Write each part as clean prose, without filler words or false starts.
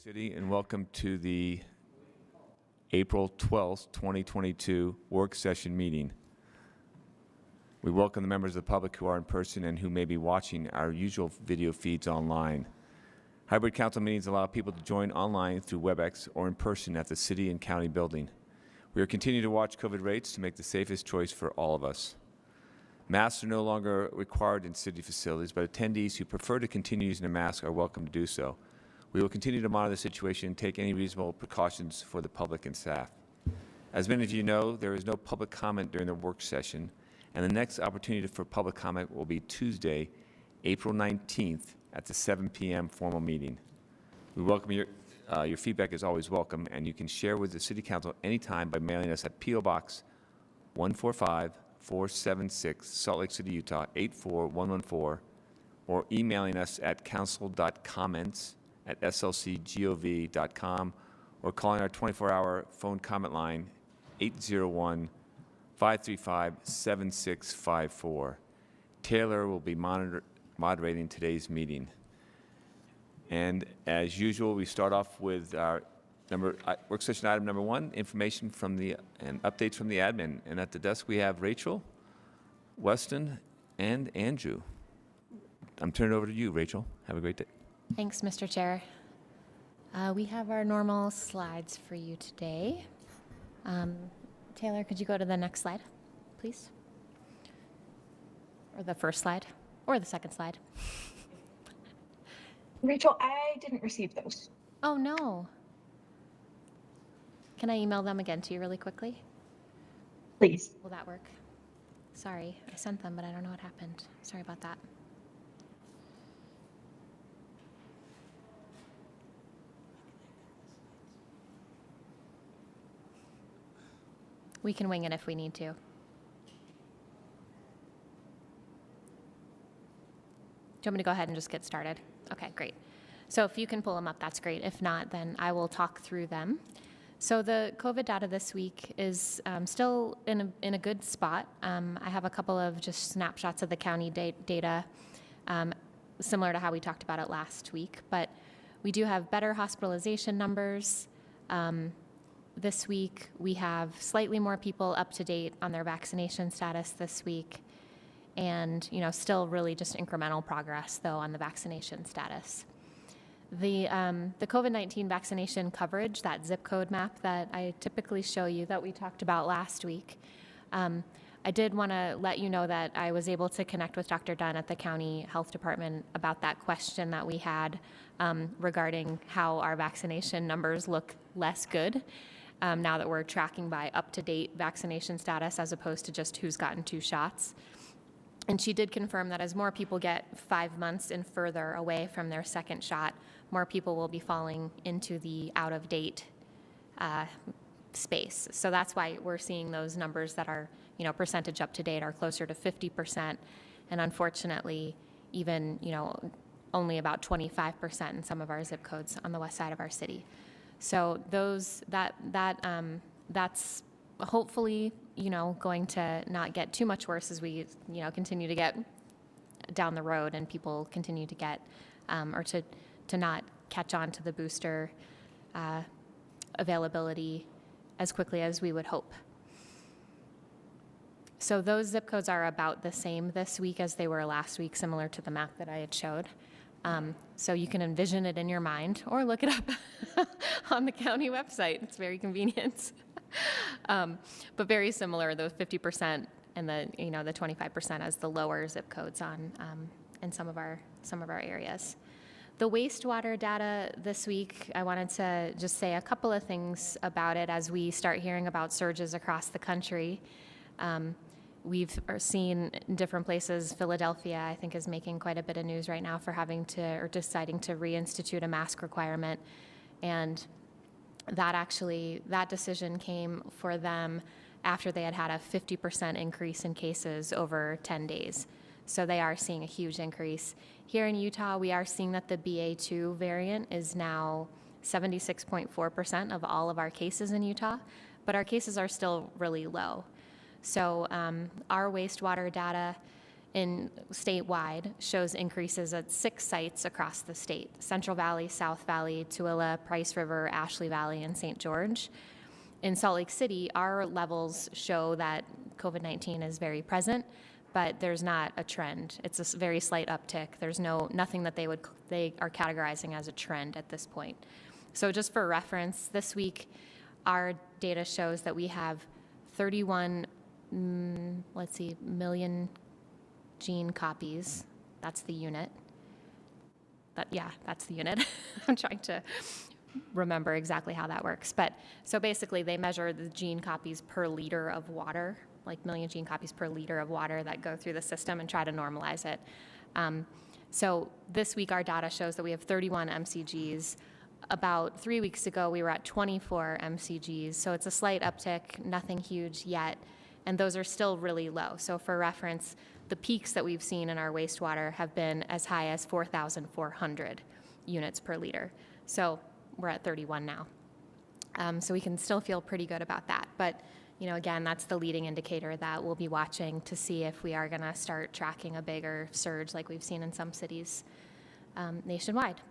City, and welcome to the April 12th, 2022 work session meeting. We welcome the members of the public who are in person and who may be watching our usual video feeds online. Hybrid council meetings allow people to join online through WebEx or in person at the city and county building. We are continuing to watch COVID rates to make the safest choice for all of us. Masks are no longer required in city facilities, but attendees who prefer to continue using a mask are welcome to do so. We will continue to monitor the situation and take any reasonable precautions for the public and staff. As many of you know, there is no public comment during the work session, and the next opportunity for public comment will be Tuesday, April 19th at the 7 p.m. formal meeting. We welcome your feedback is always welcome, and you can share with the City Council anytime by mailing us at P.O. Box 145-476, Salt Lake City, Utah 84114, or emailing us at council.comments@slcgov.com, or calling our 24-hour phone comment line 801-535-7654. Taylor will be moderating today's meeting. And as usual, we start off with our work session item number 1, information from and updates from the admin. And at the desk we have Rachel, Weston, and Andrew. I'm turning it over to you, Rachel. Have a great day. Thanks, Mr. Chair. We have our normal slides for you today. Taylor, could you go to the next slide, please? Or the first slide, or the second slide. Rachel, I didn't receive those. Oh, no. Can I email them again to you really quickly? Please. Will that work? Sorry, I sent them, but I don't know what happened. Sorry about that. We can wing it if we need to. Do you want me to go ahead and just get started? Okay, great. So if you can pull them up, that's great. If not, then I will talk through them. So the COVID data this week is still in a good spot. I have a couple of just snapshots of the county data, similar to how we talked about it last week. But we do have better hospitalization numbers. This week, we have slightly more people up to date on their vaccination status this week, and still really just incremental progress though on the vaccination status. The COVID-19 vaccination coverage, that zip code map that I typically show you that we talked about last week, I did want to let you know that I was able to connect with Dr. Dunn at the County Health Department about that question that we had regarding how our vaccination numbers look less good. Now that we're tracking by up-to-date vaccination status as opposed to just who's gotten 2 shots. And she did confirm that as more people get 5 months and further away from their second shot, more people will be falling into the out-of-date space. So that's why we're seeing those numbers that are, percentage up-to-date are closer to 50%. And unfortunately, even, only about 25% in some of our zip codes on the west side of our city. So that's hopefully, going to not get too much worse as we, continue to get down the road and people continue to get, or to not catch on to the booster availability as quickly as we would hope. So those zip codes are about the same this week as they were last week, similar to the map that I had showed. So you can envision it in your mind or look it up on the county website. It's very convenient. But very similar, those 50% and the 25% as the lower zip codes on in some of our areas. The wastewater data this week, I wanted to just say a couple of things about it as we start hearing about surges across the country. We've seen in different places, Philadelphia, I think, is making quite a bit of news right now for deciding to reinstitute a mask requirement. And that decision came for them after they had had a 50% increase in cases over 10 days. So they are seeing a huge increase. Here in Utah, we are seeing that the BA2 variant is now 76.4% of all of our cases in Utah, but our cases are still really low. So our wastewater data in statewide shows increases at 6 sites across the state: Central Valley, South Valley, Tooele, Price River, Ashley Valley, and St. George. In Salt Lake City, our levels show that COVID-19 is very present, but there's not a trend. It's a very slight uptick. There's nothing that they are categorizing as a trend at this point. So just for reference, this week, our data shows that we have 31, million gene copies. That's the unit. That's the unit. I'm trying to remember exactly how that works. But so basically they measure the gene copies per liter of water, like million gene copies per liter of water that go through the system, and try to normalize it. So this week our data shows that we have 31 MCGs. About 3 weeks ago we were at 24 MCGs. So it's a slight uptick, nothing huge yet. And those are still really low. So for reference, the peaks that we've seen in our wastewater have been as high as 4,400 units per liter. So we're at 31 now. So we can still feel pretty good about that. But, again, that's the leading indicator that we'll be watching to see if we are going to start tracking a bigger surge like we've seen in some cities nationwide.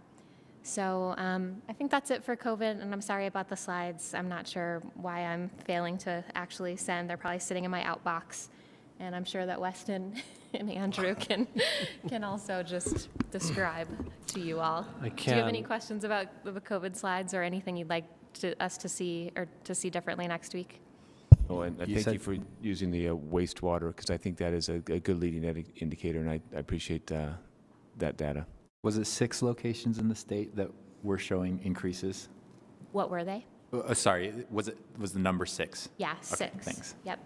So I think that's it for COVID, and I'm sorry about the slides. I'm not sure why I'm failing to actually send. They're probably sitting in my outbox, and I'm sure that Weston and Andrew can also just describe to you all. I Do you have any can. questions about the COVID slides or anything you'd like us to see or to see differently next week? Oh, and You thank said- you for using the wastewater, because I think that is a good leading indicator, and I appreciate that data. Was it 6 locations in the state that were showing increases? What were they? Sorry, was the number 6? Yeah, Okay, 6. thanks. Yep.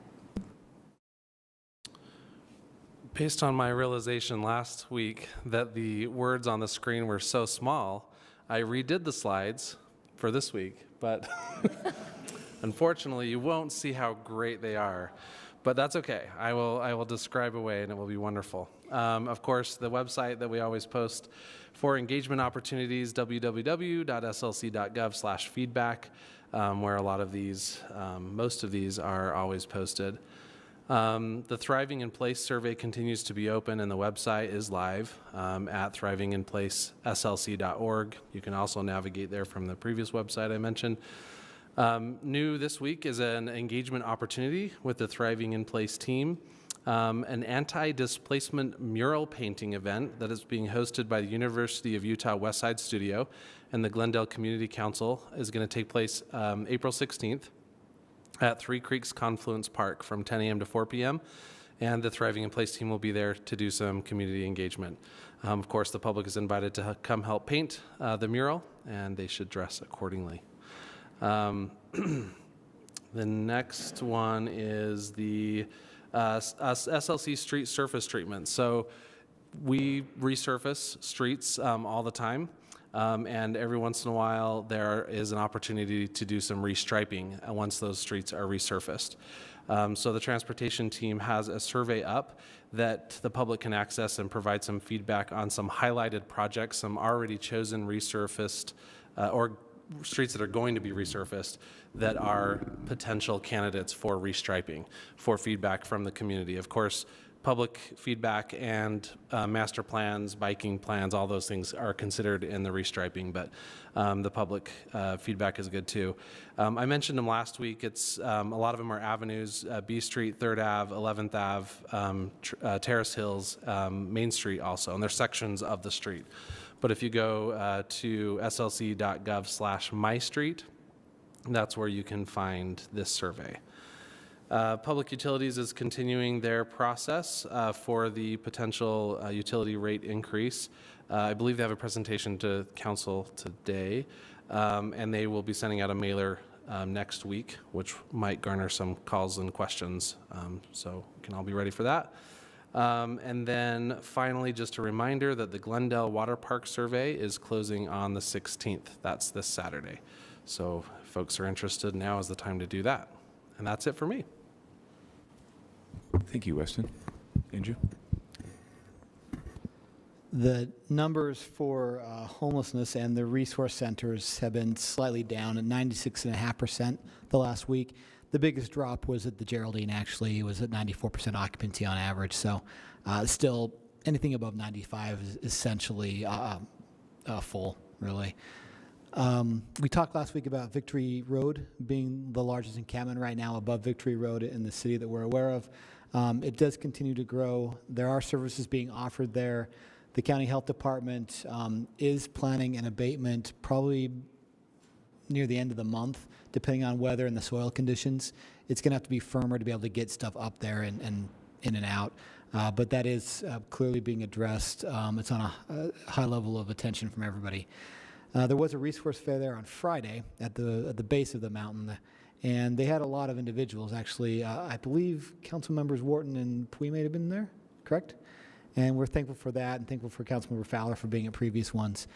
Based on my realization last week that the words on the screen were so small, I redid the slides for this week, but unfortunately you won't see how great they are. But that's okay. I will describe away, and it will be wonderful. Of course, the website that we always post for engagement opportunities, www.slc.gov/feedback, where a lot of these, most of these are always posted. The Thriving in Place survey continues to be open, and the website is live at thrivinginplaceslc.org. You can also navigate there from the previous website I mentioned. New this week is an engagement opportunity with the Thriving in Place team, an anti-displacement mural painting event that is being hosted by the University of Utah Westside Studio and the Glendale Community Council is going to take place April 16th at Three Creeks Confluence Park from 10 a.m. to 4 p.m. And the Thriving in Place team will be there to do some community engagement. Of course, the public is invited to come help paint the mural, and they should dress accordingly. The next one is the SLC street surface treatment. So we resurface streets all the time, and every once in a while there is an opportunity to do some restriping once those streets are resurfaced. So the transportation team has a survey up that the public can access and provide some feedback on some highlighted projects, some already chosen resurfaced or streets that are going to be resurfaced that are potential candidates for restriping, for feedback from the community. Of course, public feedback and master plans, biking plans, all those things are considered in the restriping, but the public feedback is good too. I mentioned them last week. It's a lot of them are avenues: B Street, 3rd Ave, 11th Ave, Terrace Hills, Main Street also, and they're sections of the street. But if you go to slc.gov/mystreet, that's where you can find this survey. Public Utilities is continuing their process for the potential utility rate increase. I believe they have a presentation to council today, and they will be sending out a mailer next week, which might garner some calls and questions, so we can all be ready for that. And then finally, just a reminder that the Glendale Water Park Survey is closing on the 16th. That's this Saturday. So if folks are interested, now is the time to do that. And that's it for me. Thank you, Weston. Andrew? The numbers for homelessness and the resource centers have been slightly down at 96.5% the last week. The biggest drop was at the Geraldine, actually. It was at 94% occupancy on average. So still, anything above 95 is essentially full, really. We talked last week about Victory Road being the largest encampment right now above Victory Road in the city that we're aware of. It does continue to grow. There are services being offered there. The county health department is planning an abatement probably near the end of the month, depending on weather and the soil conditions. It's going to have to be firmer to be able to get stuff up there and in and out. But that is clearly being addressed. It's on a high level of attention from everybody. There was a resource fair there on Friday at the base of the mountain, and they had a lot of individuals, actually. I believe Council Members Wharton and Pui may have been there, correct? And we're thankful for that, and thankful for Councilmember Fowler for being at previous ones.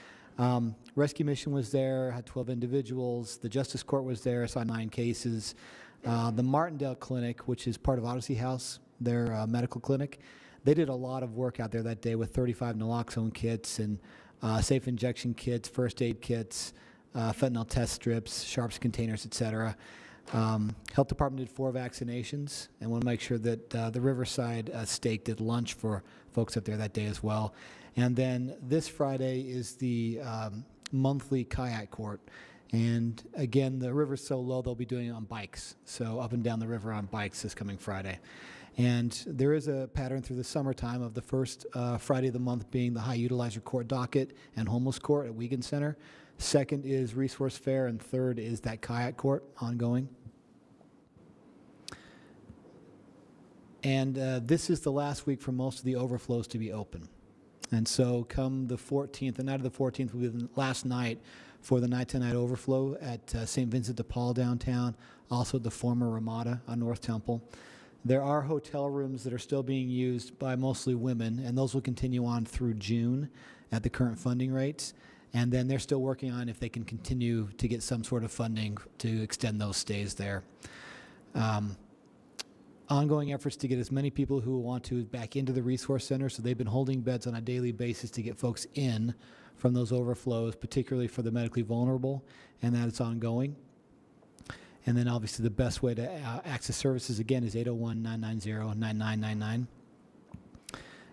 Rescue Mission was there, had 12 individuals. The Justice Court was there, saw 9 cases. The Martindale Clinic, which is part of Odyssey House, their medical clinic, they did a lot of work out there that day with 35 naloxone kits and safe injection kits, first aid kits, fentanyl test strips, sharps containers, etc. Health Department did 4 vaccinations, and want to make sure that the Riverside Stake did lunch for folks up there that day as well. And then this Friday is the monthly kayak court. And again, the river's so low, they'll be doing it on bikes. So up and down the river on bikes this coming Friday. And there is a pattern through the summertime of the first Friday of the month being the high utilizer court docket and homeless court at Wiegand Center. Second is resource fair, and third is that kayak court ongoing. And this is the last week for most of the overflows to be open. And so come the 14th, the night of the 14th will be the last night for the night-to-night overflow at St. Vincent de Paul downtown, also the former Ramada on North Temple. There are hotel rooms that are still being used by mostly women, and those will continue on through June at the current funding rates. And then they're still working on if they can continue to get some sort of funding to extend those stays there. Ongoing efforts to get as many people who want to back into the resource center, so they've been holding beds on a daily basis to get folks in from those overflows, particularly for the medically vulnerable, and that is ongoing. And then obviously the best way to access services, again, is 801-990-9999.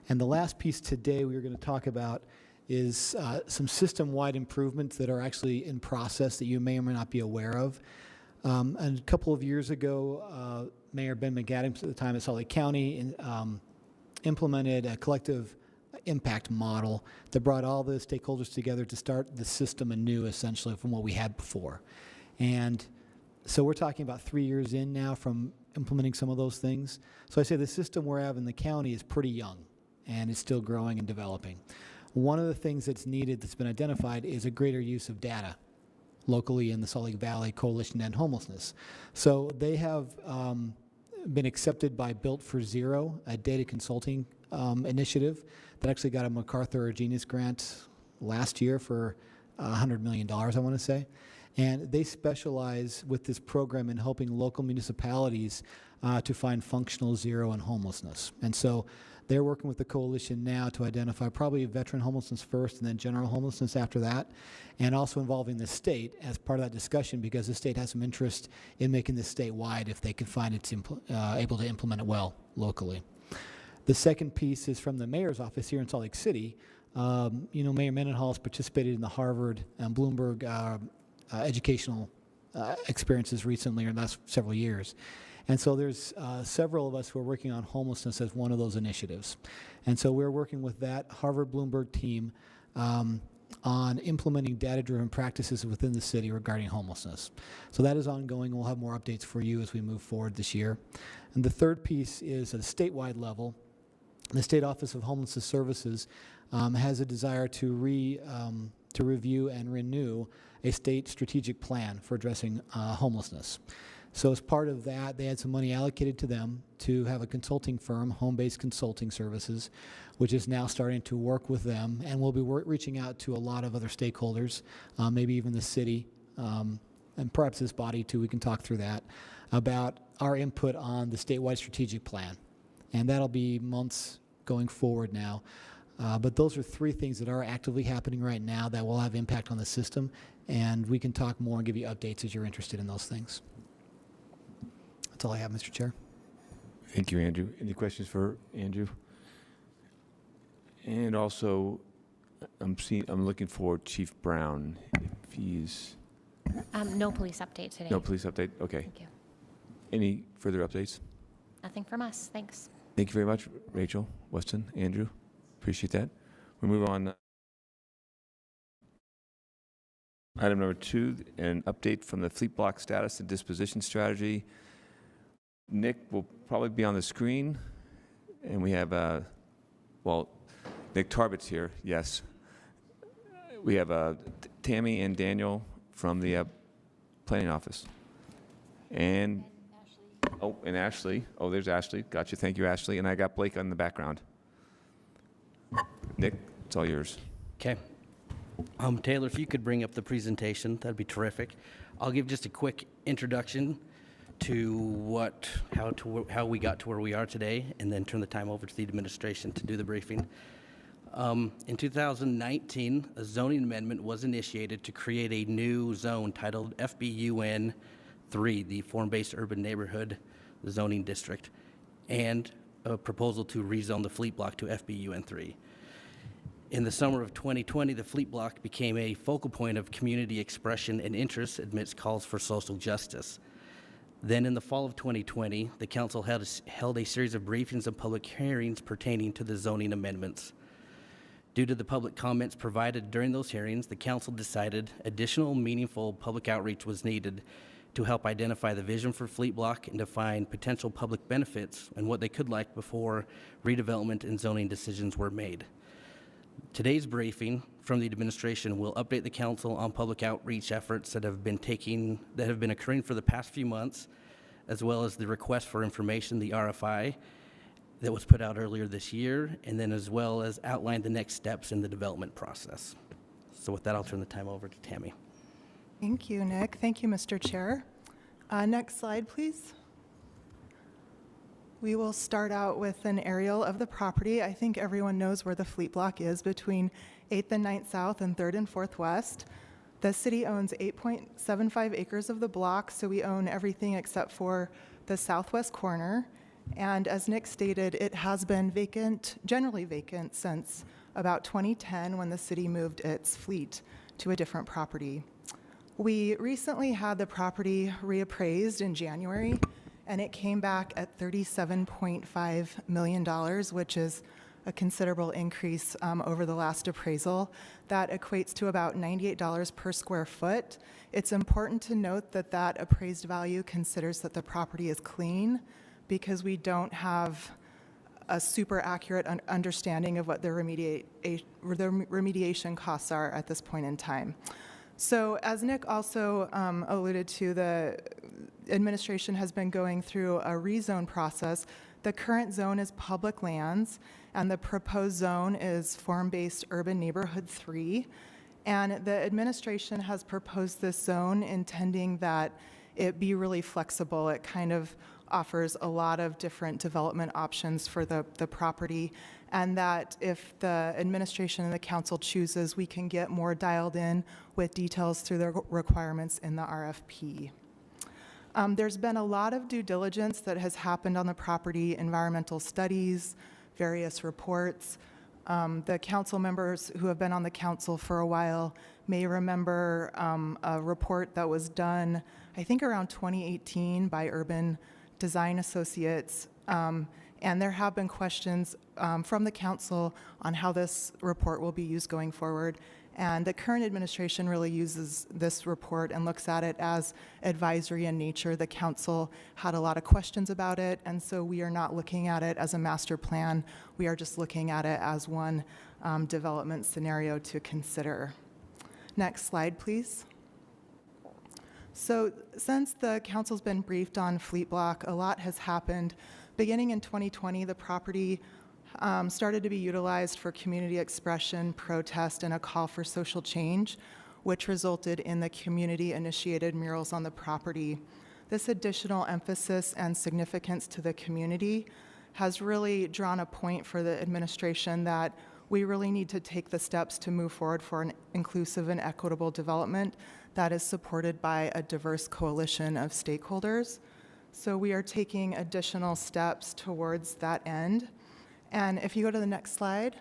And the last piece today we are going to talk about is some system-wide improvements that are actually in process that you may or may not be aware of. And a couple of years ago, Mayor Ben McAdams at the time at Salt Lake County implemented a collective impact model that brought all the stakeholders together to start the system anew, essentially, from what we had before. And so we're talking about 3 years in now from implementing some of those things. So I say the system we have in the county is pretty young, and it's still growing and developing. One of the things that's needed that's been identified is a greater use of data locally in the Salt Lake Valley Coalition to End Homelessness. So they have been accepted by Built for Zero, a data consulting initiative that actually got a MacArthur Genius Grant last year for $100 million, I want to say. And they specialize with this program in helping local municipalities to find functional zero in homelessness. And so they're working with the coalition now to identify probably veteran homelessness first and then general homelessness after that, and also involving the state as part of that discussion because the state has some interest in making this statewide if they can find it's able to implement it well locally. The second piece is from the mayor's office here in Salt Lake City. Mayor Mendenhall has participated in the Harvard and Bloomberg educational experiences recently in the last several years. And so there's several of us who are working on homelessness as one of those initiatives. And so we're working with that Harvard Bloomberg team on implementing data-driven practices within the city regarding homelessness. So that is ongoing. We'll have more updates for you as we move forward this year. And the third piece is at a statewide level. The State Office of Homelessness Services has a desire to review and renew a state strategic plan for addressing homelessness. So as part of that, they had some money allocated to them to have a consulting firm, Home-Based Consulting Services, which is now starting to work with them, and we'll be reaching out to a lot of other stakeholders, maybe even the city, and perhaps this body too, we can talk through that, about our input on the statewide strategic plan. And that'll be months going forward now. But those are 3 things that are actively happening right now that will have impact on the system, and we can talk more and give you updates as you're interested in those things. That's all I have, Mr. Chair. Thank you, Andrew. Any questions for Andrew? And also, I'm looking for Chief Brown, if he's, No police update today. no police update? Okay. Thank you. Any further updates? Nothing from us. Thanks. Thank you very much, Rachel, Weston, Andrew. Appreciate that. We move on. Item number 2, an update from the fleet block status and disposition strategy. Nick will probably be on the screen, and we have, Nick Tarbit's here, yes. We have Tammy and Daniel from the planning office. And Ashley. Oh, there's Ashley. Gotcha. Thank you, Ashley. And I got Blake on the background. Nick, it's all yours. Okay. Taylor, if you could bring up the presentation, that'd be terrific. I'll give just a quick introduction to how we got to where we are today, and then turn the time over to the administration to do the briefing. In 2019, a zoning amendment was initiated to create a new zone titled FBUN 3, the Form-Based Urban Neighborhood Zoning District, and a proposal to rezone the fleet block to FBUN 3. In the summer of 2020, the fleet block became a focal point of community expression and interest amidst calls for social justice. Then in the fall of 2020, the council held a series of briefings and public hearings pertaining to the zoning amendments. Due to the public comments provided during those hearings, the council decided additional meaningful public outreach was needed to help identify the vision for fleet block and define potential public benefits and what they could like before redevelopment and zoning decisions were made. Today's briefing from the administration will update the council on public outreach efforts that have been occurring for the past few months, as well as the request for information, the RFI, that was put out earlier this year, and then as well as outline the next steps in the development process. So with that, I'll turn the time over to Tammy. Thank you, Nick. Thank you, Mr. Chair. Next slide, please. We will start out with an aerial of the property. I think everyone knows where the fleet block is, between 8th and 9th South and 3rd and 4th West. The city owns 8.75 acres of the block, so we own everything except for the southwest corner. And as Nick stated, it has been vacant, generally vacant, since about 2010, when the city moved its fleet to a different property. We recently had the property reappraised in January, and it came back at $37.5 million, which is a considerable increase over the last appraisal. That equates to about $98 per square foot. It's important to note that that appraised value considers that the property is clean, because we don't have a super accurate understanding of what the remediation costs are at this point in time. So as Nick also alluded to, the administration has been going through a rezone process. The current zone is public lands, and the proposed zone is Form-Based Urban Neighborhood 3. And the administration has proposed this zone intending that it be really flexible. It kind of offers a lot of different development options for the property, and that if the administration and the council chooses, we can get more dialed in with details through the requirements in the RFP. There's been a lot of due diligence that has happened on the property, environmental studies, various reports. The council members who have been on the council for a while may remember a report that was done, I think around 2018, by Urban Design Associates, and there have been questions from the council on how this report will be used going forward. And the current administration really uses this report and looks at it as advisory in nature. The council had a lot of questions about it, and so we are not looking at it as a master plan. We are just looking at it as one development scenario to consider. Next slide, please. So since the council's been briefed on fleet block, a lot has happened. Beginning in 2020, the property started to be utilized for community expression, protest, and a call for social change, which resulted in the community-initiated murals on the property. This additional emphasis and significance to the community has really drawn a point for the administration that we really need to take the steps to move forward for an inclusive and equitable development that is supported by a diverse coalition of stakeholders. So we are taking additional steps towards that end. And if you go to the next slide,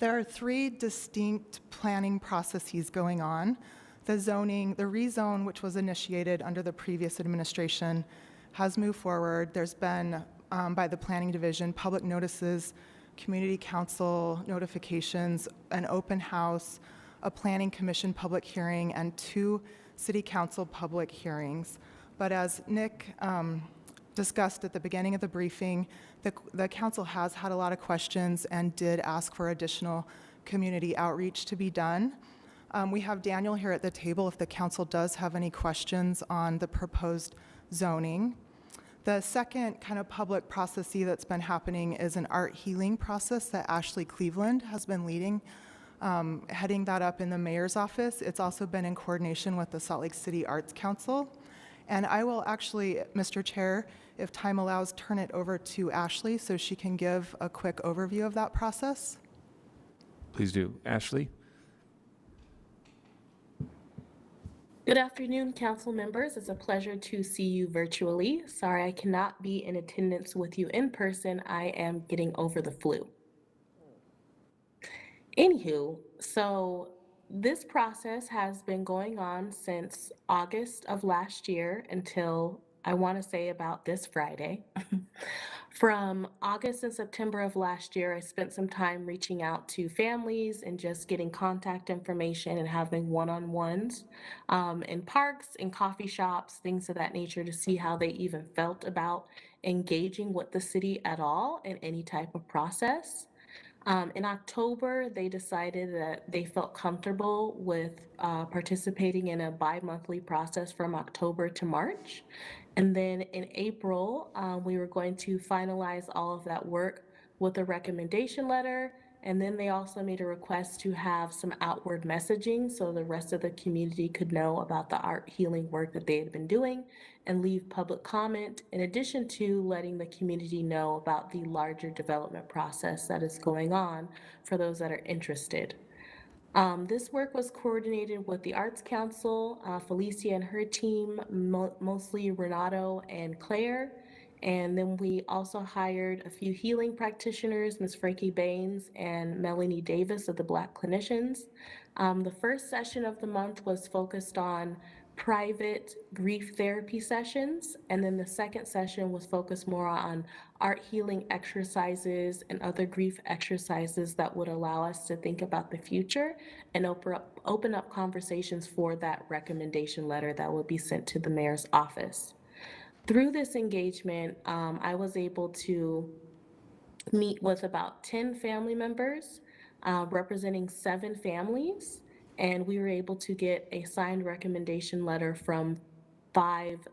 there are 3 distinct planning processes going on. The zoning, the rezone, which was initiated under the previous administration, has moved forward. There's been, by the Planning Division, public notices, community council notifications, an open house, a planning commission public hearing, and 2 city council public hearings. But as Nick discussed at the beginning of the briefing, the council has had a lot of questions and did ask for additional community outreach to be done. We have Daniel here at the table if the council does have any questions on the proposed zoning. The second kind of public process that's been happening is an art healing process that Ashley Cleveland has been leading, heading that up in the mayor's office. It's also been in coordination with the Salt Lake City Arts Council. And I will actually, Mr. Chair, if time allows, turn it over to Ashley so she can give a quick overview of that process. Please do. Ashley? Good afternoon, council members. It's a pleasure to see you virtually. Sorry I cannot be in attendance with you in person. I am getting over the flu. Anywho, so this process has been going on since August of last year until I want to say about this Friday. From August and September of last year, I spent some time reaching out to families and just getting contact information and having one-on-ones in parks, in coffee shops, things of that nature to see how they even felt about engaging with the city at all in any type of process. In October, they decided that they felt comfortable with participating in a bi-monthly process from October to March. And then in April, we were going to finalize all of that work with a recommendation letter. And then they also made a request to have some outward messaging so the rest of the community could know about the art healing work that they had been doing and leave public comment, in addition to letting the community know about the larger development process that is going on for those that are interested. This work was coordinated with the Arts Council, Felicia and her team, mostly Renato and Claire. And then we also hired a few healing practitioners, Ms. Frankie Baines and Melanie Davis of the Black Clinicians. The first session of the month was focused on private grief therapy sessions, and then the second session was focused more on art healing exercises and other grief exercises that would allow us to think about the future and open up conversations for that recommendation letter that would be sent to the mayor's office. Through this engagement, I was able to meet with about 10 family members representing 7 families, and we were able to get a signed recommendation letter from 5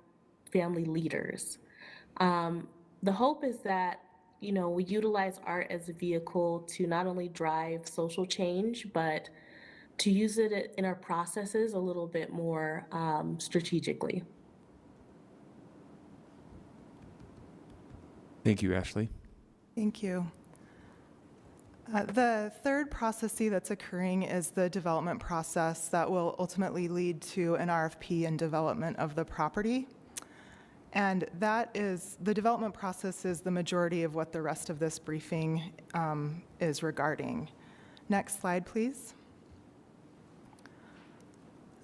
family leaders. The hope is that, we utilize art as a vehicle to not only drive social change, but to use it in our processes a little bit more strategically. Thank you, Ashley. Thank you. The third process that's occurring is the development process that will ultimately lead to an RFP and development of the property. And the development process is the majority of what the rest of this briefing is regarding. Next slide, please.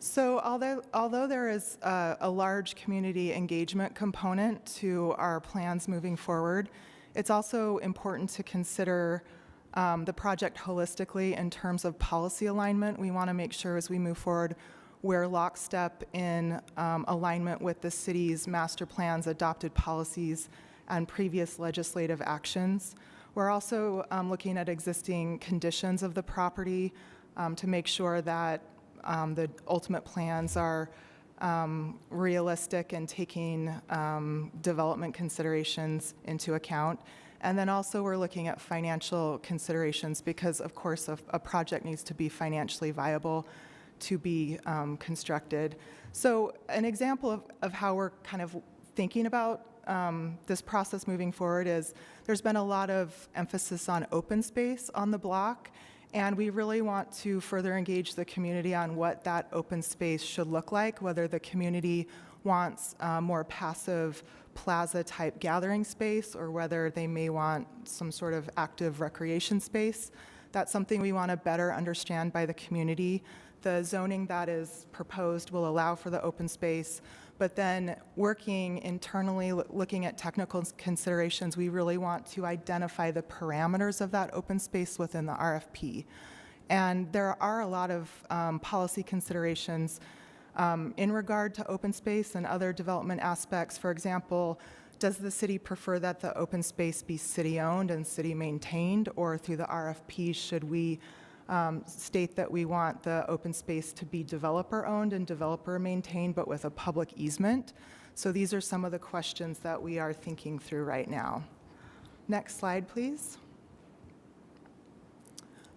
So although there is a large community engagement component to our plans moving forward, it's also important to consider the project holistically in terms of policy alignment. We want to make sure as we move forward, we're lockstep in alignment with the city's master plans, adopted policies, and previous legislative actions. We're also looking at existing conditions of the property to make sure that the ultimate plans are realistic and taking development considerations into account. And then also we're looking at financial considerations because, of course, a project needs to be financially viable to be constructed. So an example of how we're kind of thinking about this process moving forward is there's been a lot of emphasis on open space on the block, And we really want to further engage the community on what that open space should look like, whether the community wants more passive plaza-type gathering space or whether they may want some sort of active recreation space. That's something we want to better understand by the community. The zoning that is proposed will allow for the open space, but then working internally, looking at technical considerations, we really want to identify the parameters of that open space within the RFP. And there are a lot of policy considerations in regard to open space and other development aspects. For example, does the city prefer that the open space be city-owned and city-maintained, or through the RFP, should we state that we want the open space to be developer-owned and developer-maintained, but with a public easement? So these are some of the questions that we are thinking through right now. Next slide, please.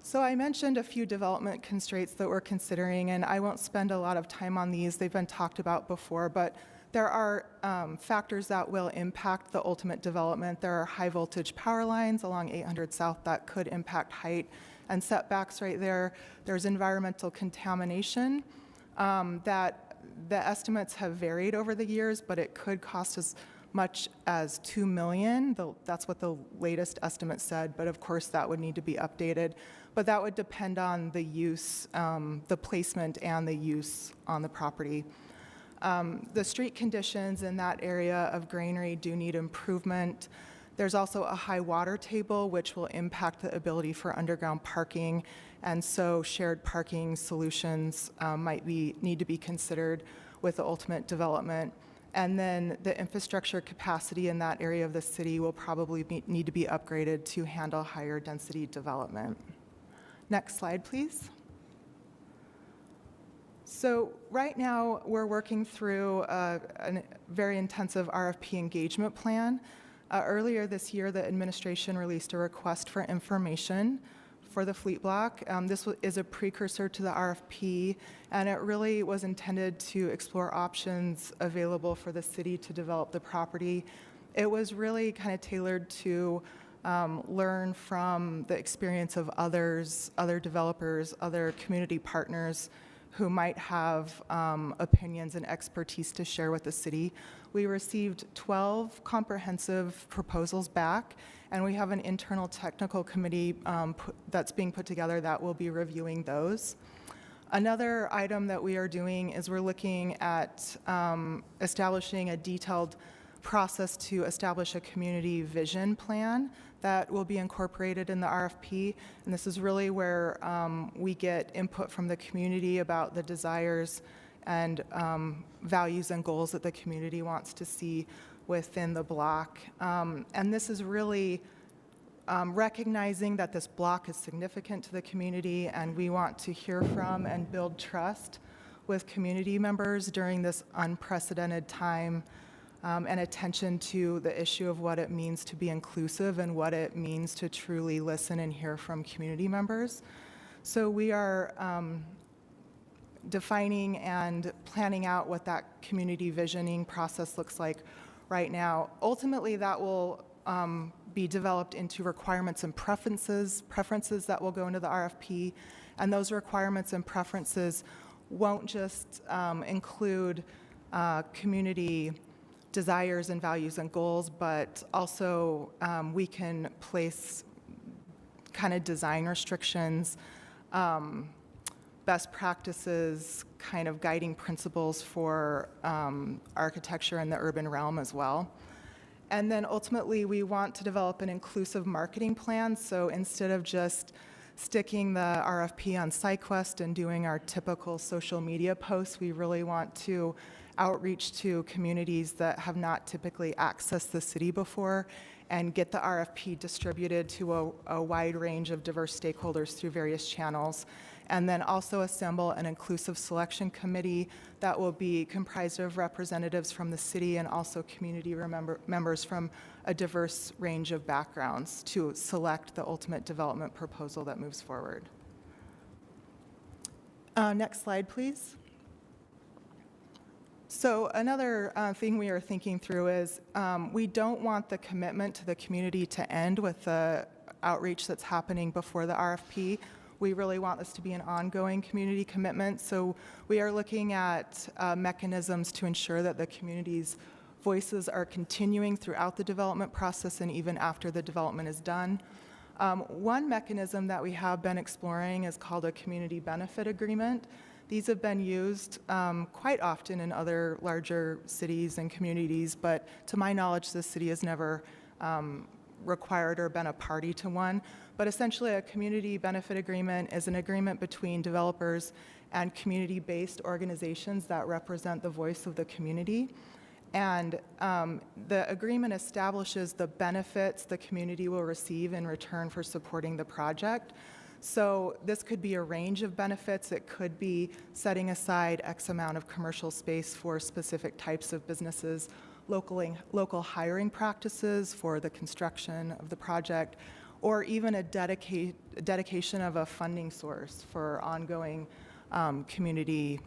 So I mentioned a few development constraints that we're considering, and I won't spend a lot of time on these. They've been talked about before, but there are factors that will impact the ultimate development. There are high voltage power lines along 800 South that could impact height and setbacks right there. There's environmental contamination that the estimates have varied over the years, but it could cost as much as $2 million. That's what the latest estimate said, but of course that would need to be updated. But that would depend on the use, the placement and the use on the property. The street conditions in that area of Granary do need improvement. There's also a high water table, which will impact the ability for underground parking, and so shared parking solutions might need to be considered with the ultimate development. And then the infrastructure capacity in that area of the city will probably need to be upgraded to handle higher density development. Next slide, please. So right now, we're working through a very intensive RFP engagement plan. Earlier this year, the administration released a request for information for the fleet block. This is a precursor to the RFP, and it really was intended to explore options available for the city to develop the property. It was really kind of tailored to learn from the experience of others, other developers, other community partners who might have opinions and expertise to share with the city. We received 12 comprehensive proposals back, and we have an internal technical committee that's being put together that will be reviewing those. Another item that we are doing is we're looking at establishing a detailed process to establish a community vision plan that will be incorporated in the RFP. And this is really where we get input from the community about the desires and values and goals that the community wants to see within the block. And this is really recognizing that this block is significant to the community, and we want to hear from and build trust with community members during this unprecedented time, and attention to the issue of what it means to be inclusive and what it means to truly listen and hear from community members. So we are defining and planning out what that community visioning process looks like right now. Ultimately, that will be developed into requirements and preferences that will go into the RFP, and those requirements and preferences won't just include community desires and values and goals, but also we can place kind of design restrictions, best practices, kind of guiding principles for architecture in the urban realm as well. And then ultimately, we want to develop an inclusive marketing plan. So instead of just sticking the RFP on SciQuest and doing our typical social media posts, we really want to outreach to communities that have not typically accessed the city before and get the RFP distributed to a wide range of diverse stakeholders through various channels. And then also assemble an inclusive selection committee that will be comprised of representatives from the city and also community members from a diverse range of backgrounds to select the ultimate development proposal that moves forward. Next slide, please. So another thing we are thinking through is we don't want the commitment to the community to end with the outreach that's happening before the RFP. we really want this to be an ongoing community commitment. So we are looking at mechanisms to ensure that the community's voices are continuing throughout the development process and even after the development is done. One mechanism that we have been exploring is called a community benefit agreement. These have been used quite often in other larger cities and communities, but to my knowledge, this city has never required or been a party to one. But essentially, a community benefit agreement is an agreement between developers and community-based organizations that represent the voice of the community. And the agreement establishes the benefits the community will receive in return for supporting the project. So this could be a range of benefits. It could be setting aside X amount of commercial space for specific types of businesses, local hiring practices for the construction of the project, or even a dedication of a funding source for ongoing community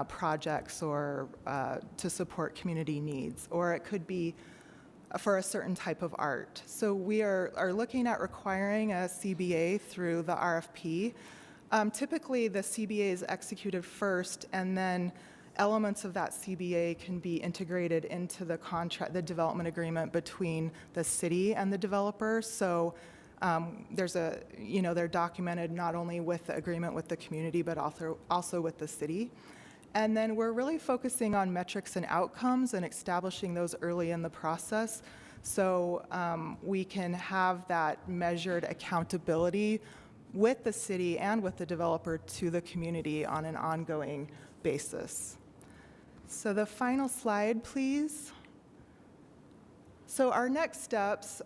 projects or to support community needs, or it could be for a certain type of art. So we are looking at requiring a CBA through the RFP. Typically, the CBA is executed first, and then elements of that CBA can be integrated into the contract, the development agreement between the city and the developer. So they're documented not only with the agreement with the community, but also with the city. And then we're really focusing on metrics and outcomes and establishing those early in the process so we can have that measured accountability with the city and with the developer to the community on an ongoing basis. So the final slide, please. So our next steps,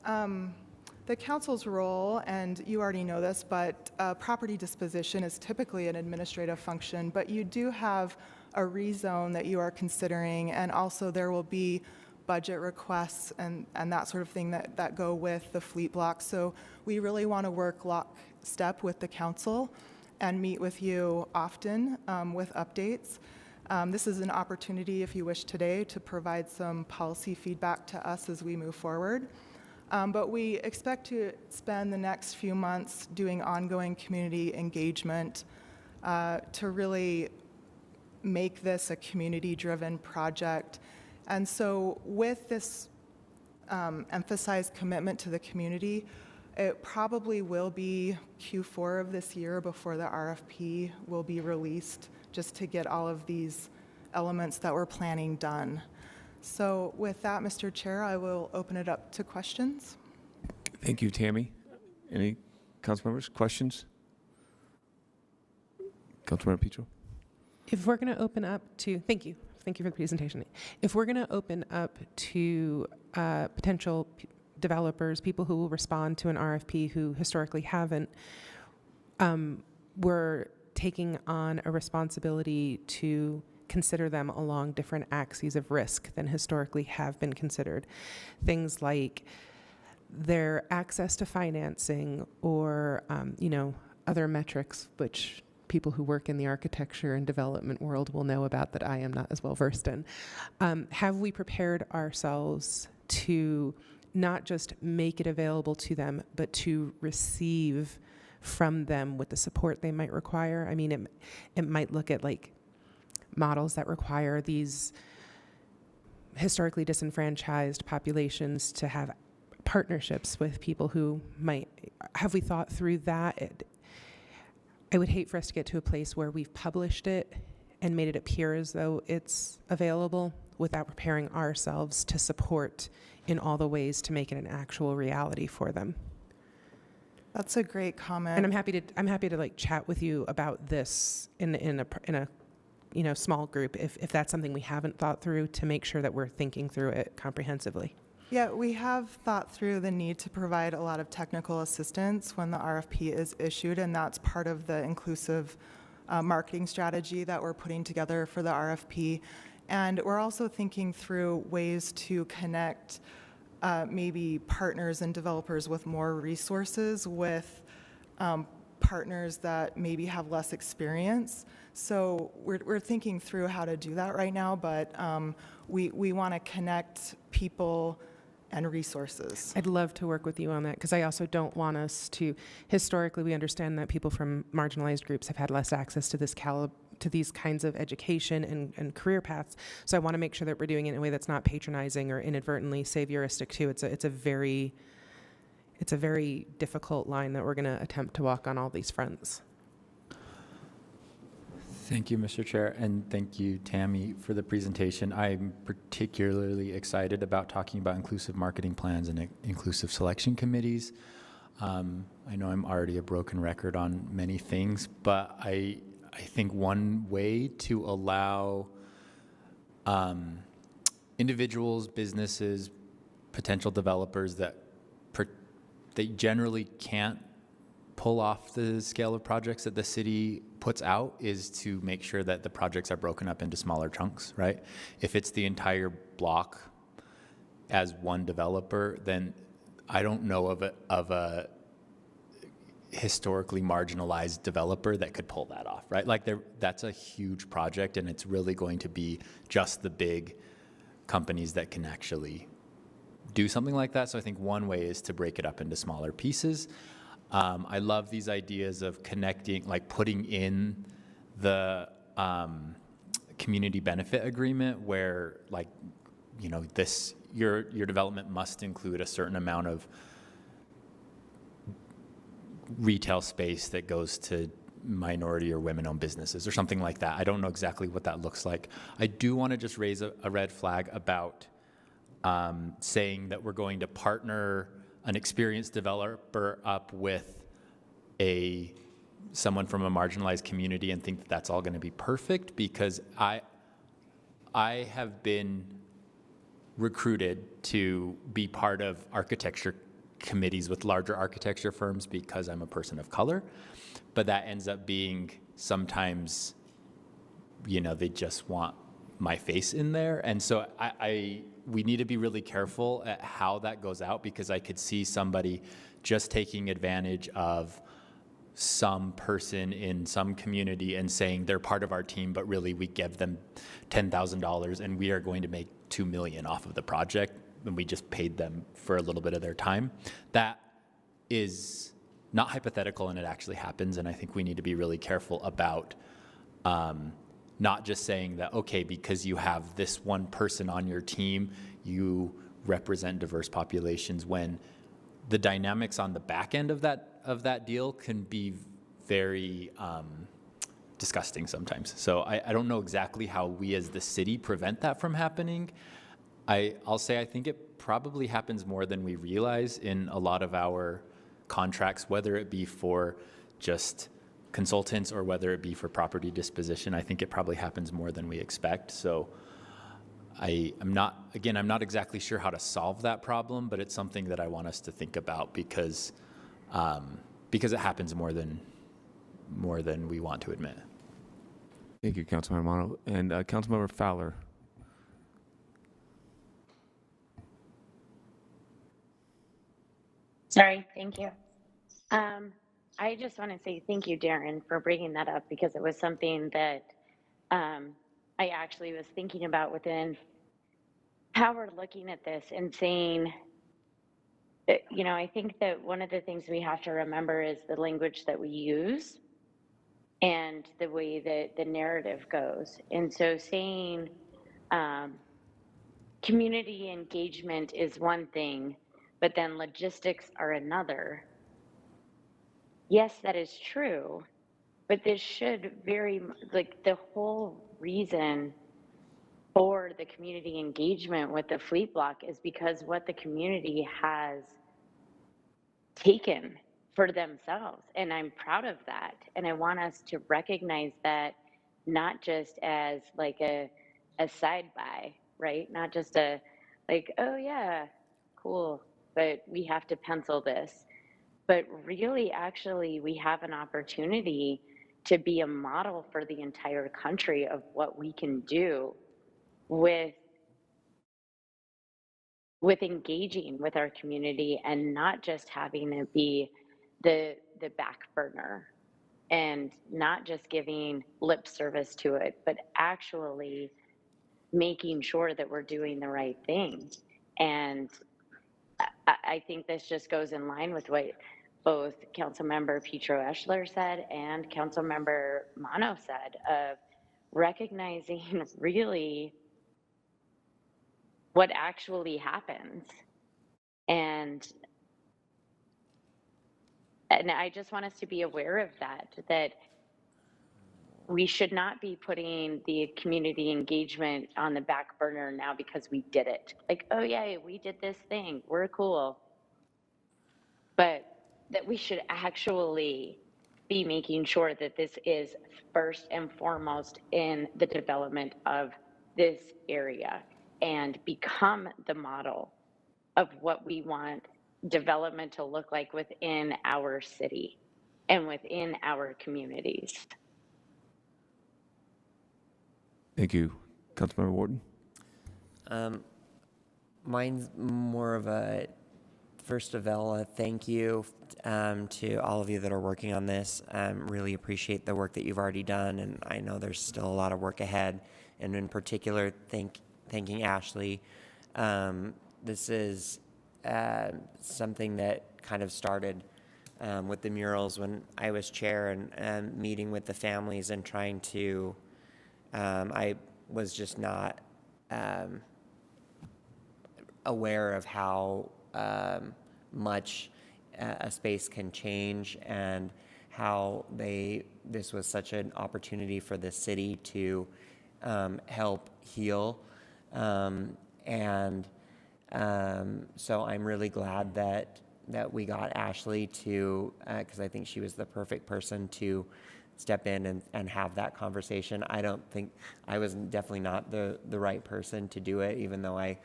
the council's role, and you already know this, but property disposition is typically an administrative function, but you do have a rezone that you are considering, and also there will be budget requests and that sort of thing that go with the fleet block. So we really want to work lockstep with the council and meet with you often with updates. This is an opportunity, if you wish today, to provide some policy feedback to us as we move forward. But we expect to spend the next few months doing ongoing community engagement to really make this a community-driven project. And so with this emphasized commitment to the community, it probably will be Q4 of this year before the RFP will be released, just to get all of these elements that we're planning done. So with that, Mr. Chair, I will open it up to questions. Thank you, Tammy. Any council members, questions? Councilmember Petro? If we're going to open up to, thank you for the presentation. If we're going to open up to potential developers, people who will respond to an RFP who historically haven't, we're taking on a responsibility to consider them along different axes of risk than historically have been considered. Things like their access to financing or, other metrics which people who work in the architecture and development world will know about that I am not as well versed in. Have we prepared ourselves to not just make it available to them, but to receive from them with the support they might require? I mean, it might look at like models that require these historically disenfranchised populations to have partnerships with people who might. Have we thought through that? I would hate for us to get to a place where we've published it and made it appear as though it's available without preparing ourselves to support in all the ways to make it an actual reality for them. That's a great comment. And I'm happy to like chat with you about this in a small group if that's something we haven't thought through, to make sure that we're thinking through it comprehensively. Yeah, we have thought through the need to provide a lot of technical assistance when the RFP is issued, and that's part of the inclusive marketing strategy that we're putting together for the RFP. And we're also thinking through ways to connect maybe partners and developers with more resources with partners that maybe have less experience. So we're thinking through how to do that right now, but we want to connect people and resources. I'd love to work with you on that because I also don't want us to, historically, we understand that people from marginalized groups have had less access to these kinds of education and career paths. So I want to make sure that we're doing it in a way that's not patronizing or inadvertently savioristic too. It's a very difficult line that we're going to attempt to walk on all these fronts. Thank you, Mr. Chair, and thank you, Tammy, for the presentation. I'm particularly excited about talking about inclusive marketing plans and inclusive selection committees. I know I'm already a broken record on many things, but I think one way to allow individuals, businesses, potential developers that generally can't pull off the scale of projects that the city puts out is to make sure that the projects are broken up into smaller chunks, right? If it's the entire block as one developer, then I don't know of a historically marginalized developer that could pull that off, right? Like that's a huge project, and it's really going to be just the big companies that can actually do something like that. So I think one way is to break it up into smaller pieces. I love these ideas of connecting, like putting in the community benefit agreement where, like, you know, your development must include a certain amount of retail space that goes to minority or women-owned businesses or something like that. I don't know exactly what that looks like. I do want to just raise a red flag about saying that we're going to partner an experienced developer up with someone from a marginalized community and think that that's all going to be perfect, because I have been recruited to be part of architecture committees with larger architecture firms because I'm a person of color, but that ends up being sometimes, you know, they just want my face in there. And so we need to be really careful at how that goes out, because I could see somebody just taking advantage of some person in some community and saying they're part of our team, but really we give them $10,000 and we are going to make $2 million off of the project, and we just paid them for a little bit of their time. That is not hypothetical, and it actually happens. And I think we need to be really careful about not just saying that, okay, because you have this one person on your team, you represent diverse populations, when the dynamics on the back end of that deal can be very disgusting sometimes. So I don't know exactly how we as the city prevent that from happening. I'll say I think it probably happens more than we realize in a lot of our contracts, whether it be for just consultants or whether it be for property disposition. I think it probably happens more than we expect. So I'm not exactly sure how to solve that problem, but it's something that I want us to think about, because it happens more than we want to admit. Thank you, Councilmember Mono. And Councilmember Fowler. Sorry, thank you. I just want to say thank you, Darren, for bringing that up, because it was something that I actually was thinking about within how we're looking at this and saying, you know, I think that one of the things we have to remember is the language that we use and the way that the narrative goes. And so saying community engagement is one thing, but then logistics are another. Yes, that is true, but this should like the whole reason for the community engagement with the fleet block is because what the community has taken for themselves. And I'm proud of that. And I want us to recognize that, not just as like a side by, right? Not just a like, oh yeah, cool, but we have to pencil this. But really, actually, we have an opportunity to be a model for the entire country of what we can do with engaging with our community, and not just having it be the back burner, and not just giving lip service to it, but actually making sure that we're doing the right thing. And I think this just goes in line with what both Councilmember Petro Eschler said and Councilmember Mano said of recognizing really what actually happens. And I just want us to be aware of that we should not be putting the community engagement on the back burner now because we did it. Like, oh yeah, we did this thing, we're cool. But that we should actually be making sure that this is first and foremost in the development of this area and become the model of what we want development to look like within our city and within our communities. Thank you. Councilmember Wharton? Mine's more of a, first of all, a thank you to all of you that are working on this. Really appreciate the work that you've already done, and I know there's still a lot of work ahead. And in particular, thanking Ashley. This is something that kind of started with the murals when I was chair and meeting with the families and trying to, I was just not aware of how much a space can change and how this was such an opportunity for the city to help heal. So I'm really glad that we got Ashley to, because I think she was the perfect person to step in and have that conversation. I don't think, I was definitely not the right person to do it, even though I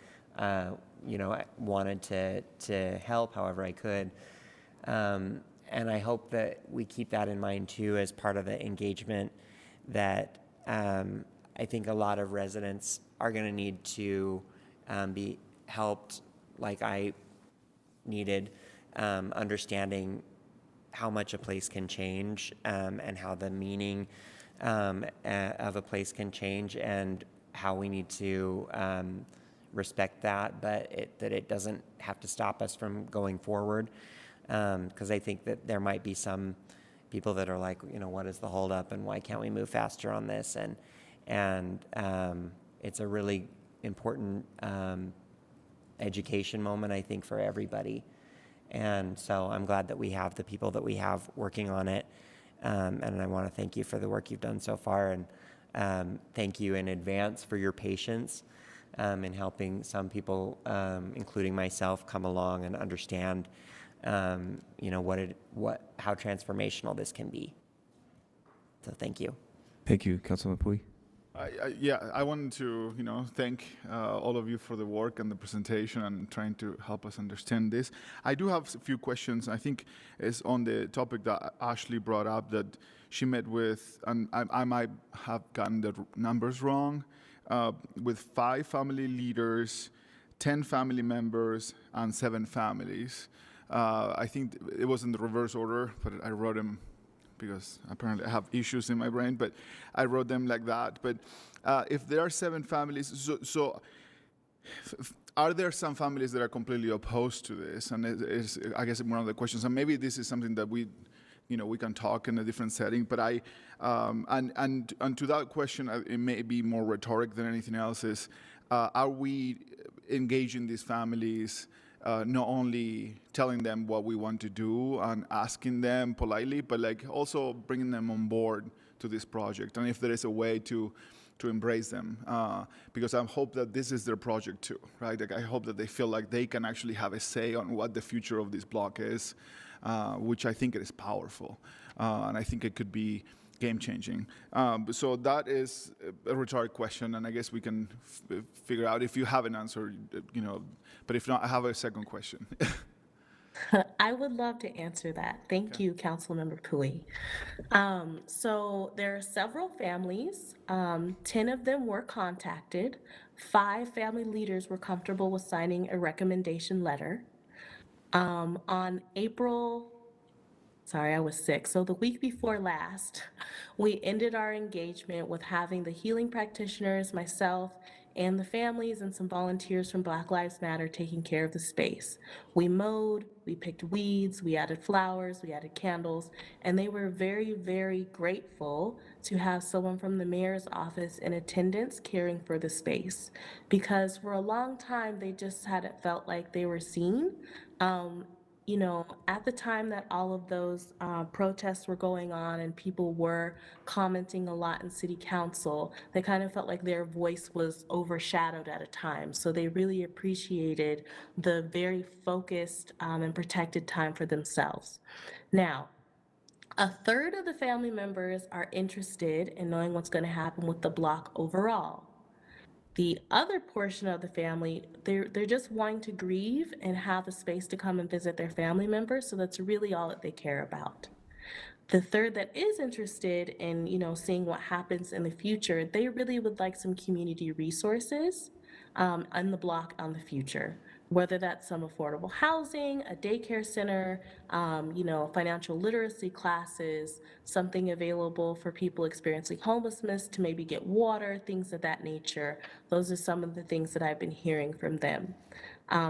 wanted to help however I could. And I hope that we keep that in mind too as part of the engagement, that I think a lot of residents are going to need to be helped, like I needed, understanding how much a place can change, and how the meaning of a place can change, and how we need to respect that, but that it doesn't have to stop us from going forward. Because I think that there might be some people that are like, what is the holdup and why can't we move faster on this? And it's a really important education moment, I think, for everybody. And so I'm glad that we have the people that we have working on it. And I want to thank you for the work you've done so far. And thank you in advance for your patience in helping some people, including myself, come along and understand how transformational this can be. So thank you. Thank you, Councilman Pui. I wanted to, thank all of you for the work and the presentation and trying to help us understand this. I do have a few questions. I think it's on the topic that Ashley brought up, that she met with, and I might have gotten the numbers wrong, with 5 family leaders, 10 family members, and 7 families. I think it was in the reverse order, but I wrote them because apparently I have issues in my brain, but I wrote them like that. But if there are 7 families, so are there some families that are completely opposed to this? And it's, I guess, one of the questions, and maybe this is something that we can talk in a different setting, but and to that question, it may be more rhetoric than anything else, is are we engaging these families, not only telling them what we want to do and asking them politely, but also bringing them on board to this project, and if there is a way to embrace them, because I hope that this is their project too, right? I hope that they feel like they can actually have a say on what the future of this block is, which I think it is powerful, and I think it could be game-changing. So that is a rhetoric question, and I guess we can figure out if you have an answer, but if not, I have a second question. I would love to answer that. Thank you, Councilmember Pui. So there are several families. 10 of them were contacted. 5 family leaders were comfortable with signing a recommendation letter. On April, sorry, I was sick. So the week before last, we ended our engagement with having the healing practitioners, myself, and the families and some volunteers from Black Lives Matter taking care of the space. We mowed, we picked weeds, we added flowers, we added candles, and they were very, very grateful to have someone from the mayor's office in attendance caring for the space. Because for a long time, they just hadn't felt like they were seen. You know, at the time that all of those protests were going on and people were commenting a lot in city council, they kind of felt like their voice was overshadowed at a time. So they really appreciated the very focused and protected time for themselves. Now, a third of the family members are interested in knowing what's going to happen with the block overall. The other portion of the family, they're just wanting to grieve and have a space to come and visit their family members, so that's really all that they care about. The third that is interested in, you know, seeing what happens in the future, they really would like some community resources on the block on the future, whether that's some affordable housing, a daycare center, you know, financial literacy classes, something available for people experiencing homelessness to maybe get water, things of that nature. Those are some of the things that I've been hearing from them.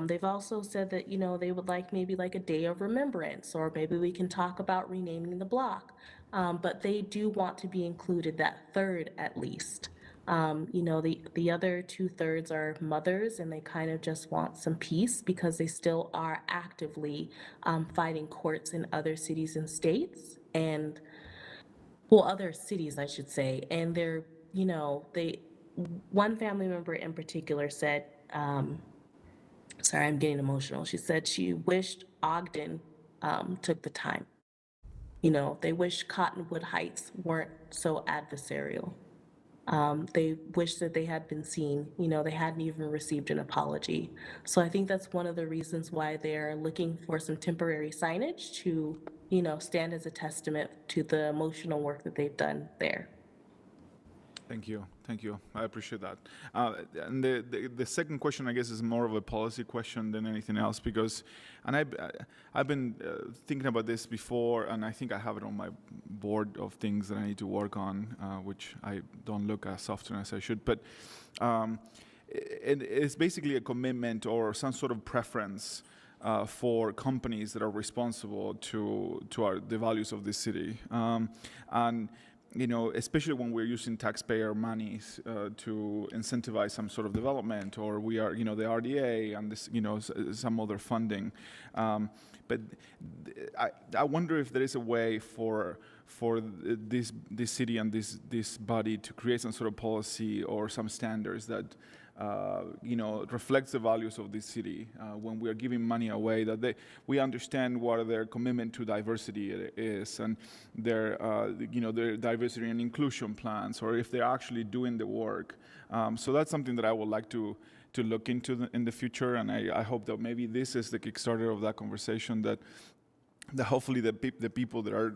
They've also said that, you know, they would like maybe like a day of remembrance, or maybe we can talk about renaming the block. But they do want to be included, that third at least. You know, the other 2/3 are mothers, and they kind of just want some peace because they still are actively fighting courts in other cities and states, and, well, other cities, I should say. And they're, you know, one family member in particular said, sorry, I'm getting emotional. She said she wished Ogden took the time. You know, they wish Cottonwood Heights weren't so adversarial. They wish that they had been seen. You know, they hadn't even received an apology. So I think that's one of the reasons why they're looking for some temporary signage to, you know, stand as a testament to the emotional work that they've done there. Thank you. Thank you. I appreciate that. And the second question, I guess, is more of a policy question than anything else, because, and I've been thinking about this before, and I think I have it on my board of things that I need to work on, which I don't look as often as I should. But it's basically a commitment or some sort of preference for companies that are responsible to the values of this city. And you know, especially when we're using taxpayer monies to incentivize some sort of development, or we are, you know, the RDA and this, you know, some other funding. But I wonder if there is a way for this city and this body to create some sort of policy or some standards that you know, reflects the values of this city when we are giving money away, that we understand what their commitment to diversity is, and their you know, their diversity and inclusion plans, or if they're actually doing the work. So that's something that I would like to look into in the future, and I hope that maybe this is the Kickstarter of that conversation, that hopefully the people that are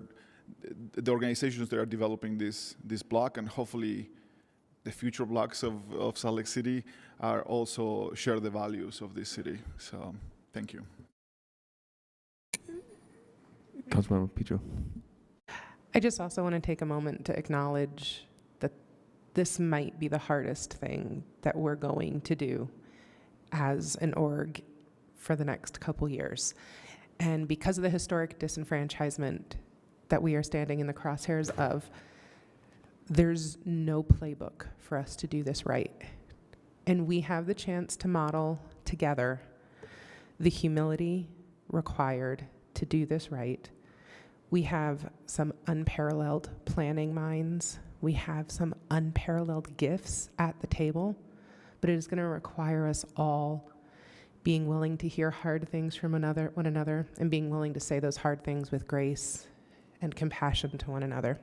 the organizations that are developing this block, and hopefully the future blocks of Salt Lake City are also share the values of this city. So, thank you. Councilmember Petro. I just also want to take a moment to acknowledge that this might be the hardest thing that we're going to do as an org for the next couple years. And because of the historic disenfranchisement that we are standing in the crosshairs of, there's no playbook for us to do this right. And we have the chance to model together the humility required to do this right. We have some unparalleled planning minds. We have some unparalleled gifts at the table, but it is going to require us all being willing to hear hard things from one another, and being willing to say those hard things with grace and compassion to one another.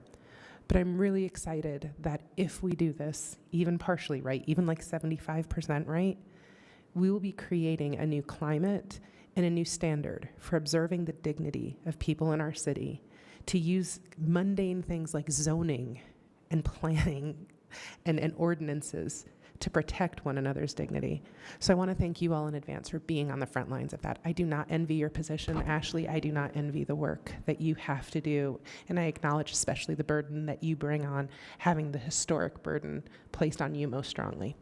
But I'm really excited that if we do this, even partially right, even like 75% right, we will be creating a new climate and a new standard for observing the dignity of people in our city, to use mundane things like zoning and planning and ordinances to protect one another's dignity. So I want to thank you all in advance for being on the front lines of that. I do not envy your position, Ashley. I do not envy the work that you have to do. And I acknowledge especially the burden that you bring on, having the historic burden placed on you most strongly.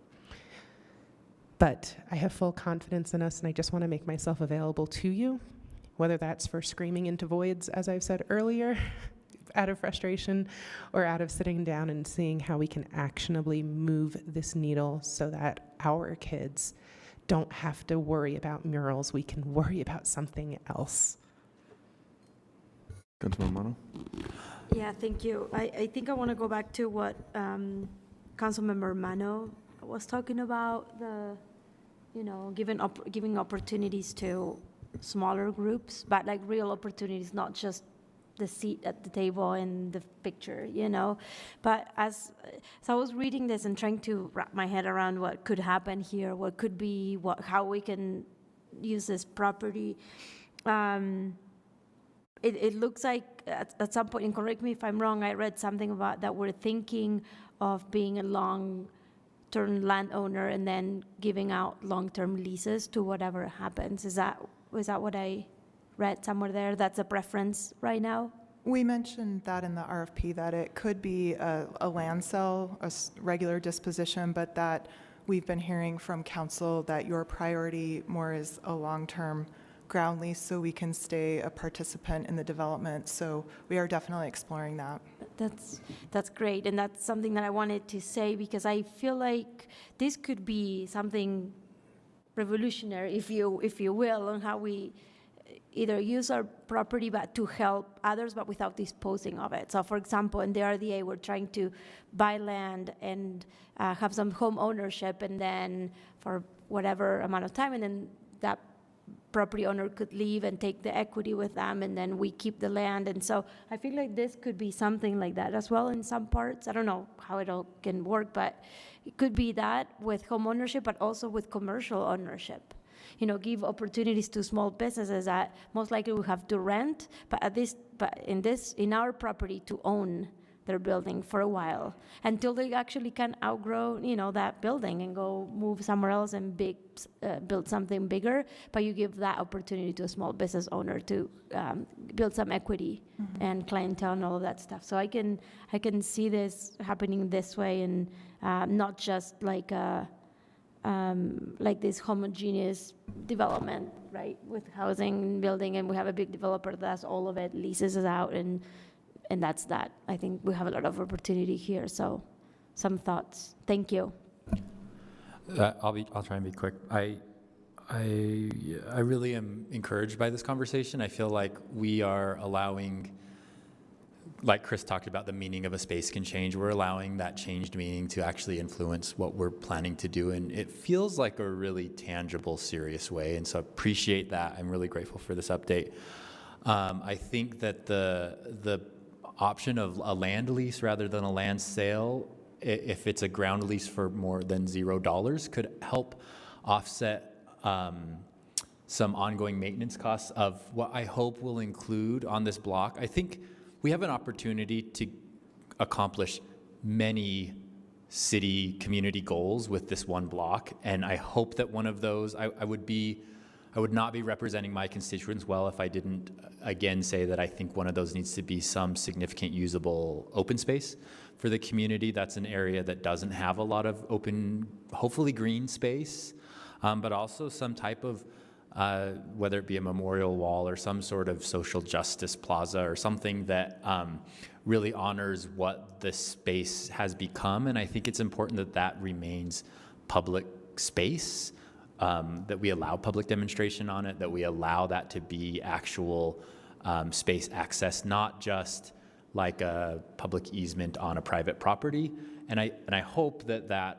But I have full confidence in us, and I just want to make myself available to you, whether that's for screaming into voids, as I've said earlier, out of frustration, or out of sitting down and seeing how we can actionably move this needle so that our kids don't have to worry about murals. We can worry about something else. Councilman Mano? Yeah, thank you. I think I want to go back to what Councilmember Mano was talking about, giving opportunities to smaller groups, but like real opportunities, not just the seat at the table and the picture, But as I was reading this and trying to wrap my head around what could happen here, what could be, how we can use this property, it looks like at some point, and correct me if I'm wrong, I read something about that we're thinking of being a long-term landowner and then giving out long-term leases to whatever happens. Is that what I read somewhere there? That's a preference right now? We mentioned that in the RFP, that it could be a land sale, regular disposition, but that we've been hearing from council that your priority more is a long-term ground lease so we can stay a participant in the development. So we are definitely exploring that. That's great, and that's something that I wanted to say because I feel like this could be something revolutionary, if you will, on how we either use our property but to help others but without disposing of it. So for example, in the RDA, we're trying to buy land and have some home ownership, and then for whatever amount of time, and then that property owner could leave and take the equity with them, and then we keep the land. And so I feel like this could be something like that as well in some parts. I don't know how it all can work, but it could be that with home ownership, but also with commercial ownership. Give opportunities to small businesses that most likely will have to rent, but in our property to own their building for a while until they actually can outgrow, that building and go move somewhere else and build something bigger. But you give that opportunity to a small business owner to build some equity and clientele and all of that stuff. So I can see this happening this way, and not just like this homogeneous development, right, with housing and building, and we have a big developer that does all of it, leases it out, and that's that. I think we have a lot of opportunity here. So, some thoughts. Thank you. I'll try and be quick. I really am encouraged by this conversation. I feel like we are allowing, like Chris talked about, the meaning of a space can change. We're allowing that changed meaning to actually influence what we're planning to do, and it feels like a really tangible, serious way. And so I appreciate that. I'm really grateful for this update. I think that the option of a land lease rather than a land sale, if it's a ground lease for more than $0, could help offset some ongoing maintenance costs of what I hope will include on this block. I think we have an opportunity to accomplish many city community goals with this one block, and I hope that one of those, I would not be representing my constituents well if I didn't again say that I think one of those needs to be some significant usable open space for the community. That's an area that doesn't have a lot of open, hopefully green space, but also some type of, whether it be a memorial wall or some sort of social justice plaza or something that really honors what this space has become. And I think it's important that that remains public space. That we allow public demonstration on it, that we allow that to be actual space access, not just like a public easement on a private property. And I hope that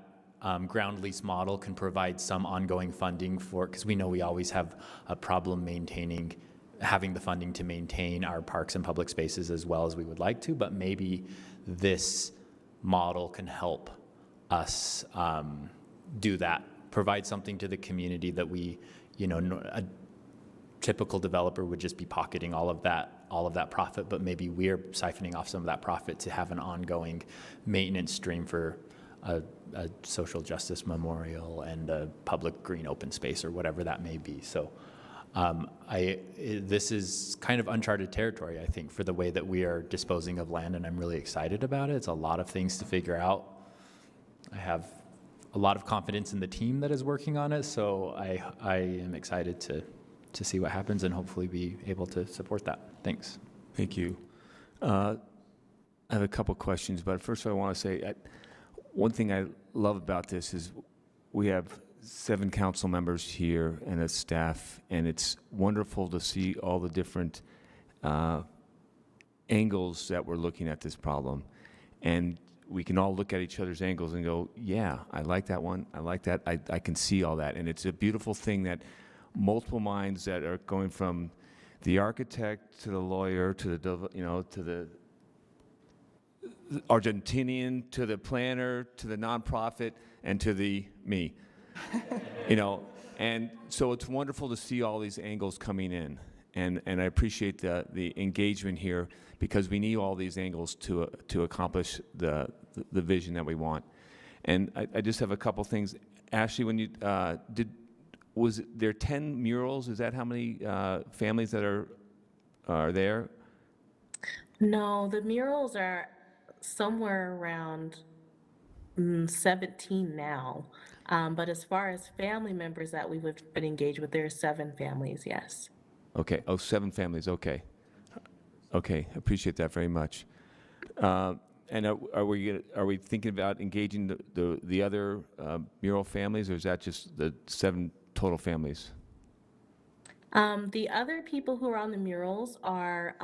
ground lease model can provide some ongoing funding for, because we know we always have a problem having the funding to maintain our parks and public spaces as well as we would like to, but maybe this model can help us do that. Provide something to the community that we, a typical developer would just be pocketing all of that profit, but maybe we're siphoning off some of that profit to have an ongoing maintenance stream for a social justice memorial and a public green open space or whatever that may be. So this is kind of uncharted territory, I think, for the way that we are disposing of land, and I'm really excited about it. It's a lot of things to figure out. I have a lot of confidence in the team that is working on it. So I am excited to see what happens and hopefully be able to support that. Thanks. Thank you. I have a couple questions, but first I want to say one thing I love about this is we have 7 council members here and a staff, and it's wonderful to see all the different angles that we're looking at this problem. And we can all look at each other's angles and go, yeah, I like that one, I like that, I can see all that. And it's a beautiful thing that multiple minds that are going from the architect to the lawyer to the, you know, to the Argentinian, to the planner, to the nonprofit, and to the me. You know, and so it's wonderful to see all these angles coming in, and I appreciate the engagement here because we need all these angles to accomplish the vision that we want. And I just have a couple things. Ashley, when you was there 10 murals? Is that how many families that are there? No, the murals are somewhere around 17 now. But as far as family members that we've been engaged with, there are 7 families, yes. Okay. Oh, 7 families. Okay. Okay. Appreciate that very much. And are we thinking about engaging the other mural families, or is that just the 7 total families? The other people who are on the murals are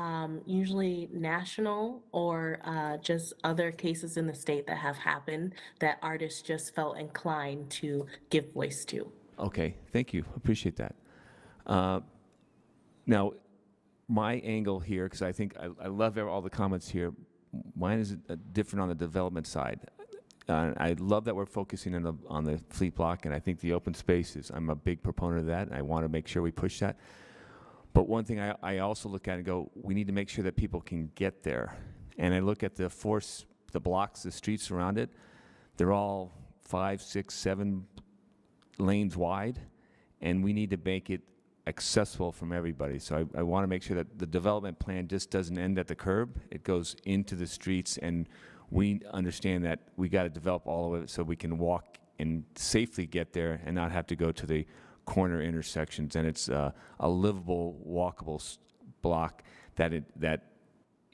usually national or just other cases in the state that have happened that artists just felt inclined to give voice to. Okay, thank you. Appreciate that. Now, my angle here, because I think I love all the comments here, mine is different on the development side. I love that we're focusing on the fleet block, and I think the open space is, I'm a big proponent of that, and I want to make sure we push that. But one thing I also look at and go, we need to make sure that people can get there. And I look at the blocks, the streets around it, they're all 5, 6, 7 lanes wide, and we need to make it accessible from everybody. So I want to make sure that the development plan just doesn't end at the curb. It goes into the streets, and we understand that we got to develop all of it so we can walk and safely get there and not have to go to the corner intersections. And it's a livable, walkable block that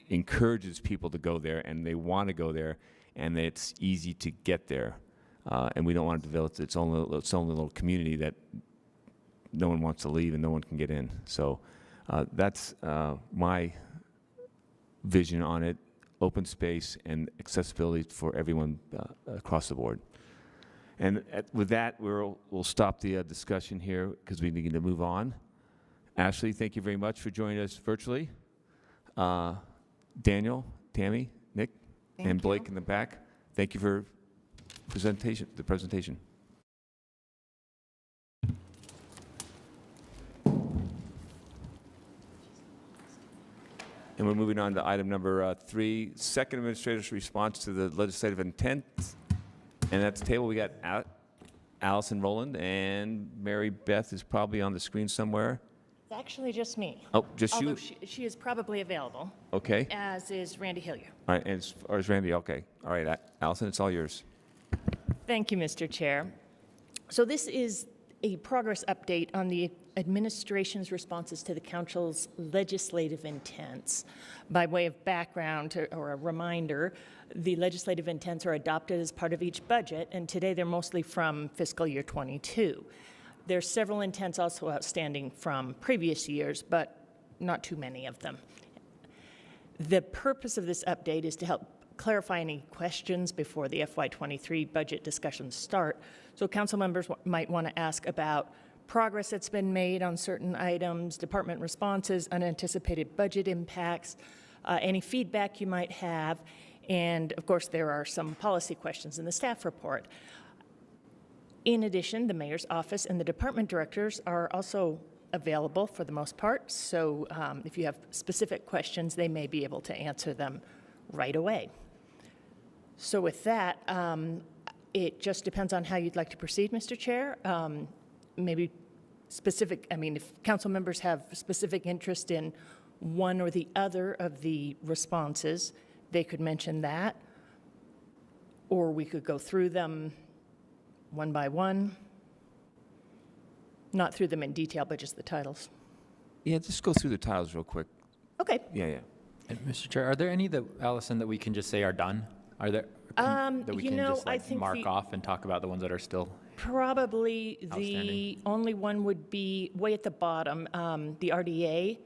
encourages people to go there, and they want to go there, and it's easy to get there. And we don't want to develop its own little community that no one wants to leave and no one can get in. So that's my vision on it. Open space and accessibility for everyone across the board. And with that, we'll stop the discussion here because we need to move on. Ashley, thank you very much for joining us virtually. Daniel, Tammy, Nick, and Blake in the back, thank you for the presentation. And we're moving on to item number 3, second administrator's response to the legislative intent. And at the table, we got Allison Rowland, and Mary Beth is probably on the screen somewhere. It's actually just me. Oh, just Although you? she is probably available. Okay. As is Randy Hillier. All right, and as far as Randy, okay. All right, Allison, it's all yours. Thank you, Mr. Chair. So this is a progress update on the administration's responses to the council's legislative intents. By way of background or a reminder, the legislative intents are adopted as part of each budget, and today they're mostly from fiscal year 22. There's several intents also outstanding from previous years, but not too many of them. The purpose of this update is to help clarify any questions before the FY23 budget discussions start. So council members might want to ask about progress that's been made on certain items, department responses, unanticipated budget impacts, any feedback you might have, and of course there are some policy questions in the staff report. In addition, the mayor's office and the department directors are also available for the most part, so if you have specific questions, they may be able to answer them right away. So with that, it just depends on how you'd like to proceed, Mr. Chair. Maybe specific, if council members have specific interest in one or the other of the responses, they could mention that, or we could go through them one by one. Not through them in detail, but just the titles. Yeah, just go through the titles real quick. Okay. Yeah. And Mr. Chair, are there any that, Allison, that we can just say are done? Are there, that we you can know, just I like think mark the- off and talk about the ones that are still? Probably the Outstanding. only one would be way at the bottom, the RDA,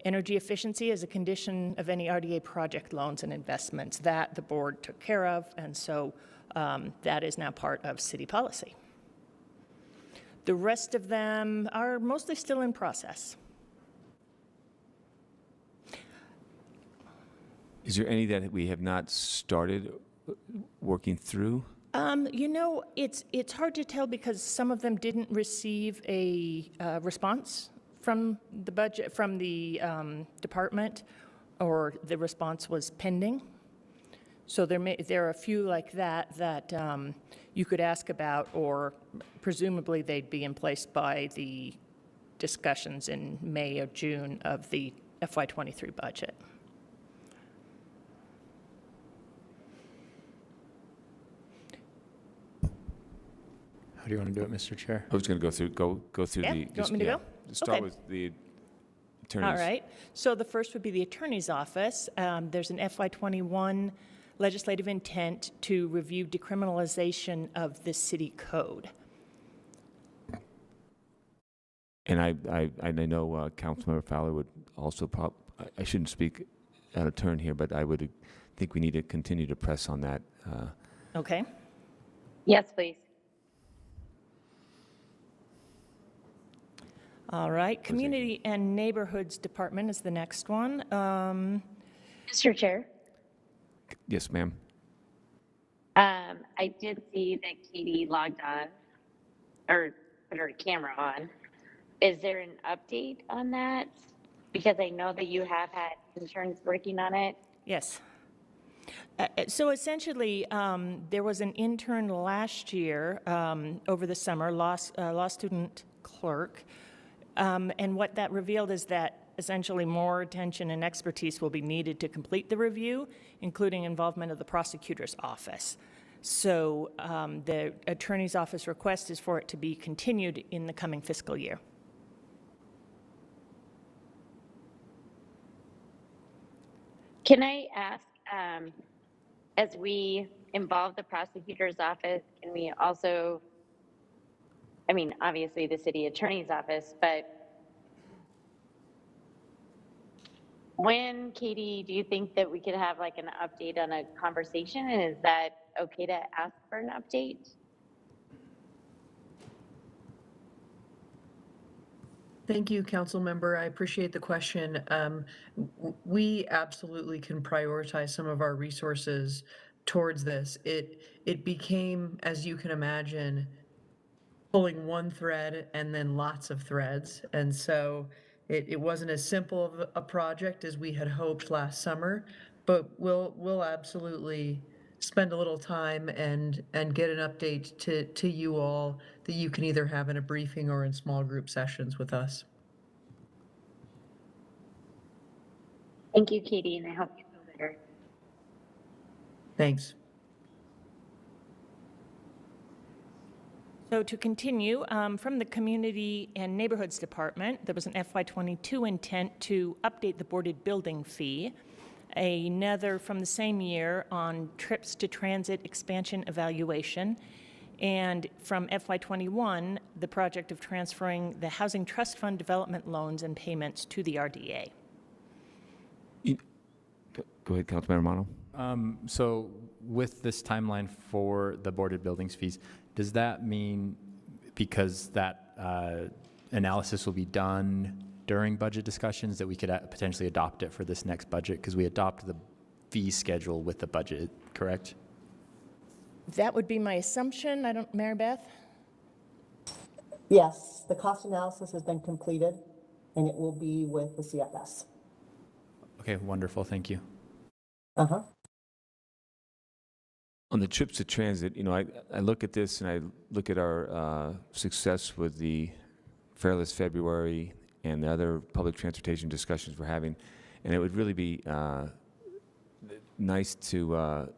energy efficiency as a condition of any RDA project loans and investments. That the board took care of, and so that is now part of city policy. The rest of them are mostly still in process. Is there any that we have not started working through? You know, it's hard to tell because some of them didn't receive a response from the budget, from the department, or the response was pending. So there are a few like that you could ask about, or presumably they'd be in place by the discussions in May or June of the FY23 budget. How do you want to do it, Mr. Chair? I was going to go through Yeah? the. Do you want me to go? Start Okay. with the attorneys. All right. So the first would be the Attorney's Office. There's an FY21 legislative intent to review decriminalization of the city code. And I know Councilmember Fowler would also I shouldn't speak out of turn here, but I would think we need to continue to press on that. Okay. Yes, please. All right. Community and Neighborhoods Department is the next one. Mr. Chair, Yes, ma'am. I did see that Katie logged on or put her camera on. Is there an update on that? Because I know that you have had interns working on it. Yes. So essentially, there was an intern last year over the summer, law student clerk, and what that revealed is that essentially more attention and expertise will be needed to complete the review, including involvement of the prosecutor's office. So the attorney's office request is for it to be continued in the coming fiscal year. Can I ask, as we involve the prosecutor's office, can we also, I mean, obviously the city attorney's office, but when, Katie, do you think that we could have like an update on a conversation? And is that okay to ask for an update? Thank you, council member. I appreciate the question. We absolutely can prioritize some of our resources towards this. It became, as you can imagine, pulling one thread and then lots of threads. And so it wasn't as simple of a project as we had hoped last summer, but we'll absolutely spend a little time and get an update to you all that you can either have in a briefing or in small group sessions with us. Thank you, Katie, and I hope you feel better. Thanks. So to continue, from the Community and Neighborhoods Department, there was an FY22 intent to update the boarded building fee. Another from the same year on trips to transit expansion evaluation. And from FY21, the project of transferring the Housing Trust Fund development loans and payments to the RDA. Go ahead, Councilmember Romano. So with this timeline for the boarded buildings fees, does that mean because that analysis will be done during budget discussions that we could potentially adopt it for this next budget? Because we adopt the fee schedule with the budget, correct? That would be my assumption. Mary Beth? Yes, the cost analysis has been completed and it will be with the CFS. Okay, wonderful. Thank you. Uh-huh. On the trips to transit, I look at this and I look at our success with the Fairless February and the other public transportation discussions we're having, and it would really be nice to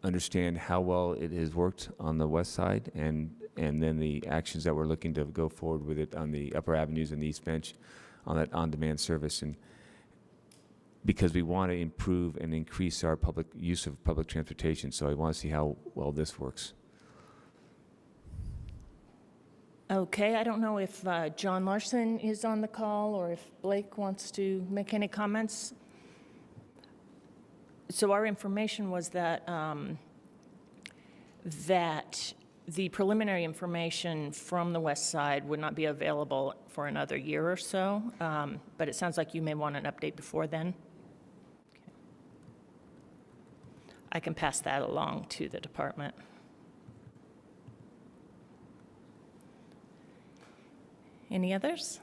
understand how well it has worked on the west side and and then the actions that we're looking to go forward with it on the upper avenues and the East Bench on that on-demand service. And because we want to improve and increase our public use of public transportation, so I want to see how well this works. Okay, I don't know if John Larson is on the call or if Blake wants to make any comments. So our information was that that the preliminary information from the west side would not be available for another year or so, but it sounds like you may want an update before then. Okay. I can pass that along to the department. Any others?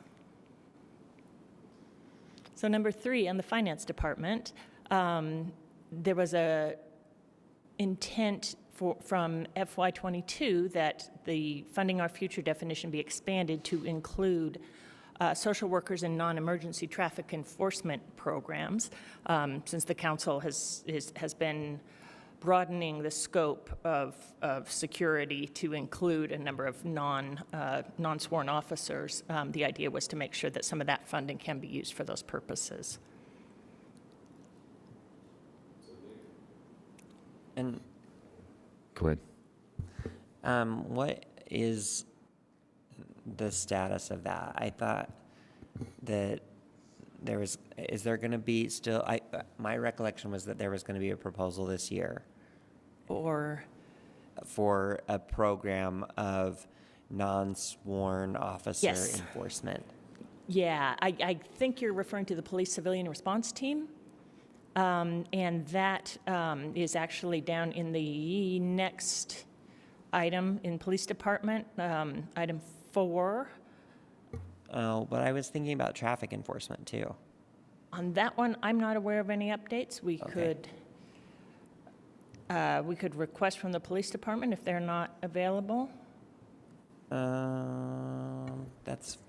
So number 3, on the finance department, there was a intent from FY22 that the Funding Our Future definition be expanded to include social workers and non-emergency traffic enforcement programs, since the council has been broadening the scope of security to include a number of non-sworn officers. The idea was to make sure that some of that funding can be used for those purposes. And Go ahead. what is the status of that? I thought that is there going to be still, my recollection was that there was going to be a proposal this year Or for a program of non-sworn officer Yes. enforcement. yeah, I think you're referring to the police civilian response team. And that is actually down in the next item in police department, item 4. Oh, but I was thinking about traffic enforcement too. On that one, I'm not aware of any updates. We could request from the police department if they're not available.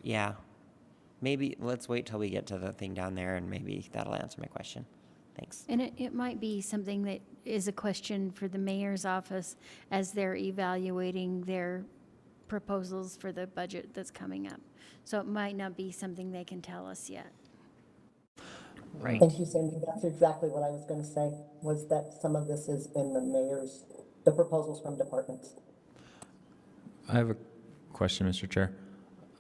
Yeah. Maybe let's wait till we get to the thing down there and maybe that'll answer my question. Thanks. And it might be something that is a question for the mayor's office as they're evaluating their proposals for the budget that's coming up. So it might not be something they can tell us yet. Right. Thank you, Cindy. That's exactly what I was going to say, was that some of this is in the proposals from departments. I have a question, Mr. Chair.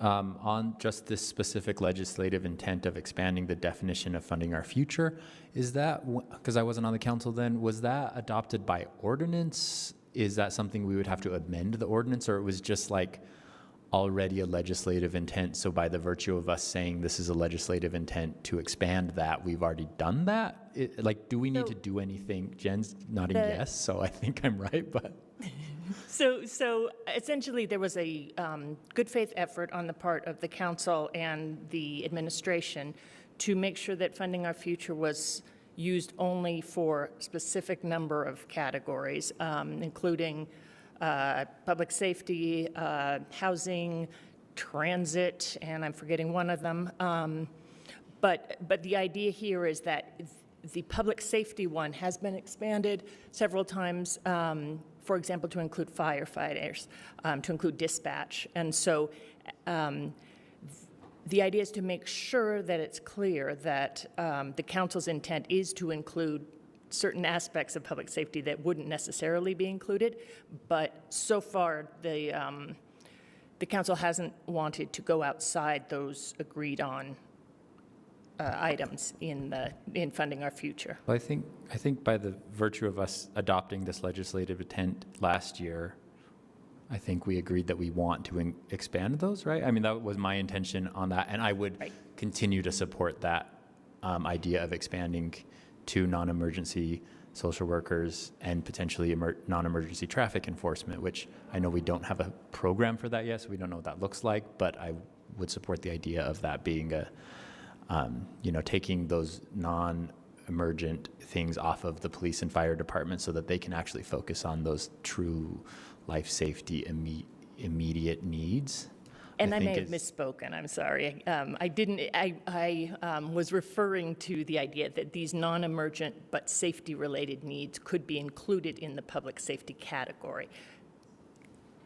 On just this specific legislative intent of expanding the definition of funding our future, is that, because I wasn't on the council then, was that adopted by ordinance? Is that something we would have to amend the ordinance, or it was just like already a legislative intent, so by the virtue of us saying this is a legislative intent to expand that, we've already done that? Do we need to do anything? Jen's nodding yes, so I think I'm right, but... So essentially, there was a good faith effort on the part of the council and the administration to make sure that Funding Our Future was used only for a specific number of categories, including public safety, housing, transit, and I'm forgetting one of them. But the idea here is that the public safety one has been expanded several times, for example, to include firefighters, to include dispatch. And so the idea is to make sure that it's clear that the council's intent is to include certain aspects of public safety that wouldn't necessarily be included. But so far, the council hasn't wanted to go outside those agreed on items in Funding Our Future. Well, I think by the virtue of us adopting this legislative intent last year, I think we agreed that we want to expand those, right? I mean, that was my intention on that, and I would continue to support that idea of expanding to non-emergency social workers and potentially non-emergency traffic enforcement, which I know we don't have a program for that yet, so we don't know what that looks like, but I would support the idea of that being taking those non-emergent things off of the police and fire department so that they can actually focus on those true life safety immediate needs. And I may have misspoken, I'm sorry. I was referring to the idea that these non-emergent but safety-related needs could be included in the public safety category.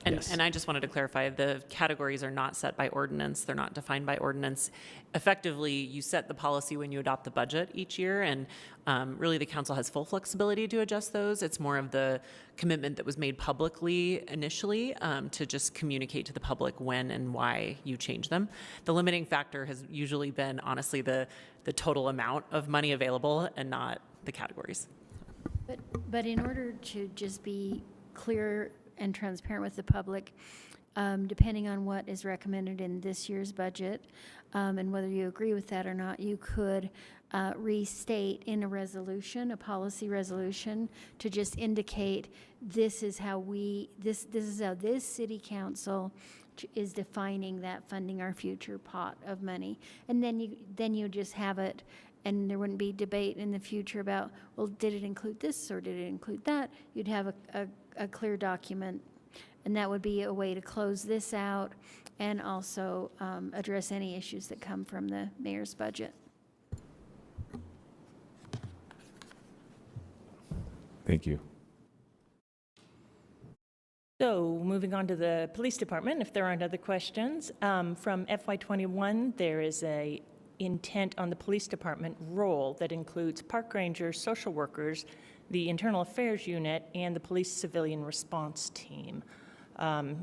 And I just wanted to clarify, the categories are not set by ordinance. They're not defined by ordinance. Effectively, you set the policy when you adopt the budget each year, and really the council has full flexibility to adjust those. It's more of the commitment that was made publicly initially to just communicate to the public when and why you change them. The limiting factor has usually been, honestly, the total amount of money available and not the categories. But in order to just be clear and transparent with the public, depending on what is recommended in this year's budget, and whether you agree with that or not, you could restate in a resolution, a policy resolution, to just indicate this is how this is how this city council is defining that funding our future pot of money. And then you just have it, and there wouldn't be debate in the future about, well, did it include this or did it include that? You'd have a clear document, and that would be a way to close this out and also address any issues that come from the mayor's budget. Thank you. So moving on to the police department, if there aren't other questions, from FY21, there is a intent on the police department role that includes park rangers, social workers, the internal affairs unit, and the police civilian response team.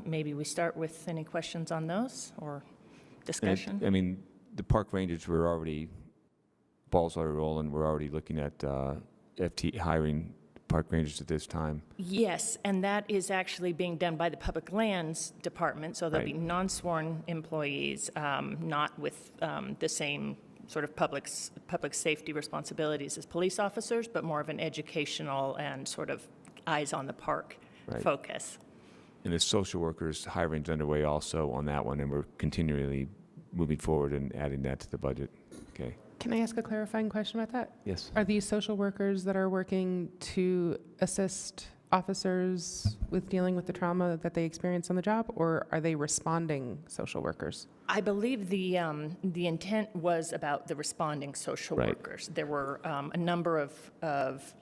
Maybe we start with any questions on those or discussion? I mean, the park rangers were already, balls already rolling. We're already looking at FT hiring park rangers at this time. Yes, and that is actually being done by the Public Lands Department, so they'll be non-sworn employees, not with the same sort of public safety responsibilities as police officers, but more of an educational and sort of eyes on the park focus. And the social workers hiring's underway also on that one, and we're continually moving forward and adding that to the budget. Okay. Can I ask a clarifying question about that? Yes. Are these social workers that are working to assist officers with dealing with the trauma that they experience on the job, or are they responding social workers? I believe the intent was about the responding social workers. There were a number of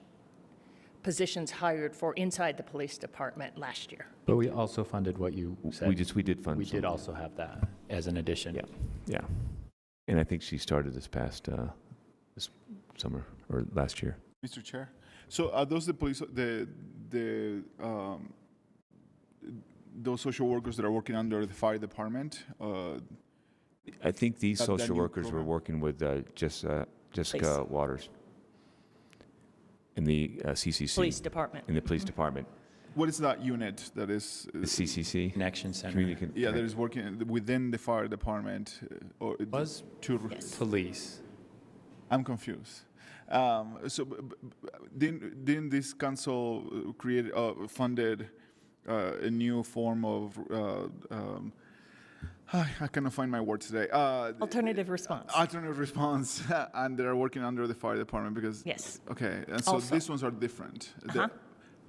positions hired for inside the police department last year. But we also funded what you said. We did fund. We did also have that as an addition. Yeah. And I think she started this past this summer or last year. Mr. Chair, so are those the police, those social workers that are working under the fire department? I think these that social new workers were program? working with Jessica Police. Waters in the CCC. Police department. In the police department. What is that unit that is? The CCC? Connection Center. Yeah, that is working within the fire department. Or it Was police. I'm confused. So didn't this council create, funded a new form of, I cannot find my word today. Alternative response. Alternative response, and they're working under the fire department because. Yes. Okay, and so Also. these ones are different.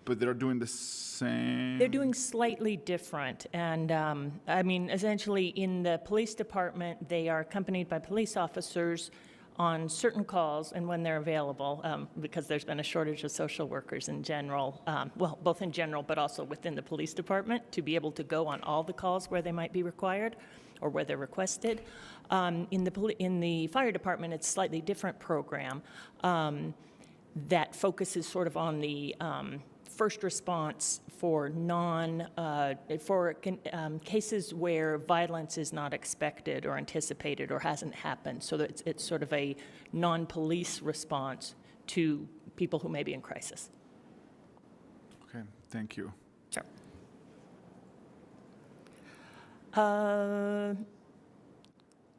But they're doing the same. They're doing slightly different. And I mean, essentially in the police department, they are accompanied by police officers on certain calls and when they're available, because there's been a shortage of social workers in general, well, both in general, but also within the police department, to be able to go on all the calls where they might be required or where they're requested. In the fire department, it's a slightly different program that focuses sort of on the first response for cases where violence is not expected or anticipated or hasn't happened. So that it's sort of a non-police response to people who may be in crisis. Okay, thank you. Sure.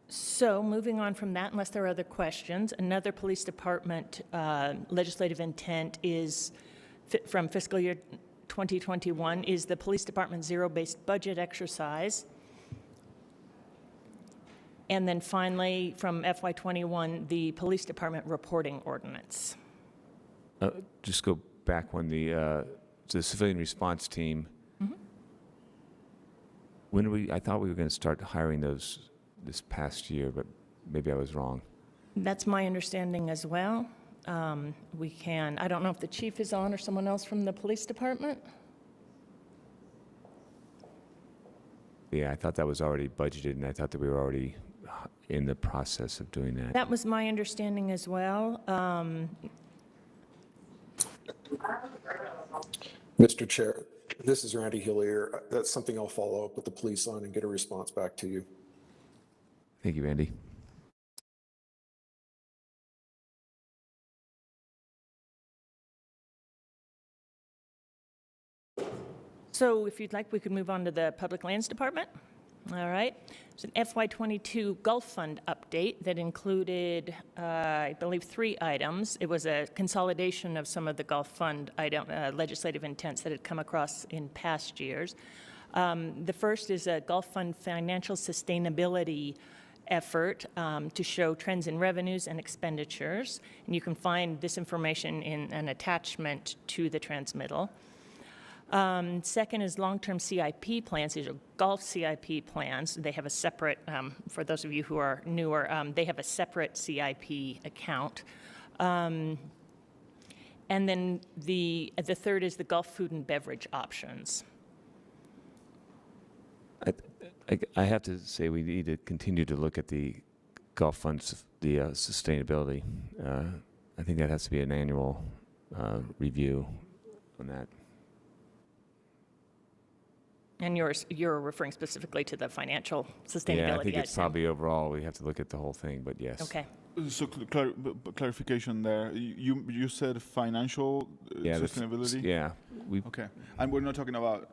So moving on from that, unless there are other questions, another police department legislative intent is from fiscal year 2021 is the police department zero-based budget exercise. And then finally, from FY21, the police department reporting ordinance. Just go back when the civilian response team. Mm-hmm. When I thought we were going to start hiring those this past year, but maybe I was wrong. That's my understanding as well. We can, I don't know if the chief is on or someone else from the police department. Yeah, I thought that was already budgeted, and I thought that we were already in the process of doing that. That was my understanding as well. Mr. Chair, this is Randy Hillier. That's something I'll follow up with the police on and get a response back to you. Thank you, Andy. So if you'd like, we could move on to the Public Lands Department. All right. It's an FY22 Gulf Fund update that included, I believe, 3 items. It was a consolidation of some of the Gulf Fund legislative intents that had come across in past years. The first is a Gulf Fund financial sustainability effort to show trends in revenues and expenditures. And you can find this information in an attachment to the transmittal. Second is long-term CIP plans. These are Gulf CIP plans. They have a separate, for those of you who are newer, they have a separate CIP account. And then the third is the Gulf food and beverage options. I have to say we need to continue to look at the Gulf funds, the sustainability. I think that has to be an annual review on that. And you're referring specifically to the financial sustainability. Yeah, I think it's assume. probably overall, we have to look at the whole thing, but yes. Okay. So clarification there. You said financial sustainability? Yeah. Okay. And we're not talking about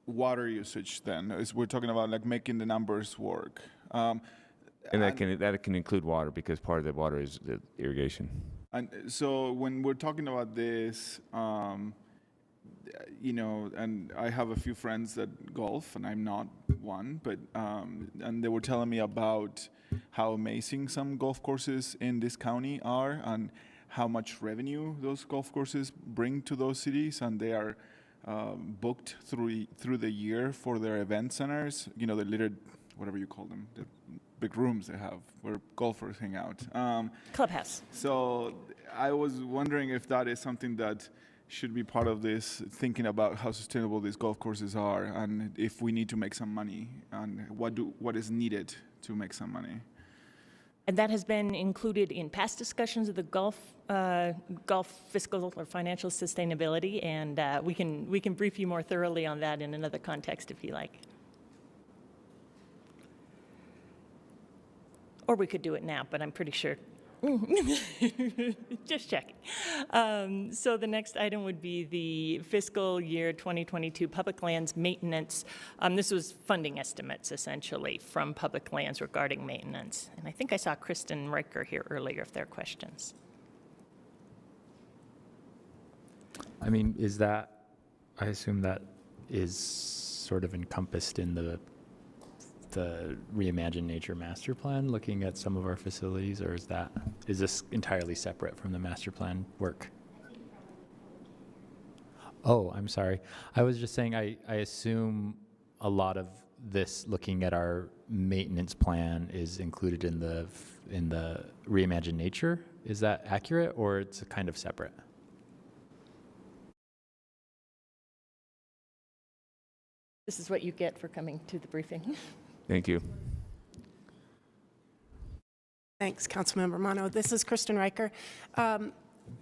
water usage then. We're talking about like making the numbers work. And that can include water because part of the water is the irrigation. And so when we're talking about this, and I have a few friends that golf, and I'm not one, but and they were telling me about how amazing some golf courses in this county are, and how much revenue those golf courses bring to those cities, and they are booked through the year for their event centers. The littered, whatever you call them, the big rooms they have where golfers hang out. Clubhouse. So I was wondering if that is something that should be part of this, thinking about how sustainable these golf courses are, and if we need to make some money, and what is needed to make some money. And that has been included in past discussions of the Gulf fiscal or financial sustainability, and we can brief you more thoroughly on that in another context if you like. Or we could do it now, but I'm pretty sure. Just checking. So the next item would be the fiscal year 2022 public lands maintenance. This was funding estimates, essentially, from public lands regarding maintenance. And I think I saw Kristen Riker here earlier if there are questions. I mean, I assume that is sort of encompassed in the Reimagine Nature Master Plan, looking at some of our facilities, or is this entirely separate from the master plan work? Oh, I'm sorry. I was just saying I assume a lot of this, looking at our maintenance plan, is included in the Reimagine Nature. Is that accurate, or it's kind of separate? This is what you get for coming to the briefing. Thank you. Thanks, Councilmember Mono. This is Kristen Riker.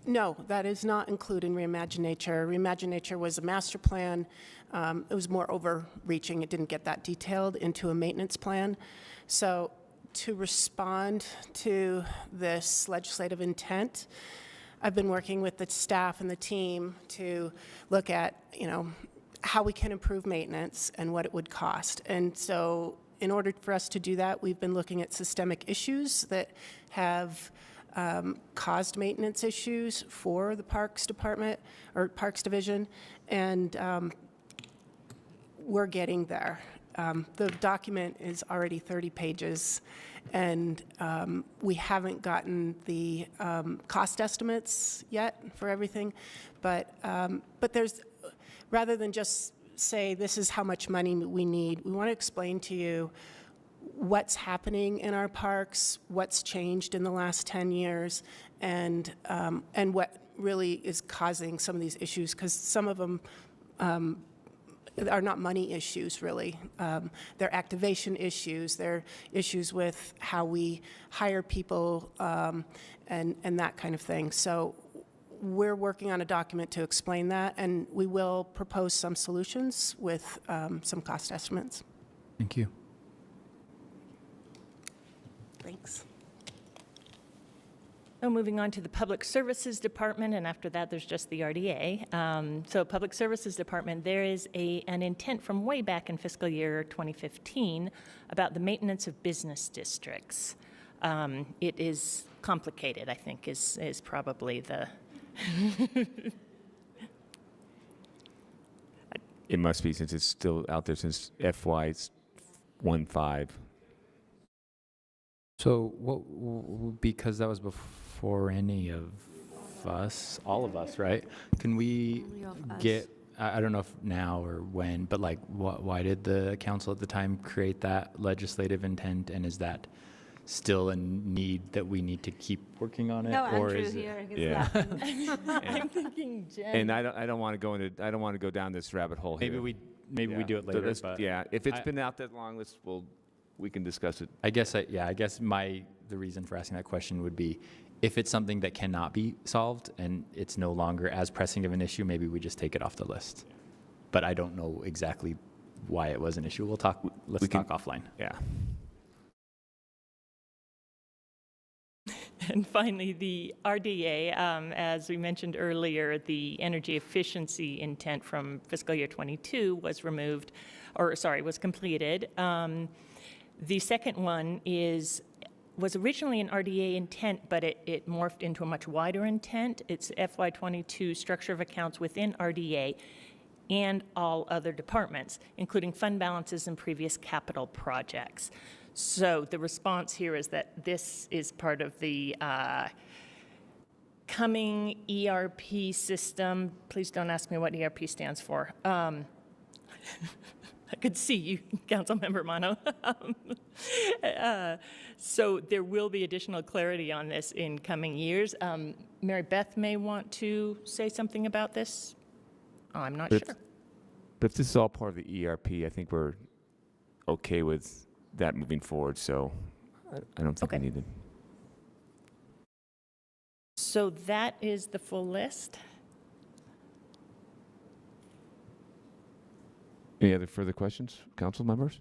No, that is not included in Reimagine Nature. Reimagine Nature was a master plan. It was more overreaching. It didn't get that detailed into a maintenance plan. So to respond to this legislative intent, I've been working with the staff and the team to look at, how we can improve maintenance and what it would cost. And so in order for us to do that, we've been looking at systemic issues that have caused maintenance issues for the Parks Department or Parks Division, and we're getting there. The document is already 30 pages, and we haven't gotten the cost estimates yet for everything, but there's, rather than just say this is how much money we need, we want to explain to you what's happening in our parks, what's changed in the last 10 years, and what really is causing some of these issues, because some of them are not money issues, really. They're activation issues. They're issues with how we hire people and that kind of thing. So we're working on a document to explain that, and we will propose some solutions with some cost estimates. Thank you. Thanks. So moving on to the Public Services Department, and after that, there's just the RDA. So Public Services Department, there is an intent from way back in fiscal year 2015 about the maintenance of business districts. It is complicated, I think, is probably the... It must be, since it's still out there since FY15. So what, because that was before any of us, all of us, right? Can we get, I don't know if now or when, but like why did the council at the time create that legislative intent, and is that still a need that we need to keep working on it? No, or Andrew is it, here. Yeah. I'm thinking Jen. And I don't want to go down this rabbit hole here. Maybe we do it later, but yeah, if it's been out that long, we can discuss it. I guess the reason for asking that question would be, if it's something that cannot be solved and it's no longer as pressing of an issue, maybe we just take it off the list. But I don't know exactly why it was an issue. Let's talk offline. Yeah. And finally, the RDA, as we mentioned earlier, the energy efficiency intent from fiscal year 22 was removed, was completed. The second one was originally an RDA intent, but it morphed into a much wider intent. It's FY22 structure of accounts within RDA and all other departments, including fund balances and previous capital projects. So the response here is that this is part of the coming ERP system. Please don't ask me what ERP stands for. I could see you, Councilmember Mono. So there will be additional clarity on this in coming years. Mary Beth may want to say something about this. Oh, I'm not sure. But if this is all part of the ERP, I think we're okay with that moving forward, so I don't think we need it. So that is the full list. Any other further questions, council members?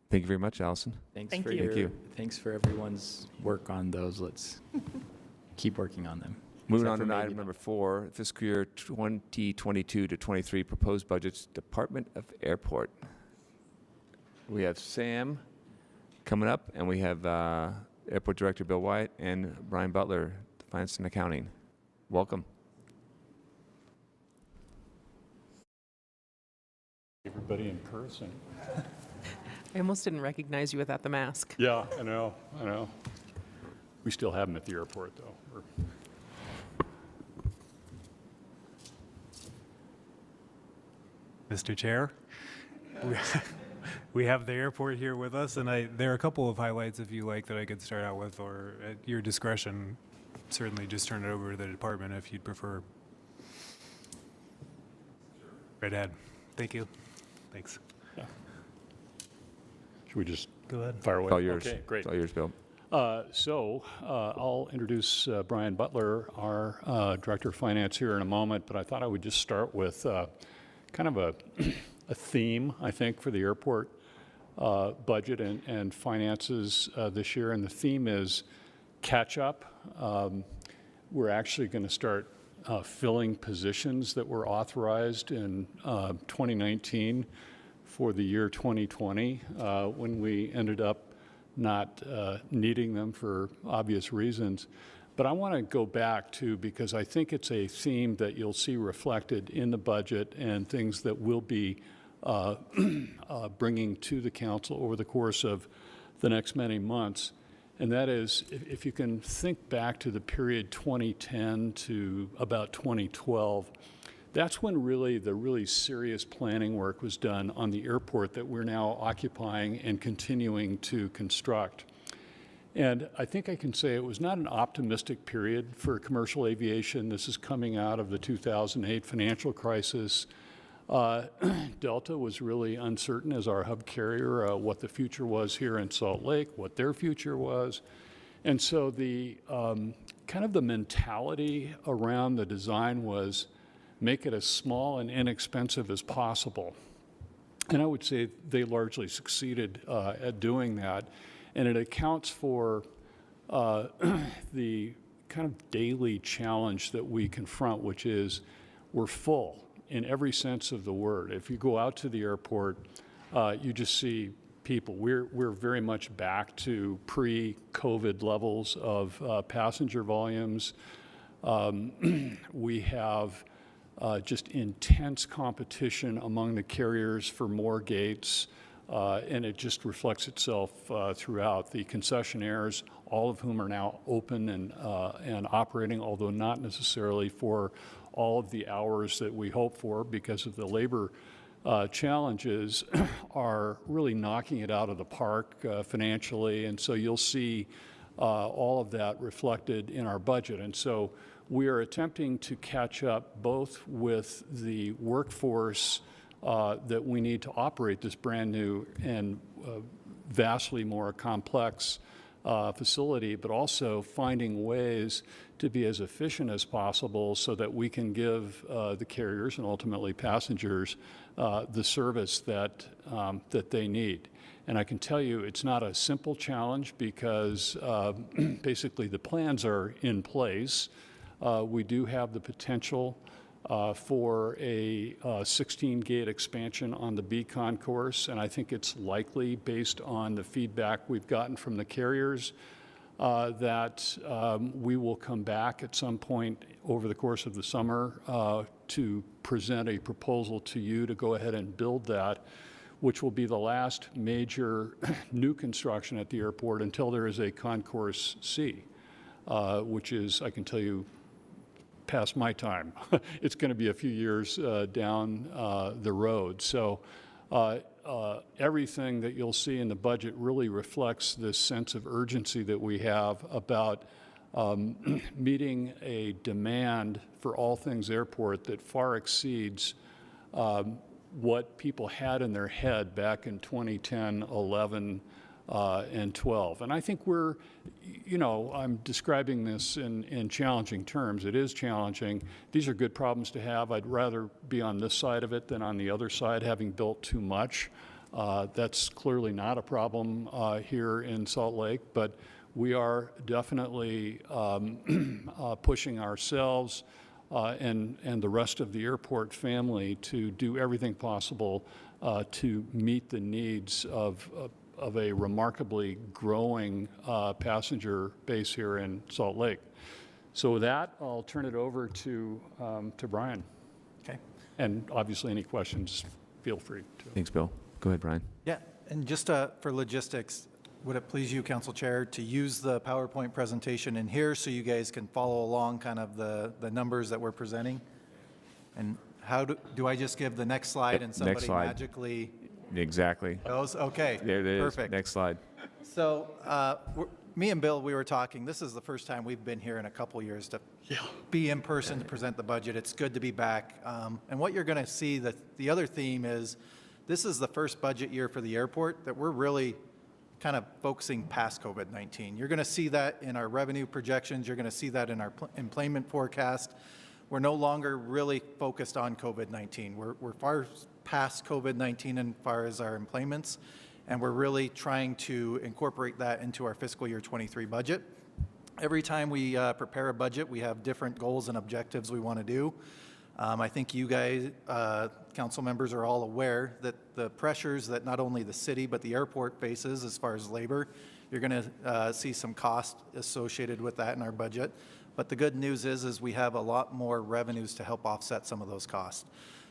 Thank you very much, Allison. Thanks for everyone's work on those. Let's keep working on them. Moving on to item number 4, fiscal year 2022 to 23 proposed budgets, Department of Airport. We have Sam coming up, and we have Airport Director Bill White and Brian Butler, Finance and Accounting. Welcome. Everybody in person. I almost didn't recognize you without the mask. Yeah, I know. We still have them at the airport, though. Mr. Chair, we have the airport here with us, and there are a couple of highlights, if you like, that I could start out with, or at your discretion, certainly just turn it over to the department if you'd prefer. Right ahead. Thank you. Thanks. Yeah. Should we just go ahead? Fire away. It's all yours. Okay, great. It's all yours, Bill. I'll introduce Brian Butler, our Director of Finance, here in a moment, but I thought I would just start with kind of a theme, I think, for the airport budget and finances this year, and the theme is catch up. We're actually going to start filling positions that were authorized in 2019 for the year 2020 when we ended up not needing them for obvious reasons. But I want to go back to, because I think it's a theme that you'll see reflected in the budget and things that we'll be bringing to the council over the course of the next many months. And that is, if you can think back to the period 2010 to about 2012, that's when the really serious planning work was done on the airport that we're now occupying and continuing to construct. And I think I can say it was not an optimistic period for commercial aviation. This is coming out of the 2008 financial crisis. Delta was really uncertain as our hub carrier, what the future was here in Salt Lake, what their future was. And so the kind of the mentality around the design was make it as small and inexpensive as possible. And I would say they largely succeeded at doing that. And it accounts for the kind of daily challenge that we confront, which is we're full in every sense of the word. If you go out to the airport, you just see people. We're very much back to pre-COVID levels of passenger volumes. We have just intense competition among the carriers for more gates, and it just reflects itself throughout. The concessionaires, all of whom are now open and operating, although not necessarily for all of the hours that we hope for because of the labor challenges, are really knocking it out of the park financially. And so you'll see all of that reflected in our budget. And so we are attempting to catch up both with the workforce that we need to operate this brand new and vastly more complex facility, but also finding ways to be as efficient as possible so that we can give the carriers and ultimately passengers the service that they need. And I can tell you it's not a simple challenge because basically the plans are in place. We do have the potential for a 16-gate expansion on the B concourse, and I think it's likely, based on the feedback we've gotten from the carriers, that we will come back at some point over the course of the summer to present a proposal to you to go ahead and build that, which will be the last major new construction at the airport until there is a Concourse C, which is, I can tell you, past my time. It's going to be a few years down the road. So everything that you'll see in the budget really reflects this sense of urgency that we have about meeting a demand for all things airport that far exceeds what people had in their head back in 2010, 11, and 12. And I think we're, I'm describing this in challenging terms. It is challenging. These are good problems to have. I'd rather be on this side of it than on the other side, having built too much. That's clearly not a problem here in Salt Lake, but we are definitely pushing ourselves and the rest of the airport family to do everything possible to meet the needs of a remarkably growing passenger base here in Salt Lake. So with that, I'll turn it over to Brian. Okay. And obviously, any questions, feel free to. Thanks, Bill. Go ahead, Brian. Yeah, and just for logistics, would it please you, Council Chair, to use the PowerPoint presentation in here so you guys can follow along kind of the numbers that we're presenting? And how do I just give the next slide and somebody Next slide. magically Exactly. goes? Okay, There it is. perfect. Next slide. So me and Bill, we were talking, this is the first time we've been here in a couple years to be in person to present the budget. It's good to be back. And what you're going to see, the other theme is, this is the first budget year for the airport that we're really kind of focusing past COVID-19. You're going to see that in our revenue projections. You're going to see that in our employment forecast. We're no longer really focused on COVID-19. We're far past COVID-19 as far as our employments, and we're really trying to incorporate that into our fiscal year 23 budget. Every time we prepare a budget, we have different goals and objectives we want to do. I think you guys, council members, are all aware that the pressures that not only the city but the airport faces as far as labor, you're going to see some cost associated with that in our budget. But the good news is we have a lot more revenues to help offset some of those costs.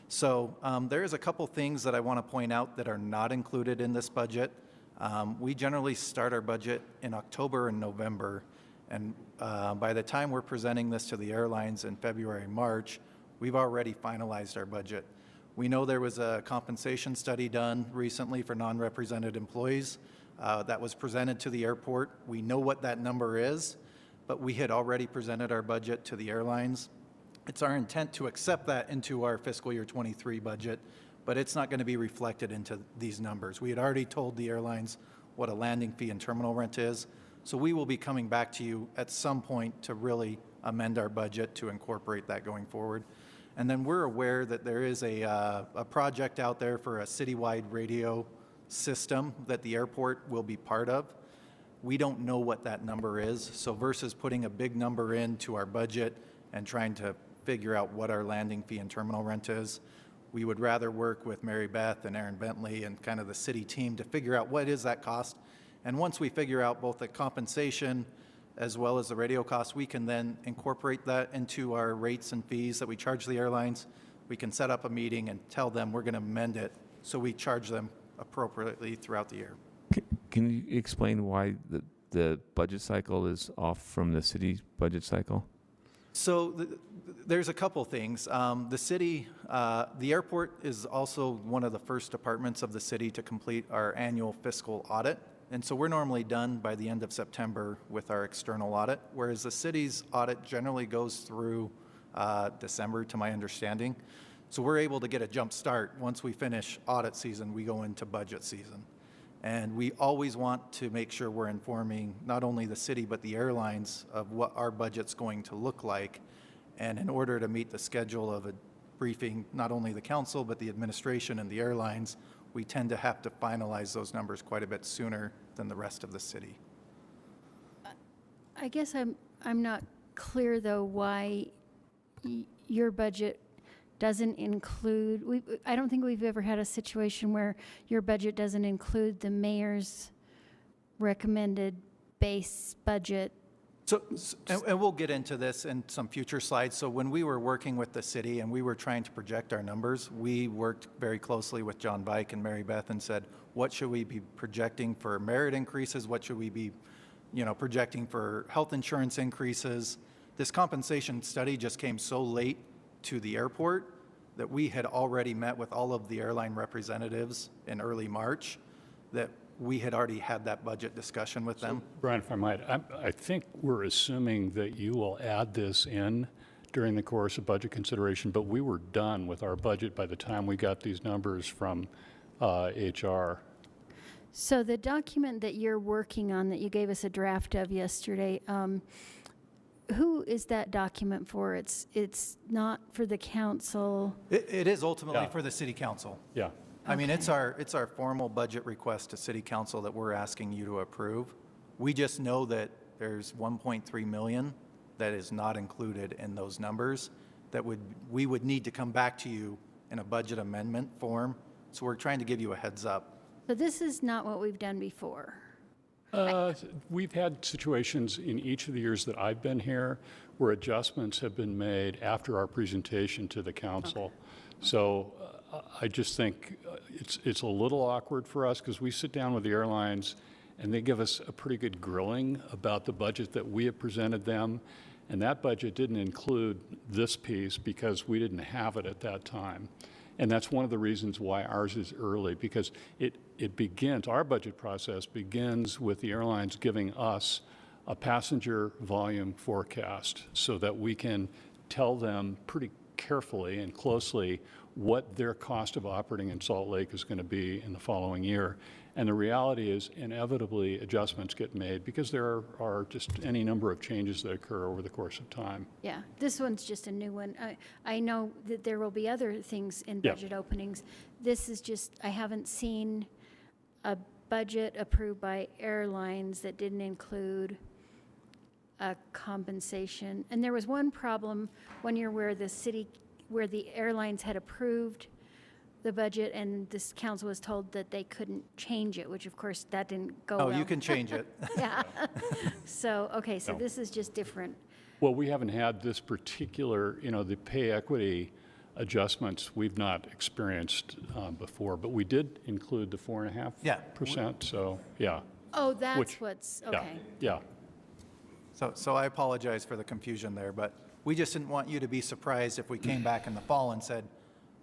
So there is a couple things that I want to point out that are not included in this budget. We generally start our budget in October and November, and by the time we're presenting this to the airlines in February, March, we've already finalized our budget. We know there was a compensation study done recently for non-represented employees that was presented to the airport. We know what that number is, but we had already presented our budget to the airlines. It's our intent to accept that into our fiscal year 23 budget, but it's not going to be reflected into these numbers. We had already told the airlines what a landing fee and terminal rent is, so we will be coming back to you at some point to really amend our budget to incorporate that going forward. And then we're aware that there is a project out there for a citywide radio system that the airport will be part of. We don't know what that number is, so versus putting a big number into our budget and trying to figure out what our landing fee and terminal rent is, we would rather work with Mary Beth and Aaron Bentley and kind of the city team to figure out what is that cost. And once we figure out both the compensation as well as the radio costs, we can then incorporate that into our rates and fees that we charge the airlines. We can set up a meeting and tell them we're going to amend it so we charge them appropriately throughout the year. Can you explain why the budget cycle is off from the city budget cycle? So there's a couple things. The city, the airport is also one of the first departments of the city to complete our annual fiscal audit. And so we're normally done by the end of September with our external audit, whereas the city's audit generally goes through December, to my understanding. So we're able to get a jump start. Once we finish audit season, we go into budget season. And we always want to make sure we're informing not only the city, but the airlines of what our budget's going to look like. And in order to meet the schedule of a briefing, not only the council, but the administration and the airlines, we tend to have to finalize those numbers quite a bit sooner than the rest of the city. I guess I'm not clear, though, why your budget doesn't include, I don't think we've ever had a situation where your budget doesn't include the mayor's recommended base budget. And we'll get into this in some future slides. So when we were working with the city and we were trying to project our numbers, we worked very closely with John Bike and Mary Beth and said, what should we be projecting for merit increases? What should we be, projecting for health insurance increases? This compensation study just came so late to the airport that we had already met with all of the airline representatives in early March, that we had already had that budget discussion with them. Brian, if I might, I think we're assuming that you will add this in during the course of budget consideration, but we were done with our budget by the time we got these numbers from HR. So the document that you're working on, that you gave us a draft of yesterday, who is that document for? It's not for the council. It is ultimately for the city council. Yeah. I mean, it's our formal budget request to city council that we're asking you to approve. We just know that there's 1.3 million that is not included in those numbers that we would need to come back to you in a budget amendment form. So we're trying to give you a heads up. So this is not what we've done before. We've had situations in each of the years that I've been here where adjustments have been made after our presentation to the council. Okay. So I just think it's a little awkward for us because we sit down with the airlines and they give us a pretty good grilling about the budget that we have presented them. And that budget didn't include this piece because we didn't have it at that time. And that's one of the reasons why ours is early, because it begins, our budget process begins with the airlines giving us a passenger volume forecast so that we can tell them pretty carefully and closely what their cost of operating in Salt Lake is going to be in the following year. And the reality is inevitably adjustments get made because there are just any number of changes that occur over the course of time. Yeah, this one's just a new one. I know that there will be other things in budget openings. This is just, I haven't seen a budget approved by airlines that didn't include a compensation. And there was one problem one year where the airlines had approved the budget and this council was told that they couldn't change it, which of course that didn't go well. Oh, you can change it. Yeah. So, okay, so this is just different. Well, we haven't had this particular, the pay equity adjustments we've not experienced before, but we did include the 4.5%. So, yeah. Oh, that's what's, okay. Yeah. So I apologize for the confusion there, but we just didn't want you to be surprised if we came back in the fall and said,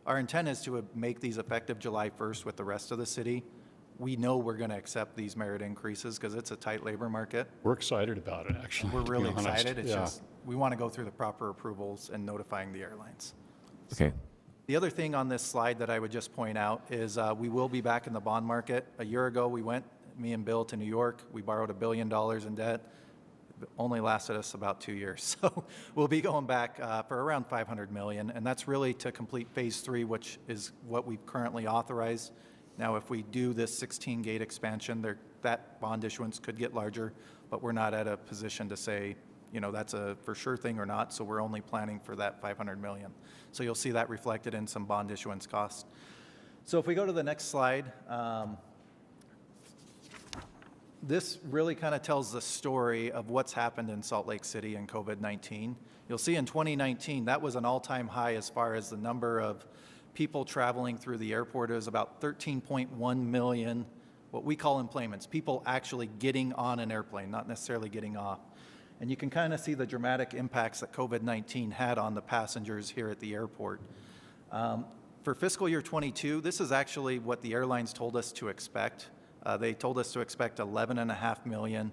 our intent is to make these effective July 1st with the rest of the city. we know we're going to accept these merit increases because it's a tight labor market. We're excited about it, actually. We're to be really honest. excited. It's Yeah. just, we want to go through the proper approvals and notifying the airlines. Okay. The other thing on this slide that I would just point out is we will be back in the bond market. A year ago, we went, me and Bill, to New York. We borrowed $1 billion in debt. It only lasted us about 2 years. So we'll be going back for around $500 million, and that's really to complete phase 3, which is what we've currently authorized. Now, if we do this 16-gate expansion, that bond issuance could get larger, but we're not at a position to say, you know, that's a for sure thing or not, so we're only planning for that $500 million. So you'll see that reflected in some bond issuance costs. So if we go to the next slide, this really kind of tells the story of what's happened in Salt Lake City and COVID-19. You'll see in 2019, that was an all-time high as far as the number of people traveling through the airport. It was about 13.1 million, what we call employments, people actually getting on an airplane, not necessarily getting off. And you can kind of see the dramatic impacts that COVID-19 had on the passengers here at the airport. For fiscal year 22, this is actually what the airlines told us to expect. They told us to expect 11.5 million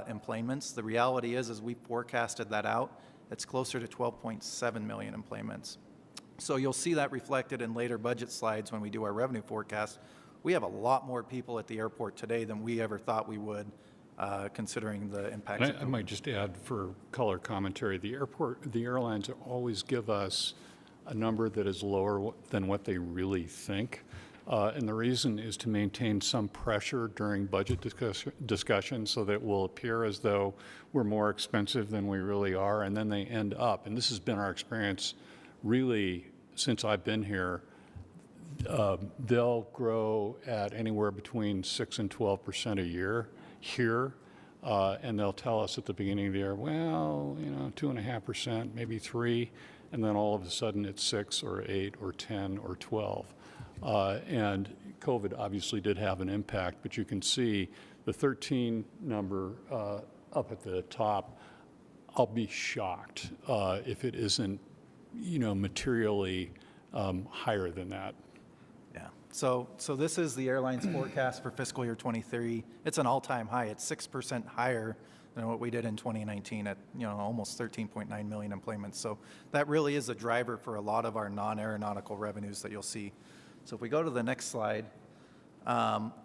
employments. The reality is we forecasted that out, it's closer to 12.7 million employments. So you'll see that reflected in later budget slides when we do our revenue forecast. We have a lot more people at the airport today than we ever thought we would, considering the impacts. I might just add for color commentary, the airlines always give us a number that is lower than what they really think. And the reason is to maintain some pressure during budget discussion so that it will appear as though we're more expensive than we really are, and then they end up, and this has been our experience really since I've been here, they'll grow at anywhere between 6 and 12% a year here, and they'll tell us at the beginning of the year, well, you know, 2.5%, maybe 3%, and then all of a sudden it's 6 or 8 or 10 or 12. And COVID obviously did have an impact, but you can see the 13 number up at the top. I'll be shocked if it isn't, you know, materially higher than that. Yeah. So this is the airline's forecast for fiscal year 23. It's an all-time high. It's 6% higher than what we did in 2019 at, you know, almost 13.9 million employments. So that really is a driver for a lot of our non-aeronautical revenues that you'll see. So if we go to the next slide,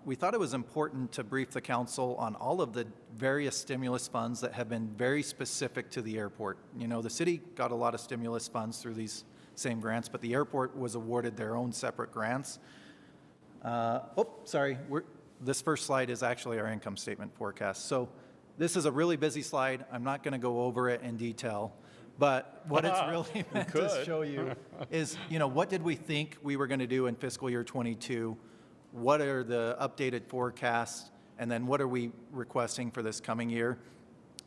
we thought it was important to brief the council on all of the various stimulus funds that have been very specific to the airport. You know, the city got a lot of stimulus funds through these same grants, but the airport was awarded their own separate grants. This first slide is actually our income statement forecast. So this is a really busy slide. I'm not going to go over it in detail. But what it's really meant to show you is, you know, what did we think we were going to do in fiscal year 22? What are the updated forecasts? And then what are we requesting for this coming year?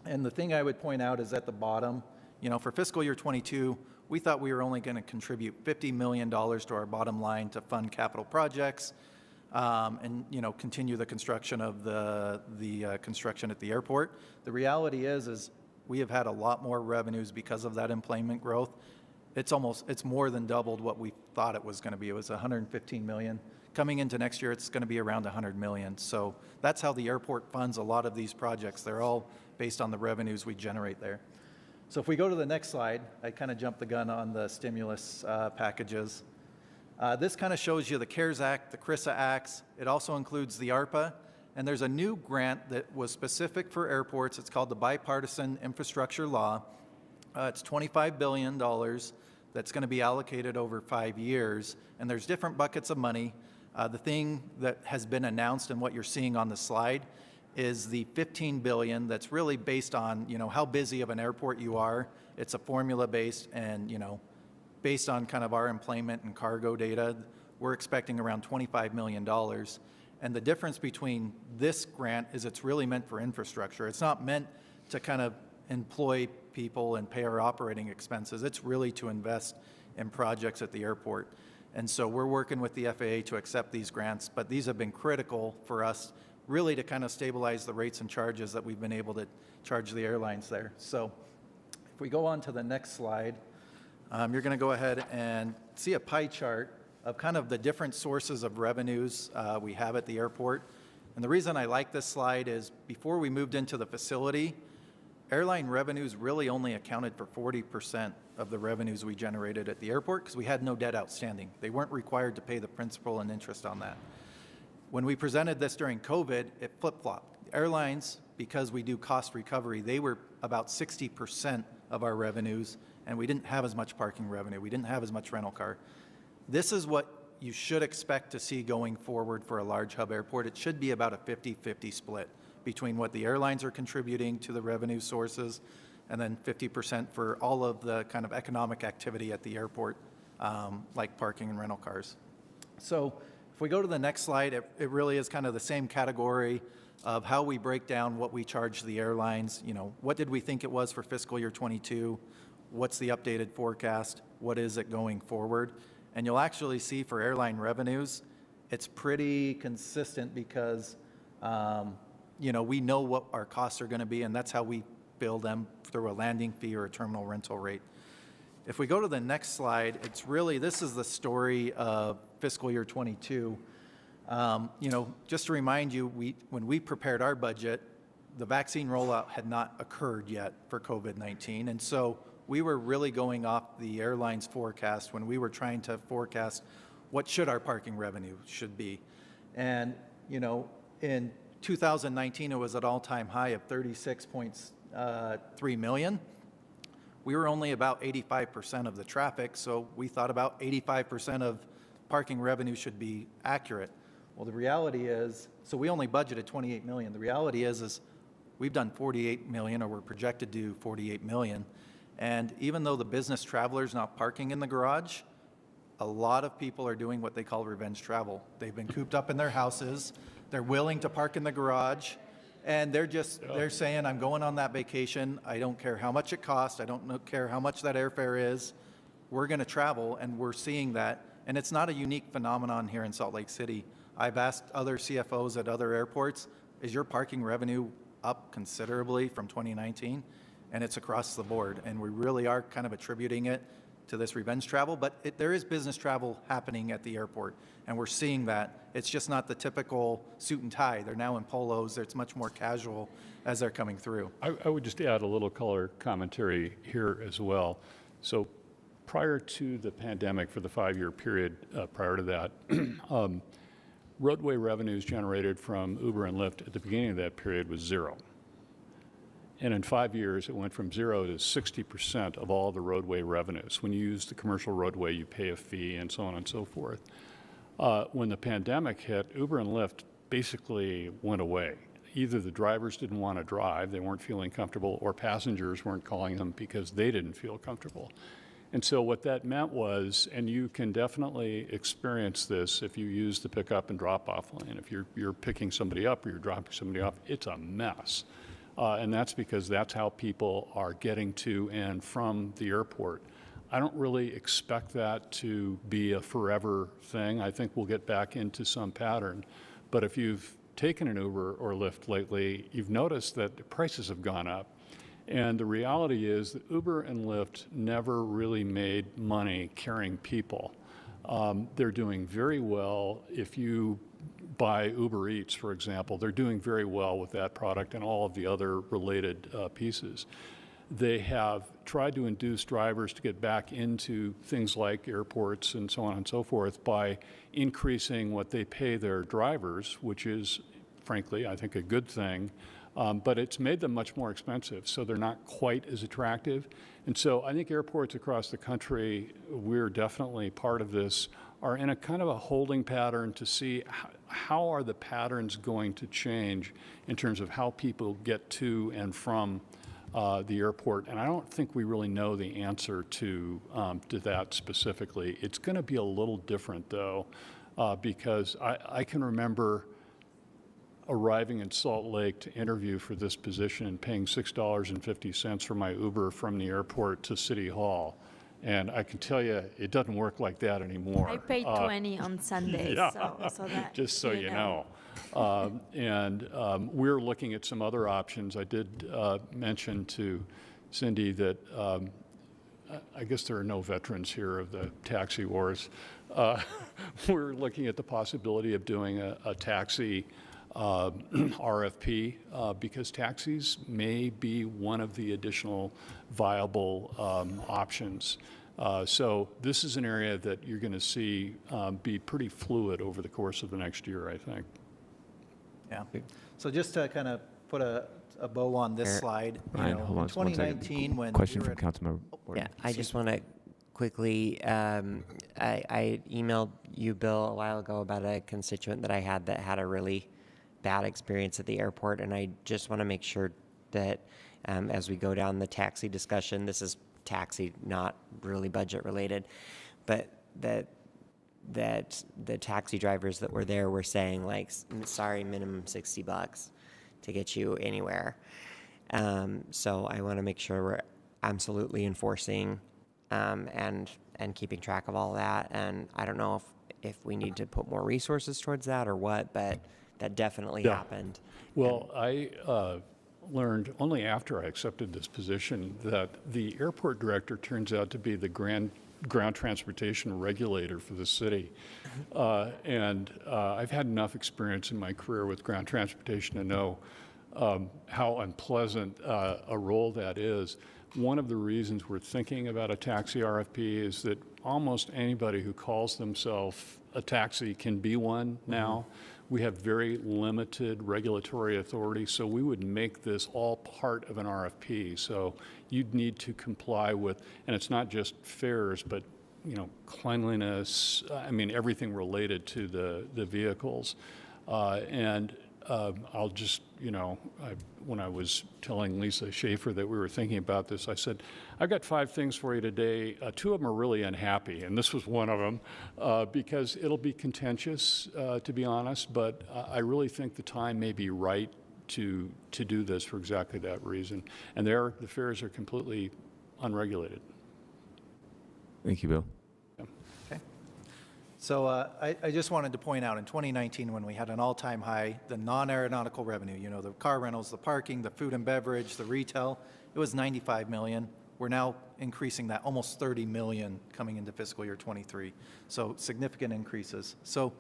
And the thing I would point out is at the bottom, you know, for fiscal year 22, we thought we were only going to contribute $50 million to our bottom line to fund capital projects and, you know, continue the construction of the construction at the airport. The reality is we have had a lot more revenues because of that employment growth. It's more than doubled what we thought it was going to be. It was 115 million. Coming into next year, it's going to be around 100 million. So that's how the airport funds a lot of these projects. They're all based on the revenues we generate there. So if we go to the next slide, I kind of jumped the gun on the stimulus packages. This kind of shows you the CARES Act, the CRISA Acts. It also includes the ARPA. And there's a new grant that was specific for airports. It's called the Bipartisan Infrastructure Law. It's $25 billion that's going to be allocated over 5 years. And there's different buckets of money. The thing that has been announced and what you're seeing on the slide is the $15 billion that's really based on, you know, how busy of an airport you are. It's a formula based and, you know, based on kind of our employment and cargo data, we're expecting around $25 million. And the difference between this grant is it's really meant for infrastructure. It's not meant to kind of employ people and pay our operating expenses. It's really to invest in projects at the airport. And so we're working with the FAA to accept these grants, but these have been critical for us really to kind of stabilize the rates and charges that we've been able to charge the airlines there. So if we go on to the next slide, you're going to go ahead and see a pie chart of kind of the different sources of revenues we have at the airport. And the reason I like this slide is before we moved into the facility, airline revenues really only accounted for 40% of the revenues we generated at the airport because we had no debt outstanding. They weren't required to pay the principal and interest on that. When we presented this during COVID, it flip-flopped. Airlines, because we do cost recovery, they were about 60% of our revenues, and we didn't have as much parking revenue. We didn't have as much rental car. This is what you should expect to see going forward for a large hub airport. It should be about a 50-50 split between what the airlines are contributing to the revenue sources and then 50% for all of the kind of economic activity at the airport, like parking and rental cars. So if we go to the next slide, it really is kind of the same category of how we break down what we charge the airlines. You know, what did we think it was for fiscal year 22? What's the updated forecast? What is it going forward? And you'll actually see for airline revenues, it's pretty consistent because, you know, we know what our costs are going to be, and that's how we bill them through a landing fee or a terminal rental rate. If we go to the next slide, it's really, this is the story of fiscal year 22. You know, just to remind you, when we prepared our budget, the vaccine rollout had not occurred yet for COVID-19. And so we were really going off the airline's forecast when we were trying to forecast what should our parking revenue should be. And, you know, in 2019, it was at all-time high of 36.3 million. We were only about 85% of the traffic, so we thought about 85% of parking revenue should be accurate. Well, the reality is, so we only budgeted 28 million. The reality is we've done 48 million, or we're projected to do 48 million. And even though the business traveler's not parking in the garage, a lot of people are doing what they call revenge travel. They've been cooped up in their houses. They're willing to park in the garage. And they're saying, I'm going on that vacation. I don't care how much it costs. I don't care how much that airfare is. We're going to travel, and we're seeing that. And it's not a unique phenomenon here in Salt Lake City. I've asked other CFOs at other airports, is your parking revenue up considerably from 2019? And it's across the board. And we really are kind of attributing it to this revenge travel. But there is business travel happening at the airport, and we're seeing that. It's just not the typical suit and tie. They're now in polos. It's much more casual as they're coming through. I would just add a little color commentary here as well. So prior to the pandemic, for the 5-year period prior to that, roadway revenues generated from Uber and Lyft at the beginning of that period was zero. And in 5 years, it went from 0 to 60% of all the roadway revenues. When you use the commercial roadway, you pay a fee and so on and so forth. When the pandemic hit, Uber and Lyft basically went away. Either the drivers didn't want to drive, they weren't feeling comfortable, or passengers weren't calling them because they didn't feel comfortable. And so what that meant was, and you can definitely experience this if you use the pick-up and drop-off lane. If you're picking somebody up or you're dropping somebody off, it's a mess. And that's because that's how people are getting to and from the airport. I don't really expect that to be a forever thing. I think we'll get back into some pattern. But if you've taken an Uber or Lyft lately, you've noticed that the prices have gone up. And the reality is that Uber and Lyft never really made money carrying people. They're doing very well. If you buy Uber Eats, for example, they're doing very well with that product and all of the other related pieces. They have tried to induce drivers to get back into things like airports and so on and so forth by increasing what they pay their drivers, which is, frankly, I think a good thing. But it's made them much more expensive, so they're not quite as attractive. And so I think airports across the country, we're definitely part of this, are in a kind of a holding pattern to see how are the patterns going to change in terms of how people get to and from the airport. And I don't think we really know the answer to that specifically. It's going to be a little different, though, because I can remember arriving in Salt Lake to interview for this position and paying $6.50 for my Uber from the airport to City Hall. And I can tell you, it doesn't work like that anymore. I paid 20 on Sundays, yeah. so that just so you know. We're looking at some other options. I did mention to Cindy that I guess there are no veterans here of the taxi wars. We're looking at the possibility of doing a taxi RFP because taxis may be one of the additional viable options. So this is an area that you're going to see be pretty fluid over the course of the next year, I think. Yeah. So just to kind of put a bow on this slide, Ryan, hold on in just one second. 2019, when Question we were from at Councilmember Borton. Yeah, I just want to quickly, I emailed you, Bill, a while ago about a constituent that I had that had a really bad experience at the airport, and I just want to make sure that as we go down the taxi discussion, this is taxi, not really budget related, but that the taxi drivers that were there were saying, like, sorry, minimum $60 to get you anywhere. So I want to make sure we're absolutely enforcing and keeping track of all that. And I don't know if we need to put more resources towards that or what, but that definitely happened. Well, I learned only after I accepted this position that the airport director turns out to be the ground transportation regulator for the city. And I've had enough experience in my career with ground transportation to know how unpleasant a role that is. One of the reasons we're thinking about a taxi RFP is that almost anybody who calls themselves a taxi can be one now. We have very limited regulatory authority, so we would make this all part of an RFP. So you'd need to comply with, and it's not just fares, but cleanliness, I mean, everything related to the vehicles. I'll just, when I was telling Lisa Schaefer that we were thinking about this, I said, I've got 5 things for you today. 2 of them are really unhappy, and this was one of them, because it'll be contentious, to be honest, but I really think the time may be right to do this for exactly that reason. And the fares are completely unregulated. Thank you, Bill. So I just wanted to point out, in 2019, when we had an all-time high, the non-aeronautical revenue, the car rentals, the parking, the food and beverage, the retail, it was $95 million. We're now increasing that almost $30 million coming into fiscal year 23. So significant increases. So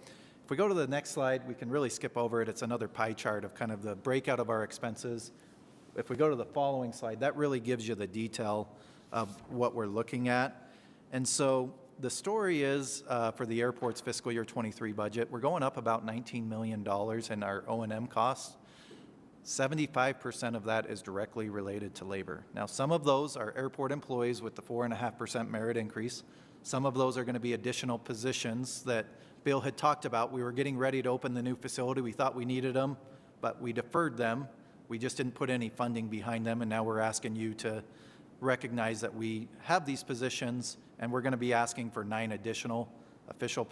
if we go to the next slide, we can really skip over it. It's another pie chart of kind of the breakout of our expenses. If we go to the following slide, that really gives you the detail of what we're looking at. And so the story is, for the airport's fiscal year 23 budget, we're going up about $19 million in our O&M costs. 75% of that is directly related to labor. Now, some of those are airport employees with the 4.5% merit increase. Some of those are going to be additional positions that Bill had talked about. We were getting ready to open the new facility. We thought we needed them, but we deferred them. We just didn't put any funding behind them, and now we're asking you to recognize that we have these positions, and we're going to be asking for 9 additional official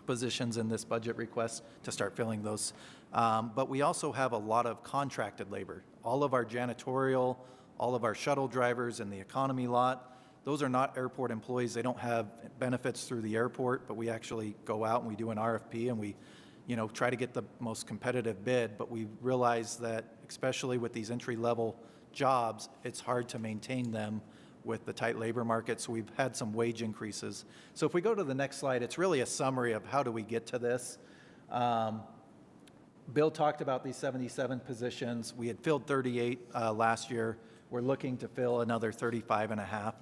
positions in this budget request to start filling those. But we also have a lot of contracted labor. All of our janitorial, all of our shuttle drivers in the economy lot, those are not airport employees. They don't have benefits through the airport, but we actually go out and we do an RFP and we try to get the most competitive bid. But we realize that, especially with these entry-level jobs, it's hard to maintain them with the tight labor market, so we've had some wage increases. So if we go to the next slide, it's really a summary of how do we get to this. Bill talked about these 77 positions. We had filled 38 last year. We're looking to fill another 35 and a half.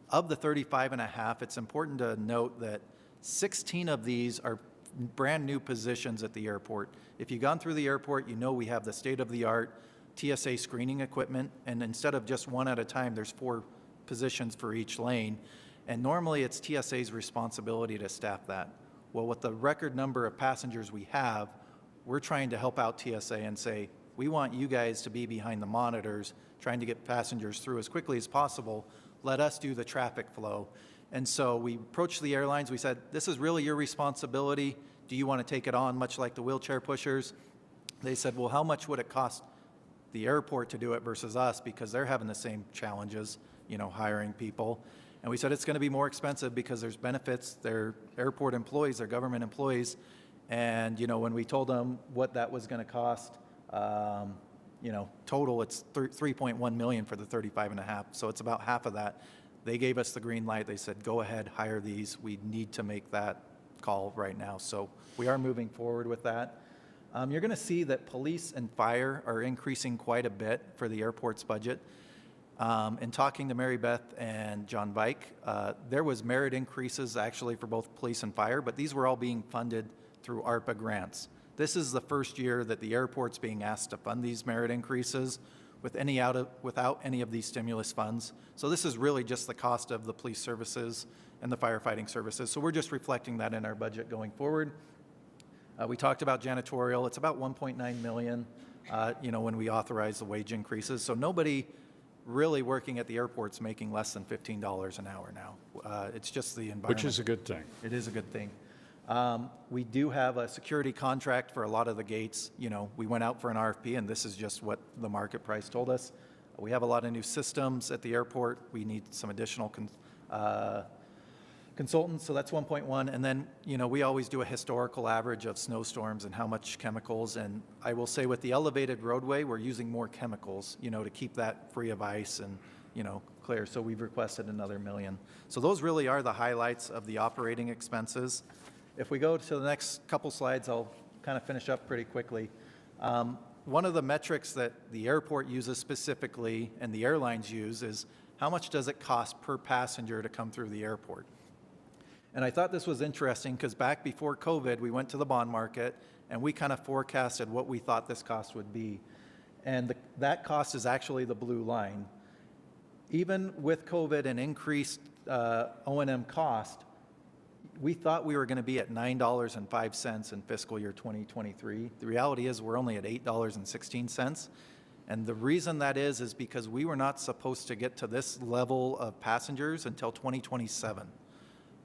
Of the 35 and a half, it's important to note that 16 of these are brand new positions at the airport. If you've gone through the airport, you know we have the state-of-the-art TSA screening equipment, and instead of just 1 at a time, there's 4 positions for each lane. And normally it's TSA's responsibility to staff that. Well, with the record number of passengers we have, we're trying to help out TSA and say, we want you guys to be behind the monitors, trying to get passengers through as quickly as possible. Let us do the traffic flow. And so we approached the airlines. We said, this is really your responsibility. Do you want to take it on, much like the wheelchair pushers? They said, well, how much would it cost the airport to do it versus us, because they're having the same challenges, hiring people. And we said it's going to be more expensive because there's benefits. They're airport employees, they're government employees. And, when we told them what that was going to cost, total it's $3.1 million for the 35 and a half. So it's about half of that. They gave us the green light. They said, go ahead, hire these. We need to make that call right now. So we are moving forward with that. You're going to see that police and fire are increasing quite a bit for the airport's budget. In talking to Mary Beth and John Vike, there was merit increases actually for both police and fire, but these were all being funded through ARPA grants. This is the first year that the airport's being asked to fund these merit increases without any of these stimulus funds. So this is really just the cost of the police services and the firefighting services. So we're just reflecting that in our budget going forward. We talked about janitorial. It's about 1.9 million, when we authorize the wage increases. So nobody really working at the airport's making less than $15 an hour now. It's just the environment. Which is a good thing. It is a good thing. We do have a security contract for a lot of the gates. We went out for an RFP, and this is just what the market price told us. We have a lot of new systems at the airport. We need some additional consultants, so that's 1.1. And then, we always do a historical average of snowstorms and how much chemicals. And I will say with the elevated roadway, we're using more chemicals, to keep that free of ice and, clear. So we've requested another $1 million. So those really are the highlights of the operating expenses. If we go to the next couple slides, I'll kind of finish up pretty quickly. One of the metrics that the airport uses specifically and the airlines use is how much does it cost per passenger to come through the airport? And I thought this was interesting because back before COVID, we went to the bond market and we kind of forecasted what we thought this cost would be. And that cost is actually the blue line. Even with COVID and increased O&M cost, we thought we were going to be at $9.05 in fiscal year 2023. The reality is we're only at $8.16. And the reason that is because we were not supposed to get to this level of passengers until 2027.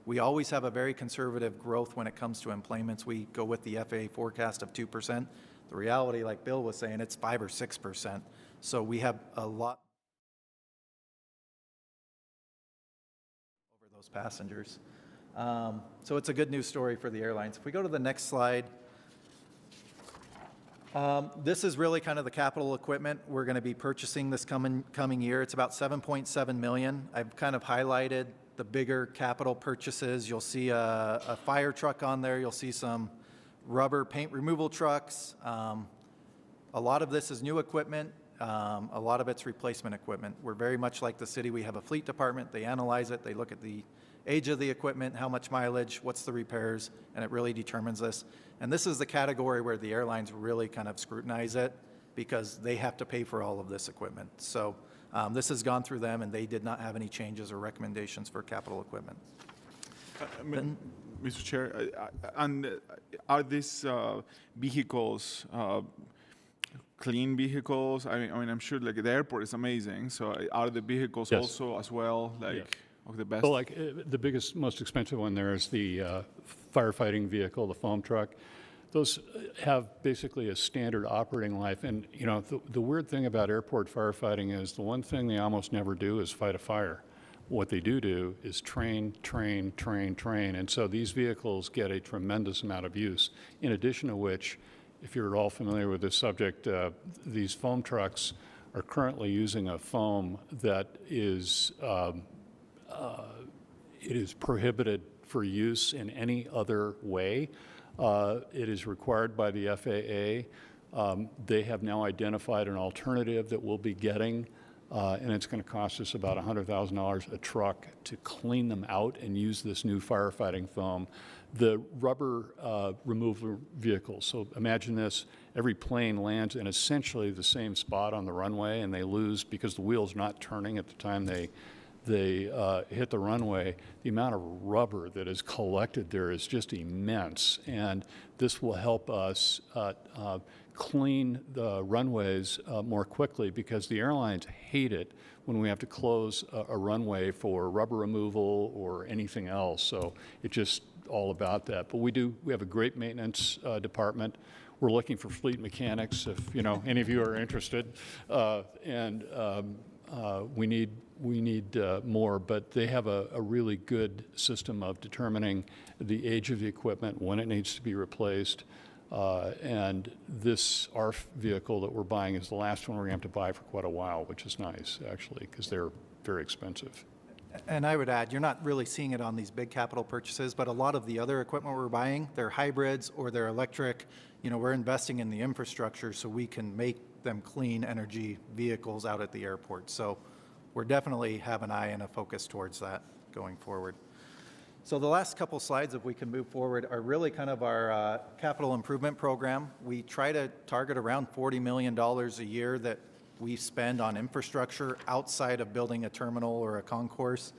We always have a very conservative growth when it comes to employments. We go with the FAA forecast of 2%. The reality, like Bill was saying, it's 5 or 6%. So we have a lot over those passengers. So it's a good news story for the airlines. If we go to the next slide, this is really kind of the capital equipment we're going to be purchasing this coming year. It's about $7.7 million. I've kind of highlighted the bigger capital purchases. You'll see a fire truck on there. You'll see some rubber paint removal trucks. A lot of this is new equipment. A lot of it's replacement equipment. We're very much like the city. We have a fleet department. They analyze it. They look at the age of the equipment, how much mileage, what's the repairs, and it really determines this. And this is the category where the airlines really kind of scrutinize it because they have to pay for all of this equipment. So this has gone through them, and they did not have any changes or recommendations for capital equipment. Mr. Chair, and are these vehicles clean vehicles? I mean, I'm sure like the airport is amazing. So are the vehicles Yes. also as well of the best? Well, the biggest, most expensive one there is the firefighting vehicle, the foam truck. Those have basically a standard operating life. And, the weird thing about airport firefighting is the one thing they almost never do is fight a fire. What they do is train. And so these vehicles get a tremendous amount of use. In addition to which, if you're at all familiar with this subject, these foam trucks are currently using a foam that is it is prohibited for use in any other way. It is required by the FAA. They have now identified an alternative that we'll be getting, and it's going to cost us about $100,000 a truck to clean them out and use this new firefighting foam. The rubber removal vehicles, so imagine this, every plane lands in essentially the same spot on the runway, and they lose, because the wheel's not turning at the time they hit the runway, the amount of rubber that is collected there is just immense. And this will help us clean the runways more quickly, because the airlines hate it when we have to close a runway for rubber removal or anything else. So it's just all about that. But we have a great maintenance department. We're looking for fleet mechanics if any of you are interested. We need more, but they have a really good system of determining the age of the equipment, when it needs to be replaced. And this ARF vehicle that we're buying is the last one we're going to have to buy for quite a while, which is nice, actually, because they're very expensive. And I would add, you're not really seeing it on these big capital purchases, but a lot of the other equipment we're buying, they're hybrids or they're electric. You know, we're investing in the infrastructure so we can make them clean energy vehicles out at the airport. So we're definitely have an eye and a focus towards that going forward. So the last couple slides, if we can move forward, are really kind of our capital improvement program. We try to target around $40 million a year that we spend on infrastructure outside of building a terminal or a concourse.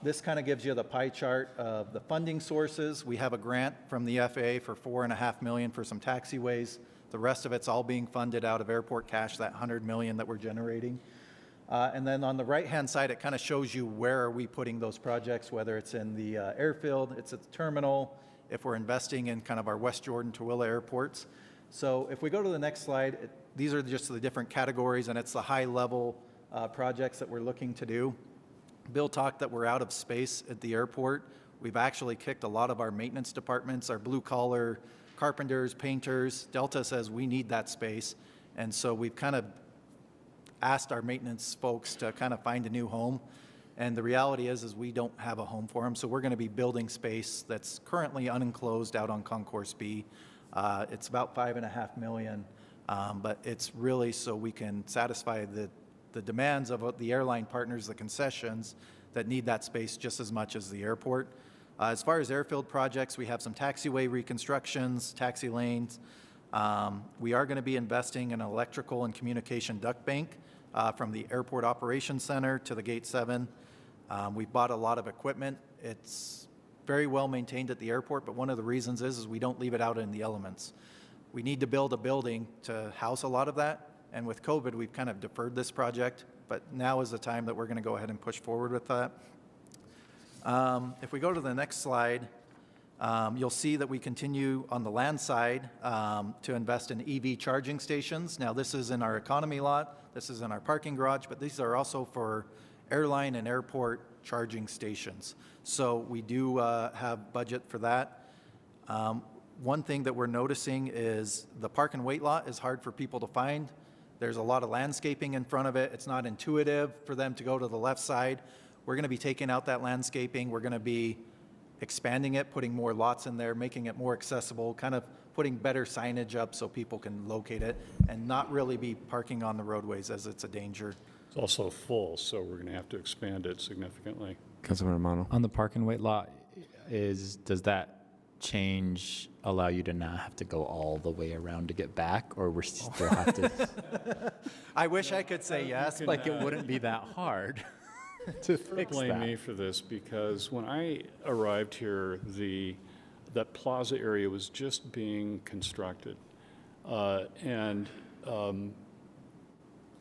This kind of gives you the pie chart of the funding sources. We have a grant from the FAA for $4.5 million for some taxiways. The rest of it's all being funded out of airport cash, that $100 million that we're generating. And then on the right-hand side, it kind of shows you where are we putting those projects, whether it's in the airfield, it's at the terminal, if we're investing in kind of our West Jordan, Tooele airports. So if we go to the next slide, these are just the different categories, and it's the high-level projects that we're looking to do. Bill talked that we're out of space at the airport. We've actually kicked a lot of our maintenance departments, our blue-collar carpenters, painters. Delta says we need that space, and so we've kind of asked our maintenance folks to kind of find a new home. And the reality is we don't have a home for them, so we're going to be building space that's currently unenclosed out on Concourse B. It's about $5.5 million, but it's really so we can satisfy the demands of the airline partners, the concessions that need that space just as much as the airport. As far as airfield projects, we have some taxiway reconstructions, taxi lanes. We are going to be investing in an electrical and communication duct bank from the Airport Operations Center to the Gate 7. We've bought a lot of equipment. It's very well maintained at the airport, but one of the reasons is we don't leave it out in the elements. We need to build a building to house a lot of that, and with COVID, we've kind of deferred this project, but now is the time that we're going to go ahead and push forward with that. If we go to the next slide, you'll see that we continue on the land side to invest in EV charging stations. Now, this is in our economy lot, this is in our parking garage, but these are also for airline and airport charging stations. So we do have budget for that. One thing that we're noticing is the park and wait lot is hard for people to find. There's a lot of landscaping in front of it. It's not intuitive for them to go to the left side. We're going to be taking out that landscaping. We're going to be expanding it, putting more lots in there, making it more accessible, kind of putting better signage up so people can locate it and not really be parking on the roadways as it's a danger. It's also full, so we're going to have to expand it significantly. Councilmember Romano. On the park and wait lot, does that change allow you to not have to go all the way around to get back, or we still have to? I wish I could say yes. Like it wouldn't be that hard to fix Blame that. me for this because when I arrived here, that plaza area was just being constructed.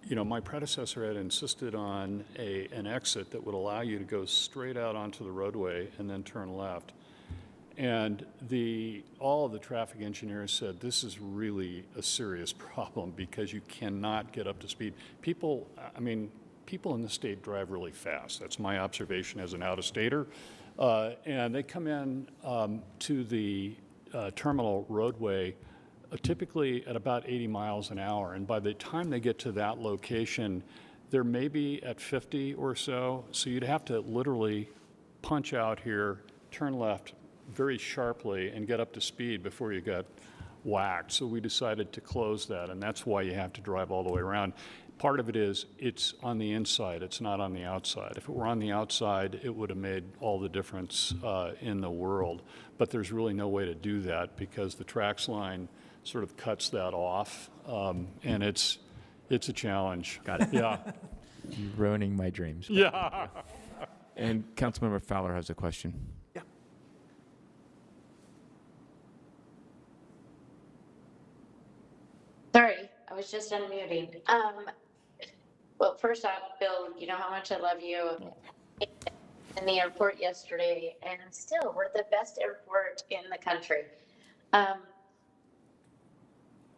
You know, my predecessor had insisted on an exit that would allow you to go straight out onto the roadway and then turn left. And all of the traffic engineers said this is really a serious problem because you cannot get up to speed. People in the state drive really fast. That's my observation as an out-of-stater. And they come in to the terminal roadway typically at about 80 miles an hour. And by the time they get to that location, they're maybe at 50 or so. So you'd have to literally punch out here, turn left very sharply, and get up to speed before you got whacked. So we decided to close that, and that's why you have to drive all the way around. Part of it is it's on the inside, it's not on the outside. If it were on the outside, it would have made all the difference in the world. But there's really no way to do that because the TRAX line sort of cuts that off, and it's a challenge. Got it. Yeah. You're ruining my dreams. Yeah. And Councilmember Fowler has a question. Yeah. Sorry, I was just unmuting. Well, first off, Bill, you know how much I love you. In the airport yesterday, and still, we're the best airport in the country.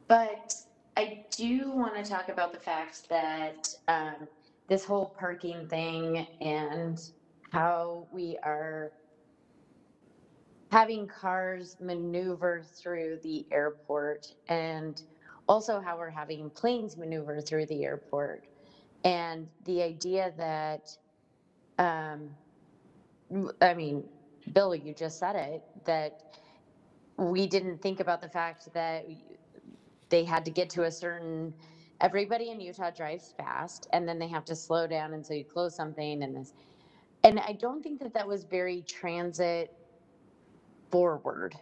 But I do want to talk about the fact that this whole parking thing and how we are having cars maneuver through the airport, and also how we're having planes maneuver through the airport. And the idea that I mean, Bill, you just said it, that we didn't think about the fact that they had to get to a certain, everybody in Utah drives fast, and then they have to slow down, and so you close something and this. And I don't think that that was very transit forward.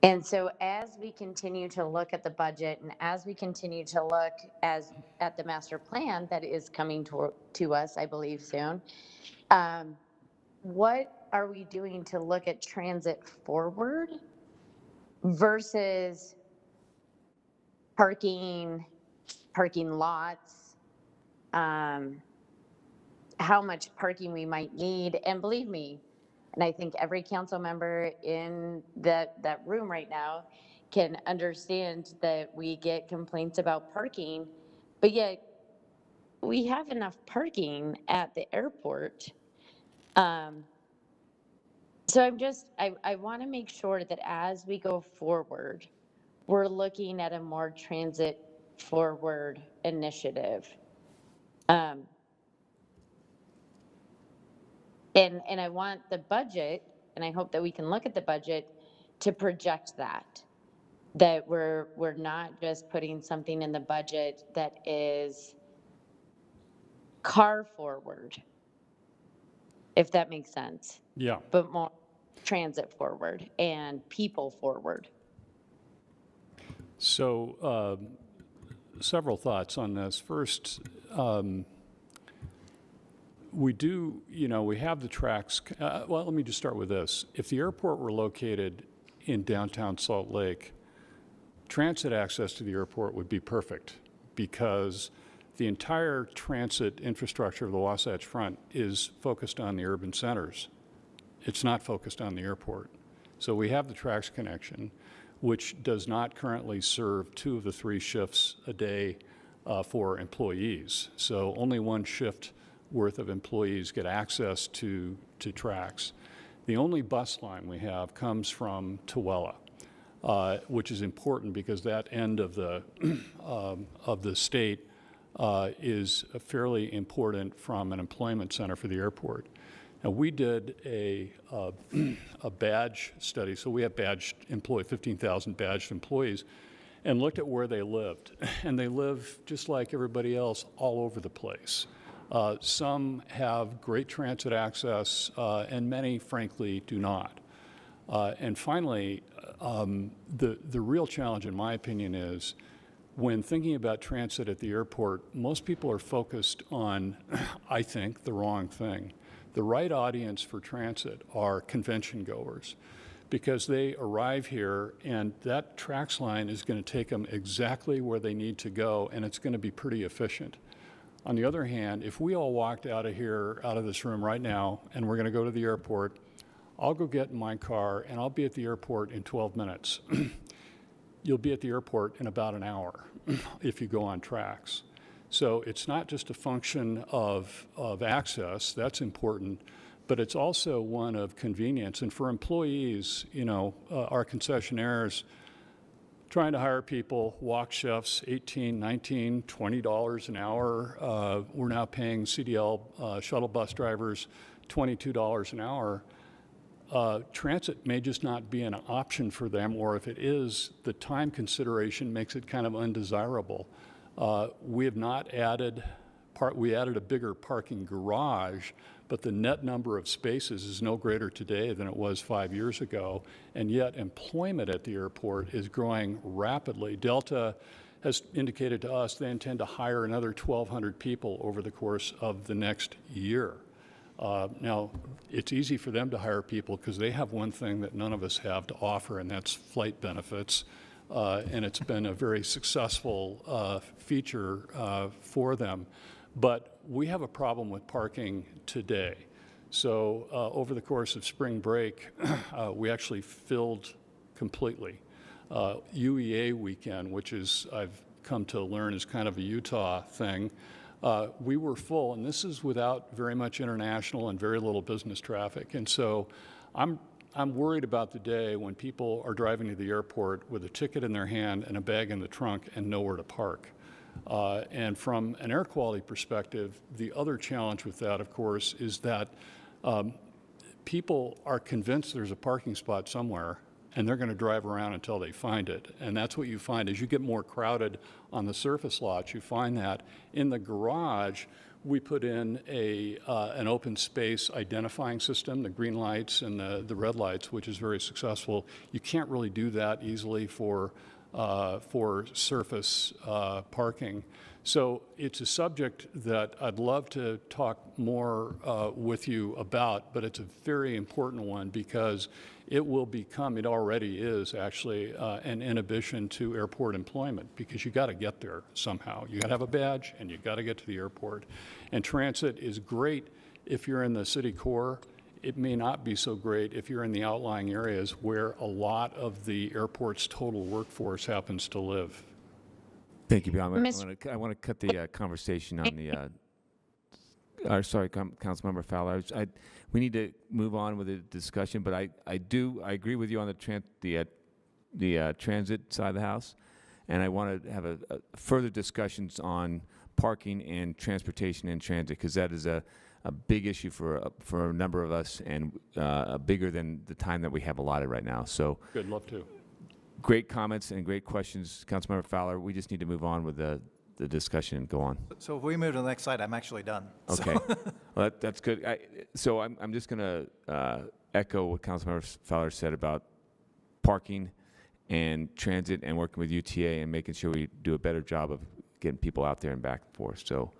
And so as we continue to look at the budget and as we continue to look at the master plan that is coming to us, I believe soon, what are we doing to look at transit forward versus parking lots, how much parking we might need. And believe me, and I think every council member in that room right now can understand that we get complaints about parking, but yet we have enough parking at the airport. So I want to make sure that as we go forward, we're looking at a more transit forward initiative. And I want the budget, and I hope that we can look at the budget to project that we're not just putting something in the budget that is car forward, if that makes sense. Yeah. But more transit forward and people forward. So several thoughts on this. First, we do, we have the tracks. Well, let me just start with this. If the airport were located in downtown Salt Lake, transit access to the airport would be perfect because the entire transit infrastructure of the Wasatch Front is focused on the urban centers. It's not focused on the airport. So we have the tracks connection, which does not currently serve 2 of the 3 shifts a day for employees. So only 1 shift worth of employees get access to tracks. The only bus line we have comes from Tooele, which is important because that end of the state is fairly important from an employment center for the airport. Now, we did a badge study, so we have 15,000 badged employees, and looked at where they lived. And they live just like everybody else all over the place. Some have great transit access, and many, frankly, do not. And finally, the real challenge, in my opinion, is when thinking about transit at the airport, most people are focused on, I think, the wrong thing. The right audience for transit are convention goers because they arrive here and that TRAX line is going to take them exactly where they need to go, and it's going to be pretty efficient. On the other hand, if we all walked out of this room right now, and we're going to go to the airport, I'll go get in my car and I'll be at the airport in 12 minutes. You'll be at the airport in about an hour if you go on TRAX. So it's not just a function of access, that's important, but it's also one of convenience. And for employees, our concessionaires trying to hire people, walk shifts, $18, $19, $20 an hour. We're now paying CDL shuttle bus drivers $22 an hour. Transit may just not be an option for them, or if it is, the time consideration makes it kind of undesirable. We have not added, we added a bigger parking garage, but the net number of spaces is no greater today than it was 5 years ago, and yet employment at the airport is growing rapidly. Delta has indicated to us they intend to hire another 1,200 people over the course of the next year. Now, it's easy for them to hire people because they have one thing that none of us have to offer, and that's flight benefits. And it's been a very successful feature for them. But we have a problem with parking today. So over the course of spring break, we actually filled completely. UEA weekend, which is, I've come to learn, is kind of a Utah thing. We were full, and this is without very much international and very little business traffic. And so I'm worried about the day when people are driving to the airport with a ticket in their hand and a bag in the trunk and nowhere to park. And from an air quality perspective, the other challenge with that, of course, is that people are convinced there's a parking spot somewhere, and they're going to drive around until they find it. And that's what you find as you get more crowded on the surface lots. You find that in the garage, we put in an open space identifying system, the green lights and the red lights, which is very successful. You can't really do that easily for surface parking. So it's a subject that I'd love to talk more with you about, but it's a very important one because it will become, it already is actually an inhibition to airport employment because you got to get there somehow. You got to have a badge and you got to get to the airport. And transit is great if you're in the city core. It may not be so great if you're in the outlying areas where a lot of the airport's total workforce happens to live. Thank you, Bill. I want to cut the conversation on the. Sorry, Councilmember Fowler. We need to move on with the discussion, but I agree with you on the transit side of the house, and I want to have a further discussions on parking and transportation and transit because that is a big issue for a number of us and bigger than the time that we have allotted right now. So. Good, love to. Great comments and great questions, Councilmember Fowler. We just need to move on with the discussion and go on. So if we move to the next slide, I'm actually done. Okay. Well, that's good. So I'm just going to echo what Councilmember Fowler said about parking and transit and working with UTA and making sure we do a better job of getting people out there and back and forth. So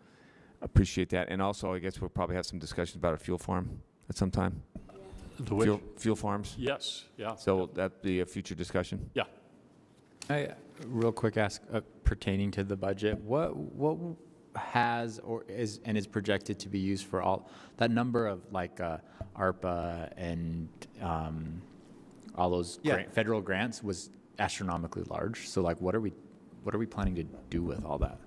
appreciate that. And also, I guess we'll probably have some discussions about a fuel farm at some time. The fuel farms? Yes, yeah. So that'd be a future discussion? Yeah. I real quick ask pertaining to the budget, what has or is projected to be used for all that number of like ARPA and all those federal grants was astronomically large. So like what are we planning to do with all that?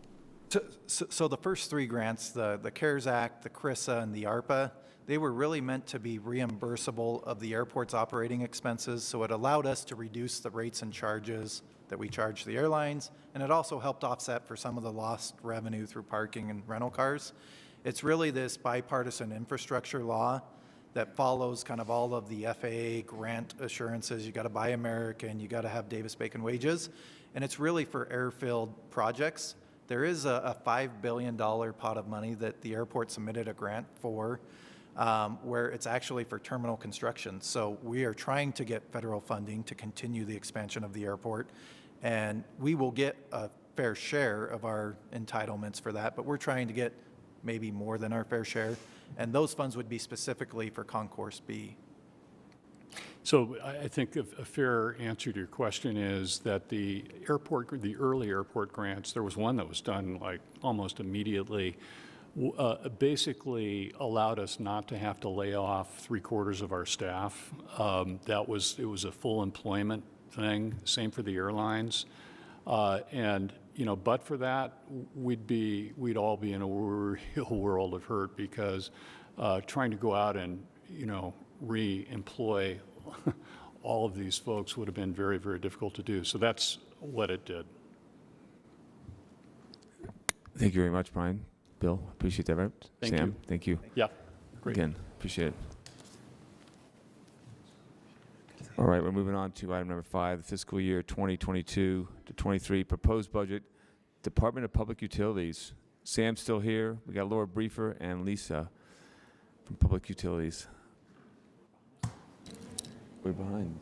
So the first three grants, the CARES Act, the CRISA, and the ARPA, they were really meant to be reimbursable of the airport's operating expenses. So it allowed us to reduce the rates and charges that we charge the airlines, and it also helped offset for some of the lost revenue through parking and rental cars. It's really this bipartisan infrastructure law that follows kind of all of the FAA grant assurances. You got to buy American, you got to have Davis-Bacon wages, and it's really for airfield projects. There is a $5 billion pot of money that the airport submitted a grant for, where it's actually for terminal construction. So we are trying to get federal funding to continue the expansion of the airport, and we will get a fair share of our entitlements for that, but we're trying to get maybe more than our fair share, and those funds would be specifically for Concourse B. So I think a fair answer to your question is that the early airport grants, there was one that was done like almost immediately, basically allowed us not to have to lay off 3/4 of our staff. It was a full employment thing, same for the airlines. And, but for that, we'd all be in a real world of hurt because trying to go out and, re-employ all of these folks would have been very, very difficult to do. So that's what it did. Thank you very much, Brian. Bill, appreciate that, right? Thank Sam, you. thank you. Yeah, great. Again, appreciate it. All right, we're moving on to item number 5, the fiscal year 2022 to 23 proposed budget, Department of Public Utilities. Sam's still here. We got Laura Briefer and Lisa from Public Utilities. We're behind.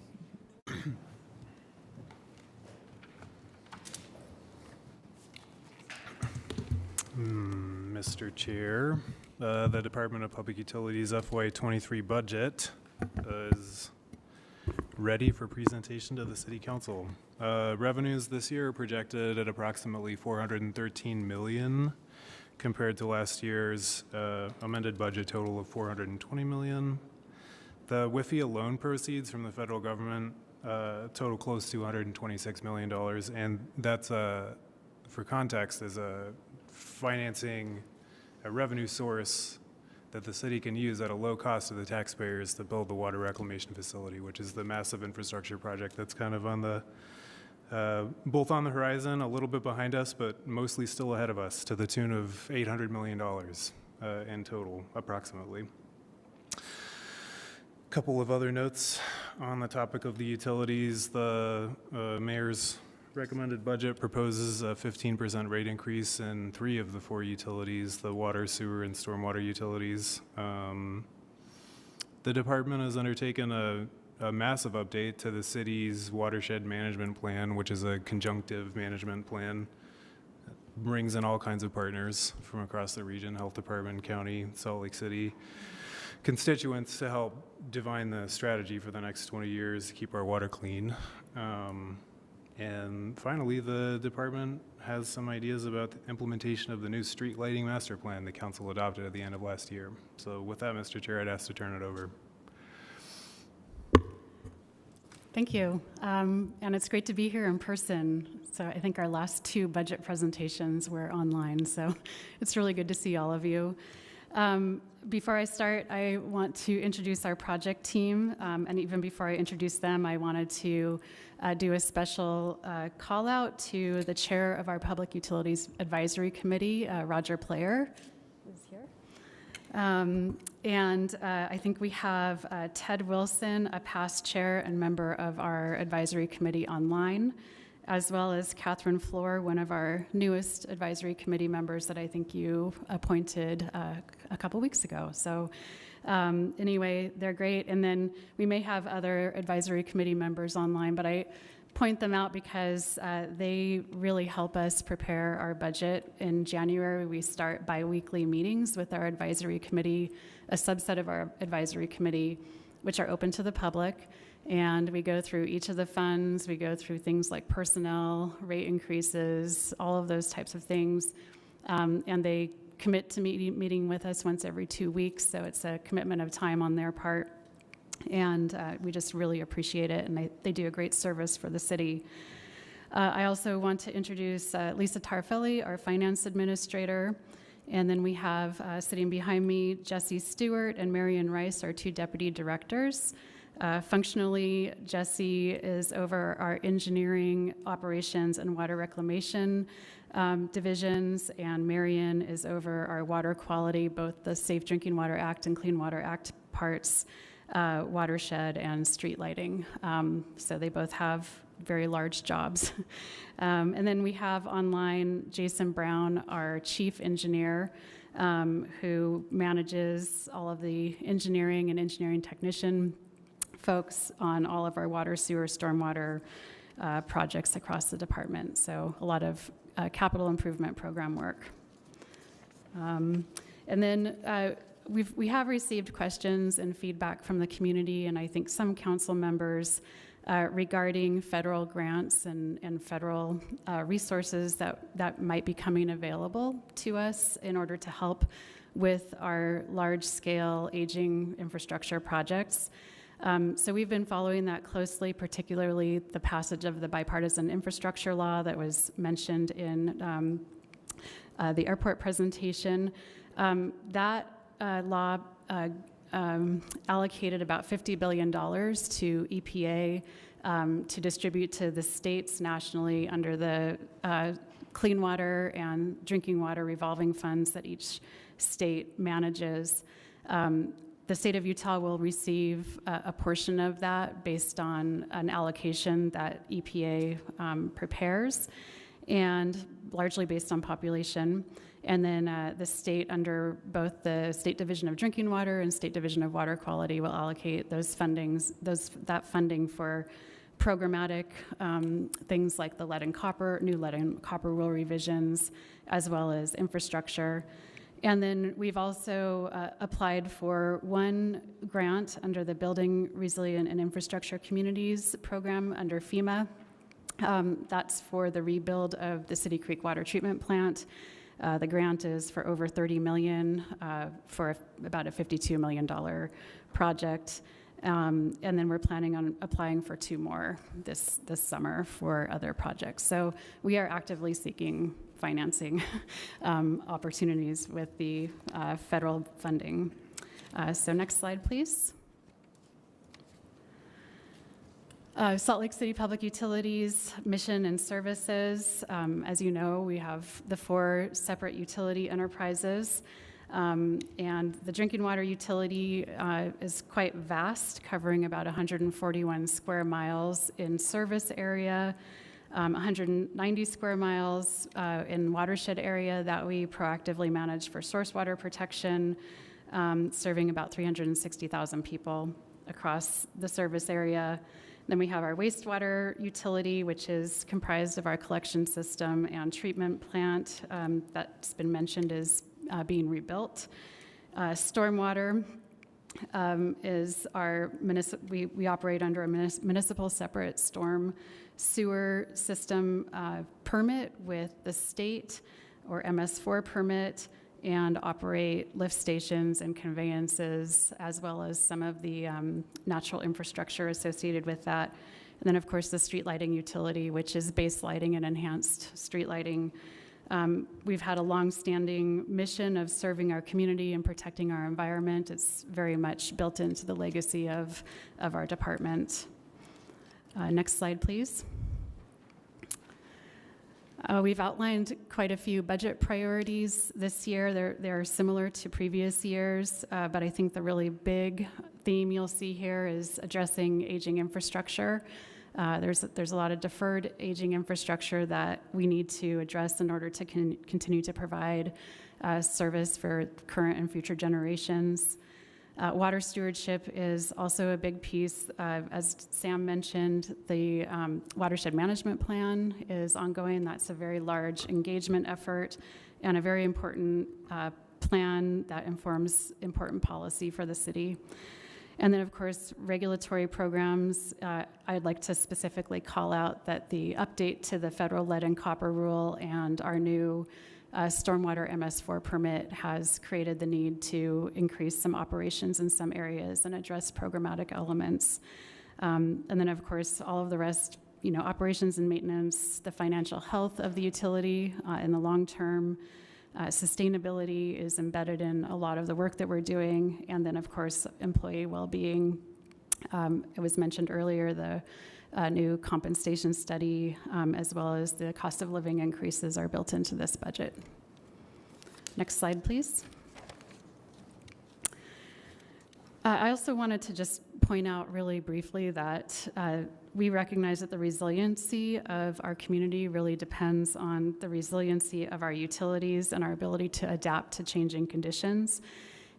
Mr. Chair, the Department of Public Utilities FY23 budget is ready for presentation to the City Council. Revenues this year are projected at approximately $413 million compared to last year's amended budget total of $420 million. The WIFIA loan proceeds from the federal government total close to $126 million, and that's, for context, is a financing a revenue source that the city can use at a low cost to the taxpayers to build the water reclamation facility, which is the massive infrastructure project that's kind of on the both on the horizon, a little bit behind us, but mostly still ahead of us, to the tune of $800 million in total, approximately. Couple of other notes on the topic of the utilities. The mayor's recommended budget proposes a 15% rate increase in 3 of the 4 utilities, the water, sewer, and stormwater utilities. The department has undertaken a massive update to the city's watershed management plan, which is a conjunctive management plan. It brings in all kinds of partners from across the region, health department, county, Salt Lake City, constituents, to help define the strategy for the next 20 years to keep our water clean. And finally, the department has some ideas about the implementation of the new street lighting master plan the council adopted at the end of last year. So with that, Mr. Chair, I'd ask to turn it over. Thank you. And it's great to be here in person. So I think our last 2 budget presentations were online, so it's really good to see all of you. Before I start, I want to introduce our project team. And even before I introduce them, I wanted to do a special call out to the chair of our Public Utilities Advisory Committee, Roger Player, who's here. And I think we have Ted Wilson, a past chair and member of our advisory committee online, as well as Catherine Floor, one of our newest advisory committee members that I think you appointed a couple weeks ago. So anyway, they're great. And then we may have other advisory committee members online, but I point them out because they really help us prepare our budget. In January, we start bi-weekly meetings with our advisory committee, a subset of our advisory committee, which are open to the public. And we go through each of the funds. We go through things like personnel, rate increases, all of those types of things. And they commit to meeting with us once every 2 weeks. So it's a commitment of time on their part. And we just really appreciate it. And they do a great service for the city. I also want to introduce Lisa Tarfelli, our finance administrator. And then we have, sitting behind me, Jesse Stewart and Marion Rice, our 2 deputy directors. Functionally, Jesse is over our engineering, operations, and water reclamation divisions, and Marion is over our water quality, both the Safe Drinking Water Act and Clean Water Act parts, watershed, and street lighting. So they both have very large jobs. And then we have online Jason Brown, our chief engineer, who manages all of the engineering and engineering technician folks on all of our water, sewer, stormwater projects across the department. So a lot of capital improvement program work. And then we have received questions and feedback from the community, and I think some council members regarding federal grants and federal resources that might be coming available to us in order to help with our large-scale aging infrastructure projects. So we've been following that closely, particularly the passage of the bipartisan infrastructure law that was mentioned in the airport presentation. That law allocated about $50 billion to EPA to distribute to the states nationally under the clean water and drinking water revolving funds that each state manages. The state of Utah will receive a portion of that based on an allocation that EPA prepares, and largely based on population. And then the state, under both the State Division of Drinking Water and State Division of Water Quality, will allocate that funding for programmatic things like the new lead and copper rule revisions, as well as infrastructure. And then we've also applied for one grant under the Building Resilient and Infrastructure Communities program under FEMA. That's for the rebuild of the City Creek Water Treatment Plant. The grant is for over $30 million for about a $52 million project. And then we're planning on applying for 2 more this summer for other projects. So we are actively seeking financing opportunities with the federal funding. So next slide, please. Salt Lake City Public Utilities, mission and services. As you know, we have the 4 separate utility enterprises. And the drinking water utility is quite vast, covering about 141 square miles in service area, 190 square miles in watershed area that we proactively manage for source water protection, serving about 360,000 people across the service area. Then we have our wastewater utility, which is comprised of our collection system and treatment plant that's been mentioned is being rebuilt. Stormwater is our we operate under a municipal separate storm sewer system permit with the state, or MS4 permit, and operate lift stations and conveyances, as well as some of the natural infrastructure associated with that. And then, of course, the street lighting utility, which is base lighting and enhanced street lighting. We've had a long-standing mission of serving our community and protecting our environment. It's very much built into the legacy of our department. Next slide, please. We've outlined quite a few budget priorities this year. They're similar to previous years, but I think the really big theme you'll see here is addressing aging infrastructure. There's a lot of deferred aging infrastructure that we need to address in order to continue to provide service for current and future generations. Water stewardship is also a big piece. As Sam mentioned, the watershed management plan is ongoing. That's a very large engagement effort and a very important plan that informs important policy for the city. And then, of course, regulatory programs. I'd like to specifically call out that the update to the federal lead and copper rule and our new stormwater MS4 permit has created the need to increase some operations in some areas and address programmatic elements. And then, of course, all of the rest, operations and maintenance, the financial health of the utility in the long term. Sustainability is embedded in a lot of the work that we're doing. And then, of course, employee well-being. It was mentioned earlier, the new compensation study, as well as the cost of living increases are built into this budget. Next slide, please. I also wanted to just point out really briefly that we recognize that the resiliency of our community really depends on the resiliency of our utilities and our ability to adapt to changing conditions.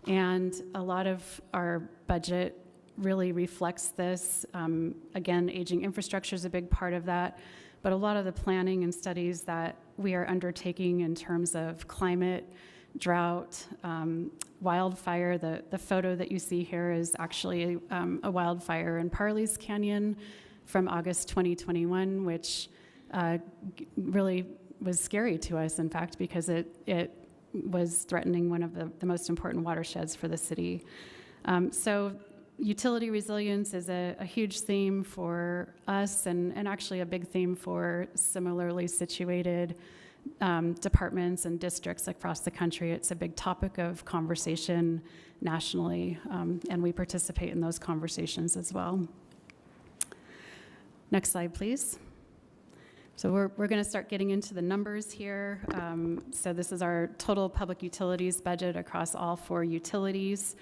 And a lot of our budget really reflects this. Again, aging infrastructure is a big part of that, but a lot of the planning and studies that we are undertaking in terms of climate, drought, wildfire. The photo that you see here is actually a wildfire in Parley's Canyon from August 2021, which really was scary to us, in fact, because it was threatening one of the most important watersheds for the city. So utility resilience is a huge theme for us and actually a big theme for similarly situated departments and districts across the country. It's a big topic of conversation nationally, and we participate in those conversations as well. Next slide, please. So we're going to start getting into the numbers here. So this is our total public utilities budget across all 4 utilities.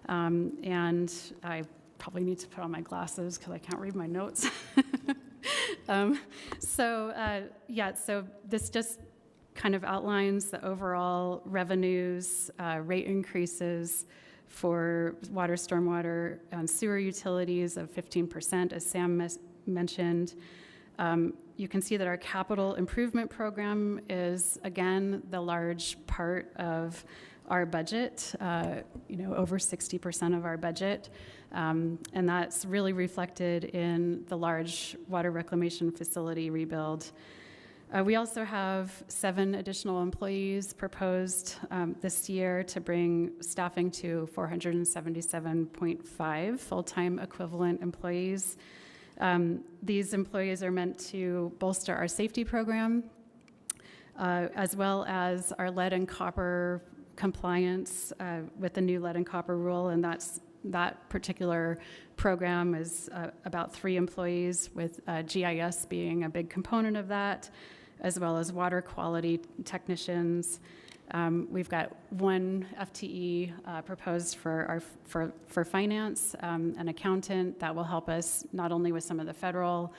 And I probably need to put on my glasses because I can't read my notes. So this just kind of outlines the overall revenues, rate increases for water, stormwater, and sewer utilities of 15%, as Sam mentioned. You can see that our capital improvement program is, again, the large part of our budget, over 60% of our budget. And that's really reflected in the large water reclamation facility rebuild. We also have 7 additional employees proposed this year to bring staffing to 477.5 full-time equivalent employees. These employees are meant to bolster our safety program, as well as our lead and copper compliance with the new lead and copper rule, and that's That particular program is about 3 employees, with GIS being a big component of that, as well as water quality technicians. We've got 1 FTE proposed for finance, an accountant that will help us not only with some of the federal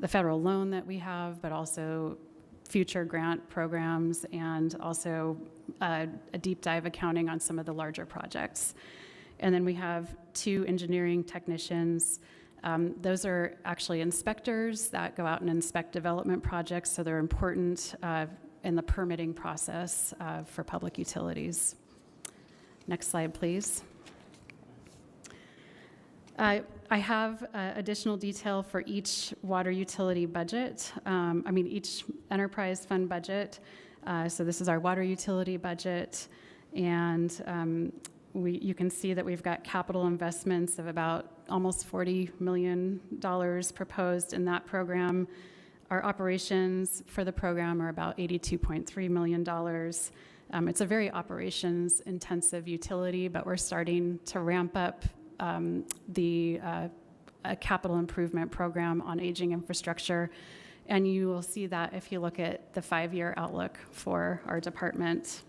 loan that we have, but also future grant programs, and also a deep dive accounting on some of the larger projects. And then we have 2 engineering technicians. Those are actually inspectors that go out and inspect development projects, so they're important in the permitting process for public utilities. Next slide, please. I have additional detail for each water utility budget, each enterprise fund budget. So this is our water utility budget, and you can see that we've got capital investments of about almost $40 million proposed in that program. Our operations for the program are about $82.3 million. It's a very operations-intensive utility, but we're starting to ramp up the capital improvement program on aging infrastructure. And you will see that if you look at the 5-year outlook for our department.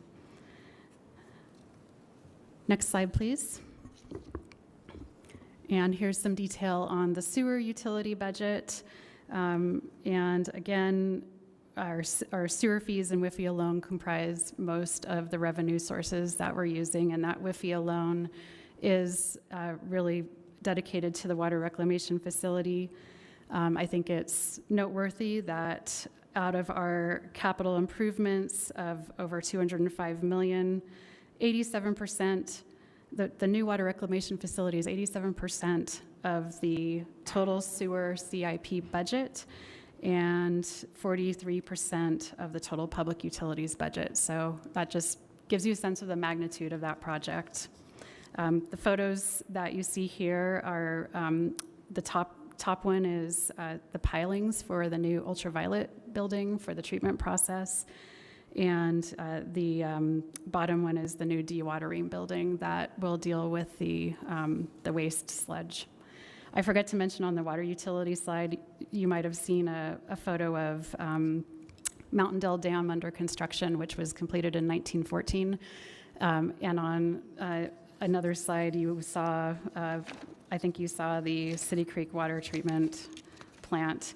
Next slide, please. And here's some detail on the sewer utility budget. And again, our sewer fees and WIFI alone comprise most of the revenue sources that we're using, and that WIFI alone is really dedicated to the water reclamation facility. I think it's noteworthy that out of our capital improvements of over $205 million, 87%, the new water reclamation facility is 87% of the total sewer CIP budget and 43% of the total public utilities budget. So that just gives you a sense of the magnitude of that project. The photos that you see here are the top one is the pilings for the new ultraviolet building for the treatment process. And the bottom one is the new dewatering building that will deal with the waste sludge. I forgot to mention on the water utility slide, you might have seen a photo of Mountain Dell Dam under construction, which was completed in 1914. And on another slide, you saw, I think you saw the City Creek water treatment plant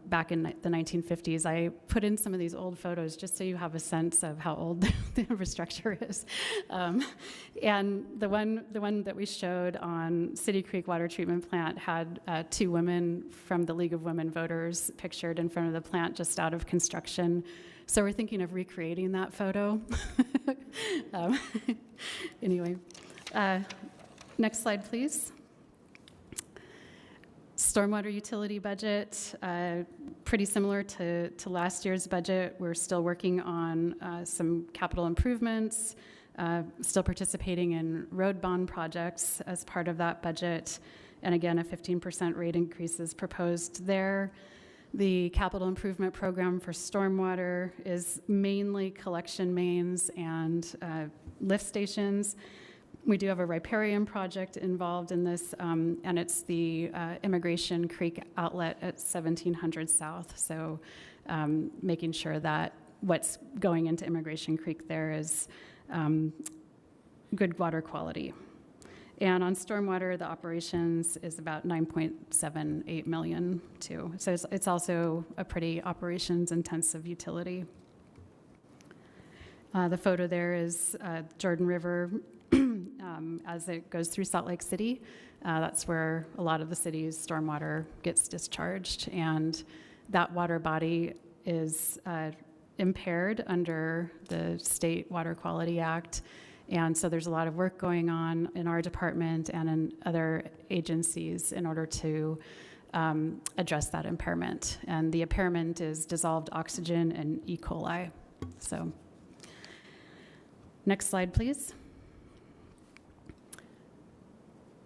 back in the 1950s. I put in some of these old photos just so you have a sense of how old the infrastructure is. And the one that we showed on City Creek water treatment plant had 2 women from the League of Women Voters pictured in front of the plant just out of construction. So we're thinking of recreating that photo. Anyway, next slide, please. Stormwater utility budget, pretty similar to last year's budget. We're still working on some capital improvements, still participating in road bond projects as part of that budget. And again, a 15% rate increase is proposed there. The capital improvement program for stormwater is mainly collection mains and lift stations. We do have a riparian project involved in this, and it's the Immigration Creek outlet at 1700 South. So making sure that what's going into Immigration Creek there is good water quality. And on stormwater, the operations is about $9.78 million too. So it's also a pretty operations-intensive utility. The photo there is Jordan River as it goes through Salt Lake City. That's where a lot of the city's stormwater gets discharged, and that water body is impaired under the State Water Quality Act. And so there's a lot of work going on in our department and in other agencies in order to address that impairment. And the impairment is dissolved oxygen and E. coli. So next slide, please.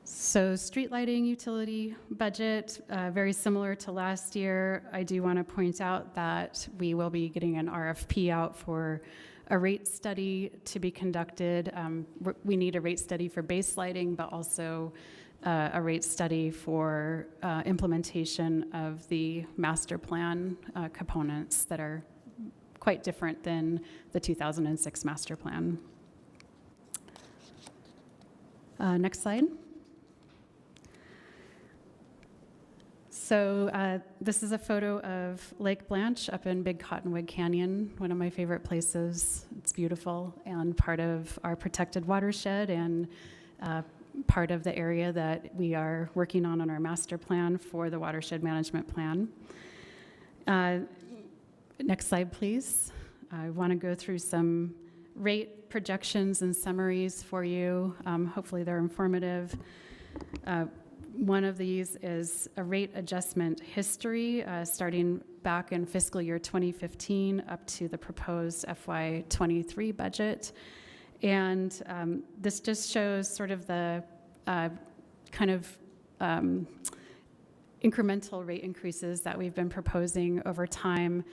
So street lighting utility budget, very similar to last year. I do want to point out that we will be getting an RFP out for a rate study to be conducted. We need a rate study for base lighting, but also a rate study for implementation of the master plan components that are quite different than the 2006 master plan. Next slide. So this is a photo of Lake Blanche up in Big Cottonwood Canyon, one of my favorite places. It's beautiful and part of our protected watershed and part of the area that we are working on our master plan for the watershed management plan. Next slide, please. I want to go through some rate projections and summaries for you. Hopefully they're informative. One of these is a rate adjustment history starting back in fiscal year 2015 up to the proposed FY23 budget. And this just shows sort of the kind of incremental rate increases that we've been proposing over time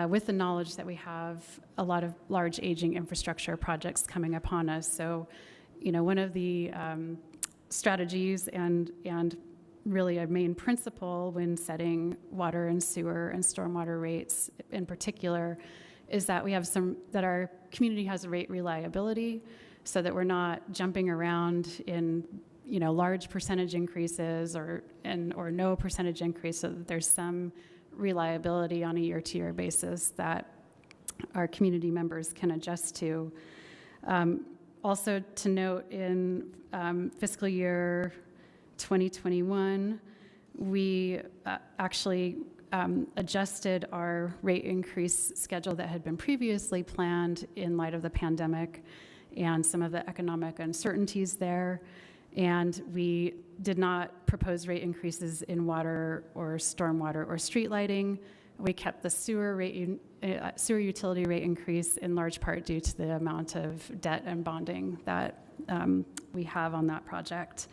with the knowledge that we have a lot of large aging infrastructure projects coming upon us. So, you know, one of the strategies and really a main principle when setting water and sewer and stormwater rates in particular is that we have that our community has a rate reliability so that we're not jumping around in, you know, large percentage increases or no percentage increase, so that there's some reliability on a year-to-year basis that our community members can adjust to. Also to note, in fiscal year 2021, we actually adjusted our rate increase schedule that had been previously planned in light of the pandemic and some of the economic uncertainties there. And we did not propose rate increases in water or stormwater or street lighting. We kept the sewer utility rate increase in large part due to the amount of debt and bonding that we have on that project.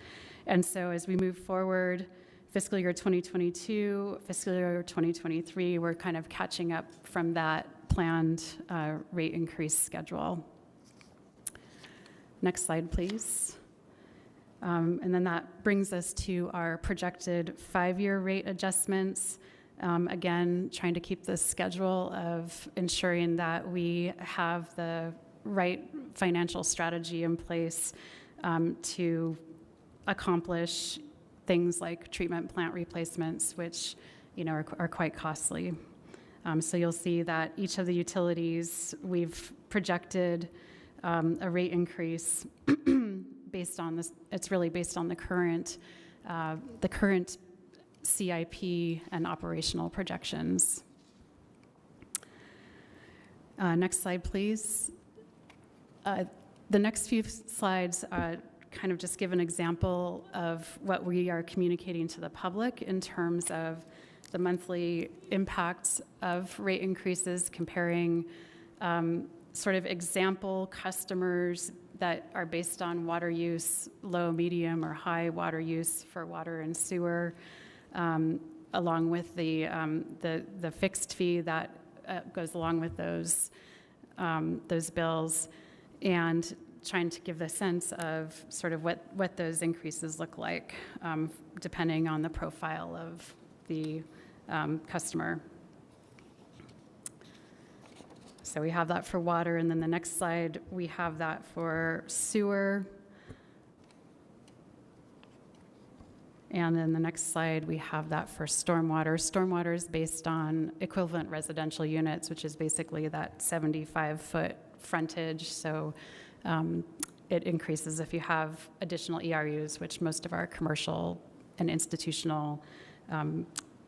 And so as we move forward, fiscal year 2022, fiscal year 2023, we're kind of catching up from that planned rate increase schedule. Next slide, please. And then that brings us to our projected 5-year rate adjustments. Again, trying to keep the schedule of ensuring that we have the right financial strategy in place to accomplish things like treatment plant replacements, which, you know, are quite costly. So you'll see that each of the utilities, we've projected a rate increase based on this. It's really based on the current CIP and operational projections. Next slide, please. The next few slides kind of just give an example of what we are communicating to the public in terms of the monthly impacts of rate increases, comparing sort of example customers that are based on water use, low, medium, or high water use for water and sewer, along with the fixed fee that goes along with those bills, and trying to give the sense of sort of what those increases look like, depending on the profile of the customer. So we have that for water, and then the next slide, we have that for sewer. And then the next slide, we have that for stormwater. Stormwater is based on equivalent residential units, which is basically that 75-foot frontage. So it increases if you have additional ERUs, which most of our commercial and institutional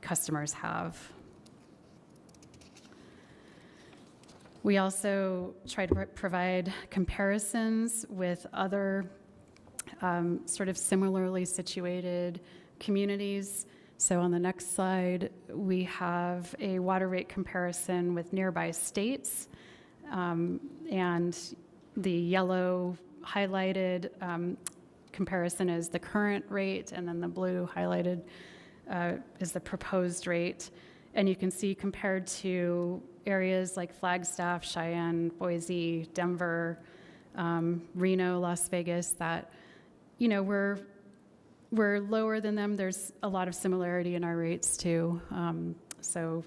customers have. We also try to provide comparisons with other sort of similarly situated communities. So on the next slide, we have a water rate comparison with nearby states. And the yellow highlighted comparison is the current rate, and then the blue highlighted is the proposed rate. And you can see compared to areas like Flagstaff, Cheyenne, Boise, Denver, Reno, Las Vegas, that, you know, we're lower than them. There's a lot of similarity in our rates too. So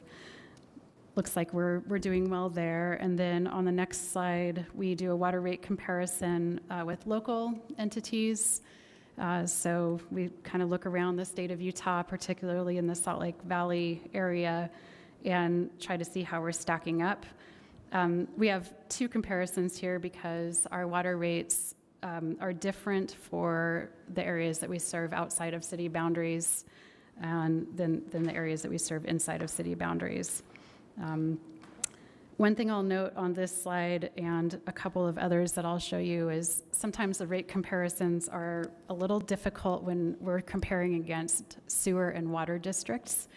looks like we're doing well there. And then on the next slide, we do a water rate comparison with local entities. So we kind of look around the state of Utah, particularly in the Salt Lake Valley area, and try to see how we're stacking up. We have two comparisons here because our water rates are different for the areas that we serve outside of city boundaries than the areas that we serve inside of city boundaries. One thing I'll note on this slide and a couple of others that I'll show you is sometimes the rate comparisons are a little difficult when we're comparing against sewer and water districts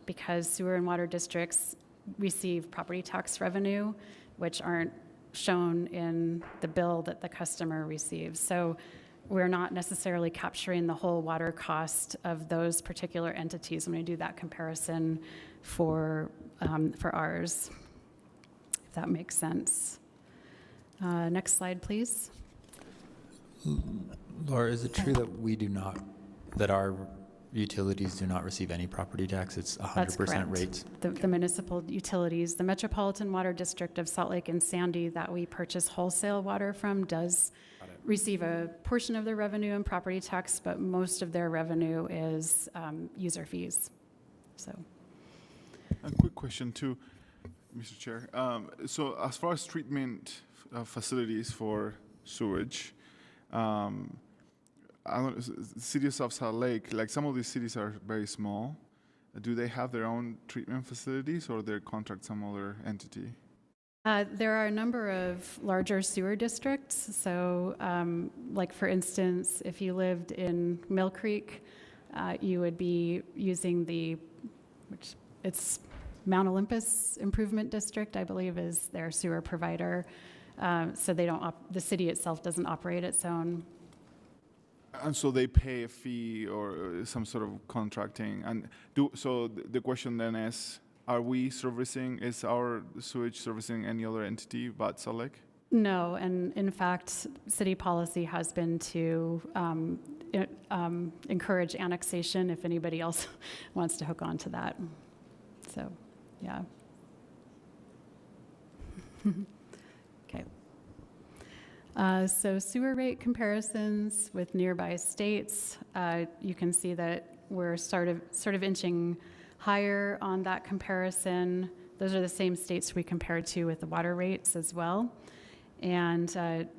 because sewer and water districts receive property tax revenue, which aren't shown in the bill that the customer receives. So we're not necessarily capturing the whole water cost of those particular entities when we do that comparison for ours, if that makes sense. Next slide, please. Laura, is it true that that our utilities do not receive any property tax? It's 100% rates? The municipal utilities, the Metropolitan Water District of Salt Lake and Sandy that we purchase wholesale water from does receive a portion of their revenue in property tax, but most of their revenue is user fees. So, a quick question too, Mr. Chair. So as far as treatment facilities for sewage, city of South Salt Lake, like some of these cities are very small. Do they have their own treatment facilities or they contract some other entity? There are a number of larger sewer districts. So like for instance, if you lived in Mill Creek, you would be using it's Mount Olympus Improvement District, I believe, is their sewer provider. So the city itself doesn't operate its own. And so they pay a fee or some sort of contracting. And so the question then is our sewage servicing any other entity but Salt Lake? No, and in fact, city policy has been to encourage annexation if anybody else wants to hook on to that. So, yeah. Okay. So sewer rate comparisons with nearby states, you can see that we're sort of inching higher on that comparison. Those are the same states we compared to with the water rates as well. And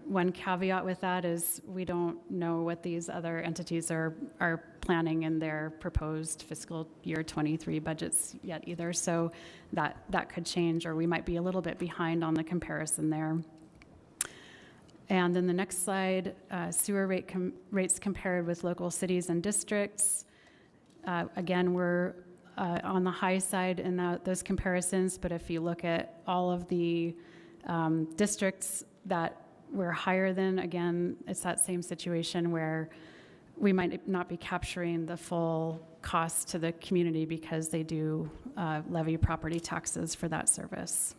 one caveat with that is we don't know what these other entities are planning in their proposed fiscal year 23 budgets yet either. So that could change, or we might be a little bit behind on the comparison there. And then the next slide, sewer rates compared with local cities and districts. Again, we're on the high side in those comparisons, but if you look at all of the districts that we're higher than, again, it's that same situation where we might not be capturing the full cost to the community because they do levy property taxes for that service.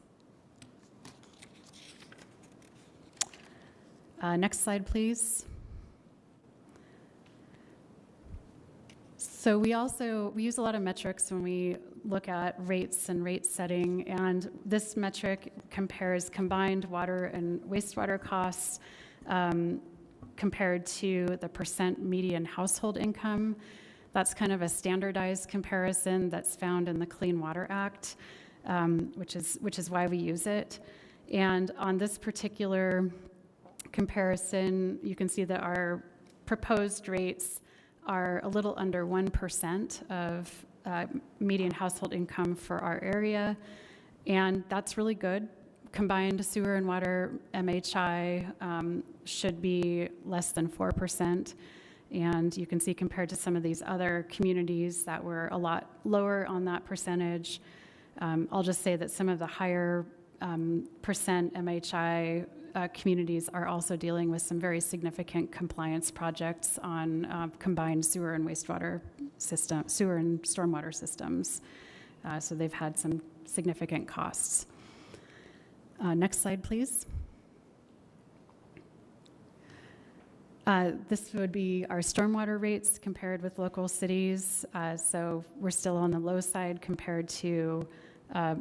Next slide, please. So we use a lot of metrics when we look at rates and rate setting, and this metric compares combined water and wastewater costs compared to the % median household income. That's kind of a standardized comparison that's found in the Clean Water Act, which is why we use it. And on this particular comparison, you can see that our proposed rates are a little under 1% of median household income for our area, and that's really good. Combined sewer and water MHI should be less than 4%, and you can see compared to some of these other communities that were a lot lower on that percentage. I'll just say that some of the higher percent MHI communities are also dealing with some very significant compliance projects on combined sewer and wastewater sewer and stormwater systems. So they've had some significant costs. Next slide, please. This would be our stormwater rates compared with local cities. So we're still on the low side compared to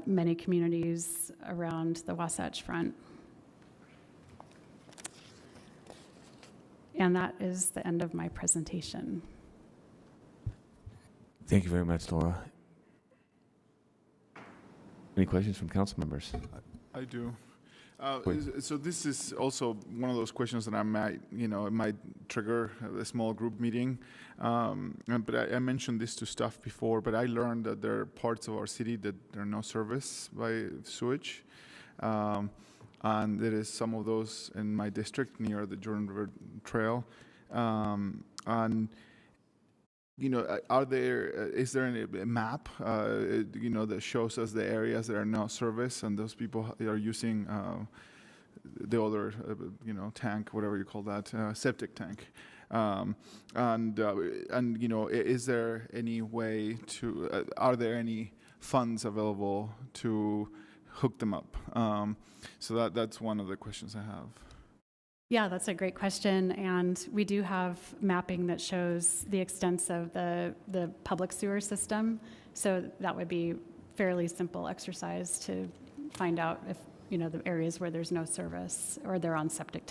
many communities around the Wasatch Front. And that is the end of my presentation. Thank you very much, Laura. Any questions from council members? I do. So this is also one of those questions that I might, it might trigger a small group meeting. But I mentioned this to staff before, but I learned that there are parts of our city that there are no service by sewage. And there is some of those in my district near the Jordan River Trail. And is there a map, that shows us the areas that are not serviced and those people are using the other, tank, whatever you call that, septic tank? Is there any way to, are there any funds available to hook them up? So that's one of the questions I have. Yeah, that's a great question. And we do have mapping that shows the extents of the public sewer system. So that would be fairly simple exercise to find out if, the areas where there's no service or they're on septic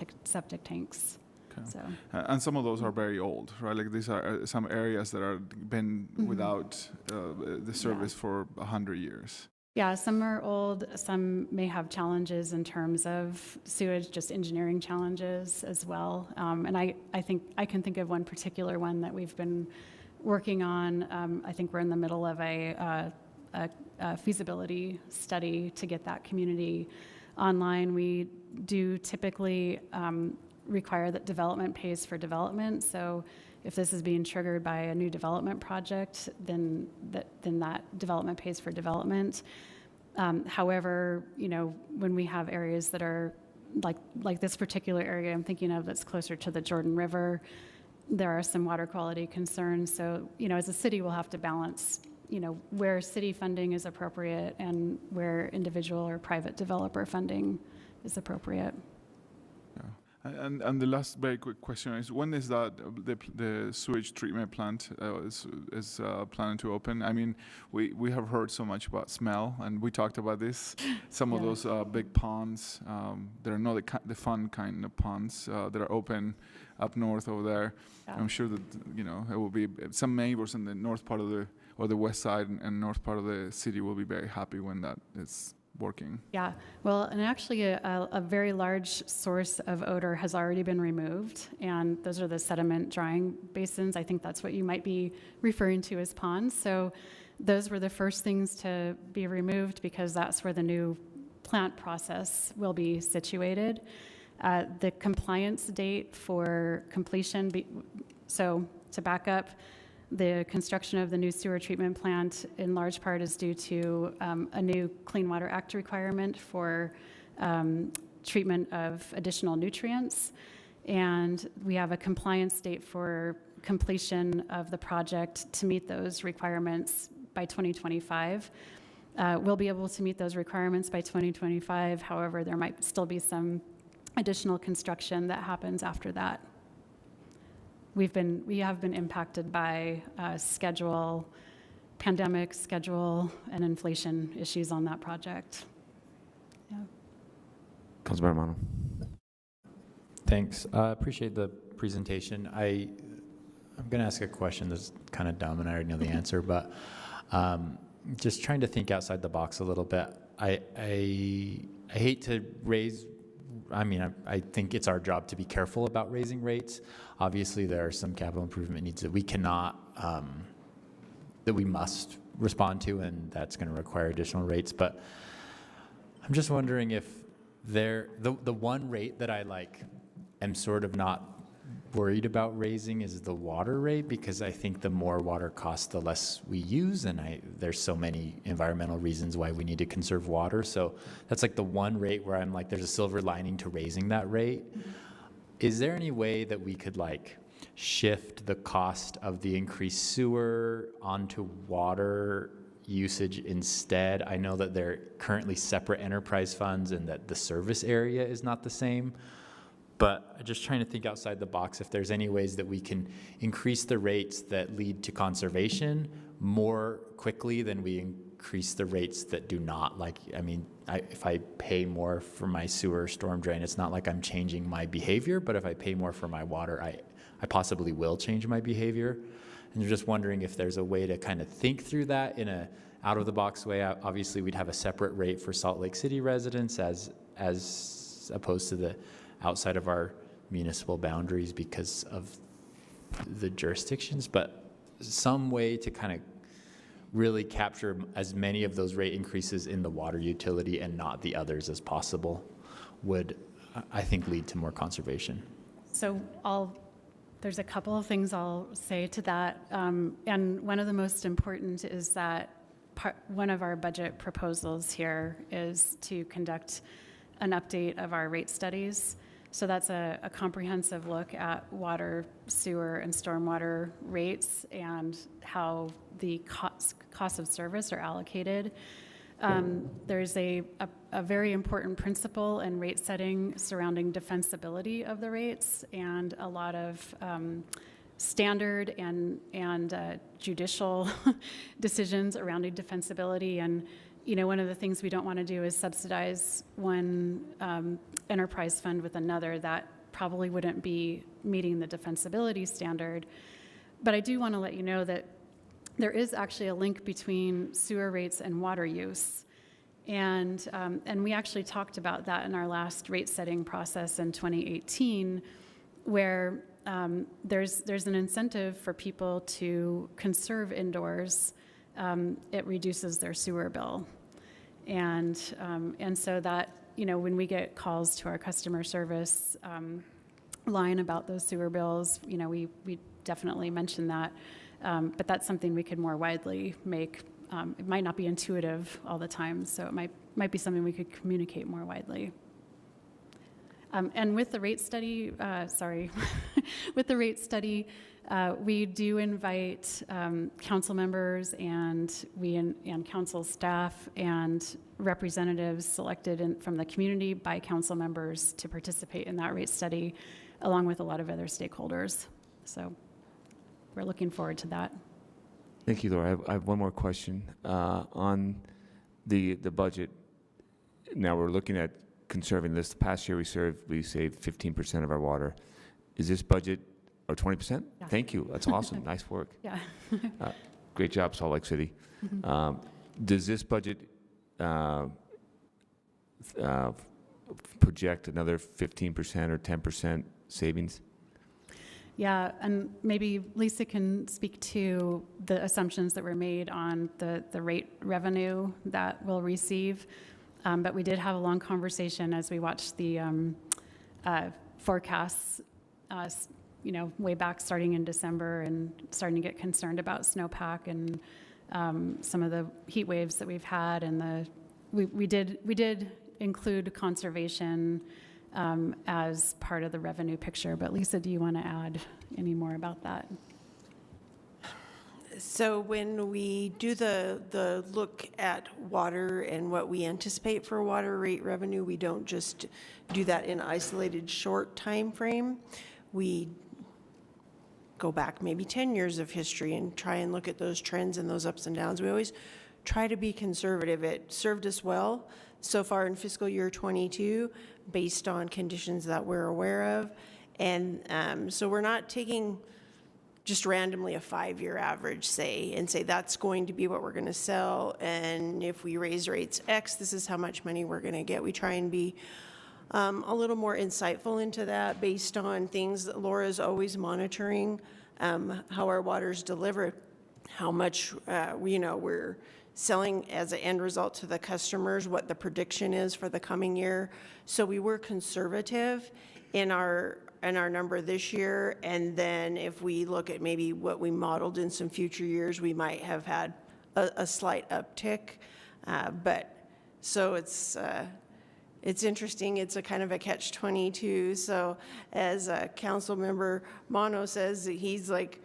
tanks. Okay. So. And some of those are very old, right? Like these are some areas that are been without the service for 100 years. Yeah, some are old, some may have challenges in terms of sewage, just engineering challenges as well. And I think I can think of one particular one that we've been working on. I think we're in the middle of a feasibility study to get that community online. We do typically require that development pays for development. So if this is being triggered by a new development project, then that development pays for development. However, when we have areas that are like this particular area I'm thinking of that's closer to the Jordan River, there are some water quality concerns. So, as a city, we'll have to balance, where city funding is appropriate and where individual or private developer funding is appropriate. And the last very quick question is, when is that the sewage treatment plant is planning to open? I mean, we have heard so much about smell, and we talked about this. Some of those big ponds, that are not the fun kind of ponds that are open up north over there. Yeah. I'm sure that it will be some neighbors in the north part of the west side and north part of the city will be very happy when that is working. Yeah, well, and actually a very large source of odor has already been removed, and those are the sediment drying basins. I think that's what you might be referring to as ponds. So those were the first things to be removed because that's where the new plant process will be situated. The compliance date for completion, so to back up, the construction of the new sewer treatment plant in large part is due to a new Clean Water Act requirement for treatment of additional nutrients. And we have a compliance date for completion of the project to meet those requirements by 2025. We'll be able to meet those requirements by 2025. However, there might still be some additional construction that happens after that. We have been impacted by pandemic schedule, and inflation issues on that project. Yeah. Councilmember Romano. Thanks. I appreciate the presentation. I'm going to ask a question that's kind of dumb, and I already know the answer, but just trying to think outside the box a little bit. I hate to raise. I think it's our job to be careful about raising rates. Obviously, there are some capital improvement needs that we cannot, that we must respond to, and that's going to require additional rates. But I'm just wondering if the one rate that I am sort of not worried about raising is the water rate, because I think the more water costs, the less we use, and there's so many environmental reasons why we need to conserve water. So that's the one rate where I'm there's a silver lining to raising that rate. Is there any way that we could shift the cost of the increased sewer onto water, usage instead. I know that they're currently separate enterprise funds and that the service area is not the same. But I'm just trying to think outside the box if there's any ways that we can increase the rates that lead to conservation more quickly than we increase the rates that do not. Like, I mean, if I pay more for my sewer storm drain, it's not like I'm changing my behavior, but if I pay more for my water, I possibly will change my behavior. And you're just wondering if there's a way to kind of think through that in a out-of-the-box way. Obviously, we'd have a separate rate for Salt Lake City residents as opposed to the outside of our municipal boundaries because of the jurisdictions, but some way to kind of really capture as many of those rate increases in the water utility and not the others as possible would, I think, lead to more conservation. So there's a couple of things I'll say to that. And one of the most important is that one of our budget proposals here is to conduct an update of our rate studies. So that's a comprehensive look at water, sewer, and stormwater rates and how the costs of service are allocated. There's a very important principle in rate setting surrounding defensibility of the rates and a lot of standard and judicial decisions around defensibility. And one of the things we don't want to do is subsidize one enterprise fund with another that probably wouldn't be meeting the defensibility standard. But I do want to let you know that there is actually a link between sewer rates and water use. And we actually talked about that in our last rate setting process in 2018, where there's an incentive for people to conserve indoors. It reduces their sewer bill. And so that, when we get calls to our customer service line about those sewer bills, we definitely mention that. But that's something we could more widely make. It might not be intuitive all the time, so it might be something we could communicate more widely. And with the rate study, with the rate study, we do invite council members and council staff and representatives selected from the community by council members to participate in that rate study, along with a lot of other stakeholders. So we're looking forward to that. Thank you, Laura. I have one more question. On the budget, now we're looking at conserving this. Past year we saved 15% of our water. Is this budget, or 20%? Yeah. Thank you. That's awesome. Nice work. Yeah. Great job, Salt Lake City. Mm-hmm. Does this budget project another 15% or 10% savings? Yeah, and maybe Lisa can speak to the assumptions that were made on the rate revenue that we'll receive. But we did have a long conversation as we watched the forecasts, way back starting in December and starting to get concerned about snowpack and some of the heat waves that we've had. And we did include conservation as part of the revenue picture. But Lisa, do you want to add any more about that? So when we do the look at water and what we anticipate for water rate revenue, we don't just do that in an isolated short time frame. We go back maybe 10 years of history and try and look at those trends and those ups and downs. We always try to be conservative. It served us well so far in fiscal year 22 based on conditions that we're aware of. And so we're not taking just randomly a 5-year average, say that's going to be what we're going to sell. And if we raise rates X, this is how much money we're going to get. We try and be a little more insightful into that based on things that Laura's always monitoring, how our water's delivered, how much we're selling as an end result to the customers, what the prediction is for the coming year. So we were conservative in our number this year, and then if we look at maybe what we modeled in some future years, we might have had a slight uptick. But so it's interesting. It's a kind of a catch-22. So as Council Member Mono says, he's like,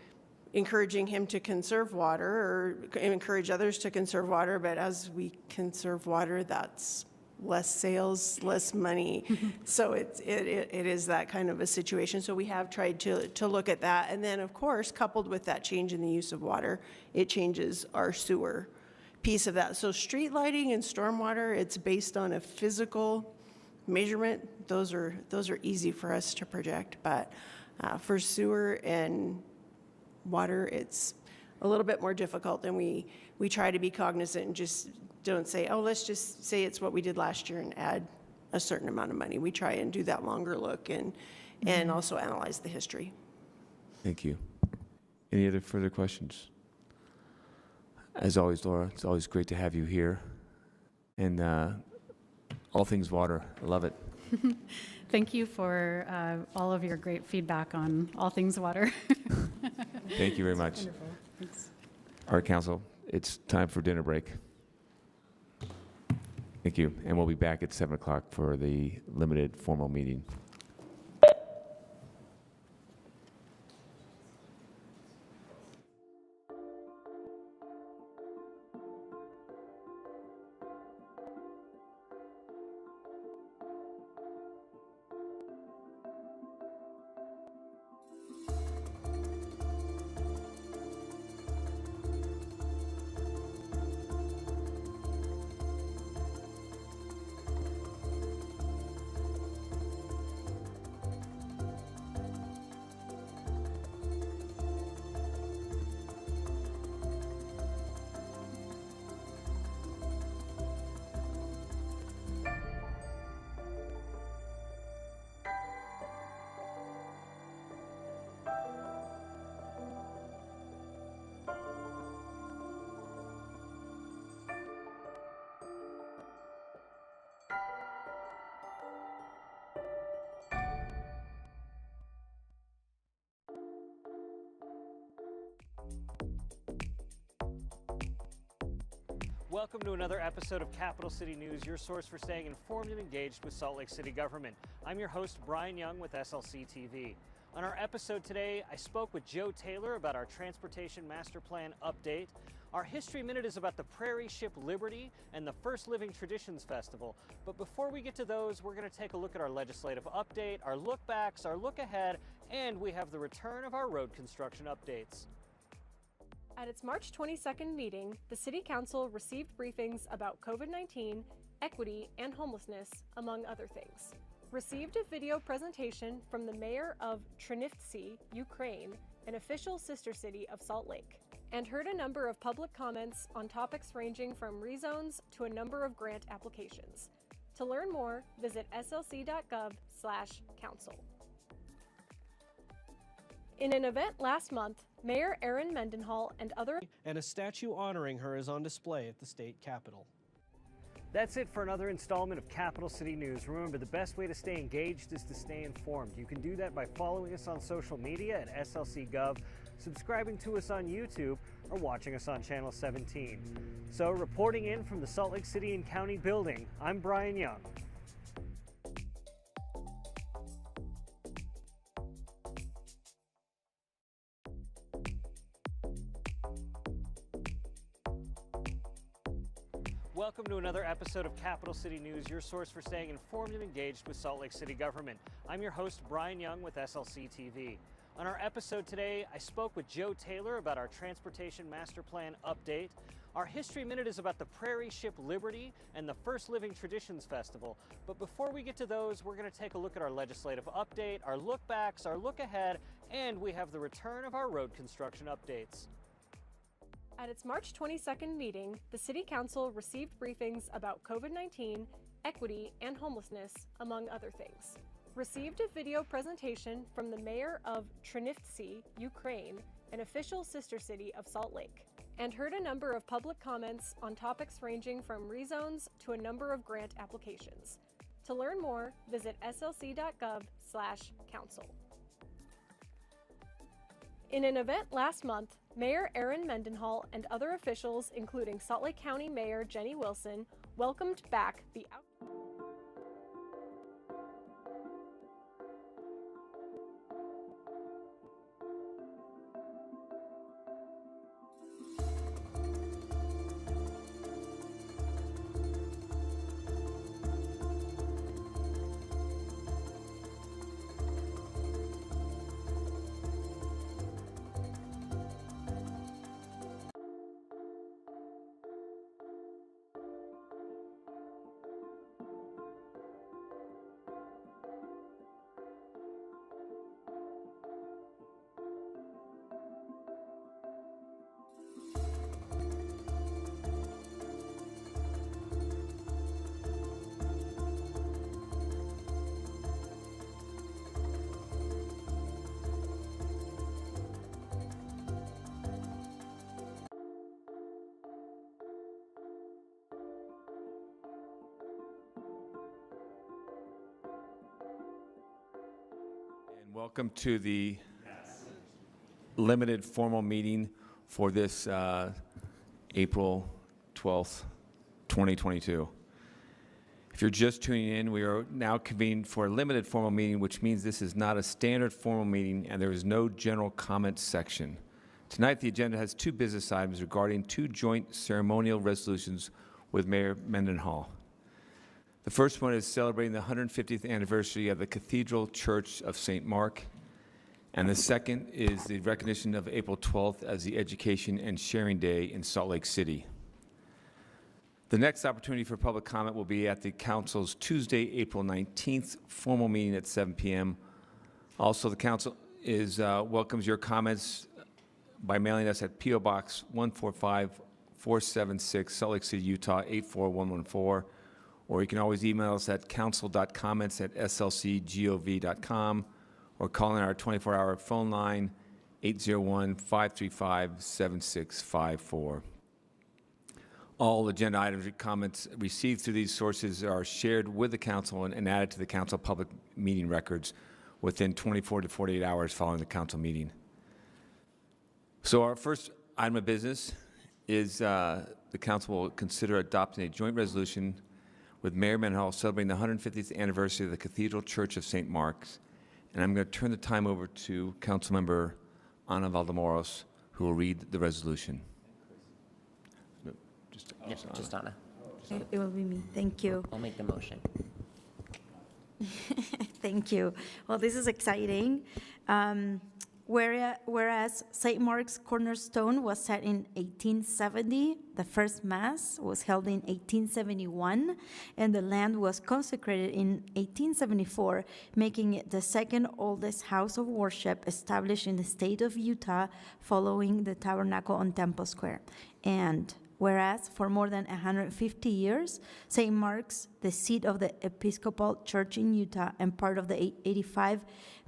encouraging him to conserve water or encourage others to conserve water, but as we conserve water, that's less sales, less money. So it is that kind of a situation. So we have tried to look at that. And then, of course, coupled with that change in the use of water, it changes our sewer piece of that. So street lighting and stormwater, it's based on a physical measurement. Those are easy for us to project. But for sewer and water, it's a little bit more difficult, and we try to be cognizant and just don't say, oh, let's just say it's what we did last year and add a certain amount of money. We try and do that longer look and also analyze the history. Thank you. Any other further questions? As always, Laura, it's always great to have you here. And all things water, I love it. Thank you for all of your great feedback on all things water. Thank you very much. Wonderful. Thanks. All right, council, it's time for dinner break. Thank you. And we'll be back at 7 o'clock for the limited formal meeting. Welcome to another episode of Capital City News, your source for staying informed and engaged with Salt Lake City government. I'm your host, Brian Young with SLC TV. On our episode today, I spoke with Joe Taylor about our Transportation Master Plan update. Our History Minute is about the Prairie Ship Liberty and the First Living Traditions Festival. But before we get to those, we're going to take a look at our legislative update, our look backs, our look ahead, and we have the return of our road construction updates. At its March 22nd meeting, the City Council received briefings about COVID-19, equity, and homelessness, among other things. Received a video presentation from the mayor of Trinivtsi, Ukraine, an official sister city of Salt Lake, and heard a number of public comments on topics ranging from rezones to a number of grant applications. To learn more, visit slc.gov/council. In an event last month, Mayor Erin Mendenhall and a statue honoring her is on display at the state capitol. That's it for another installment of Capital City News. Remember, the best way to stay engaged is to stay informed. You can do that by following us on social media at SLC.gov, subscribing to us on YouTube, or watching us on Channel 17. So, reporting in from the Salt Lake City and County building, I'm Brian Young. Welcome to another episode of Capital City News, your source for staying informed and engaged with Salt Lake City government. I'm your host, Brian Young with SLC TV. On our episode today, I spoke with Joe Taylor about our Transportation Master Plan update. Our History Minute is about the Prairie Ship Liberty and the First Living Traditions Festival. But before we get to those, we're going to take a look at our legislative update, our look backs, our look ahead, and we have the return of our road construction updates. At its March 22nd meeting, the City Council received briefings about COVID-19, equity, and homelessness, among other things. Received a video presentation from the mayor of Trinivtsi, Ukraine, an official sister city of Salt Lake, and heard a number of public comments on topics ranging from rezones to a number of grant applications. To learn more, visit slc.gov/council. In an event last month, Mayor Erin Mendenhall and other officials, including Salt Lake County Mayor Jenny Wilson, welcomed back the Welcome to the limited formal meeting for this April 12th, 2022. If you're just tuning in, we are now convened for a limited formal meeting, which means this is not a standard formal meeting and there is no general comment section. Tonight, the agenda has 2 business items regarding 2 joint ceremonial resolutions with Mayor Mendenhall. The first one is celebrating the 150th anniversary of the Cathedral Church of St. Mark, and the second is the recognition of April 12th as the Education and Sharing Day in Salt Lake City. The next opportunity for public comment will be at the Council's Tuesday, April 19th formal meeting at 7 p.m. Also, the Council welcomes your comments by mailing us at P.O. Box 145476, Salt Lake City, Utah 84114, or you can always email us at council.comments@slcgov.com, or call in our 24-hour phone line 801-535-7654. All agenda items and comments received through these sources are shared with the Council and added to the Council public meeting records within 24 to 48 hours following the Council meeting. So our first item of business is the Council will consider adopting a joint resolution with Mayor Mendenhall celebrating the 150th anniversary of the Cathedral Church of St. Mark's. And I'm going to turn the time over to Councilmember Ana Valdemoros, who will read the resolution. No, just Ana. It will be me. Thank you. I'll make the motion. Thank you. Well, this is exciting. Whereas St. Mark's Cornerstone was set in 1870, the first Mass was held in 1871, and the land was consecrated in 1874, making it the second oldest house of worship established in the state of Utah following the Tabernacle on Temple Square. And whereas for more than 150 years, St. Mark's, the seat of the Episcopal Church in Utah and part of the 85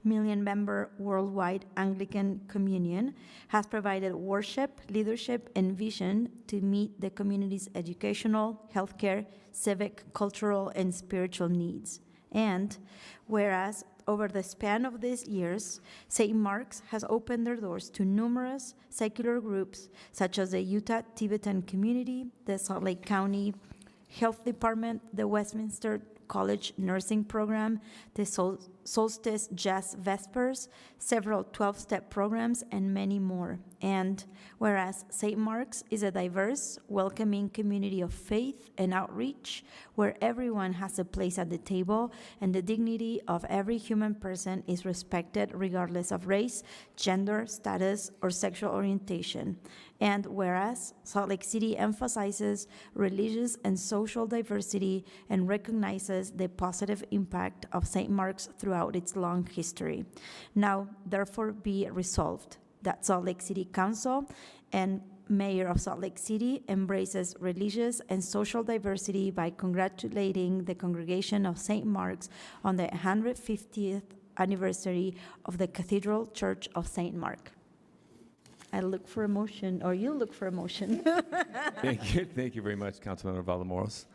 million-member worldwide Anglican Communion, has provided worship, leadership, and vision to meet the community's educational, healthcare, civic, cultural, and spiritual needs. And whereas over the span of these years, St. Mark's has opened their doors to numerous secular groups such as the Utah Tibetan Community, the Salt Lake County Health Department, the Westminster College Nursing Program, the Solstice Jazz Vespers, several 12-step programs, and many more. And whereas St. Mark's is a diverse, welcoming community of faith and outreach, where everyone has a place at the table and the dignity of every human person is respected regardless of race, gender, status, or sexual orientation. And whereas Salt Lake City emphasizes religious and social diversity and recognizes the positive impact of St. Mark's throughout its long history. Now, therefore, be resolved that Salt Lake City Council and Mayor of Salt Lake City embraces religious and social diversity by congratulating the congregation of St. Mark's on the 150th anniversary of the Cathedral Church of St. Mark. I look for a motion, or you look for a motion. Thank you very much, Councilmember Valdemoros.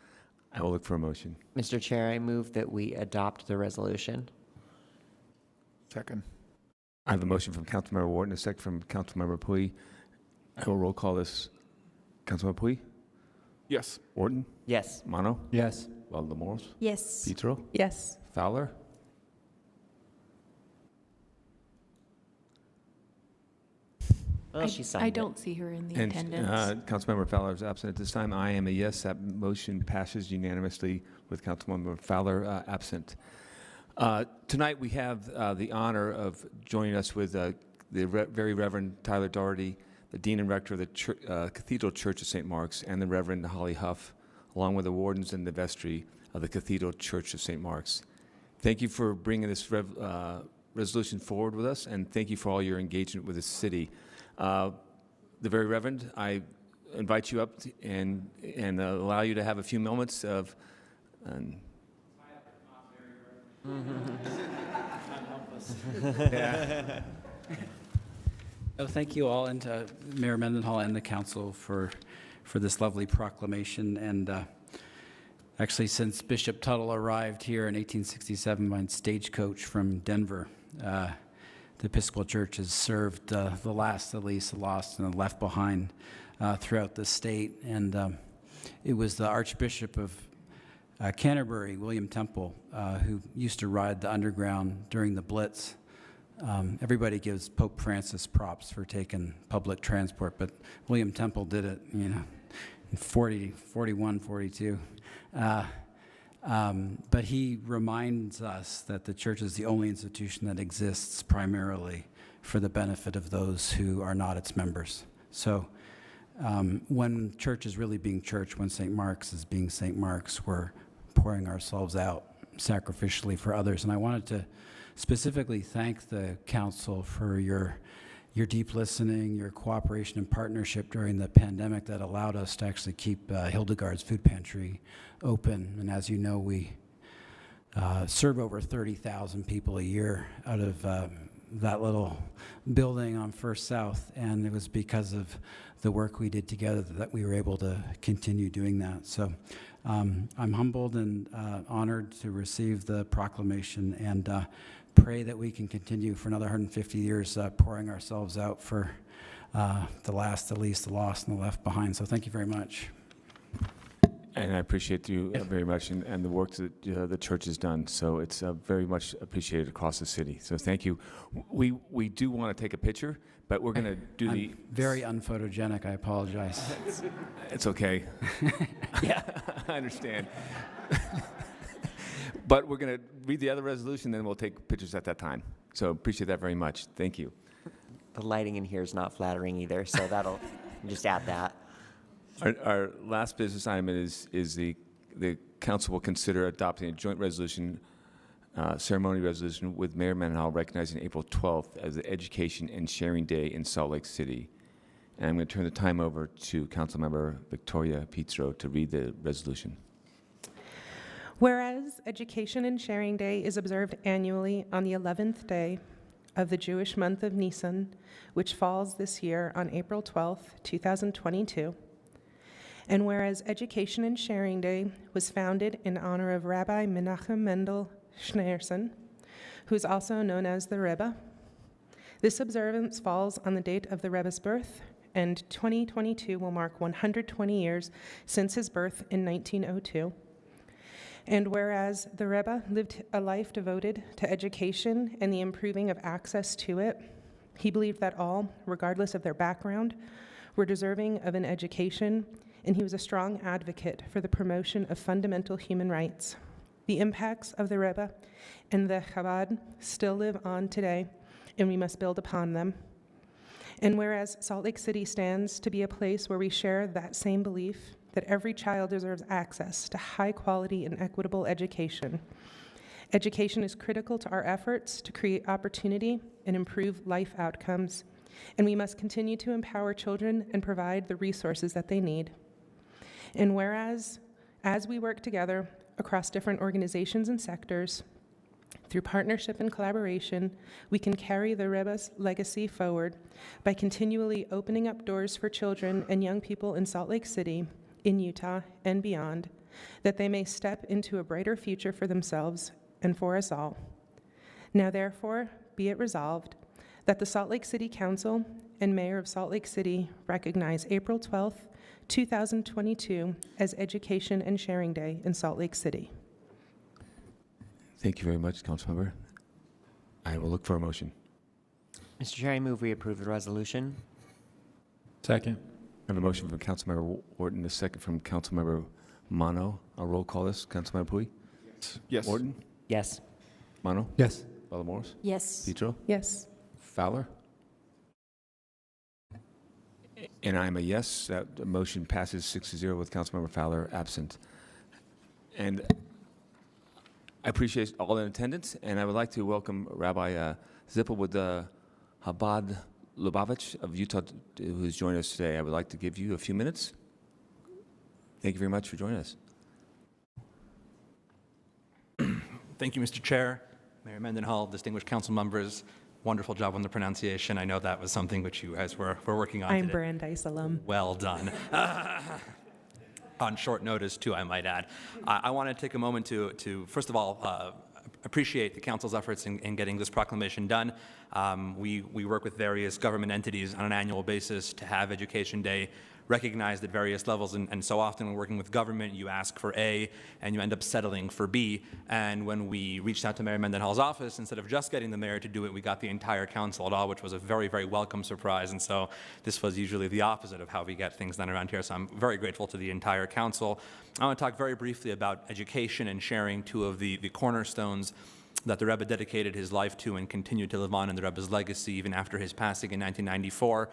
I will look for a motion. Mr. Chair, I move that we adopt the resolution. Second. I have a motion from Councilmember Wharton, a second from Councilmember Pui. I will roll call this. Councilmember Pui? Yes. Wharton? Yes. Mono? Yes. Valdemoros? Yes. Petro? Yes. Fowler? Well, she signed I it. don't see her in the And attendance. Councilmember Fowler is absent at this time. I am a yes. That motion passes unanimously with Councilmember Fowler absent. Tonight we have the honor of joining us with the Very Reverend Tyler Doherty, the Dean and Rector of the Cathedral Church of St. Mark's, and the Reverend Holly Huff, along with the wardens and the vestry of the Cathedral Church of St. Mark's. Thank you for bringing this resolution forward with us, and thank you for all your engagement with the city. The Very Reverend, I invite you up and allow you to have a few moments of. Yeah. Oh, thank you all, and Mayor Mendenhall and the council for this lovely proclamation. And actually, since Bishop Tuttle arrived here in 1867 by stagecoach from Denver, the Episcopal Church has served the last, the least, the lost, and the left behind throughout the state. And it was the Archbishop of Canterbury, William Temple, who used to ride the underground during the Blitz. Everybody gives Pope Francis props for taking public transport, but William Temple did it, in 41, 42. But he reminds us that the church is the only institution that exists primarily for the benefit of those who are not its members. So when church is really being church, when St. Mark's is being St. Mark's, we're pouring ourselves out sacrificially for others. And I wanted to specifically thank the council for your deep listening, your cooperation and partnership during the pandemic that allowed us to actually keep Hildegard's Food Pantry open. And as you know, we serve over 30,000 people a year out of that little building on First South, and it was because of the work we did together that we were able to continue doing that. So I'm humbled and honored to receive the proclamation, and pray that we can continue for another 150 years pouring ourselves out for the last, the least, the lost, and the left behind. So thank you very much. And I appreciate you very much and the work that the church has done. So it's very much appreciated across the city. So thank you. We do want to take a picture, but we're going to do I'm very unphotogenic. I apologize. It's okay. Yeah, I understand. But we're going to read the other resolution, then we'll take pictures at that time. So appreciate that very much. Thank you. The lighting in here is not flattering either, so that'll just add that. Our last business item is the council will consider adopting a joint resolution, ceremonial resolution with Mayor Mendenhall recognizing April 12th as the Education and Sharing Day in Salt Lake City. And I'm going to turn the time over to Councilmember Victoria Pizzo to read the resolution. Whereas Education and Sharing Day is observed annually on the 11th day of the Jewish month of Nisan, which falls this year on April 12th, 2022. And whereas Education and Sharing Day was founded in honor of Rabbi Menachem Mendel Schneerson, who is also known as the Rebbe. This observance falls on the date of the Rebbe's birth, and 2022 will mark 120 years since his birth in 1902. And whereas the Rebbe lived a life devoted to education and the improving of access to it, he believed that all, regardless of their background, were deserving of an education, and he was a strong advocate for the promotion of fundamental human rights. The impacts of the Rebbe and the Chabad still live on today, and we must build upon them. And whereas Salt Lake City stands to be a place where we share that same belief that every child deserves access to high quality and equitable education. Education is critical to our efforts to create opportunity and improve life outcomes, and we must continue to empower children and provide the resources that they need. And whereas, as we work together across different organizations and sectors, through partnership and collaboration, we can carry the Rebbe's legacy forward by continually opening up doors for children and young people in Salt Lake City, in Utah, and beyond, that they may step into a brighter future for themselves and for us all. Now therefore, be it resolved that the Salt Lake City Council and Mayor of Salt Lake City recognize April 12th, 2022 as Education and Sharing Day in Salt Lake City. Thank you very much, Councilmember. I will look for a motion. Mr. Chair, I move we approve the resolution. Second. I have a motion from Councilmember Wharton, a second from Councilmember Mono. I'll roll call this. Councilmember Pui? Yes. Wharton? Yes. Mono? Yes. Bella-Morris? Yes. Petro? Yes. Fowler? And I'm a yes. That motion passes 6-0 with Councilmember Fowler absent. And I appreciate all in attendance, and I would like to welcome Rabbi Zippel with the Chabad Lubavitch of Utah, who has joined us today. I would like to give you a few minutes. Thank you very much for joining us. Thank you, Mr. Chair, Mayor Mendenhall, distinguished council members. Wonderful job on the pronunciation. I know that was something which you guys were working on I'm today. Brandeis alum. Well done. On short notice, too, I might add. I want to take a moment to first of all, appreciate the council's efforts in getting this proclamation done. We work with various government entities on an annual basis to have Education Day recognized at various levels, and so often when working with government, you ask for A and you end up settling for B. And when we reached out to Mayor Mendenhall's office, instead of just getting the mayor to do it, we got the entire council at all, which was a very, very welcome surprise. And so this was usually the opposite of how we get things done around here. So I'm very grateful to the entire council. I want to talk very briefly about education and sharing two of the cornerstones that the Rebbe dedicated his life to and continued to live on in the Rebbe's legacy even after his passing in 1994.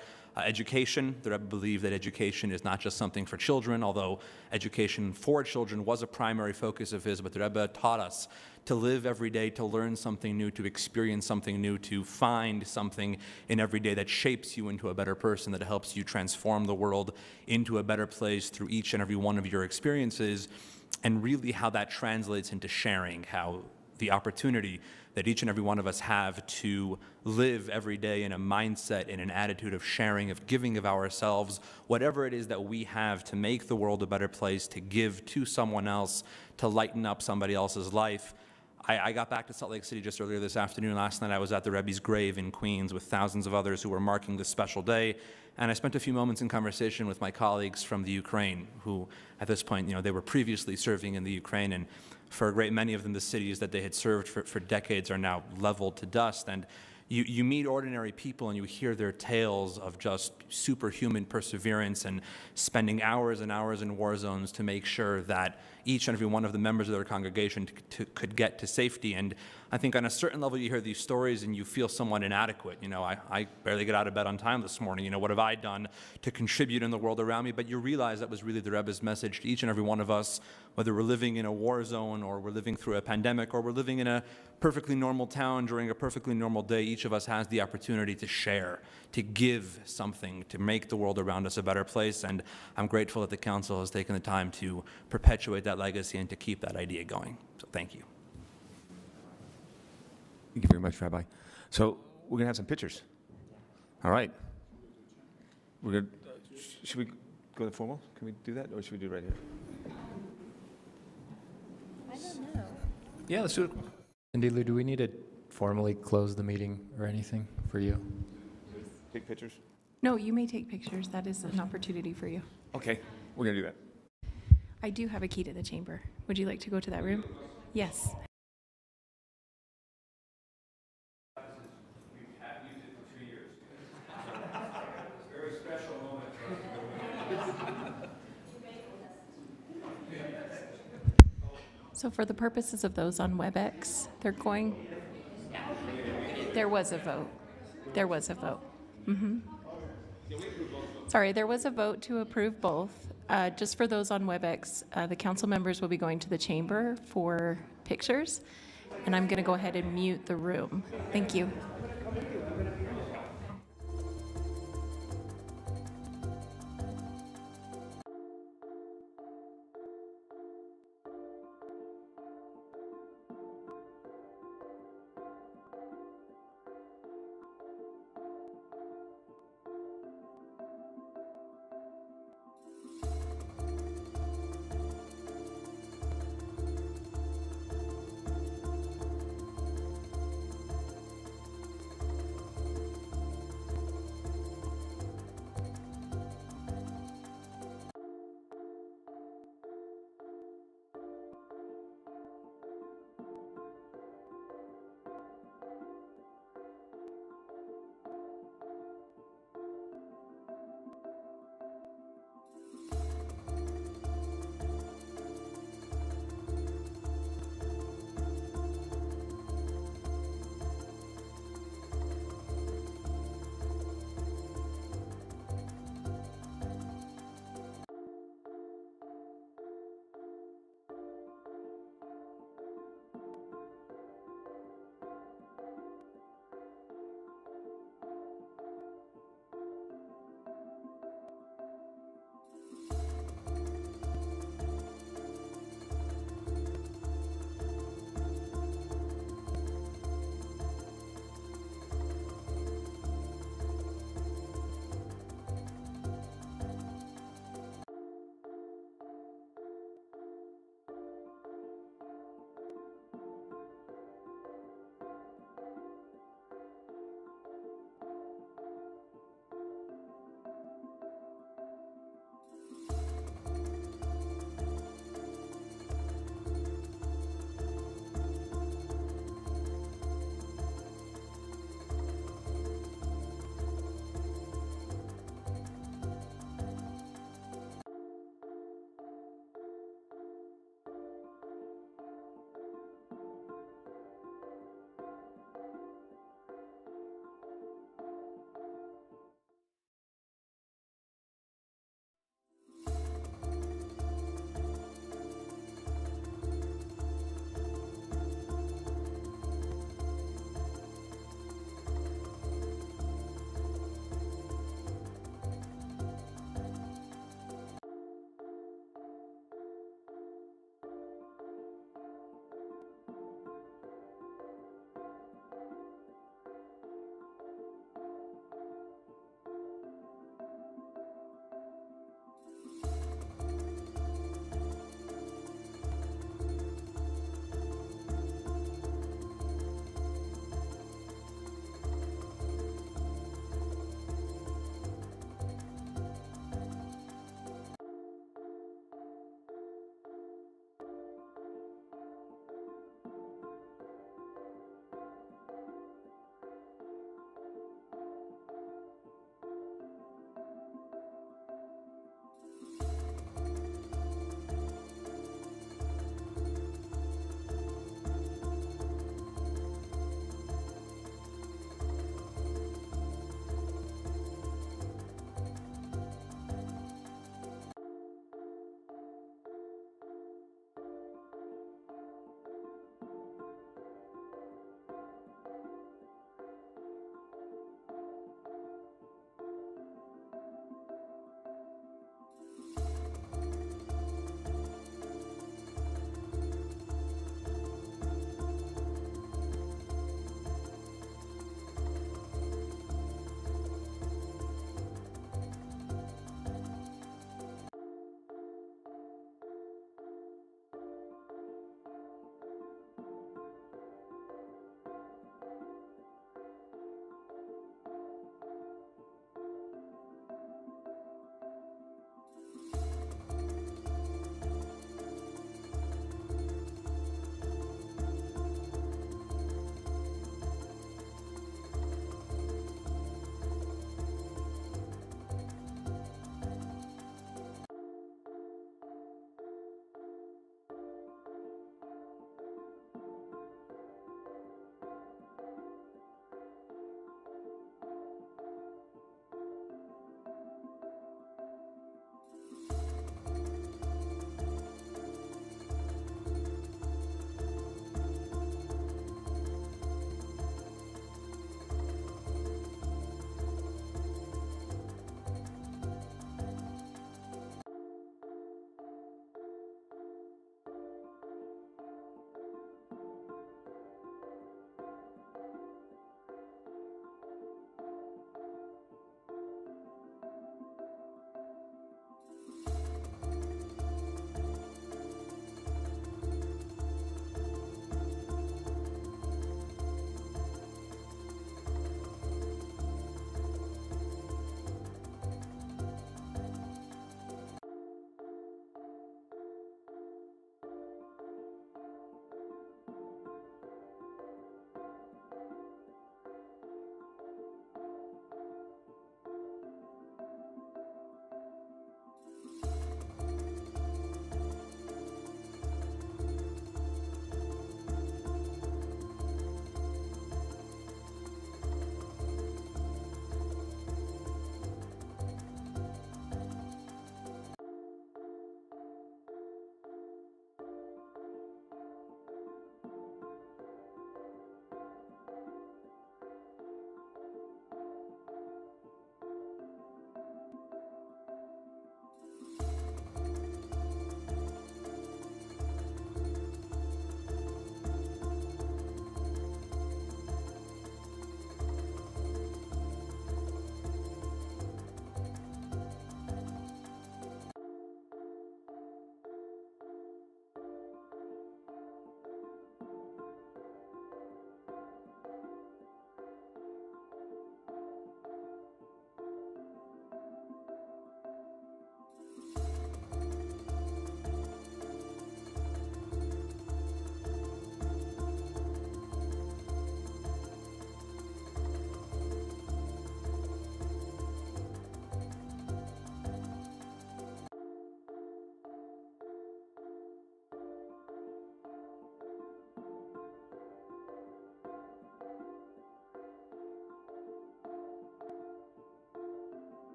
Education, the Rebbe believed that education is not just something for children, although education for children was a primary focus of his, but the Rebbe taught us to live every day, to learn something new, to experience something new, to find something in every day that shapes you into a better person, that helps you transform the world into a better place through each and every one of your experiences, and really how that translates into sharing, how the opportunity that each and every one of us have to live every day in a mindset, in an attitude of sharing, of giving of ourselves, whatever it is that we have to make the world a better place, to give to someone else, to lighten up somebody else's life. I got back to Salt Lake City just earlier this afternoon. Last night I was at the Rebbe's grave in Queens with thousands of others who were marking this special day. And I spent a few moments in conversation with my colleagues from the Ukraine, who at this point, they were previously serving in the Ukraine, and for a great many of them, the cities that they had served for decades are now leveled to dust. And you meet ordinary people and you hear their tales of just superhuman perseverance and spending hours and hours in war zones to make sure that each and every one of the members of their congregation could get to safety. And I think on a certain level you hear these stories and you feel somewhat inadequate. I barely get out of bed on time this morning. What have I done to contribute in the world around me? But you realize that was really the Rebbe's message to each and every one of us, whether we're living in a war zone or we're living through a pandemic or we're living in a perfectly normal town during a perfectly normal day. Each of us has the opportunity to share, to give something, to make the world around us a better place. And I'm grateful that the council has taken the time to perpetuate that legacy and to keep that idea going. So thank you. Thank you very much, Rabbi. So we're going to have some pictures. All right. We're going to, should we go to the formal? Can we do that, or should we do it right here? I don't know. Yeah, let's do it. Cindy Lou, do we need to formally close the meeting or anything for you? Take pictures? No, you may take pictures. That is an opportunity for you. Okay, we're going to do that. I do have a key to the chamber. Would you like to go to that room? Yes. So for the purposes of those on WebEx, there was a vote. There was a vote. Sorry, there was a vote to approve both. Just for those on WebEx, the council members will be going to the chamber for pictures, and I'm going to go ahead and mute the room. Thank you.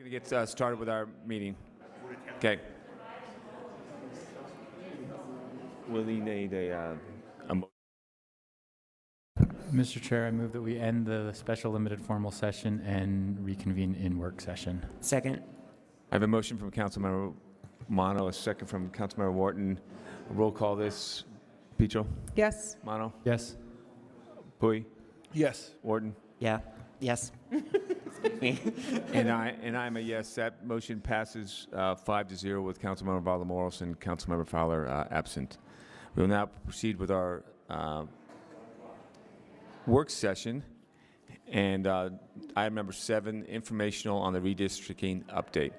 We're going to get started with our meeting. Okay. We'll need a Mr. Chair, I move that we end the special limited formal session and reconvene in work session. Second. I have a motion from Councilmember Mono, a second from Councilmember Wharton. Roll call this. Petro? Yes. Mono? Yes. Pui? Yes. Wharton? Yeah. Yes. Excuse me. And I'm a yes. That motion passes 5-0 with Councilmember Valamoros and Councilmember Fowler absent. We will now proceed with our work session. And item number 7, informational on the redistricting update.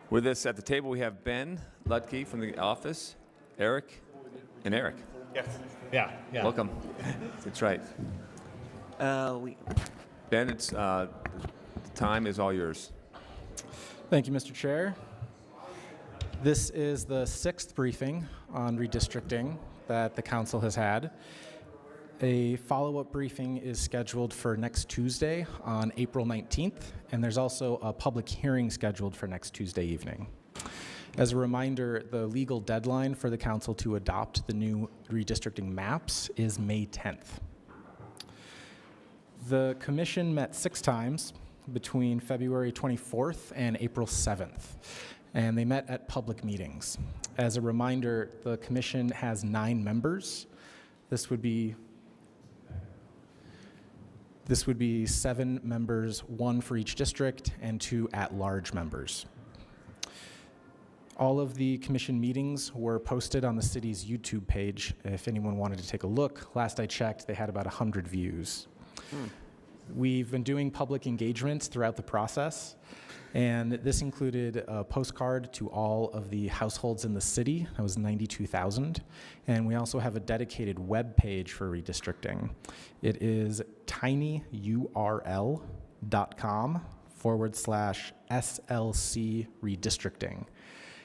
With us at the table, we have Ben Lutke from the office, Eric, and Eric. Yes. Yeah. Welcome. That's right. Ben, it's the time is all yours. Thank you, Mr. Chair. This is the 6th briefing on redistricting that the council has had. A follow-up briefing is scheduled for next Tuesday on April 19th, and there's also a public hearing scheduled for next Tuesday evening. As a reminder, the legal deadline for the council to adopt the new redistricting maps is May 10th. The commission met 6 times between February 24th and April 7th, and they met at public meetings. As a reminder, the commission has 9 members. This would be 7 members, 1 for each district, and 2 at-large members. All of the commission meetings were posted on the city's YouTube page. If anyone wanted to take a look, last I checked, they had about 100 views. We've been doing public engagement throughout the process, and this included a postcard to all of the households in the city. That was 92,000. And we also have a dedicated web page for redistricting. It is tinyurl.com/SLC redistricting.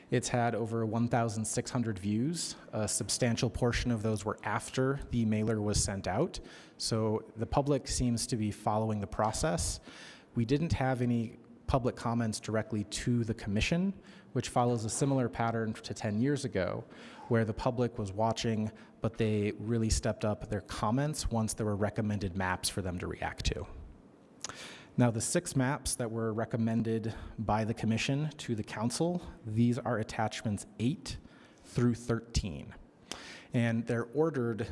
It's had over 1,600 views. A substantial portion of those were after the mailer was sent out. So the public seems to be following the process. We didn't have any public comments directly to the commission, which follows a similar pattern to 10 years ago, where the public was watching, but they really stepped up their comments once there were recommended maps for them to react to. Now, the 6 maps that were recommended by the commission to the council, these are attachments 8 through 13. And they're ordered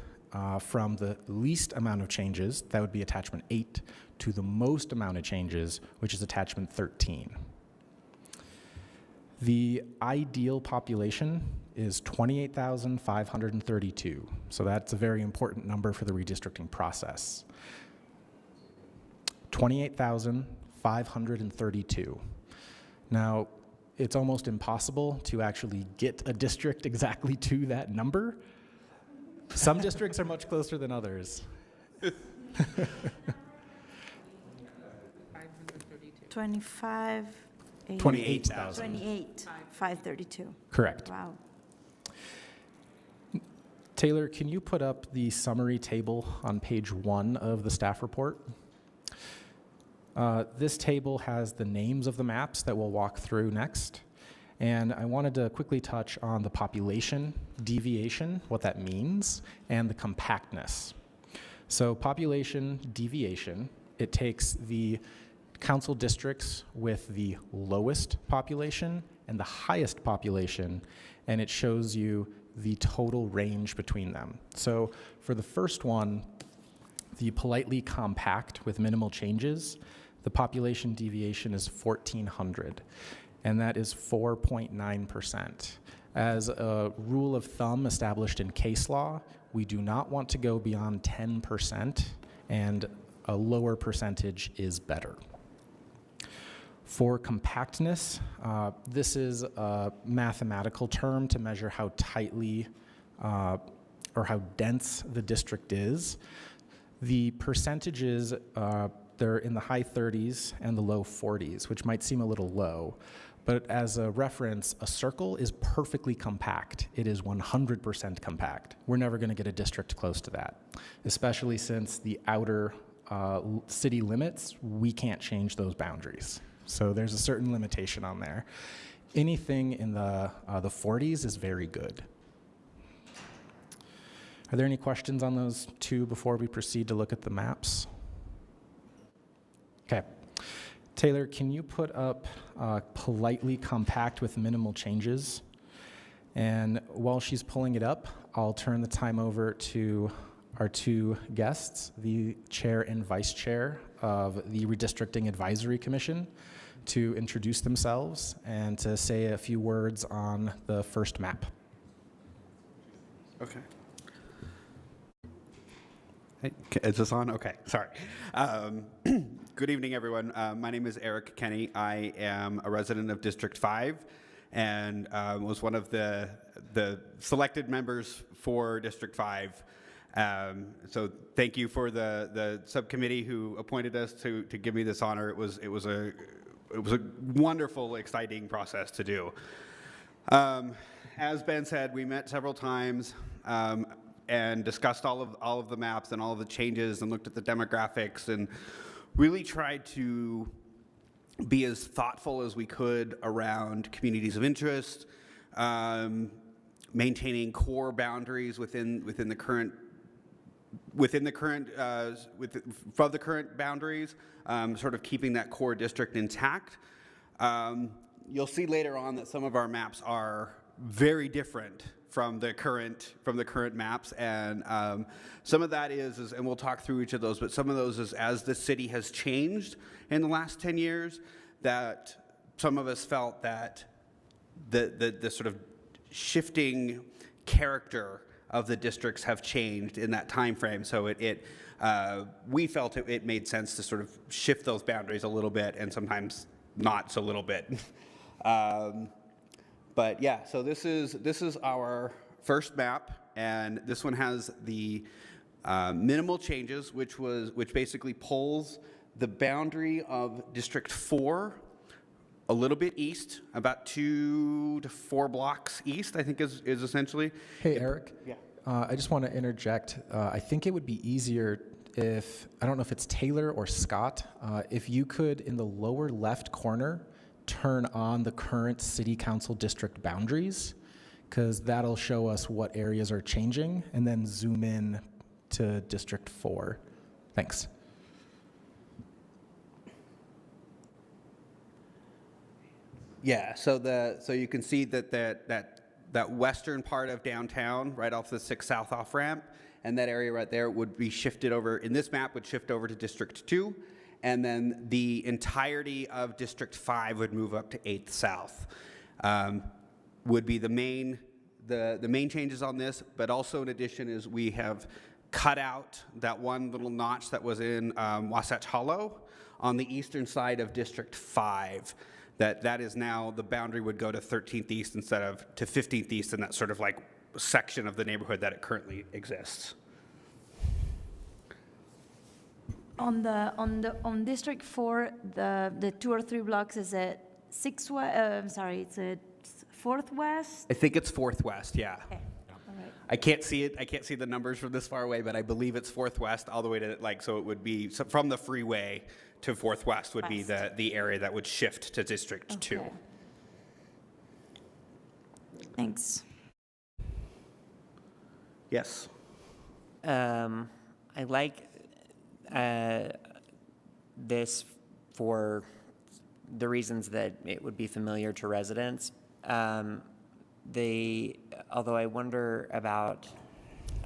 from the least amount of changes, that would be attachment 8, to the most amount of changes, which is attachment 13. The ideal population is 28,532. So that's a very important number for the redistricting process. 28,532. Now, it's almost impossible to actually get a district exactly to that number. Some districts are much closer than others. 28,000. 28,532. Correct. Wow. Taylor, can you put up the summary table on page 1 of the staff report? This table has the names of the maps that we'll walk through next. And I wanted to quickly touch on the population deviation, what that means, and the compactness. So population deviation, it takes the council districts with the lowest population and the highest population, and it shows you the total range between them. So for the first one, the politely compact with minimal changes, the population deviation is 1,400, and that is 4.9%. As a rule of thumb established in case law, we do not want to go beyond 10%, and a lower percentage is better. For compactness, this is a mathematical term to measure how tightly or how dense the district is. The percentages, they're in the high 30s and the low 40s, which might seem a little low. But as a reference, a circle is perfectly compact. It is 100% compact. We're never going to get a district close to that, especially since the outer city limits, we can't change those boundaries. So there's a certain limitation on there. Anything in the 40s is very good. Are there any questions on those two before we proceed to look at the maps? Okay. Taylor, can you put up politely compact with minimal changes? And while she's pulling it up, I'll turn the time over to our two guests, the chair and vice chair of the Redistricting Advisory Commission, to introduce themselves and to say a few words on the first map. Okay. Hey, is this on? Okay, sorry. Good evening, everyone. My name is Eric Kenny. I am a resident of District 5 and was one of the selected members for District 5. So thank you for the subcommittee who appointed us to give me this honor. It was a wonderful, exciting process to do. As Ben said, we met several times and discussed all of the maps and all of the changes and looked at the demographics and really tried to be as thoughtful as we could around communities of interest, maintaining core boundaries within the current boundaries, sort of keeping that core district intact. You'll see later on that some of our maps are very different from the current maps, and some of that is, and we'll talk through each of those, but some of those is as the city has changed in the last 10 years, that some of us felt that the sort of shifting character of the districts have changed in that time frame. So we felt it made sense to sort of shift those boundaries a little bit, and sometimes not so little bit. But yeah, so this is our first map, and this one has the minimal changes, which basically pulls the boundary of District 4 a little bit east, about 2 to 4 blocks east, I think is essentially. Hey, Eric. Yeah. I just want to interject. I think it would be easier if, I don't know if it's Taylor or Scott, if you could, in the lower left corner, turn on the current city council district boundaries, because that'll show us what areas are changing, and then zoom in to District 4. Thanks. Yeah, so you can see that western part of downtown, right off the 6 South off-ramp, and that area right there would be shifted over, in this map, would shift over to District 2, and then the entirety of District 5 would move up to 8th South. Would be the main changes on this, but also in addition is we have cut out that one little notch that was in Wasatch Hollow on the eastern side of District 5. That is now, the boundary would go to 13th East instead of to 15th East in that sort of like section of the neighborhood that it currently exists. On District 4, the 2 or 3 blocks is at it's at 4th West? I think it's 4th West, yeah. Okay. All right. I can't see it. I can't see the numbers from this far away, but I believe it's 4th West all the way to so it would be from the freeway to 4th West would be the area that would shift to District 2. Thanks. Yes. I like this for the reasons that it would be familiar to residents. Although I wonder about,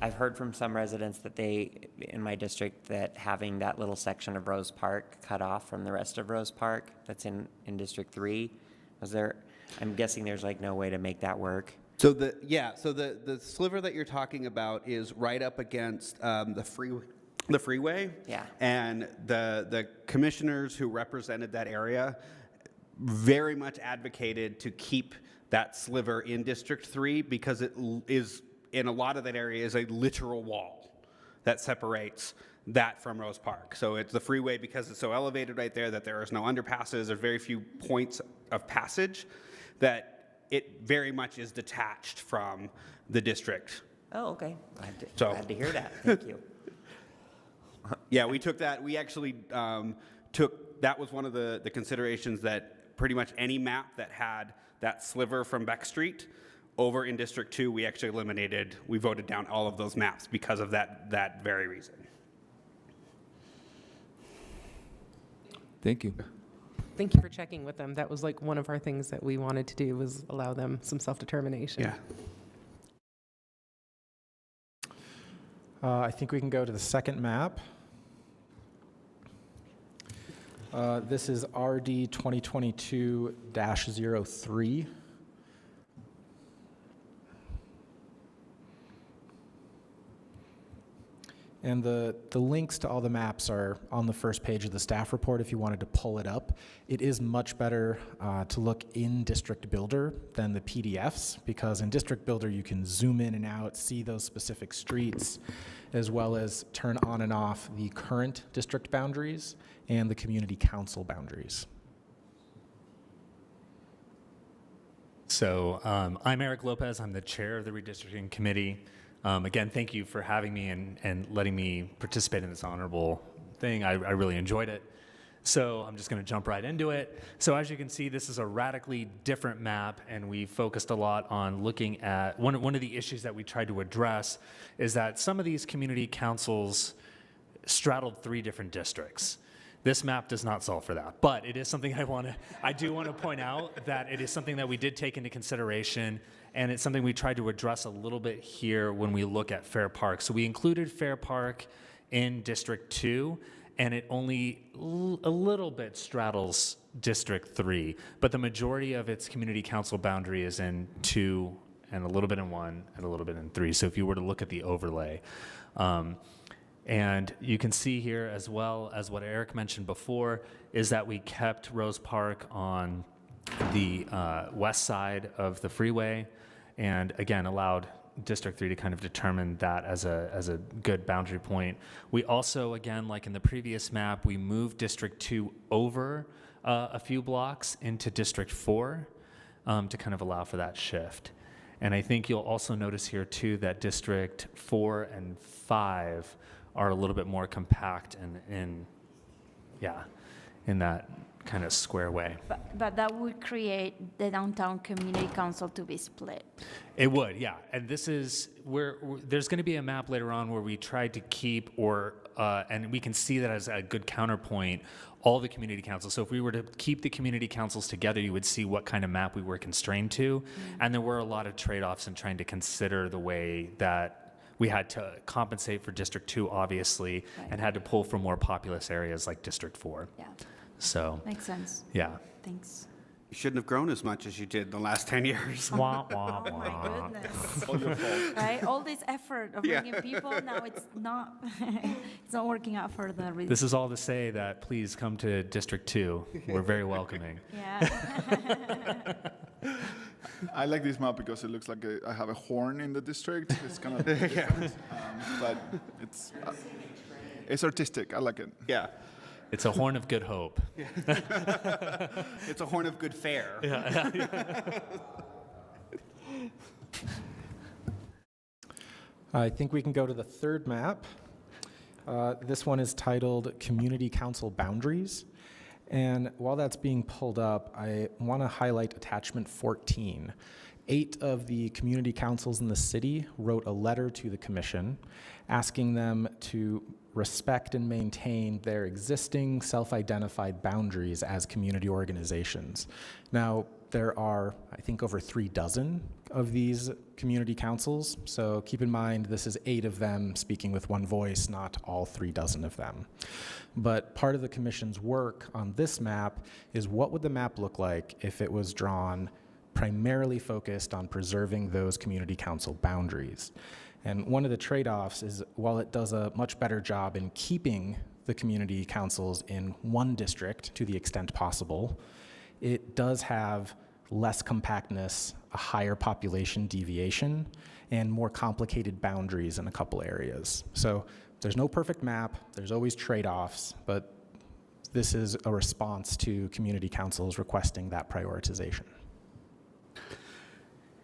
I've heard from some residents that in my district, that having that little section of Rose Park cut off from the rest of Rose Park that's in District 3, I'm guessing there's like no way to make that work. So the sliver that you're talking about is right up against the freeway. Yeah. And the commissioners who represented that area very much advocated to keep that sliver in District 3 because it is, in a lot of that area, is a literal wall that separates that from Rose Park. So it's the freeway, because it's so elevated right there that there is no underpasses, there's very few points of passage, that it very much is detached from the district. Oh, okay. Glad to hear that. Thank you. Yeah, we took that. We actually that was one of the considerations, that pretty much any map that had that sliver from Beck Street over in District 2, we actually eliminated, we voted down all of those maps because of that very reason. Thank you. Thank you for checking with them. That was like one of our things that we wanted to do, was allow them some self-determination. Yeah. I think we can go to the second map. This is RD 2022-03. And the links to all the maps are on the first page of the staff report if you wanted to pull it up. It is much better to look in District Builder than the PDFs, because in District Builder you can zoom in and out, see those specific streets, as well as turn on and off the current district boundaries and the community council boundaries. So I'm Eric Lopez. I'm the chair of the Redistricting Committee. Again, thank you for having me and letting me participate in this honorable thing. I really enjoyed it. So I'm just going to jump right into it. So as you can see, this is a radically different map, and we focused a lot on looking at one of the issues that we tried to address is that some of these community councils straddled 3 different districts. This map does not solve for that, but it is something I do want to point out that it is something that we did take into consideration, and it's something we tried to address a little bit here when we look at Fair Park. So we included Fair Park in District 2, and it only a little bit straddles District 3, but the majority of its community council boundary is in 2, and a little bit in 1, and a little bit in 3. So if you were to look at the overlay, and you can see here, as well as what Eric mentioned before, is that we kept Rose Park on the west side of the freeway, and again allowed District 3 to kind of determine that as a good boundary point. We also, again, like in the previous map, we moved District 2 over a few blocks into District 4 to kind of allow for that shift. And I think you'll also notice here too that District 4 and 5 are a little bit more compact and in that kind of square way. But that would create the downtown community council to be split. It would, yeah. And this is where there's going to be a map later on where we tried to keep, and we can see that as a good counterpoint, all the community councils. So if we were to keep the community councils together, you would see what kind of map we were constrained to. And there were a lot of trade-offs in trying to consider the way that we had to compensate for District 2, obviously, and had to pull from more populous areas like District 4. Yeah. So. Makes sense. Yeah. Thanks. You shouldn't have grown as much as you did in the last 10 years. Wah, wah, Oh my wah. goodness. All your fault. Right? All this effort of Yeah. bringing people, now it's not it's not working out for the reason. This is all to say that please come to District 2. We're very welcoming. Yeah. I like this map because it looks like I have a horn in the district. It's kind of different, but it's artistic. I like it. Yeah. It's a horn of good hope. It's a horn of good fare. I think we can go to the third map. This one is titled Community Council Boundaries. And while that's being pulled up, I want to highlight attachment 14. 8 of the community councils in the city wrote a letter to the commission asking them to respect and maintain their existing self-identified boundaries as community organizations. Now, there are, I think, over 36 of these community councils, so keep in mind this is 8 of them speaking with one voice, not all 36 of them. But part of the commission's work on this map is what would the map look like if it was drawn primarily focused on preserving those community council boundaries. And one of the trade-offs is, while it does a much better job in keeping the community councils in one district to the extent possible, it does have less compactness, a higher population deviation, and more complicated boundaries in a couple areas. So there's no perfect map, there's always trade-offs, but this is a response to community councils requesting that prioritization.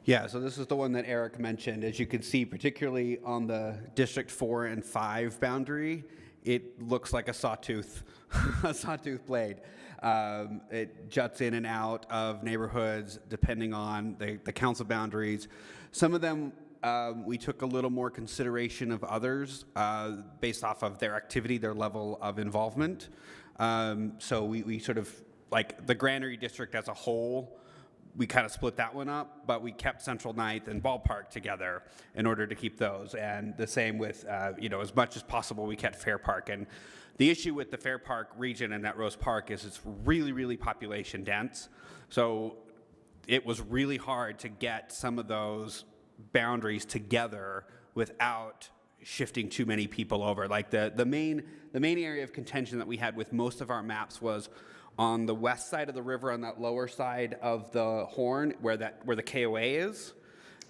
Yeah, so this is the one that Eric mentioned. As you can see, particularly on the District 4 and 5 boundary, it looks like a sawtooth, a sawtooth blade. It juts in and out of neighborhoods depending on the council boundaries. Some of them we took a little more consideration of others based off of their activity, their level of involvement. So we sort of, like the Granary District as a whole, we kind of split that one up, but we kept Central Ninth and Ballpark together in order to keep those. And the same with, as much as possible, we kept Fair Park. And the issue with the Fair Park region and that Rose Park is it's really, really population dense. So it was really hard to get some of those boundaries together without shifting too many people over. Like the main area of contention that we had with most of our maps was on the west side of the river, on that lower side of the Horn, where the KOA is.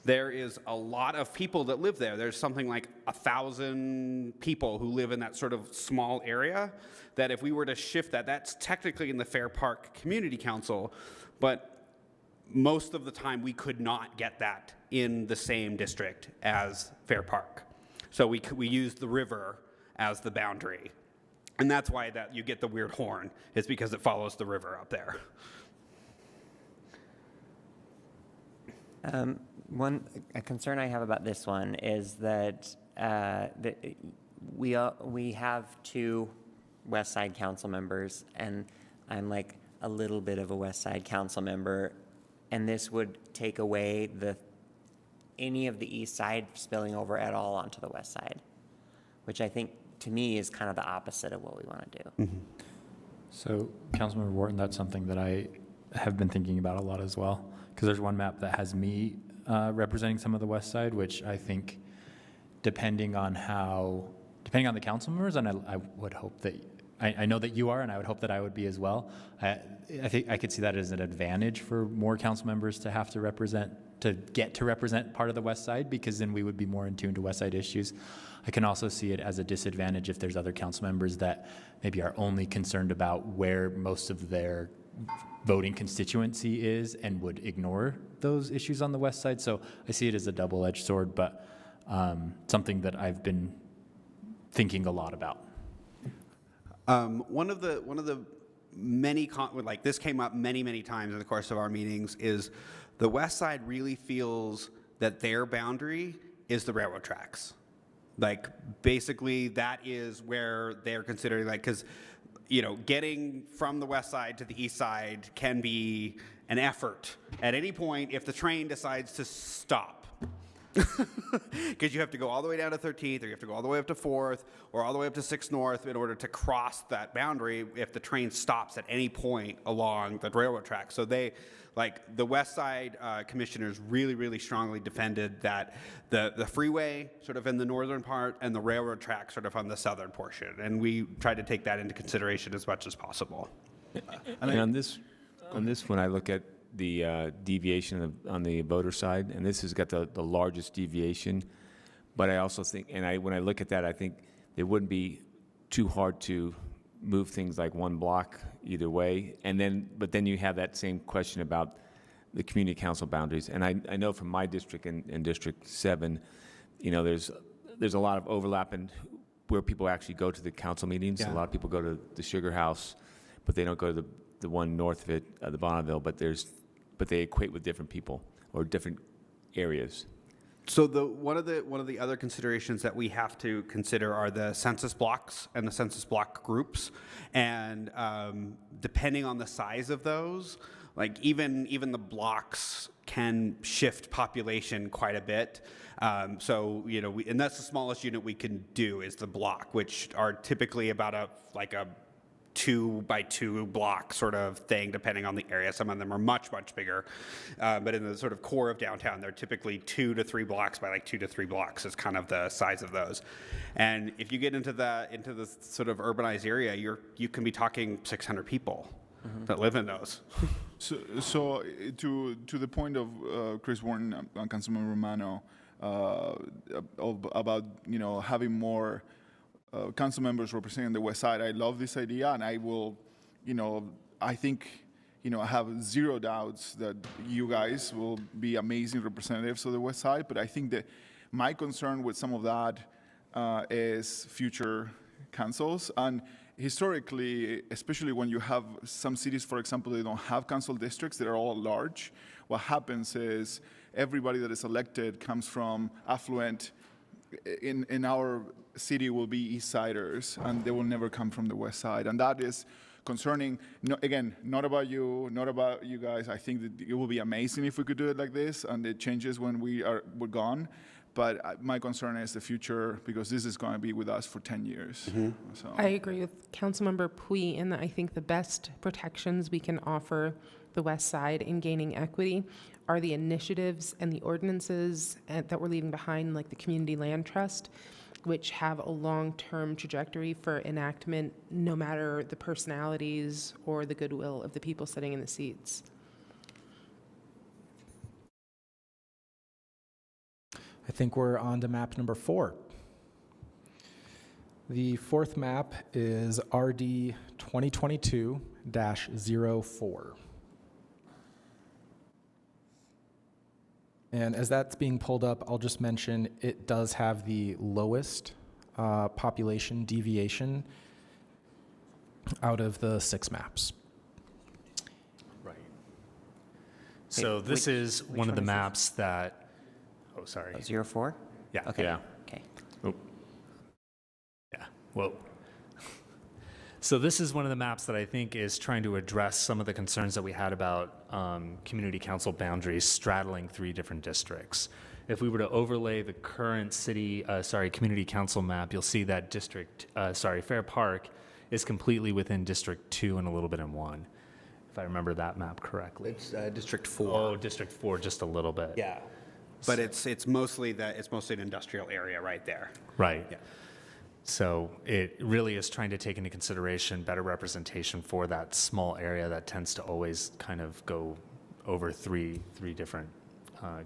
There is a lot of people that live there. There's something like 1,000 people who live in that sort of small area, that if we were to shift that, that's technically in the Fair Park Community Council, but most of the time we could not get that in the same district as Fair Park. So we used the river as the boundary. And that's why that you get the weird horn. It's because it follows the river up there. A concern I have about this one is that we have 2 West Side council members, and I'm like a little bit of a West Side council member, and this would take away any of the East Side spilling over at all onto the West Side, which I think to me is kind of the opposite of what we want to do. Mm-hmm. So, Councilmember Wharton, that's something that I have been thinking about a lot as well, because there's one map that has me representing some of the West Side, which I think, depending on the council members, and I would hope that, I know that you are, and I would hope that I would be as well. I think I could see that as an advantage for more council members to have to get to represent part of the West Side, because then we would be more in tune to West Side issues. I can also see it as a disadvantage if there's other council members that maybe are only concerned about where most of their voting constituency is and would ignore those issues on the West Side. So I see it as a double-edged sword, but something that I've been thinking a lot about. One of the many, like this came up many times in the course of our meetings, is the West Side really feels that their boundary is the railroad tracks. Like, basically, that is where they're considering, like, because, getting from the West Side to the East Side can be an effort at any point if the train decides to stop. Because you have to go all the way down to 13th, or you have to go all the way up to 4th, or all the way up to 6th North in order to cross that boundary if the train stops at any point along the railroad track. So the West Side commissioners really strongly defended that the freeway sort of in the northern part and the railroad track sort of on the southern portion. And we tried to take that into consideration as much as possible. And on this one, I look at the deviation on the voter side, and this has got the largest deviation. But I also think, when I look at that, I think it wouldn't be too hard to move things like one block either way. But then you have that same question about the community council boundaries. And I know from my district in District 7, there's a lot of overlap in where people actually go to the council meetings. Yeah. A lot of people go to the Sugar House, but they don't go to the one north of it, the Bonneville, but they equate with different people or different areas. So one of the other considerations that we have to consider are the census blocks and the census block groups, and depending on the size of those, like even the blocks can shift population quite a bit. So and that's the smallest unit we can do is the block, which are typically about a 2x2 block sort of thing, depending on the area. Some of them are much bigger, but in the sort of core of downtown, they're typically 2 to 3 blocks by 2 to 3 blocks is kind of the size of those. And if you get into the sort of urbanized area, you can be talking 600 people that live in those. So to the point of Chris Warren and Councilmember Romano about having more council members representing the West Side, I love this idea, and I will, I think, I have zero doubts that you guys will be amazing representatives of the West Side. But I think that my concern with some of that is future councils. And historically, especially when you have some cities, for example, they don't have council districts, they're all large. What happens is everybody that is elected comes from affluent. In our city will be East Siders, and they will never come from the West Side. And that is concerning, again, not about you, not about you guys. I think that it will be amazing if we could do it like this, and it changes when we're gone. But my concern is the future, because this is going to be with us for 10 years. So. I agree with Councilmember Pui in that I think the best protections we can offer the West Side in gaining equity are the initiatives and the ordinances that we're leaving behind, like the Community Land Trust, which have a long-term trajectory for enactment, no matter the personalities or the goodwill of the people sitting in the seats. I think we're on to map number 4. The fourth map is RD 2022-04. And as that's being pulled up, I'll just mention it does have the lowest population deviation out of the 6 maps. Right. So this is one of the maps that, oh, sorry. 04? Yeah. Okay. Yeah. Okay. Oh. Yeah. Whoa. So this is one of the maps that I think is trying to address some of the concerns that we had about community council boundaries straddling 3 different districts. If we were to overlay the current community council map, you'll see that Fair Park is completely within District 2 and a little bit in 1, if I remember that map correctly. It's District 4. Oh, District 4, just a little bit. Yeah. But it's mostly an industrial area right there. Right. Yeah. So it really is trying to take into consideration better representation for that small area that tends to always kind of go over three different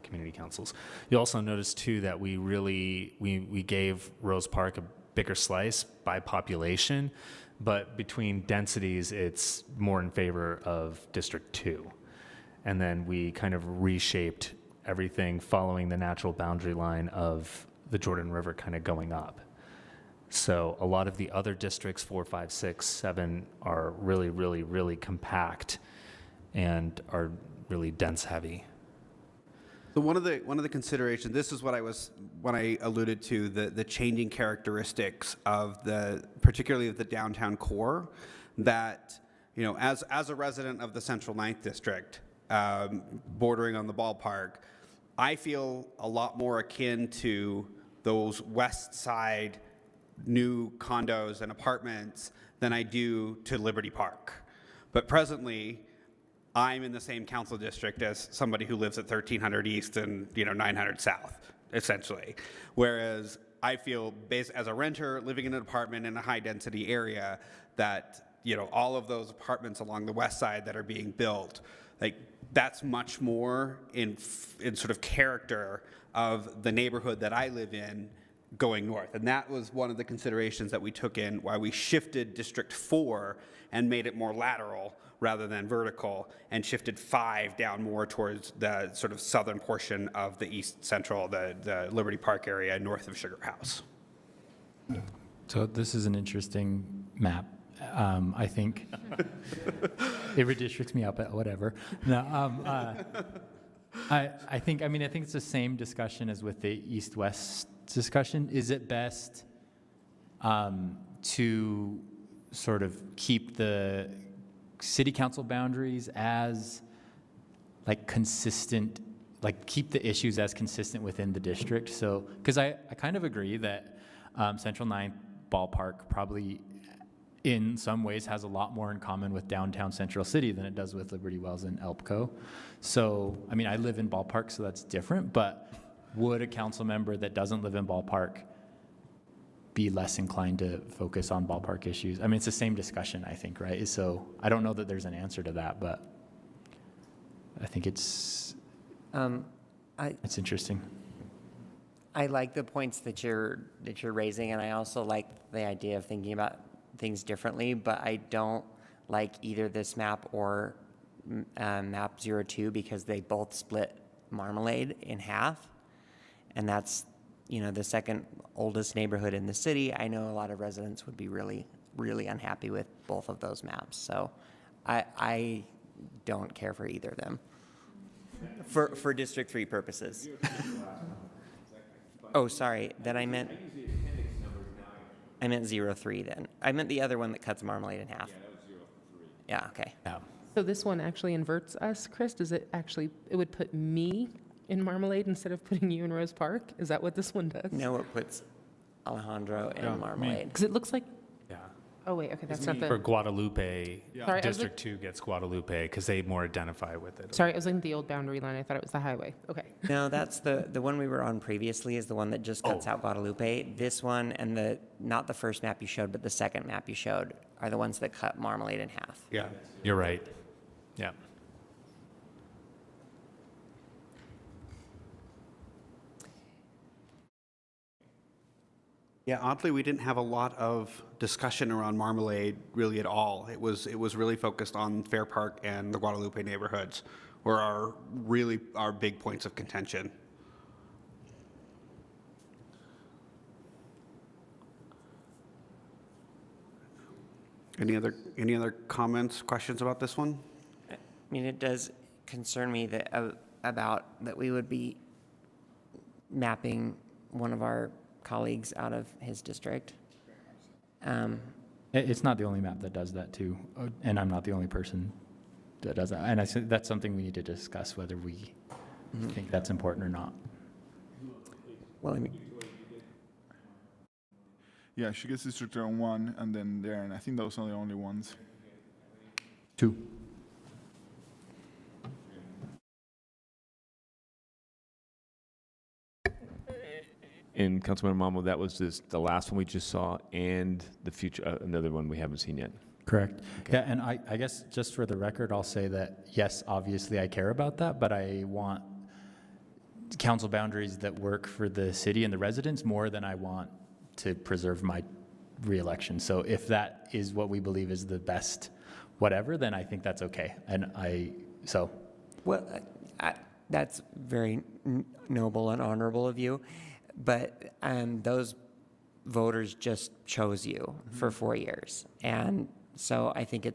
community councils. You also notice too that we gave Rose Park a bigger slice by population, but between densities, it's more in favor of District 2. And then we kind of reshaped everything following the natural boundary line of the Jordan River kind of going up. So a lot of the other districts, 4, 5, 6, 7, are really, really, really compact and are really dense heavy. So one of the considerations, this is what when I alluded to the changing characteristics of particularly of the downtown core, that, you know, as a resident of the Central 9th District, bordering on the ballpark, I feel a lot more akin to those West Side new condos and apartments than I do to Liberty Park. But presently, I'm in the same council district as somebody who lives at 1300 East and 900 South, essentially. Whereas I feel, as a renter living in an apartment in a high density area, that all of those apartments along the west side that are being built, like that's much more in sort of character of the neighborhood that I live in going north. And that was one of the considerations that we took in why we shifted District 4 and made it more lateral rather than vertical, and shifted 5 down more towards the sort of southern portion of the east central, the Liberty Park area north of Sugar House. So this is an interesting map. I think it redistricts me up, but whatever. No, I think it's the same discussion as with the east-west discussion. Is it best to sort of keep the city council boundaries as consistent, keep the issues as consistent within the district? So, because I kind of agree that Central 9th Ballpark probably in some ways has a lot more in common with downtown Central City than it does with Liberty Wells and Elpco. So, I live in Ballpark, so that's different, but would a council member that doesn't live in Ballpark be less inclined to focus on Ballpark issues? It's the same discussion, I think, right? So I don't know that there's an answer to that, but I think it's interesting. I like the points that you're raising, and I also like the idea of thinking about things differently, but I don't like either this map or map 02 because they both split Marmalade in half, and that's you know, the second oldest neighborhood in the city. I know a lot of residents would be really, really unhappy with both of those maps. So I don't care for either of them for District 3 purposes. Oh, sorry, that I meant 03 then. I meant the other one that cuts Marmalade in half. Yeah, okay. So this one actually inverts us, Chris? Does it actually, it would put me in Marmalade instead of putting you in Rose Park? Is that what this one does? No, it puts Alejandro in Marmalade. Because it looks like, Yeah. oh wait, okay, that's not For the, Guadalupe, Sorry, I was District 2 gets Guadalupe because they more identify with it. sorry, I was looking at the old boundary line. I thought it was the highway. Okay. No, that's the one we were on previously is the one that just cuts out Guadalupe. This one and not the first map you showed, but the second map you showed are the ones that cut Marmalade in half. Yeah. You're right. Yeah. Yeah, oddly, we didn't have a lot of discussion around Marmalade really at all. It was really focused on Fair Park and the Guadalupe neighborhoods, were our big points of contention. Any other comments, questions about this one? I mean, it does concern me that about that we would be mapping one of our colleagues out of his district. It's not the only map that does that too, and I'm not the only person that does that. And I think that's something we need to discuss, whether we think that's important or not. Well, I mean, Yeah, she gets District 1 and then there, and I think those are the only ones. 2. And Councilmember Mamo, that was the last one we just saw, and the future, another one we haven't seen yet. Correct. Yeah, and I guess just for the record, I'll say that, yes, obviously I care about that, but I want council boundaries that work for the city and the residents more than I want to preserve my reelection. So if that is what we believe is the best whatever, then I think that's okay. And well, that's very noble and honorable of you, but those voters just chose you for 4 years. And so I think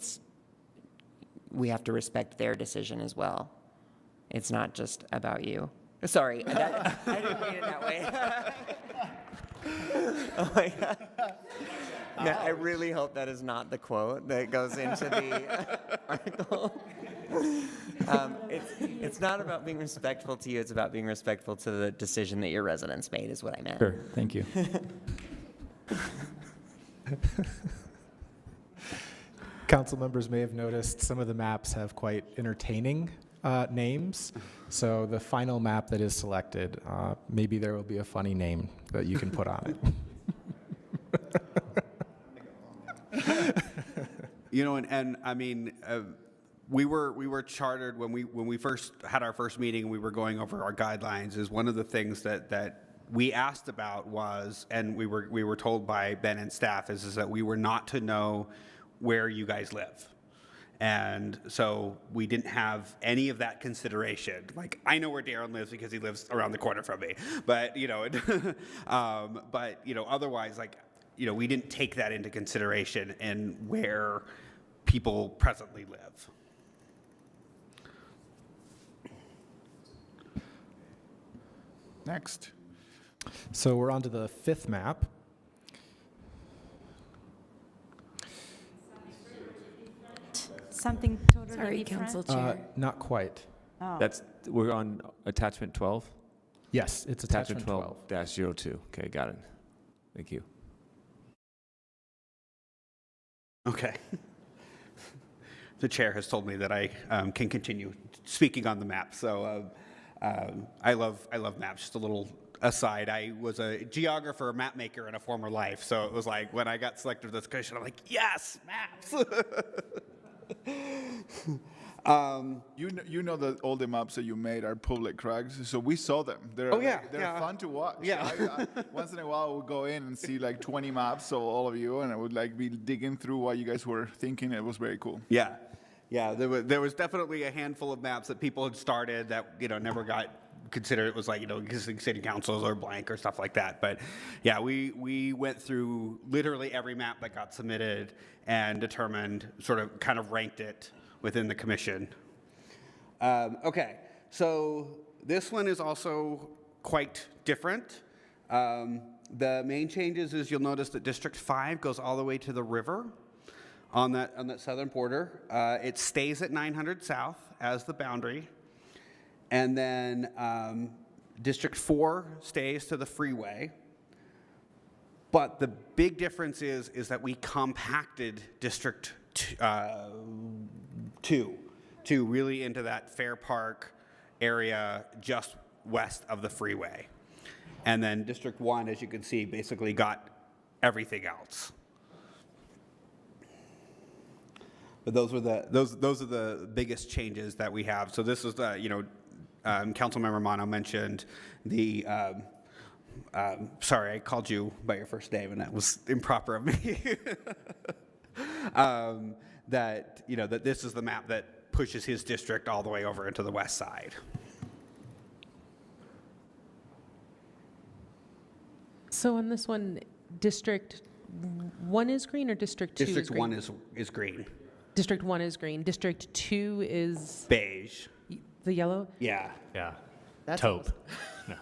we have to respect their decision as well. It's not just about you. Sorry, I didn't mean it that way. Oh my God. No, I really hope that is not the quote that goes into the article. It's not about being respectful to you, it's about being respectful to the decision that your residents made is what I meant. Sure, thank you. Council members may have noticed some of the maps have quite entertaining names. So the final map that is selected, maybe there will be a funny name that you can put on it. You know, and I mean, we were chartered when we first had our first meeting. We were going over our guidelines. Is one of the things that we asked about was, and we were told by Ben and staff is that we were not to know where you guys live. And so we didn't have any of that consideration. Like, I know where Darren lives because he lives around the corner from me. But, you know, but, you know, otherwise, like, you know, we didn't take that into consideration in where people presently live. Next. So we're on to the 5th map. Something totally Sorry, different? Council Chair. Not quite. Oh. We're on attachment 12? Yes, it's attachment 12. 12-02. Okay, got it. Thank you. Okay. The chair has told me that I can continue speaking on the map. So I love maps. Just a little aside, I was a geographer, map maker in a former life. So it was like when I got selected for this question, I'm like, yes, maps. You know that all the maps that you made are public, correct? So we saw them. They're fun to watch. Yeah. I once in a while, I would go in and see like 20 maps of all of you, and I would like be digging through what you guys were thinking. It was very cool. Yeah. There was definitely a handful of maps that people had started that, you know, never got consider it was like, existing city councils or blank or stuff like that. But yeah, we went through literally every map that got submitted and determined, sort of kind of ranked it within the commission. Okay, so this one is also quite different. The main changes is you'll notice that District 5 goes all the way to the river on that southern border. It stays at 900 South as the boundary. And then District 4 stays to the freeway. But the big difference is that we compacted District 2 really into that Fair Park area just west of the freeway. And then District 1, as you can see, basically got everything else. But those are the biggest changes that we have. So this is Councilmember Mono mentioned the. Sorry, I called you by your first name, and that was improper of me. That this is the map that pushes his district all the way over into the west side. So on this one, District 1 is green or District 2 District is green? 1 is green. District 1 is green. District 2 is beige. The yellow? Yeah. Yeah. That's Taupe.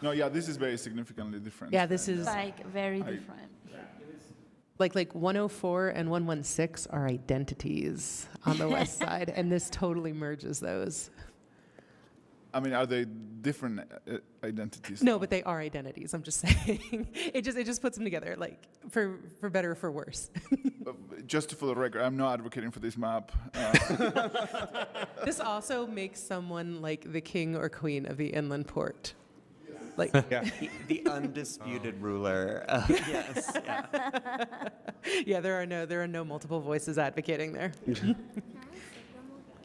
No, yeah, this is very significantly different. Yeah, this is Like, very different. like 104 and 116 are identities on the west side, and this totally merges those. I mean, are they different identities? No, but they are identities. I'm just saying. It just puts them together, like for better or for worse. Just for the record, I'm not advocating for this map. This also makes someone like the king or queen of the inland port. Like the undisputed ruler. Yes. Yeah. Yeah, there are no multiple voices advocating there.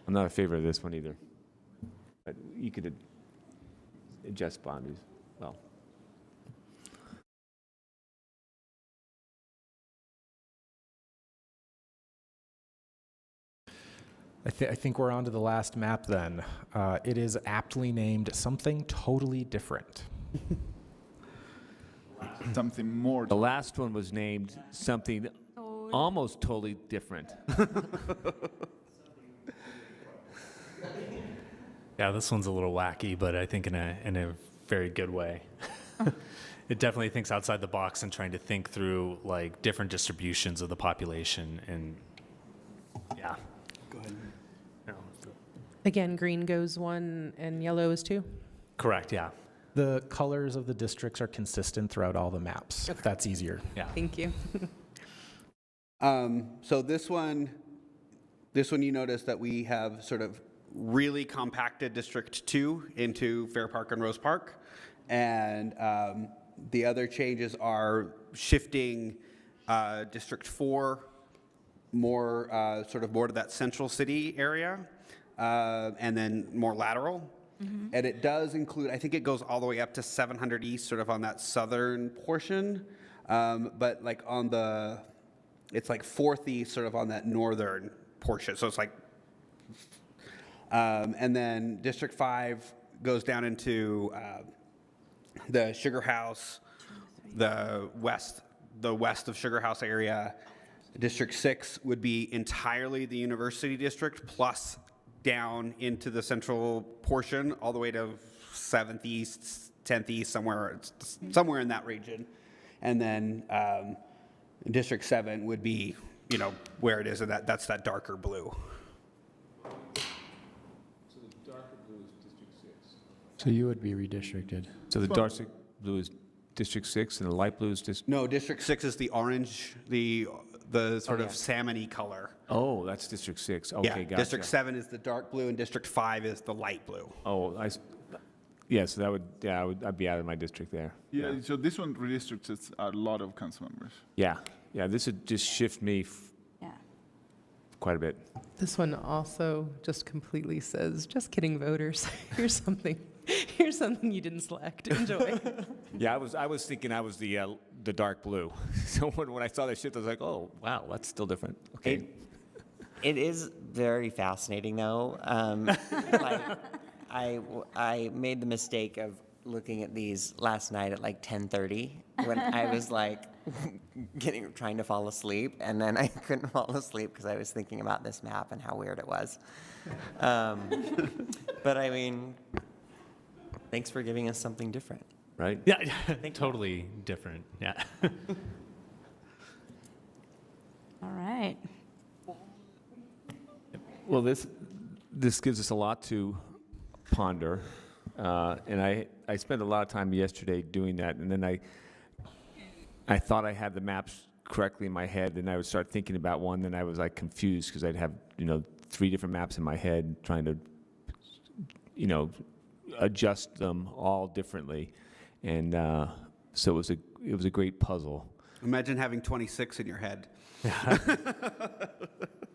I'm not a favor of this one either. But you could adjust boundaries well. I think we're on to the last map then. It is aptly named Something Totally Different. Something more. The last one was named something almost totally different. Yeah, this one's a little wacky, but I think in a very good way. It definitely thinks outside the box and trying to think through like different distributions of the population, and yeah. Go ahead. No. Again, green goes 1 and yellow is 2? Correct, yeah. The colors of the districts are consistent throughout all the maps, if that's easier. Yeah. Thank you. So this one you notice that we have sort of really compacted District 2 into Fair Park and Rose Park. And the other changes are shifting District 4 more more to that central city area, and then more lateral. Mm-hmm. And it does include, I think it goes all the way up to 700 East, sort of on that southern portion. But like it's like 4th East, sort of on that northern portion. So it's like, and then District 5 goes down into the Sugar House, the west of Sugar House area. District 6 would be entirely the University District plus down into the central portion all the way to 7th East, 10th East, somewhere in that region. And then District 7 would be, where it is, and that's that darker blue. So the darker blue is District 6. So you would be redistricted. So the dark blue is District 6 and the light blue is No, District 6 is the orange, the sort of salmon-y color. Oh, that's District 6. Okay, Yeah, gotcha. District 7 is the dark blue, and District 5 is the light blue. Oh, so that would, I'd be out of my district there. Yeah, so this one redistricts a lot of council members. Yeah, this would just shift me quite a bit. This one also just completely says, just kidding, voters. Here's something you didn't select. Enjoy. Yeah, I was thinking I was the dark blue. So when I saw that shift, I was like, oh, wow, that's still different. Okay. It is very fascinating, though. I made the mistake of looking at these last night at like 10:30 when I was like trying to fall asleep, and then I couldn't fall asleep because I was thinking about this map and how weird it was. But I mean, thanks for giving us something different. Right? Yeah, totally different. Yeah. All right. Well, this gives us a lot to ponder, and I spent a lot of time yesterday doing that, and then I thought I had the maps correctly in my head, and I would start thinking about one, then I was like confused because I'd have 3 different maps in my head trying to adjust them all differently, and so it was a great puzzle. Imagine having 26 in your head.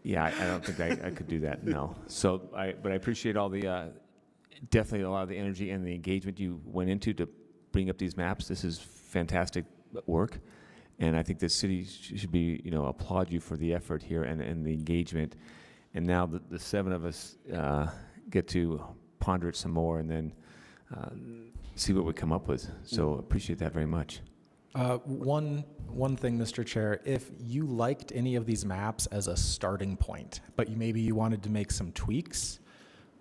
Yeah, I don't think I could do that, no. So, but I appreciate all the, definitely a lot of the energy and the engagement you went into to bring up these maps. This is fantastic work, and I think the city should be, applaud you for the effort here and the engagement. And now the 7 of us get to ponder it some more and then see what we come up with. So appreciate that very much. One thing, Mr. Chair, if you liked any of these maps as a starting point, but maybe you wanted to make some tweaks.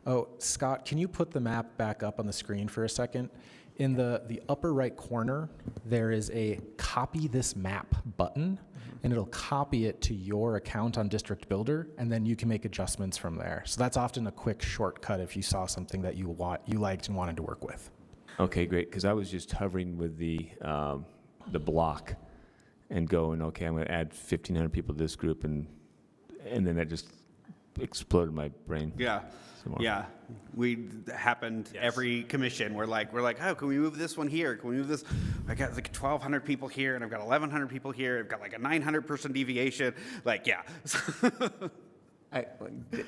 Oh, Scott, can you put the map back up on the screen for a second? In the upper right corner, there is a copy this map button, and it'll copy it to your account on District Builder, and then you can make adjustments from there. So that's often a quick shortcut if you saw something that you liked and wanted to work with. Okay, great, because I was just hovering with the block and going, okay, I'm going to add 1,500 people to this group, and then that just exploded my brain. Yeah. Yeah, happened every commission. We're like, oh, can we move this one here? Can we move this? I got like 1,200 people here, and I've got 1,100 people here. I've got like a 900-person deviation. Like, yeah.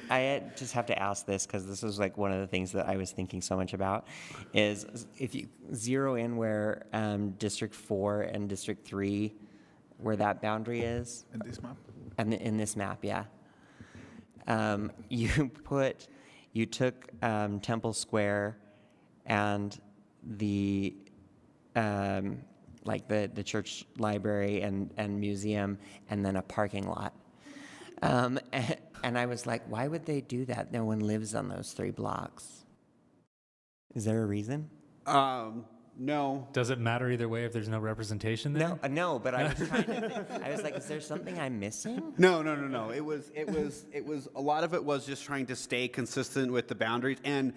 I just have to ask this because this was like one of the things that I was thinking so much about is if you zero in where District 4 and District 3, where that boundary is. In this map? And in this map, yeah. You took Temple Square and the the church library and museum, and then a parking lot. And I was like, why would they do that? No one lives on those 3 blocks. Is there a reason? No. Does it matter either way if there's no representation there? No, but I was trying to think. I was like, is there something I'm missing? No. It was a lot of it was just trying to stay consistent with the boundaries, and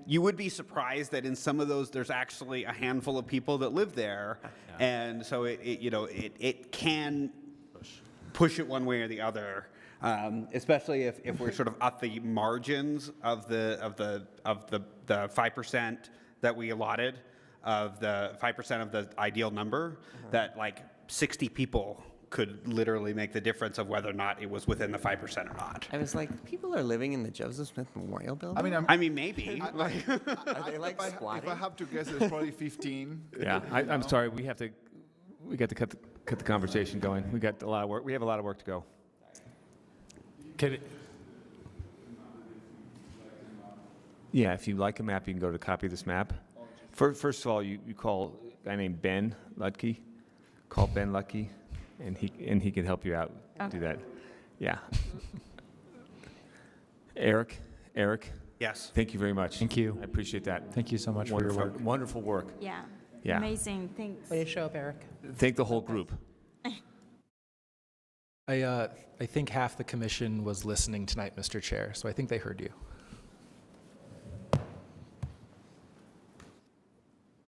you would be surprised that in some of those there's actually a handful of people that live there, and so it can push it one way or the other. Especially if we're sort of at the margins of the 5% that we allotted, of the 5% of the ideal number, that like 60 people could literally make the difference of whether or not it was within the 5% or not. I was like, people are living in the Joseph Smith Memorial Building? I mean, maybe. Are they like squatting? If I have to guess, it's probably 15. Yeah, I'm sorry. We got to cut the conversation going. We got a lot of work. We have a lot of work to go. Yeah, if you like a map, you can go to copy this map. First of all, you call a guy named Ben Lutke. Call Ben Lutke, and he can help you out. Do that. Yeah. Eric. Yes. Thank you very much. Thank you. I appreciate that. Thank you so much for your work. Wonderful work. Yeah. Yeah. Amazing. Thanks. Way to show up, Eric. Thank the whole group. I think half the commission was listening tonight, Mr. Chair, so I think they heard you.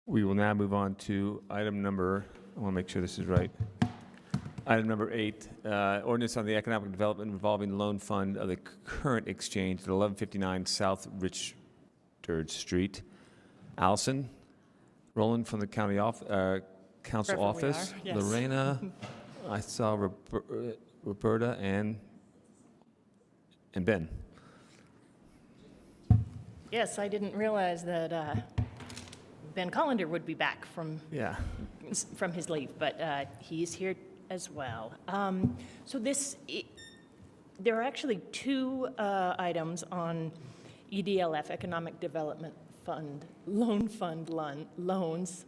We will now move on to item number, I want to make sure this is right. Item number 8, ordinance on the economic development revolving loan fund of the current exchange at 1159 South Richard Street. Allison, Roland from the county council office. Yes. Lorena, I saw Roberta and Ben. Yes, I didn't realize that Ben Collender would be back from his leave, but he's here as well. So there are actually 2 items on EDLF, Economic Development loan fund loans.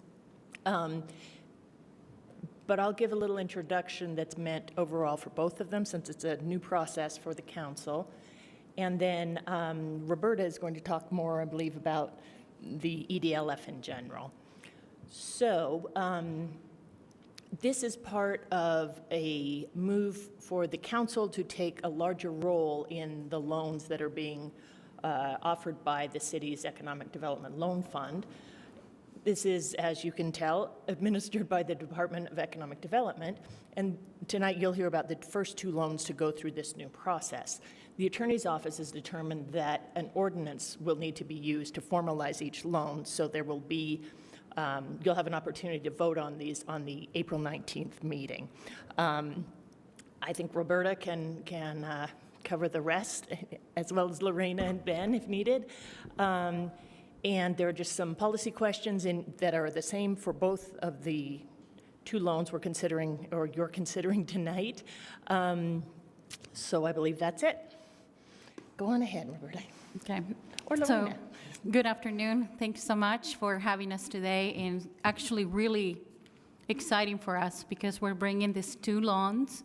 But I'll give a little introduction that's meant overall for both of them, since it's a new process for the council. And then Roberta is going to talk more, I believe, about the EDLF in general. So this is part of a move for the council to take a larger role in the loans that are being offered by the city's Economic Development Loan Fund. This is, as you can tell, administered by the Department of Economic Development, and tonight you'll hear about the first two loans to go through this new process. The Attorney's Office has determined that an ordinance will need to be used to formalize each loan, so there will be, you'll have an opportunity to vote on these on the April 19th meeting. I think Roberta can cover the rest, as well as Lorena and Ben if needed. And there are just some policy questions that are the same for both of the two loans we're considering, or you're considering tonight. So I believe that's it. Go on ahead, Roberta. Okay. Or So, Lorena. good afternoon. Thank you so much for having us today, and actually really exciting for us because we're bringing these two loans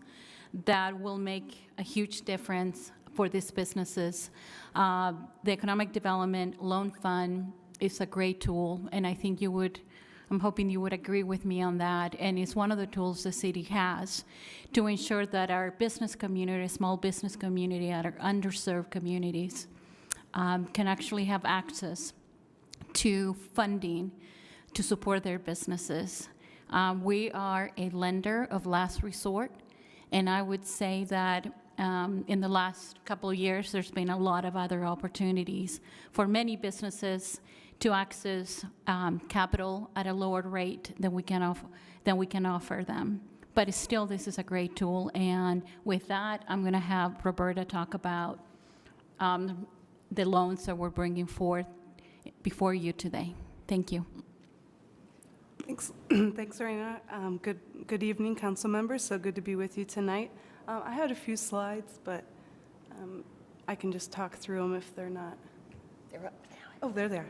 that will make a huge difference for these businesses. The Economic Development Loan Fund is a great tool, and I think I'm hoping you would agree with me on that, and it's one of the tools the city has to ensure that our business community, small business community, our underserved communities can actually have access to funding to support their businesses. We are a lender of last resort, and I would say that in the last couple of years, there's been a lot of other opportunities for many businesses to access capital at a lower rate than we can offer them. But still, this is a great tool. And with that, I'm going to have Roberta talk about the loans that we're bringing forth before you today. Thank you. Thanks, thanks, Lorena. Good evening, council members. So good to be with you tonight. I had a few slides, but I can just talk through them if they're not. They're up now. Oh, they're there.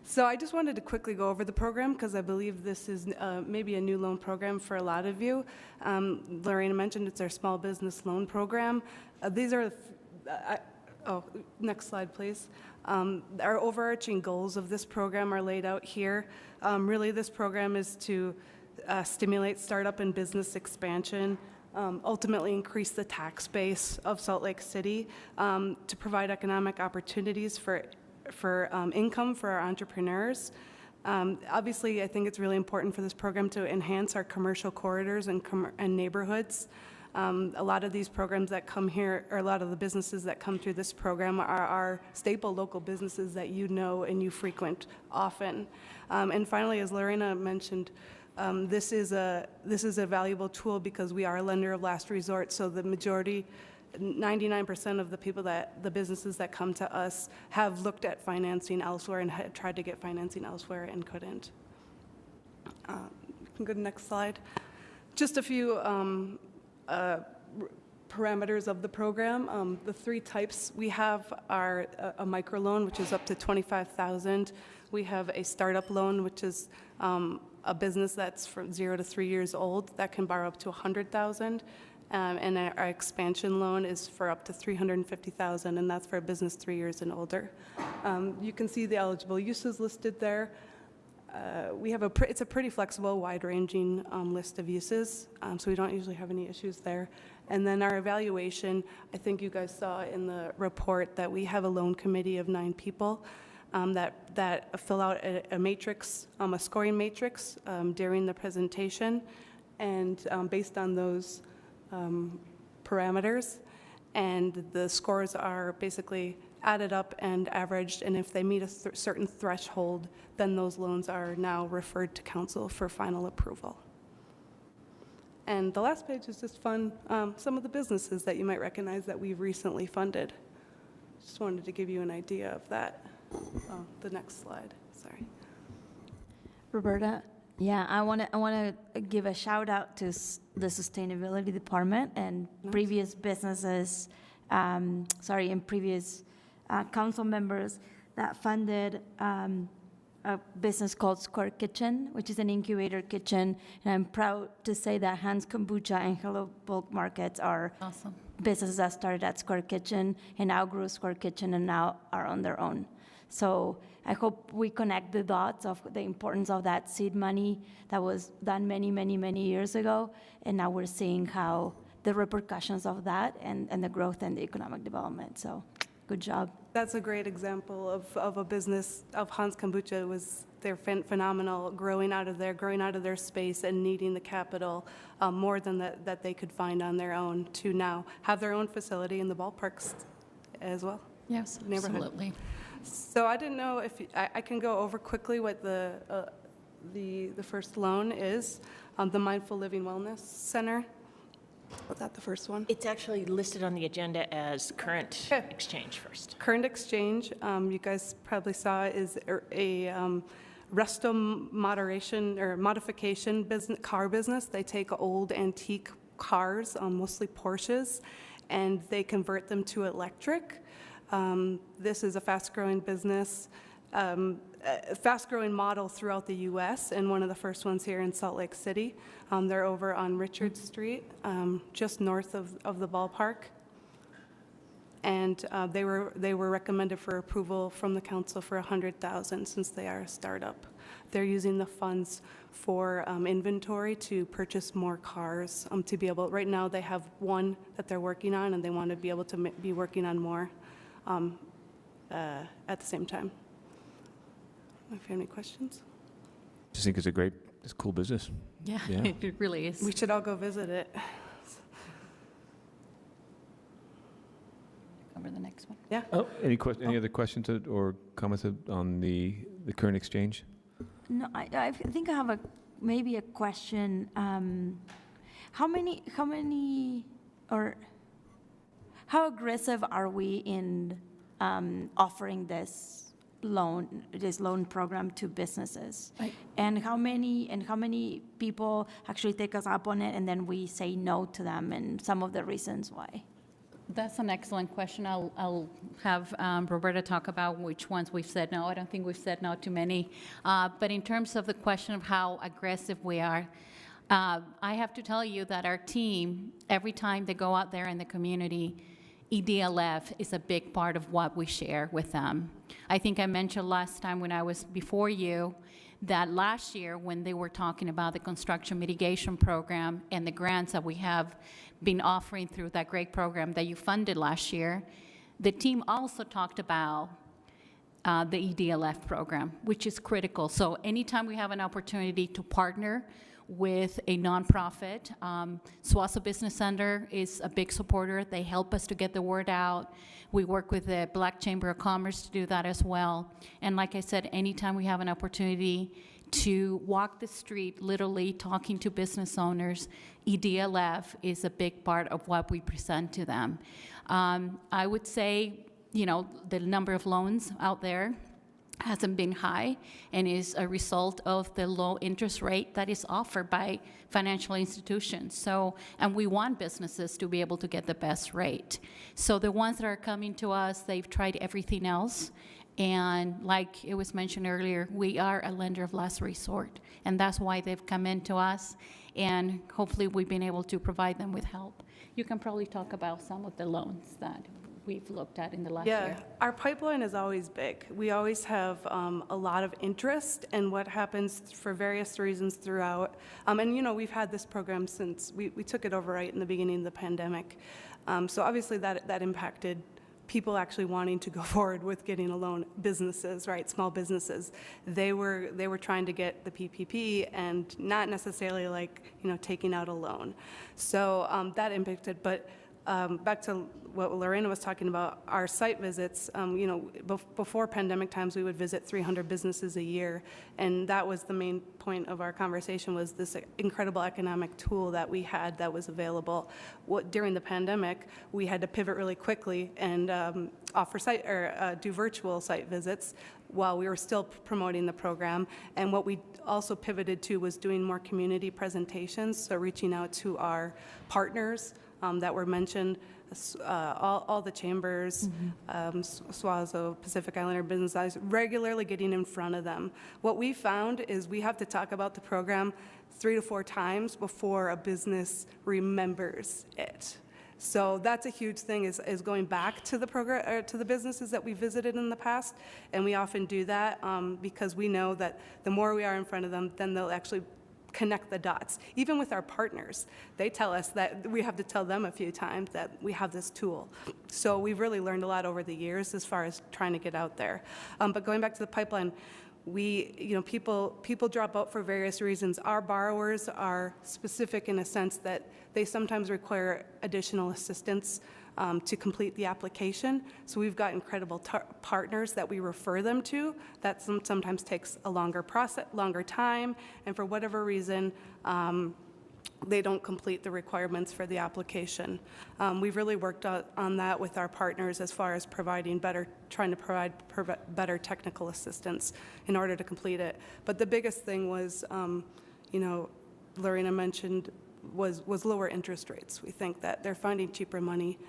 So I just wanted to quickly go over the program because I believe this is maybe a new loan program for a lot of you. Lorena mentioned it's our small business loan program. These are, next slide, please. Our overarching goals of this program are laid out here. Really, this program is to stimulate startup and business expansion, ultimately increase the tax base of Salt Lake City, to provide economic opportunities for income for our entrepreneurs. Obviously, I think it's really important for this program to enhance our commercial corridors and neighborhoods. A lot of these programs that come here, or a lot of the businesses that come through this program are our staple local businesses that you know and you frequent often. And finally, as Lorena mentioned, this is a valuable tool because we are a lender of last resort, so the majority, 99% of the businesses that come to us have looked at financing elsewhere and had tried to get financing elsewhere and couldn't. You can go to the next slide. Just a few parameters of the program. The three types we have are a microloan, which is up to $25,000. We have a startup loan, which is a business that's from 0 to 3 years old that can borrow up to $100,000. And our expansion loan is for up to $350,000, and that's for a business 3 years and older. You can see the eligible uses listed there. We have it's a pretty flexible, wide-ranging list of uses, so we don't usually have any issues there. And then our evaluation, I think you guys saw in the report that we have a loan committee of 9 people that fill out a matrix, a scoring matrix during the presentation, and based on those parameters, and the scores are basically added up and averaged, and if they meet a certain threshold, then those loans are now referred to council for final approval. And the last page is just fun, some of the businesses that you might recognize that we've recently funded. Just wanted to give you an idea of that. The next slide, sorry. Roberta, yeah, I want to give a shout out to the Sustainability Department and previous businesses, and previous council members that funded a business called Square Kitchen, which is an incubator kitchen. And I'm proud to say that Hans Kombucha and Hello Bulk Markets are Awesome. businesses that started at Square Kitchen and now grew Square Kitchen and now are on their own. So I hope we connect the dots of the importance of that seed money that was done many, many, many years ago. And now we're seeing how the repercussions of that and the growth and the economic development. So good job. That's a great example of a business of Hans Kombucha. They're phenomenal, growing out of their space and needing the capital more than that they could find on their own to now have their own facility in the ballparks as well. Yes, Neighborhood. absolutely. So I didn't know if I can go over quickly what the first loan is, the Mindful Living Wellness Center. Was that the first one? It's actually listed on the agenda as current exchange first. Current exchange, you guys probably saw, is a resto moderation or modification car business. They take old antique cars, mostly Porsches, and they convert them to electric. This is a fast-growing business, a fast-growing model throughout the U.S. and one of the first ones here in Salt Lake City. They're over on Richard Street, just north of the ballpark. And they were recommended for approval from the council for $100,000 since they are a startup. They're using the funds for inventory to purchase more cars to be able. Right now they have one that they're working on, and they want to be able to be working on more at the same time. If you have any questions. Just think it's a cool business. Yeah, Yeah. it really is. We should all go visit it. Over the next one. Yeah. Oh, any other questions or comments on the current exchange? No, I think I have maybe a question. How aggressive are we in offering this loan program to businesses? Right. And how many people actually take us up on it, and then we say no to them, and some of the reasons why? That's an excellent question. I'll have Roberta talk about which ones we've said no. I don't think we've said no to many. But in terms of the question of how aggressive we are, I have to tell you that our team, every time they go out there in the community, EDLF is a big part of what we share with them. I think I mentioned last time when I was before you that last year when they were talking about the construction mitigation program and the grants that we have been offering through that great program that you funded last year, the team also talked about the EDLF program, which is critical. So anytime we have an opportunity to partner with a nonprofit, Suazo Business Center is a big supporter. They help us to get the word out. We work with the Black Chamber of Commerce to do that as well. And like I said, anytime we have an opportunity to walk the street, literally talking to business owners, EDLF is a big part of what we present to them. I would say, the number of loans out there hasn't been high and is a result of the low interest rate that is offered by financial institutions. So, and we want businesses to be able to get the best rate. So the ones that are coming to us, they've tried everything else. And like it was mentioned earlier, we are a lender of last resort. And that's why they've come into us. And hopefully we've been able to provide them with help. You can probably talk about some of the loans that we've looked at in the last year. Yeah, our pipeline is always big. We always have a lot of interest, and what happens for various reasons throughout. And we've had this program since we took it over right in the beginning of the pandemic. So obviously that impacted people actually wanting to go forward with getting a loan. Businesses, right, small businesses, they were trying to get the PPP and not necessarily taking out a loan. So that impacted, but back to what Lorena was talking about, our site visits, before pandemic times, we would visit 300 businesses a year, and that was the main point of our conversation, was this incredible economic tool that we had that was available. During the pandemic, we had to pivot really quickly and do virtual site visits while we were still promoting the program. And what we also pivoted to was doing more community presentations, so reaching out to our partners, that were mentioned, all the chambers, SWAZO, Pacific Islander Business Alliance, regularly getting in front of them. What we found is we have to talk about the program 3 to 4 times before a business remembers it. So that's a huge thing, is going back to the program, or to the businesses that we visited in the past, and we often do that because we know that the more we are in front of them, then they'll actually connect the dots. Even with our partners, they tell us that we have to tell them a few times that we have this tool. So we've really learned a lot over the years as far as trying to get out there. But going back to the pipeline, people drop out for various reasons. Our borrowers are specific in a sense that they sometimes require additional assistance to complete the application. So we've got incredible partners that we refer them to. That sometimes takes a longer time, and for whatever reason, they don't complete the requirements for the application. We've really worked on that with our partners as far as trying to provide better technical assistance in order to complete it. But the biggest thing was, Lorena mentioned, was lower interest rates. We think that they're finding cheaper money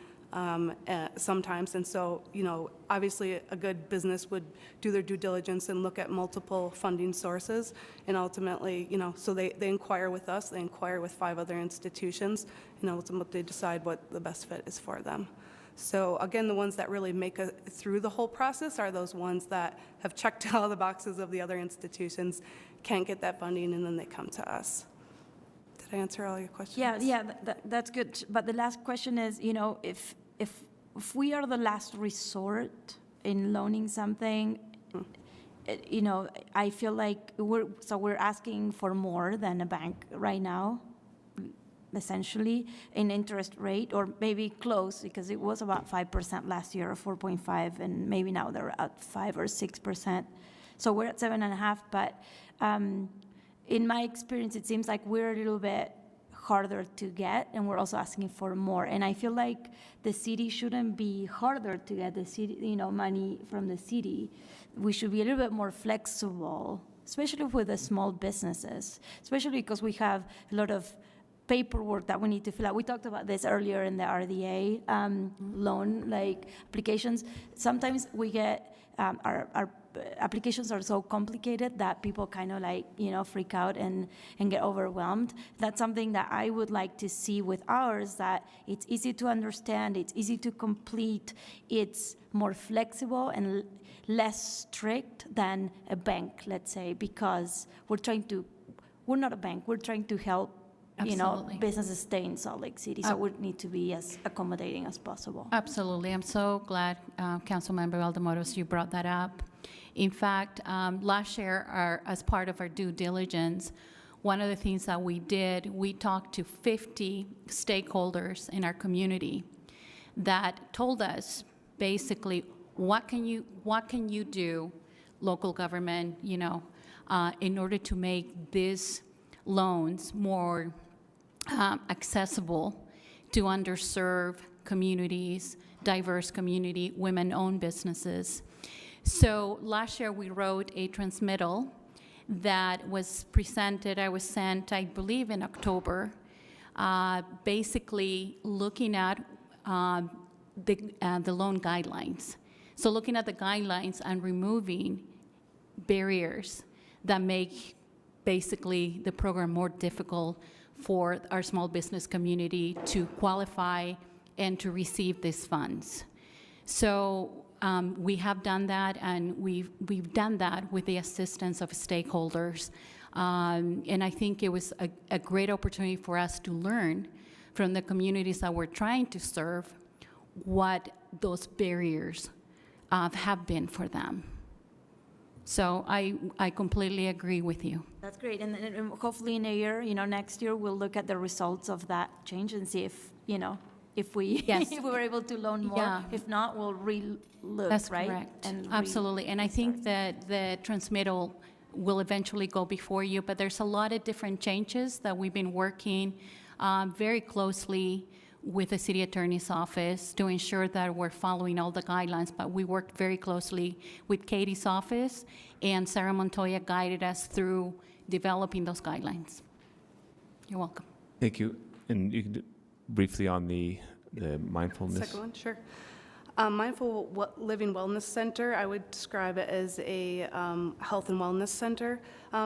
sometimes, and so, obviously a good business would do their due diligence and look at multiple funding sources, and ultimately, so they inquire with us, they inquire with 5 other institutions, and ultimately decide what the best fit is for them. So again, the ones that really make it through the whole process are those ones that have checked all the boxes of the other institutions, can't get that funding, and then they come to us. Did I answer all your questions? Yeah, that's good. But the last question is, if we are the last resort in loaning something, I feel like we're asking for more than a bank right now, essentially, in interest rate, or maybe close, because it was about 5% last year, or 4.5, and maybe now they're at 5 or 6%. So we're at 7.5, but in my experience, it seems like we're a little bit harder to get, and we're also asking for more. And I feel like the city shouldn't be harder to get the city, money from the city. We should be a little bit more flexible, especially with the small businesses, especially because we have a lot of paperwork that we need to fill out. We talked about this earlier in the RDA loan, applications. Sometimes we get our applications are so complicated that people kind of freak out and get overwhelmed. That's something that I would like to see with ours, that it's easy to understand, it's easy to complete, it's more flexible and less strict than a bank, let's say, because we're not a bank, we're trying to help businesses stay in Salt Lake City, so we need to be as accommodating as possible. Absolutely. I'm so glad, Councilmember Aldemoros, you brought that up. In fact, last year, as part of our due diligence, one of the things that we did, we talked to 50 stakeholders in our community that told us basically what can you do, local government, in order to make these loans more accessible to underserved communities, diverse community, women-owned businesses. So last year we wrote a transmittal that was presented, I was sent, I believe, in October, basically looking at the loan guidelines. So looking at the guidelines and removing barriers that make basically the program more difficult for our small business community to qualify and to receive these funds. So we have done that, and we've done that with the assistance of stakeholders. And I think it was a great opportunity for us to learn from the communities that we're trying to serve what those barriers have been for them. So I completely agree with you. That's great, and hopefully in a year, next year, we'll look at the results of that change and see if we Yes. if we were able to loan more. Yeah. If not, we'll re-look, That's right? correct. And Absolutely. And I think that the transmittal will eventually go before you, but there's a lot of different changes that we've been working very closely with the city attorney's office to ensure that we're following all the guidelines, but we worked very closely with Katie's office, and Sarah Montoya guided us through developing those guidelines. You're welcome. Thank you. And you can briefly on the mindfulness? Second one, sure. Living Wellness Center, I would describe it as a health and wellness center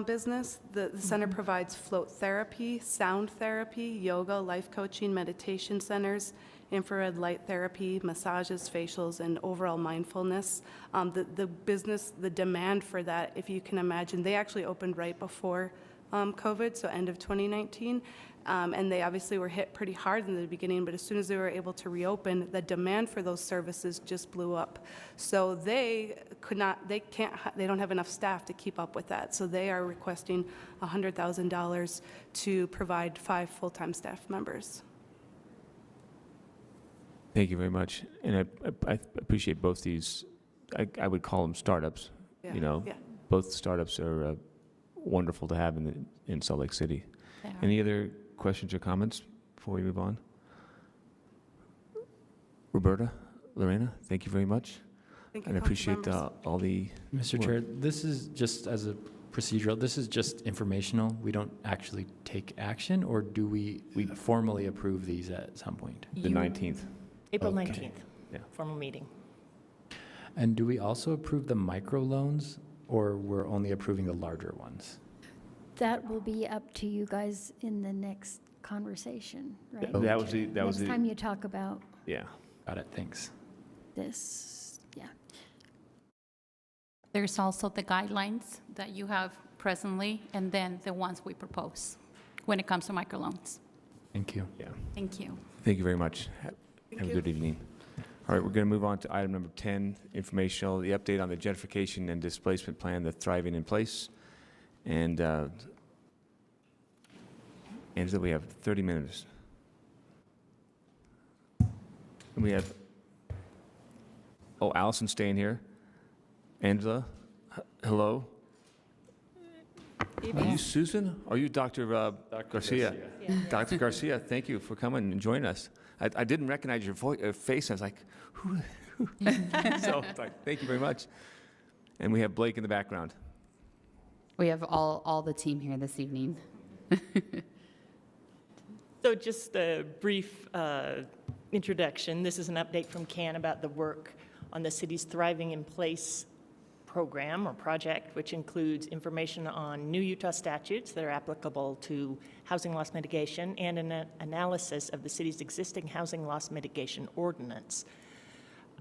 business. The center provides float therapy, sound therapy, yoga, life coaching, meditation centers, infrared light therapy, massages, facials, and overall mindfulness. The business, the demand for that, if you can imagine, they actually opened right before COVID, so end of 2019. And they obviously were hit pretty hard in the beginning, but as soon as they were able to reopen, the demand for those services just blew up. So they don't have enough staff to keep up with that. So they are requesting $100,000 to provide 5 full-time staff members. Thank you very much. And I appreciate both these, I would call them startups. Yeah, You know, yeah. both startups are wonderful to have in Salt Lake City. Any other questions or comments before we move on? Roberta, Lorena, thank you very much. Thank you, And I appreciate council all the Mr. Chair, this is just as a procedural, this is just informational. We don't actually take action, or do we formally approve these at some point? the 19th. April Okay. 19th, Yeah. formal meeting. And do we also approve the microloans, or we're only approving the larger ones? That will be up to you guys in the next conversation, right? That was the Next time you talk about yeah. Got it, thanks. this, yeah. There's also the guidelines that you have presently, and then the ones we propose when it comes to microloans. Thank you. Yeah. Thank you. Thank you very much. Have a good evening. All right, we're going to move on to item number 10, informational, the update on the gentrification and displacement plan, the Thriving in Place. And Angela, we have 30 minutes. And we have, Allison's staying here. Angela, hello. Are you Susan? Are you Dr. Garcia? Dr. Garcia, thank you for coming and joining us. I didn't recognize your face. I was like, who? So it's like, thank you very much. And we have Blake in the background. We have all the team here this evening. So just a brief introduction. This is an update from CAN about the work on the city's Thriving in Place program or project, which includes information on new Utah statutes that are applicable to housing loss mitigation and an analysis of the city's existing housing loss mitigation ordinance.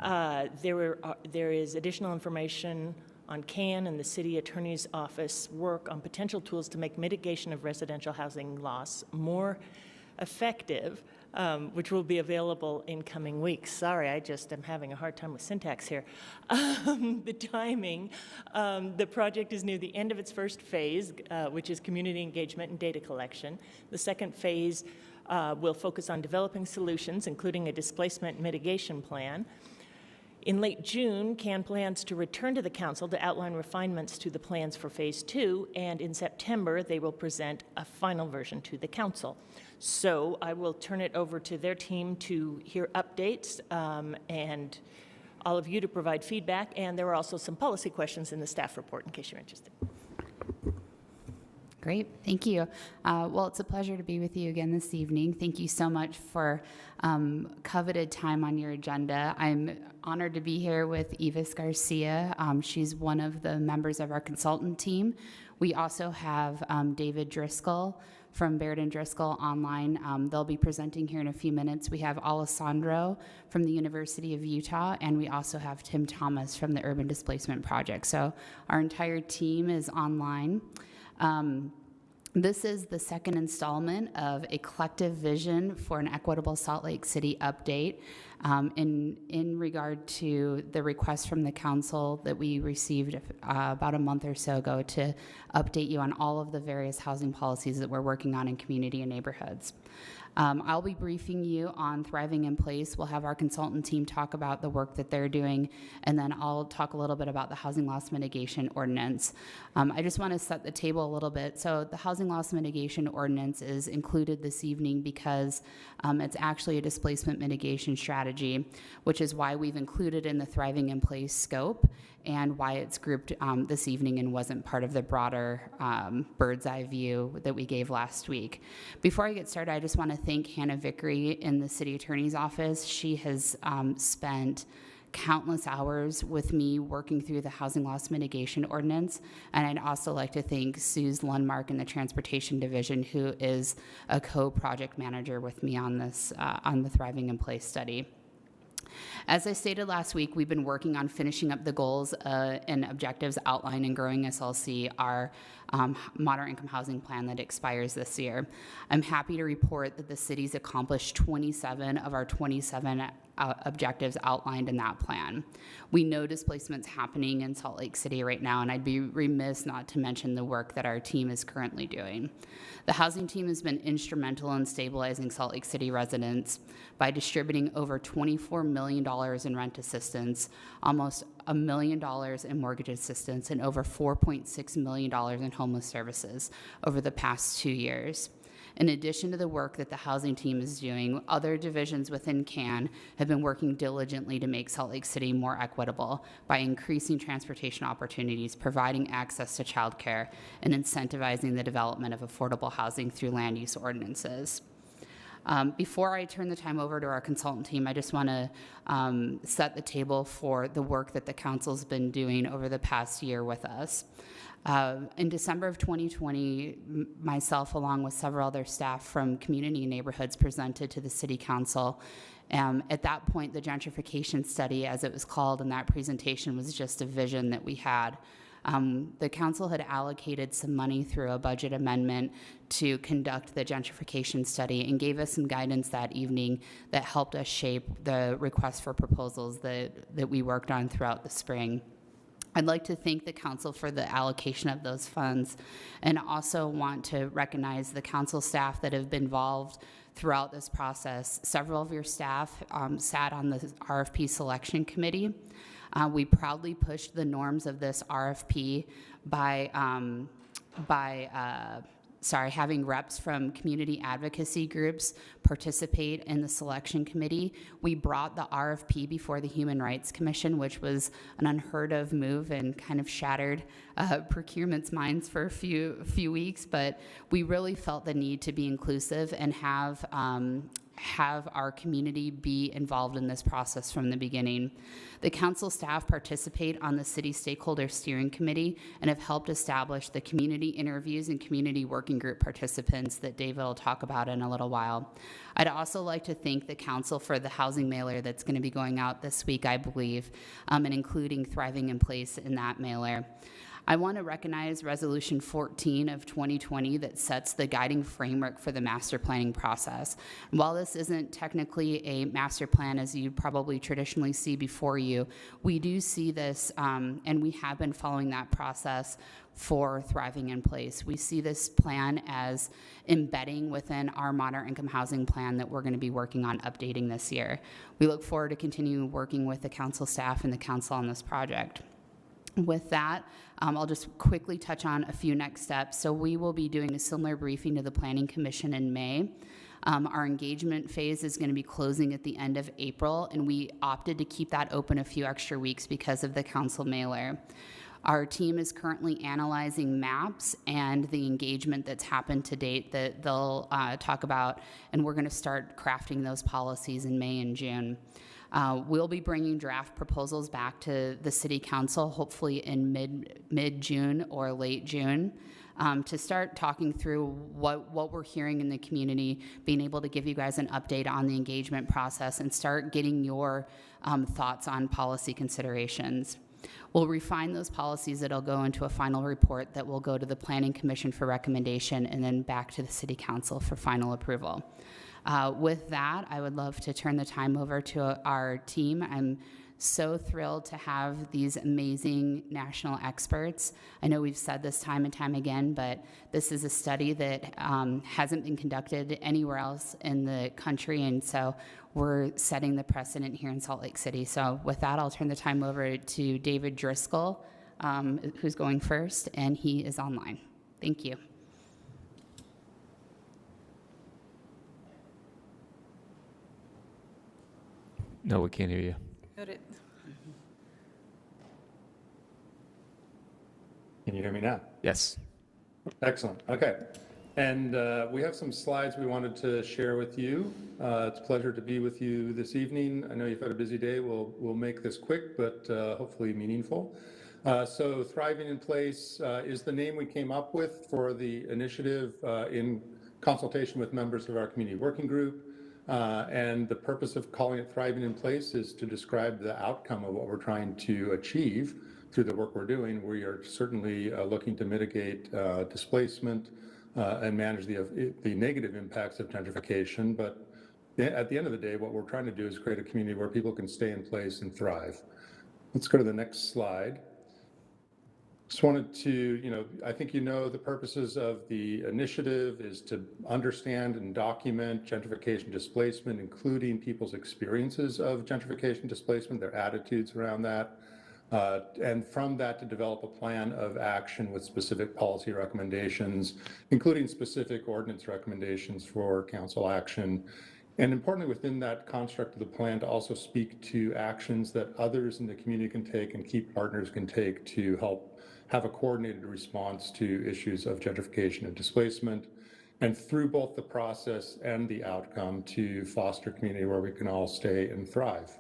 There is additional information on CAN and the city attorney's office work on potential tools to make mitigation of residential housing loss more effective, which will be available in coming weeks. Sorry, I just am having a hard time with syntax here. The timing, the project is near the end of its first phase, which is community engagement and data collection. The second phase will focus on developing solutions, including a displacement mitigation plan. In late June, CAN plans to return to the council to outline refinements to the plans for phase 2, and in September, they will present a final version to the council. So I will turn it over to their team to hear updates and all of you to provide feedback, and there are also some policy questions in the staff report in case you're interested. Great, thank you. Well, it's a pleasure to be with you again this evening. Thank you so much for coveted time on your agenda. I'm honored to be here with Evis Garcia. She's one of the members of our consultant team. We also have David Driscoll from Baird and Driscoll online. They'll be presenting here in a few minutes. We have Alessandro from the University of Utah, and we also have Tim Thomas from the Urban Displacement Project. So our entire team is online. This is the second installment of a collective vision for an equitable Salt Lake City update in regard to the request from the council that we received about a month or so ago to update you on all of the various housing policies that we're working on in community and neighborhoods. I'll be briefing you on Thriving in Place. We'll have our consultant team talk about the work that they're doing, and then I'll talk a little bit about the housing loss mitigation ordinance. I just want to set the table a little bit. So the housing housing loss mitigation ordinance is included this evening because it's actually a displacement mitigation strategy, which is why we've included in the Thriving in Place scope and why it's grouped this evening and wasn't part of the broader bird's eye view that we gave last week. Before I get started, I just want to thank Hannah Vickery in the City Attorney's Office. She has spent countless hours with me working through the housing loss mitigation ordinance. And I'd also like to thank Suze Lundmark in the Transportation Division, who is a co-project manager with me on this, on the Thriving in Place study. As I stated last week, we've been working on finishing up the goals and objectives outlined in Growing SLC, our moderate income housing plan that expires this year. I'm happy to report that the city's accomplished 27 of our 27 objectives outlined in that plan. We know displacement's happening in Salt Lake City right now, and I'd be remiss not to mention the work that our team is currently doing. The housing team has been instrumental in stabilizing Salt Lake City residents by distributing over $24 million in rent assistance, almost $1 million in mortgage assistance, and over $4.6 million in homeless services over the past 2 years. In addition to the work that the housing team is doing, other divisions within CAN have been working diligently to make Salt Lake City more equitable by increasing transportation opportunities, providing access to childcare, and incentivizing the development of affordable housing through land use ordinances. Before I turn the time over to our consultant team, I just want to set the table for the work that the council's been doing over the past year with us. In December of 2020, myself, along with several other staff from community and neighborhoods, presented to the City Council. At that point, the gentrification study, as it was called in that presentation, was just a vision that we had. The council had allocated some money through a budget amendment to conduct the gentrification study and gave us some guidance that evening that helped us shape the request for proposals that we worked on throughout the spring. I'd like to thank the council for the allocation of those funds, and also want to recognize the council staff that have been involved throughout this process. Several of your staff sat on the RFP selection committee. We proudly pushed the norms of this RFP by having reps from community advocacy groups participate in the selection committee. We brought the RFP before the Human Rights Commission, which was an unheard of move and kind of shattered procurement's minds for a few weeks, but we really felt the need to be inclusive and have our community be involved in this process from the beginning. The council staff participate on the city stakeholder steering committee and have helped establish the community interviews and community working group participants that David will talk about in a little while. I'd also like to thank the council for the housing mailer that's going to be going out this week, I believe, and including Thriving in Place in that mailer. I want to recognize Resolution 14 of 2020 that sets the guiding framework for the master planning process. And while this isn't technically a master plan as you probably traditionally see before you, we do see this, and we have been following that process for Thriving in Place. We see this plan as embedding within our moderate income housing plan that we're going to be working on updating this year. We look forward to continuing working with the council staff and the council on this project. With that, I'll just quickly touch on a few next steps. So we will be doing a similar briefing to the Planning Commission in May. Our engagement phase is going to be closing at the end of April, and we opted to keep that open a few extra weeks because of the council mailer. Our team is currently analyzing maps and the engagement that's happened to date that they'll talk about, and we're going to start crafting those policies in May and June. We'll be bringing draft proposals back to the City Council, hopefully in mid-June or late June, to start talking through what we're hearing in the community, being able to give you guys an update on the engagement process and start getting your thoughts on policy considerations. We'll refine those policies that'll go into a final report that will go to the Planning Commission for recommendation and then back to the City Council for final approval. With that, I would love to turn the time over to our team. I'm so thrilled to have these amazing national experts. I know we've said this time and time again, but this is a study that hasn't been conducted anywhere else in the country, and so we're setting the precedent here in Salt Lake City. So with that, I'll turn the time over to David Driscoll, who's going first, and he is online. Thank you. No, we can't hear you. Can you hear me now? Yes. Excellent. Okay. And we have some slides we wanted to share with you. It's a pleasure to be with you this evening. I know you've had a busy day. We'll make this quick, but hopefully meaningful. So Thriving in Place is the name we came up with for the initiative in consultation with members of our community working group. And the purpose of calling it Thriving in Place is to describe the outcome of what we're trying to achieve through the work we're doing. We are certainly looking to mitigate displacement and manage the negative impacts of gentrification. But at the end of the day, what we're trying to do is create a community where people can stay in place and thrive. Let's go to the next slide. Just wanted to, I think the purposes of the initiative is to understand and document gentrification displacement, including people's experiences of gentrification displacement, their attitudes around that, and from that to develop a plan of action with specific policy recommendations, including specific ordinance recommendations for council action. And importantly, within that construct of the plan, to also speak to actions that others in the community can take and key partners can take to help have a coordinated response to issues of gentrification and displacement, and through both the process and the outcome to foster a community where we can all stay and thrive.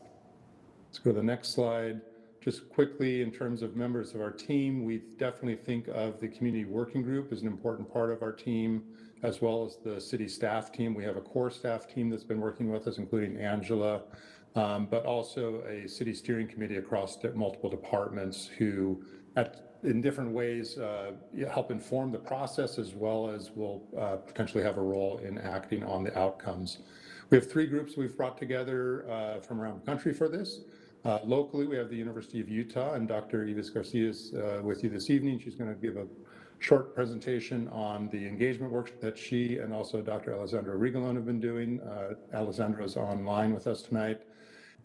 Let's go to the next slide. Just quickly, in terms of members of our team, we definitely think of the community working group as an important part of our team, as well as the city staff team. We have a core staff team that's been working with us, including Angela, but also a city steering committee across multiple departments who, in different ways, help inform the process, as well as will potentially have a role in acting on the outcomes. We have 3 groups we've brought together from around the country for this. Locally, we have the University of Utah, and Dr. Ives Garcia is with you this evening. She's going to give a short presentation on the engagement work that she and also Dr. Alessandro Rigalone have been doing. Alessandro's online with us tonight.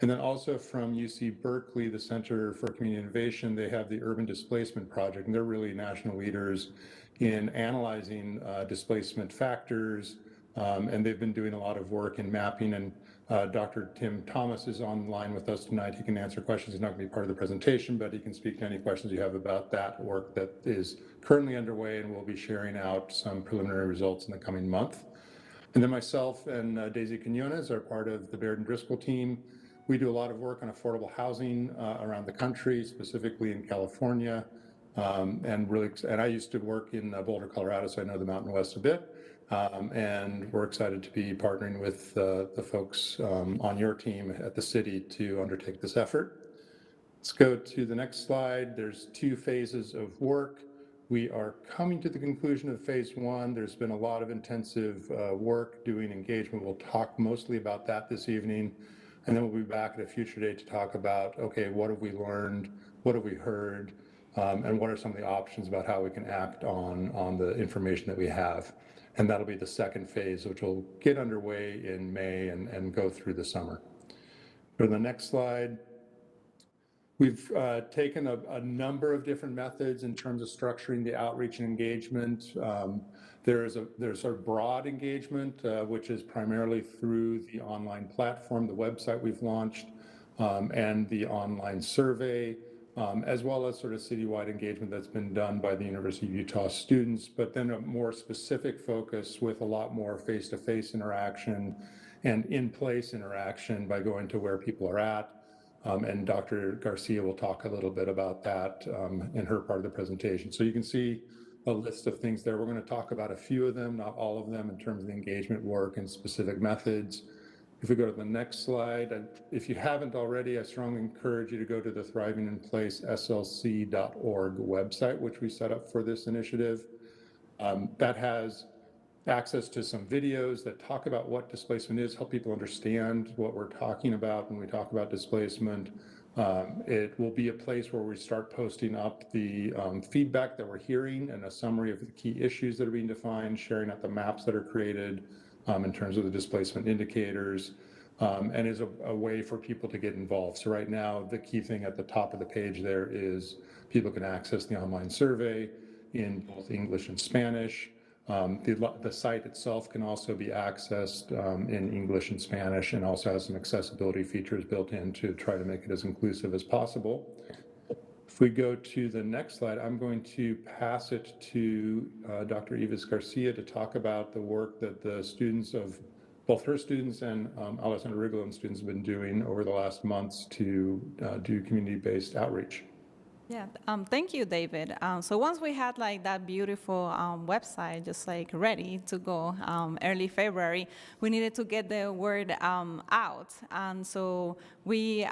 And then also from UC Berkeley, the Center for Community Innovation, they have the Urban Displacement Project, and they're really national leaders in analyzing displacement factors, and they've been doing a lot of work in mapping. And Dr. Tim Thomas is online with us tonight. He can answer questions. He's not going to be part of the presentation, but he can speak to any questions you have about that work that is currently underway, and we'll be sharing out some preliminary results in the coming month. And then myself and Daisy Quinones are part of the Baird and Driscoll team. We do a lot of work on affordable housing around the country, specifically in California, and I used to work in Boulder, Colorado, so I know the Mountain West a bit. And we're excited to be partnering with the folks on your team at the city to undertake this effort. Let's go to the next slide. There's 2 phases of work. We are coming to the conclusion of phase 1. There's been a lot of intensive work doing engagement. We'll talk mostly about that this evening. And then we'll be back at a future date to talk about, okay, what have we learned? What have we heard? And what are some of the options about how we can act on the information that we have? And that'll be the second phase, which will get underway in May and go through the summer. Go to the next slide. We've taken a number of different methods in terms of structuring the outreach and engagement. There's a broad engagement, which is primarily through the online platform, the website we've launched, and the online survey, as well as sort of citywide engagement that's been done by the University of Utah students, but then a more specific focus with a lot more face-to-face interaction and in-place interaction by going to where people are at. And Dr. Garcia will talk a little bit about that in her part of the presentation. So you can see a list of things there. We're going to talk about a few of them, not all of them, in terms of the engagement work and specific methods. If we go to the next slide, if you haven't already, I strongly encourage you to go to the thrivinginplaceslc.org website, which we set up for this initiative. That has access to some videos that talk about what displacement is, help people understand what we're talking about when we talk about displacement. It will be a place where we start posting up the feedback that we're hearing and a summary of the key issues that are being defined, sharing out the maps that are created in terms of the displacement indicators, and is a way for people to get involved. So right now, the key thing at the top of the page there is people can access the online survey in both English and Spanish. The site itself can also be accessed in English and Spanish, and also has some accessibility features built in to try to make it as inclusive as possible. If we go to the next slide, I'm going to pass it to Dr. Evis Garcia to talk about the work that the students of both her students and Alessandra Rigolon's students have been doing over the last months to do community-based outreach. Yeah, thank you, David. So once we had like that beautiful website just like ready to go early February, we needed to get the word out. And so we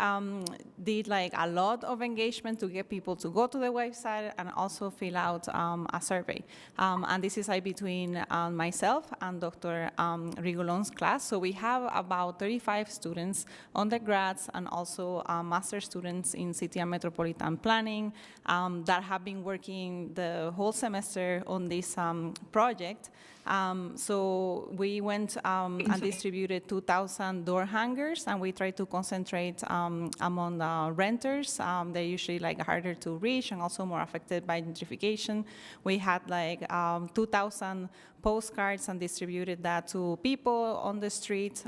did like a lot of engagement to get people to go to the website and also fill out a survey. And this is like between myself and Dr. Rigolon's class. So we have about 35 students, undergrads, and also master students in city and metropolitan planning that have been working the whole semester on this project. So we went and distributed 2,000 door hangers, and we tried to concentrate among the renters. They're usually like harder to reach and also more affected by gentrification. We had like 2,000 postcards and distributed that to people on the street.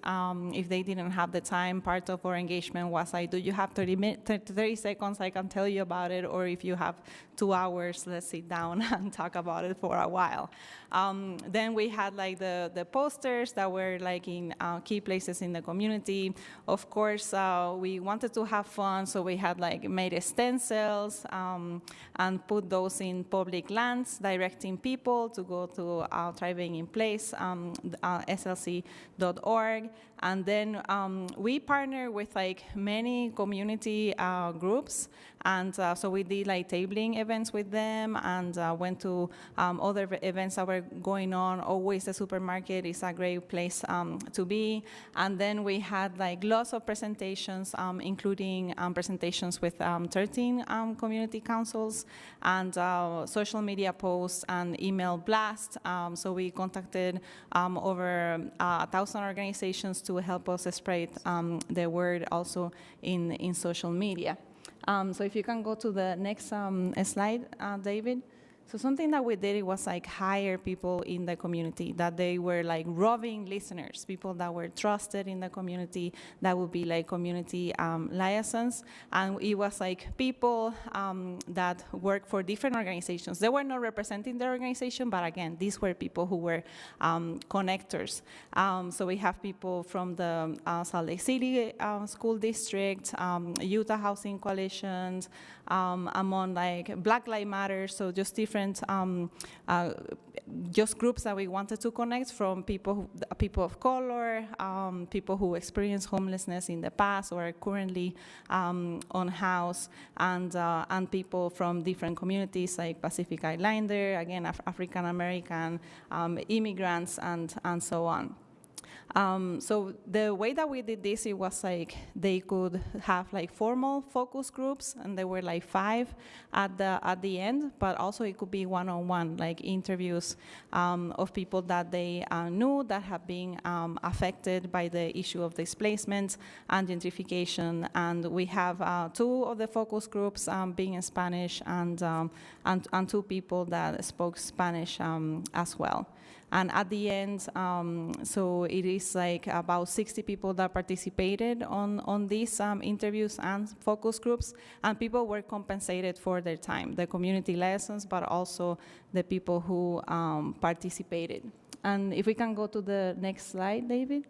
If they didn't have the time, part of our engagement was like, do you have 30 seconds, I can tell you about it, or if you have 2 hours, let's sit down and talk about it for a while. Then we had like the posters that were like in key places in the community. Of course, we wanted to have fun, so we had like made stencils and put those in public lands, directing people to go to Thriving in Place, slc.org. And then we partner with like many community groups, and so we did like tabling events with them, and went to other events that were going on. Always the supermarket is a great place to be. And then we had like lots of presentations, including presentations with 13 community councils, and social media posts and email blasts. So we contacted over 1,000 organizations to help us spread the word also in social media. So if you can go to the next slide, David. So something that we did, it was like hire people in the community, that they were like roving listeners, people that were trusted in the community, that would be like community liaisons. And it was like people that work for different organizations. They were not representing their organization, but again, these were people who were connectors. So we have people from the Salt Lake City School District, Utah Housing Coalitions, among like Black Lives Matter, so just different just groups that we wanted to connect, from people of color, people who experienced homelessness in the past or are currently unhoused, and people from different communities like Pacific Islander, again, African American, immigrants, and so on. So the way that we did this, it was like they could have like formal focus groups, and there were like 5 at the end, but also it could be one-on-one, like interviews of people that they knew that have been affected by the issue of displacement and gentrification. And we have 2 of the focus groups being in Spanish, and 2 people that spoke Spanish as well. And at the end, so it is like about 60 people that participated on these interviews and focus groups, and people were compensated for their time, the community lessons, but also the people who participated. And if we can go to the next slide, David.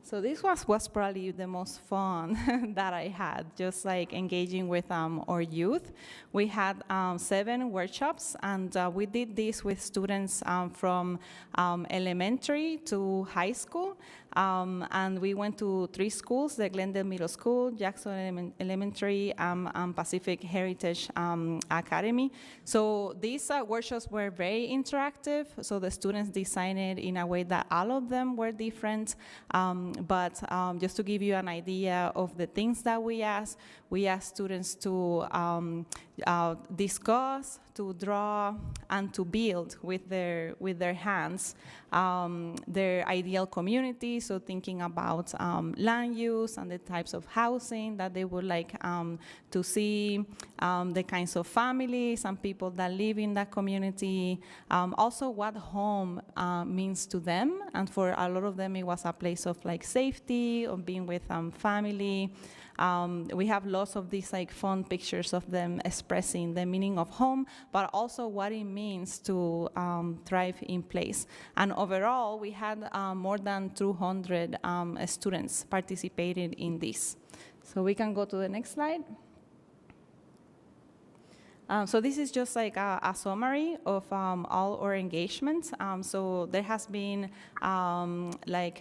So this was probably the most fun that I had, just like engaging with our youth. We had 7 workshops, and we did this with students from elementary to high school. And we went to 3 schools, the Glendale Middle School, Jackson Elementary, and Pacific Heritage Academy. So these workshops were very interactive, so the students designed it in a way that all of them were different. But just to give you an idea of the things that we asked students to discuss, to draw and to build with their hands their ideal community. So thinking about land use and the types of housing that they would like to see, the kinds of families and people that live in that community, also what home means to them. And for a lot of them, it was a place of like safety, of being with family. We have lots of these like fun pictures of them expressing the meaning of home, but also what it means to thrive in place. And overall, we had more than 200 students participated in this. So we can go to the next slide. So this is just like a summary of all our engagements. So there has been like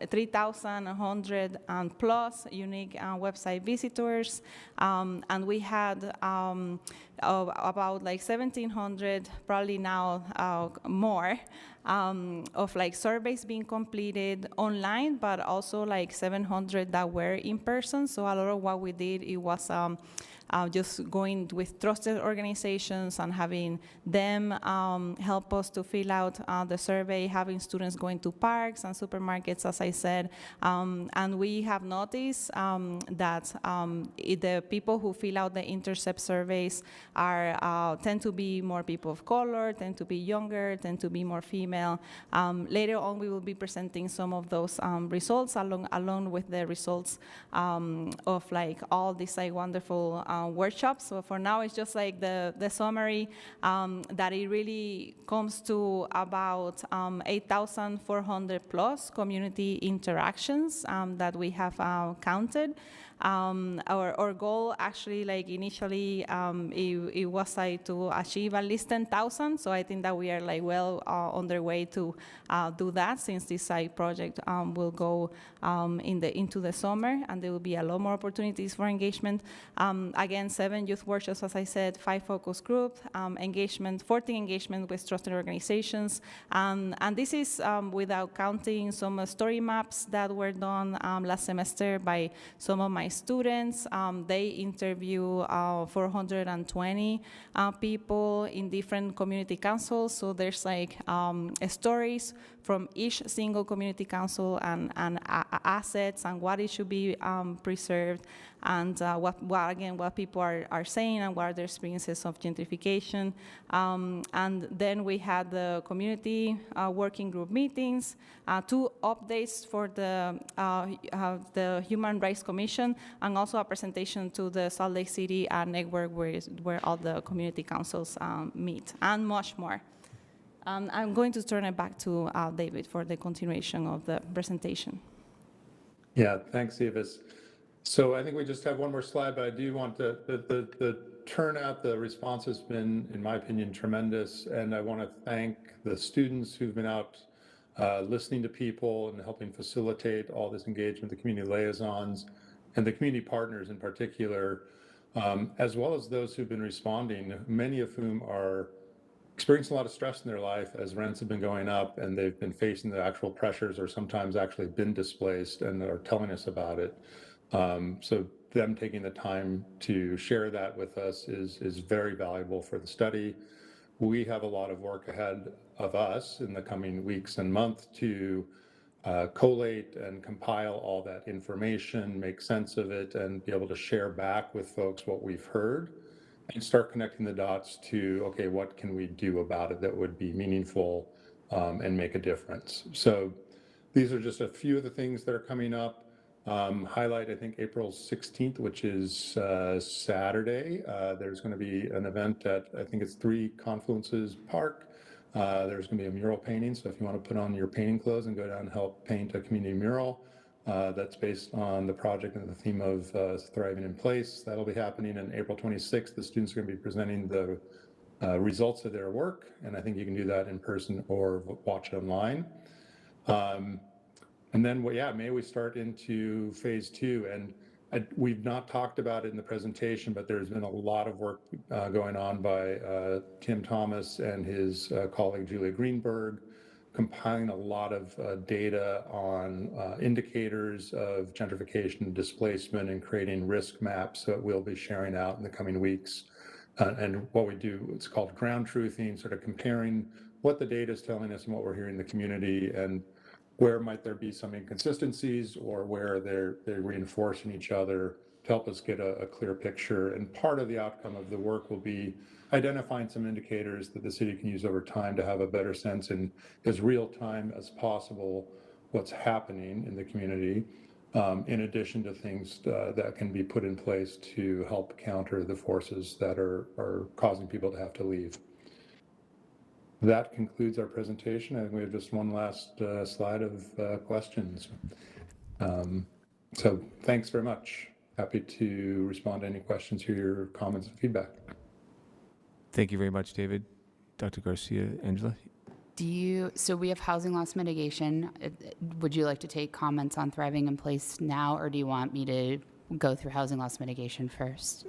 3,100 plus unique website visitors, and we had about like 1,700, probably now more, of like surveys being completed online, but also like 700 that were in person. So a lot of what we did, it was just going with trusted organizations and having them help us to fill out the survey, having students going to parks and supermarkets, as I said. And we have noticed that the people who fill out the intercept surveys tend to be more people of color, tend to be younger, tend to be more female. Later on, we will be presenting some of those results along with the results of like all these like wonderful workshops. So for now, it's just like the summary that it really comes to about 8,400 plus community interactions that we have counted. Our goal actually, like initially, it was like to achieve at least 10,000. So I think that we are like well on their way to do that, since this site project will go into the summer, and there will be a lot more opportunities for engagement. Again, 7 youth workshops, as I said, 5 focus groups, 14 engagement with trusted organizations, and this is without counting some story maps that were done last semester by some of my students. They interview 420 people in different community councils. So there's like stories from each single community council and assets and what it should be preserved, and what people are saying and what are their experiences of gentrification. And then we had the community working group meetings, 2 updates for the Human Rights Commission, and also a presentation to the Salt Lake City network where all the community councils meet, and much more. I'm going to turn it back to David for the continuation of the presentation. Yeah, thanks, Evis. So I think we just have one more slide, but I do want the turnout, the response has been, in my opinion, tremendous. And I want to thank the students who've been out listening to people and helping facilitate all this engagement, the community liaisons, and the community partners in particular, as well as those who've been responding, many of whom are experiencing a lot of stress in their life as rents have been going up, and they've been facing the actual pressures or sometimes actually been displaced and are telling us about it. So them taking the time to share that with us is very valuable for the study. We have a lot of work ahead of us in the coming weeks and months to collate and compile all that information, make sense of it, and be able to share back with folks what we've heard, and start connecting the dots to, okay, what can we do about it that would be meaningful and make a difference? So these are just a few of the things that are coming up. Highlight, I think, April 16th, which is Saturday. There's going to be an event at, I think it's 3 Confluences Park. There's going to be a mural painting, so if you want to put on your painting clothes and go down and help paint a community mural, that's based on the project and the theme of Thriving in Place. That'll be happening on April 26th. The students are going to be presenting the results of their work, and I think you can do that in person or watch it online. And then, well, yeah, May we start into phase 2, and we've not talked about it in the presentation, but there's been a lot of work going on by Tim Thomas and his colleague Julia Greenberg, compiling a lot of data on indicators of gentrification and displacement, and creating risk maps that we'll be sharing out in the coming weeks, And what we do, it's called ground truthing, sort of comparing what the data is telling us and what we're hearing in the community, and where might there be some inconsistencies or where they're reinforcing each other to help us get a clear picture. And part of the outcome of the work will be identifying some indicators that the city can use over time to have a better sense in as real time as possible what's happening in the community, in addition to things that can be put in place to help counter the forces that are causing people to have to leave. That concludes our presentation. I think we have just one last slide of questions. So thanks very much. Happy to respond to any questions, hear your comments and feedback. Thank you very much, David. Dr. Garcia, Angela? So we have housing loss mitigation. Would you like to take comments on thriving in place now, or do you want me to go through housing loss mitigation first?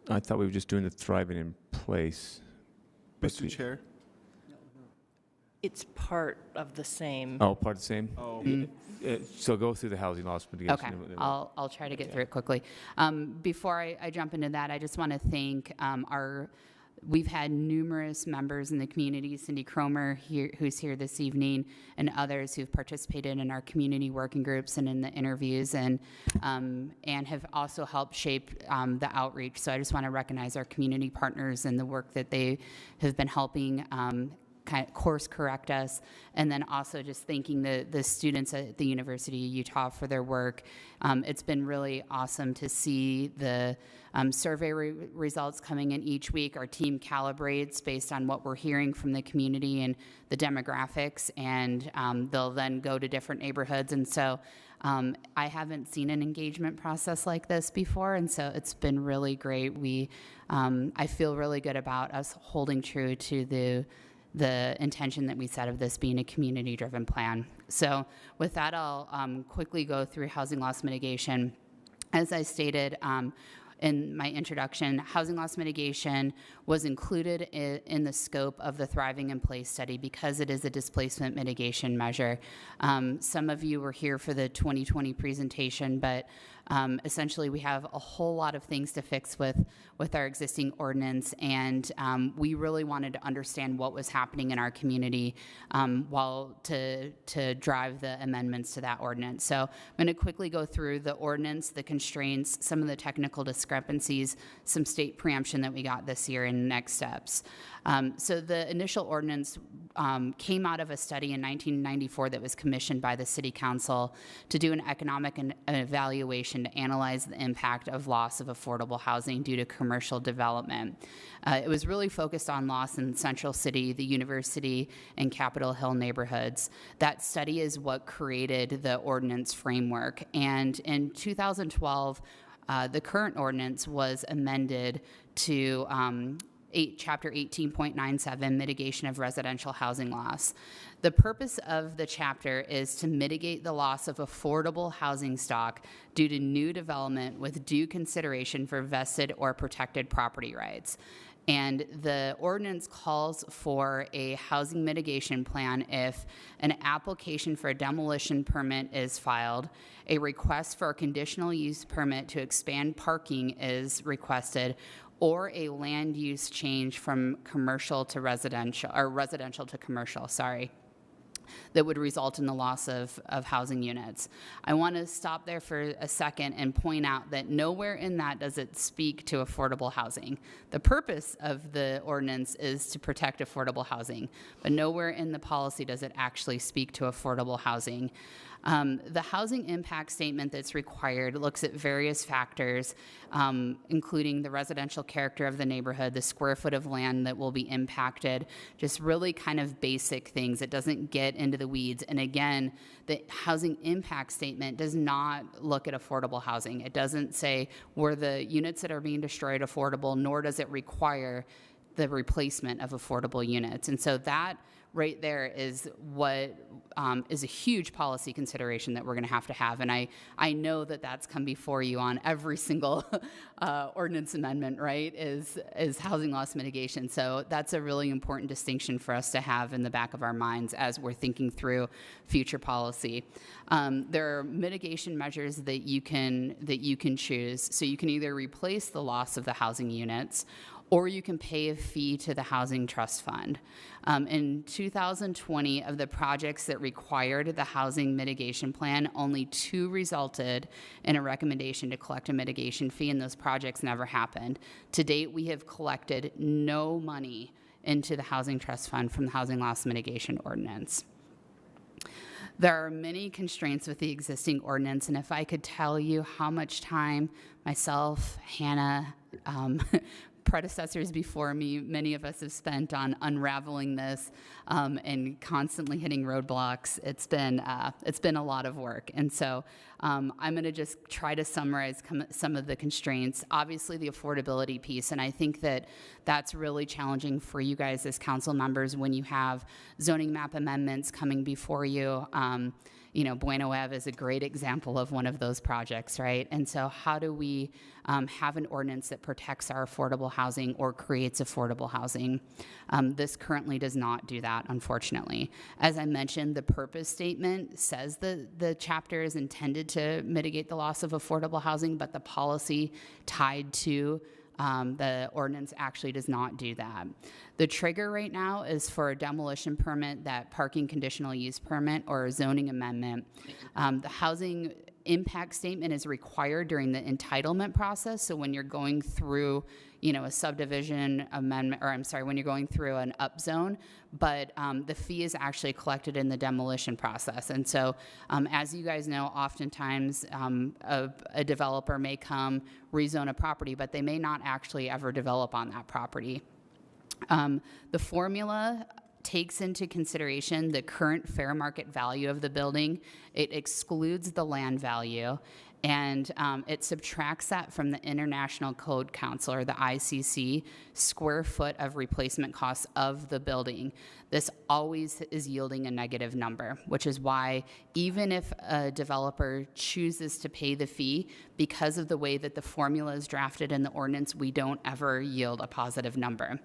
I thought we were just doing the thriving in place. Mr. Chair? It's part of the same. Oh, part of the same? Oh. So go through the housing loss mitigation. Okay, I'll try to get through it quickly. Before I jump into that, I just want to thank we've had numerous members in the community, Cindy Cromer, who's here this evening, and others who've participated in our community working groups and in the interviews, and have also helped shape the outreach. So I just want to recognize our community partners and the work that they have been helping kind of course correct us, and then also just thanking the students at the University of Utah for their work. It's been really awesome to see the survey results coming in each week. Our team calibrates based on what we're hearing from the community and the demographics, and they'll then go to different neighborhoods. And so I haven't seen an engagement process like this before, and so it's been really great. I feel really good about us holding true to the intention that we set of this being a community-driven plan. So with that, I'll quickly go through housing loss mitigation. As I stated in my introduction, housing loss mitigation was included in the scope of the Thriving in Place study because it is a displacement mitigation measure. Some of you were here for the 2020 presentation, but essentially we have a whole lot of things to fix with our existing ordinance, and we really wanted to understand what was happening in our community while to drive the amendments to that ordinance. So I'm going to quickly go through the ordinance, the constraints, some of the technical discrepancies, some state preemption that we got this year, and next steps. So the initial ordinance came out of a study in 1994 that was commissioned by the City Council to do an economic evaluation to analyze the impact of loss of affordable housing due to commercial development. It was really focused on loss in Central City, the University, and Capitol Hill neighborhoods. That study is what created the ordinance framework. And in 2012, the current ordinance was amended to Chapter 18.97, Mitigation of Residential Housing Loss. The purpose of the chapter is to mitigate the loss of affordable housing stock due to new development with due consideration for vested or protected property rights. And the ordinance calls for a housing mitigation plan if an application for a demolition permit is filed, a request for a conditional use permit to expand parking is requested, or a land use change from commercial to residential, or residential to commercial, that would result in the loss of housing units. I want to stop there for a second and point out that nowhere in that does it speak to affordable housing. The purpose of the ordinance is to protect affordable housing, but nowhere in the policy does it actually speak to affordable housing. The housing impact statement that's required looks at various factors, including the residential character of the neighborhood, the square foot of land that will be impacted, just really kind of basic things. It doesn't get into the weeds. And again, the housing impact statement does not look at affordable housing. It doesn't say were the units that are being destroyed affordable, nor does it require the replacement of affordable units. And so that right there is what is a huge policy consideration that we're going to have. And I know that that's come before you on every single ordinance amendment, right, is housing loss mitigation. So that's a really important distinction for us to have in the back of our minds as we're thinking through future policy. There are mitigation measures that you can choose. So you can either replace the loss of the housing units, or you can pay a fee to the Housing Trust Fund. In 2020, of the projects that required the housing mitigation plan, only 2 resulted in a recommendation to collect a mitigation fee, and those projects never happened. To date, we have collected no money into the Housing Trust Fund from the Housing Loss Mitigation Ordinance. There are many constraints with the existing ordinance, and if I could tell you how much time myself, Hannah, predecessors before me, many of us have spent on unraveling this and constantly hitting roadblocks. It's been a lot of work, and so I'm going to just try to summarize some of the constraints. Obviously, the affordability piece, and I think that that's really challenging for you guys as council members when you have zoning map amendments coming before you. Bueno Ave is a great example of one of those projects, right? And so how do we have an ordinance that protects our affordable housing or creates affordable housing? This currently does not do that, unfortunately. As I mentioned, the purpose statement says that the chapter is intended to mitigate the loss of affordable housing, but the policy tied to the ordinance actually does not do that. The trigger right now is for a demolition permit, that parking conditional use permit, or a zoning amendment. The housing impact statement is required during the entitlement process. So when you're going through, a subdivision amendment, or when you're going through an upzone, but the fee is actually collected in the demolition process. And so, as you guys know, oftentimes a developer may come rezone a property, but they may not actually ever develop on that property. The formula takes into consideration the current fair market value of the building. It excludes the land value, and it subtracts that from the International Code Council, or the ICC, square foot of replacement costs of the building. This always is yielding a negative number, which is why even if a developer chooses to pay the fee, because of the way that the formula is drafted in the ordinance, we don't ever yield a positive number.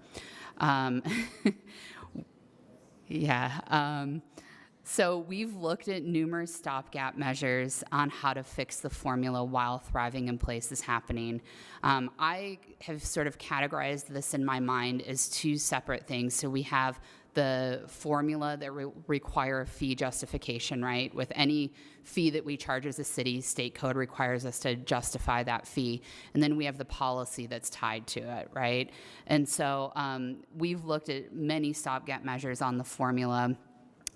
So we've looked at numerous stopgap measures on how to fix the formula while thriving in place is happening. I have sort of categorized this in my mind as 2 separate things. So we have the formula that require a fee justification, right? With any fee that we charge as a city, state code requires us to justify that fee. And then we have the policy that's tied to it, right? And so we've looked at many stopgap measures on the formula,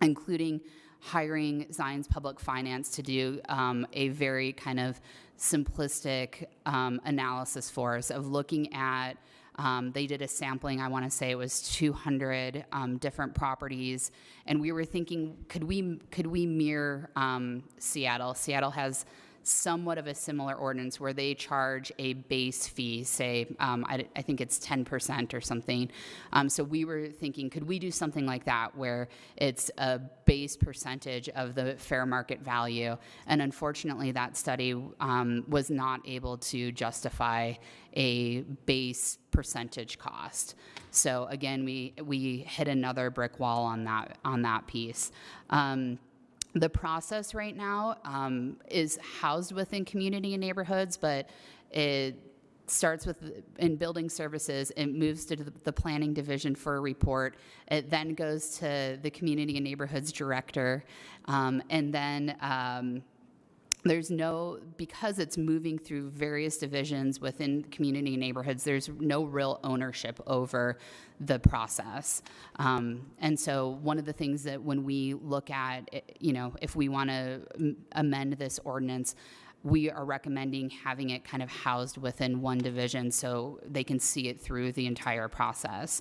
including hiring Zion's Public Finance to do a very kind of simplistic analysis for us of looking at, they did a sampling, I want to say it was 200 different properties, and we were thinking, could we mirror Seattle? Seattle has somewhat of a similar ordinance where they charge a base fee, say, I think it's 10% or something. So we were thinking, could we do something like that where it's a base percentage of the fair market value? And unfortunately, that study was not able to justify a base percentage cost. So again, we hit another brick wall on that piece. The process right now is housed within community and neighborhoods, but it starts in building services, it moves to the planning division for a report. It then goes to the community and neighborhoods director, and then because it's moving through various divisions within community and neighborhoods, there's no real ownership over the process. And so one of the things that when we look at, if we want to amend this ordinance, we are recommending having it kind of housed within one division so they can see it through the entire process.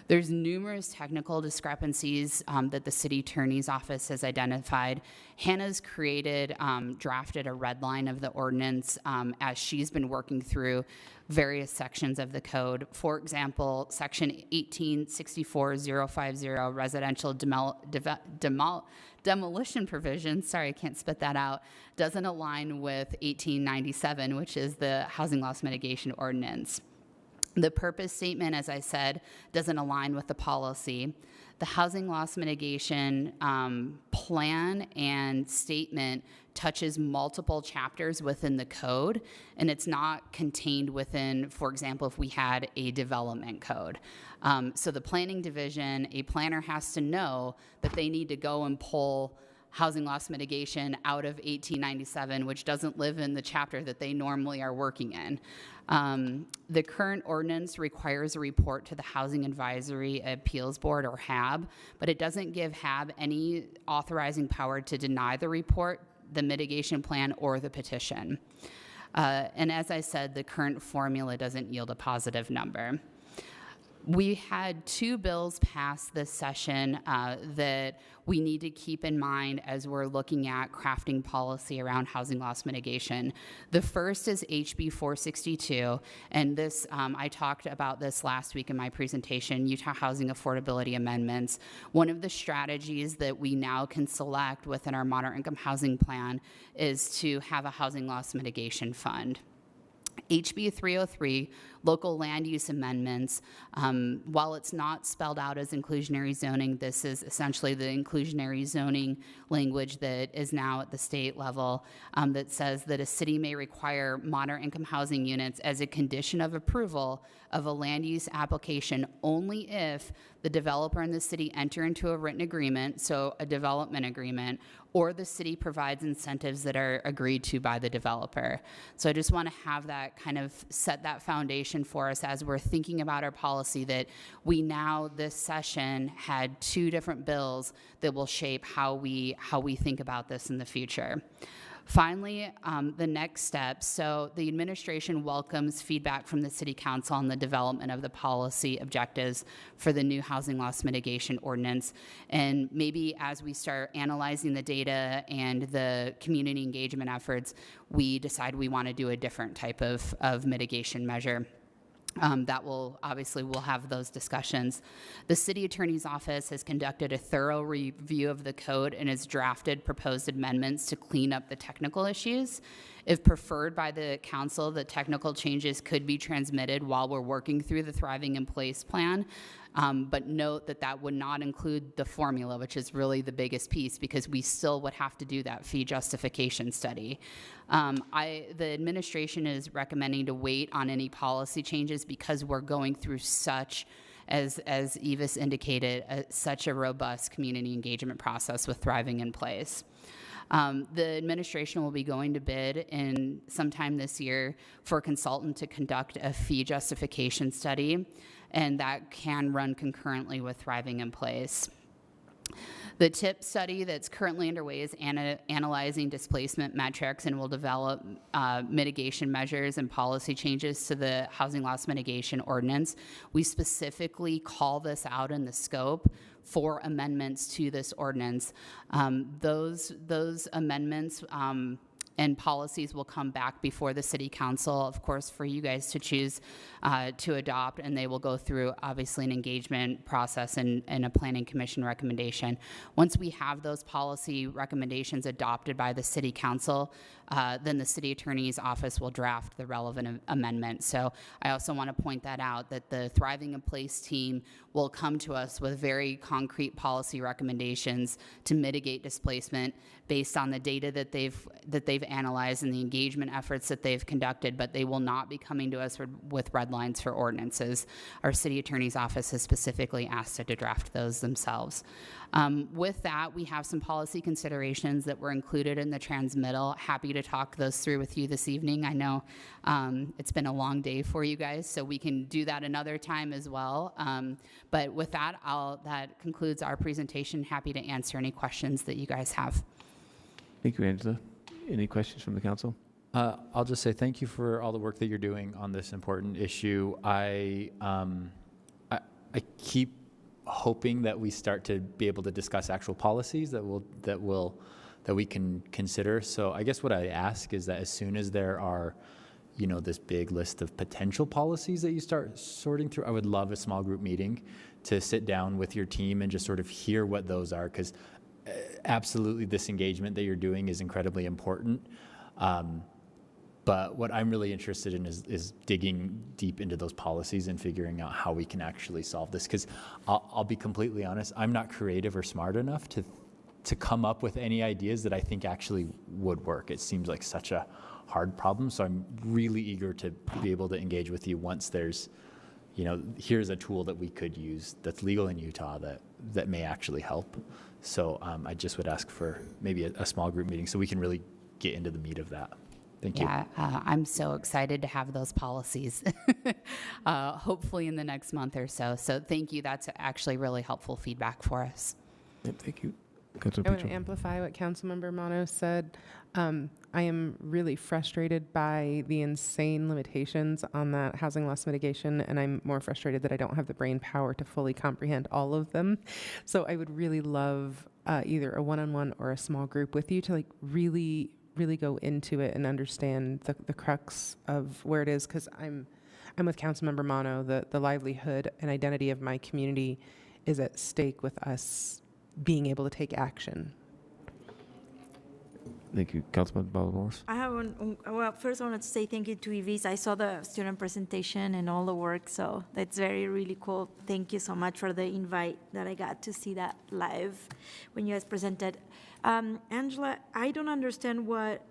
There's numerous technical discrepancies that the city attorney's office has identified. Hannah's drafted a red line of the ordinance as she's been working through various sections of the code. For example, section 1864050, residential demolition provision, sorry, I can't spit that out, doesn't align with 1897, which is the housing loss mitigation ordinance. The purpose statement, as I said, doesn't align with the policy. The housing loss mitigation plan and statement touches multiple chapters within the code, and it's not contained within, for example, if we had a development code. So the planning division, a planner has to know that they need to go and pull housing loss mitigation out of 1897, which doesn't live in the chapter that they normally are working in. The current ordinance requires a report to the Housing Advisory Appeals Board, or HAB, but it doesn't give HAB any authorizing power to deny the report, the mitigation plan, or the petition. And as I said, the current formula doesn't yield a positive number. We had 2 bills passed this session that we need to keep in mind as we're looking at crafting policy around housing loss mitigation. The first is HB 462, and this, I talked about this last week in my presentation, Utah Housing Affordability Amendments. One of the strategies that we now can select within our moderate income housing plan is to have a housing loss mitigation fund. HB 303, local land use amendments, while it's not spelled out as inclusionary zoning, this is essentially the inclusionary zoning language that is now at the state level that says that a city may require moderate income housing units as a condition of approval of a land use application only if the developer and the city enter into a written agreement, so a development agreement, or the city provides incentives that are agreed to by the developer. So I just want to have that kind of set that foundation for us as we're thinking about our policy, that we now this session had 2 different bills that will shape how we think about this in the future. Finally, the next step. So the administration welcomes feedback from the City Council on the development of the policy objectives for the new housing loss mitigation ordinance. And maybe as we start analyzing the data and the community engagement efforts, we decide we want to do a different type of mitigation measure. That will, obviously, we'll have those discussions. The city attorney's office has conducted a thorough review of the code and has drafted proposed amendments to clean up the technical issues. If preferred by the council, the technical changes could be transmitted while we're working through the Thriving in Place plan. But note that that would not include the formula, which is really the biggest piece, because we still would have to do that fee justification study. The administration is recommending to wait on any policy changes because we're going through such, as Evis indicated, such a robust community engagement process with Thriving in Place. The administration will be going to bid in sometime this year for a consultant to conduct a fee justification study, and that can run concurrently with Thriving in Place. The TIP study that's currently underway is analyzing displacement metrics and will develop mitigation measures and policy changes to the housing loss mitigation ordinance. We specifically call this out in the scope for amendments to this ordinance. Those amendments and policies will come back before the City Council, of course, for you guys to choose to adopt, and they will go through, obviously, an engagement process and a Planning Commission recommendation. Once we have those policy recommendations adopted by the City Council, then the City Attorney's Office will draft the relevant amendment. So I also want to point that out, that the Thriving in Place team will come to us with very concrete policy recommendations to mitigate displacement based on the data that they've analyzed and the engagement efforts that they've conducted, but they will not be coming to us with red lines for ordinances. Our City Attorney's Office has specifically asked it to draft those themselves. With that, we have some policy considerations that were included in the transmittal. Happy to talk those through with you this evening. I know it's been a long day for you guys, so we can do that another time as well. But with that, that concludes our presentation. Happy to answer any questions that you guys have. Thank you, Angela. Any questions from the council? I'll just say thank you for all the work that you're doing on this important issue. I keep hoping that we start to be able to discuss actual policies that we can consider. So I guess what I ask is that as soon as there are, this big list of potential policies that you start sorting through, I would love a small group meeting to sit down with your team and just sort of hear what those are, because absolutely this engagement that you're doing is incredibly important. But what I'm really interested in is digging deep into those policies and figuring out how we can actually solve this. Because I'll be completely honest, I'm not creative or smart enough to come up with any ideas that I think actually would work. It seems like such a hard problem. So I'm really eager to be able to engage with you once there's, here's a tool that we could use that's legal in Utah that may actually help. So I just would ask for maybe a small group meeting so we can really get into the meat of that. Thank you. Yeah, I'm so excited to have those policies, hopefully in the next month or so. So thank you. That's actually really helpful feedback for us. Yep, thank you. I want to amplify what Councilmember Mono said. I am really frustrated by the insane limitations on that housing loss mitigation, and I'm more frustrated that I don't have the brain power to fully comprehend all of them. So I would really love either a one-on-one or a small group with you to really go into it and understand the crux of where it is, because I'm with Councilmember Mono. The livelihood and identity of my community is at stake with us being able to take action. Thank you. Councilman Balamoros. I have well, first I wanted to say thank you to Evis. I saw the student presentation and all the work, so that's really cool. Thank you so much for the invite that I got to see that live when you guys presented. Angela, I don't understand what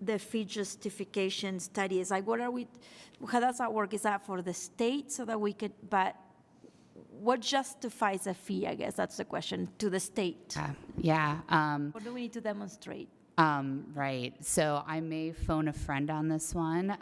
the fee justification study is. Like, how does that work? Is that for the state so that we could, but what justifies a fee, I guess that's the question, to the state? What do we need to demonstrate? Right. So I may phone a friend on this one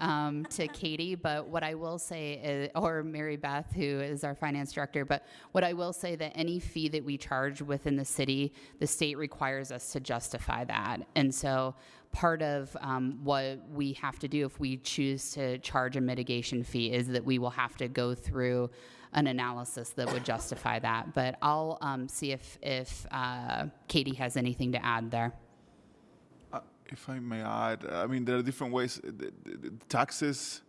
to Katie, but what I will say is, or Mary Beth, who is our finance director, but what I will say that any fee that we charge within the city, the state requires us to justify that. And so part of what we have to do if we choose to charge a mitigation fee is that we will have to go through an analysis that would justify that. But I'll see if Katie has anything to add there. If I may add, I mean, there are different ways. The taxes,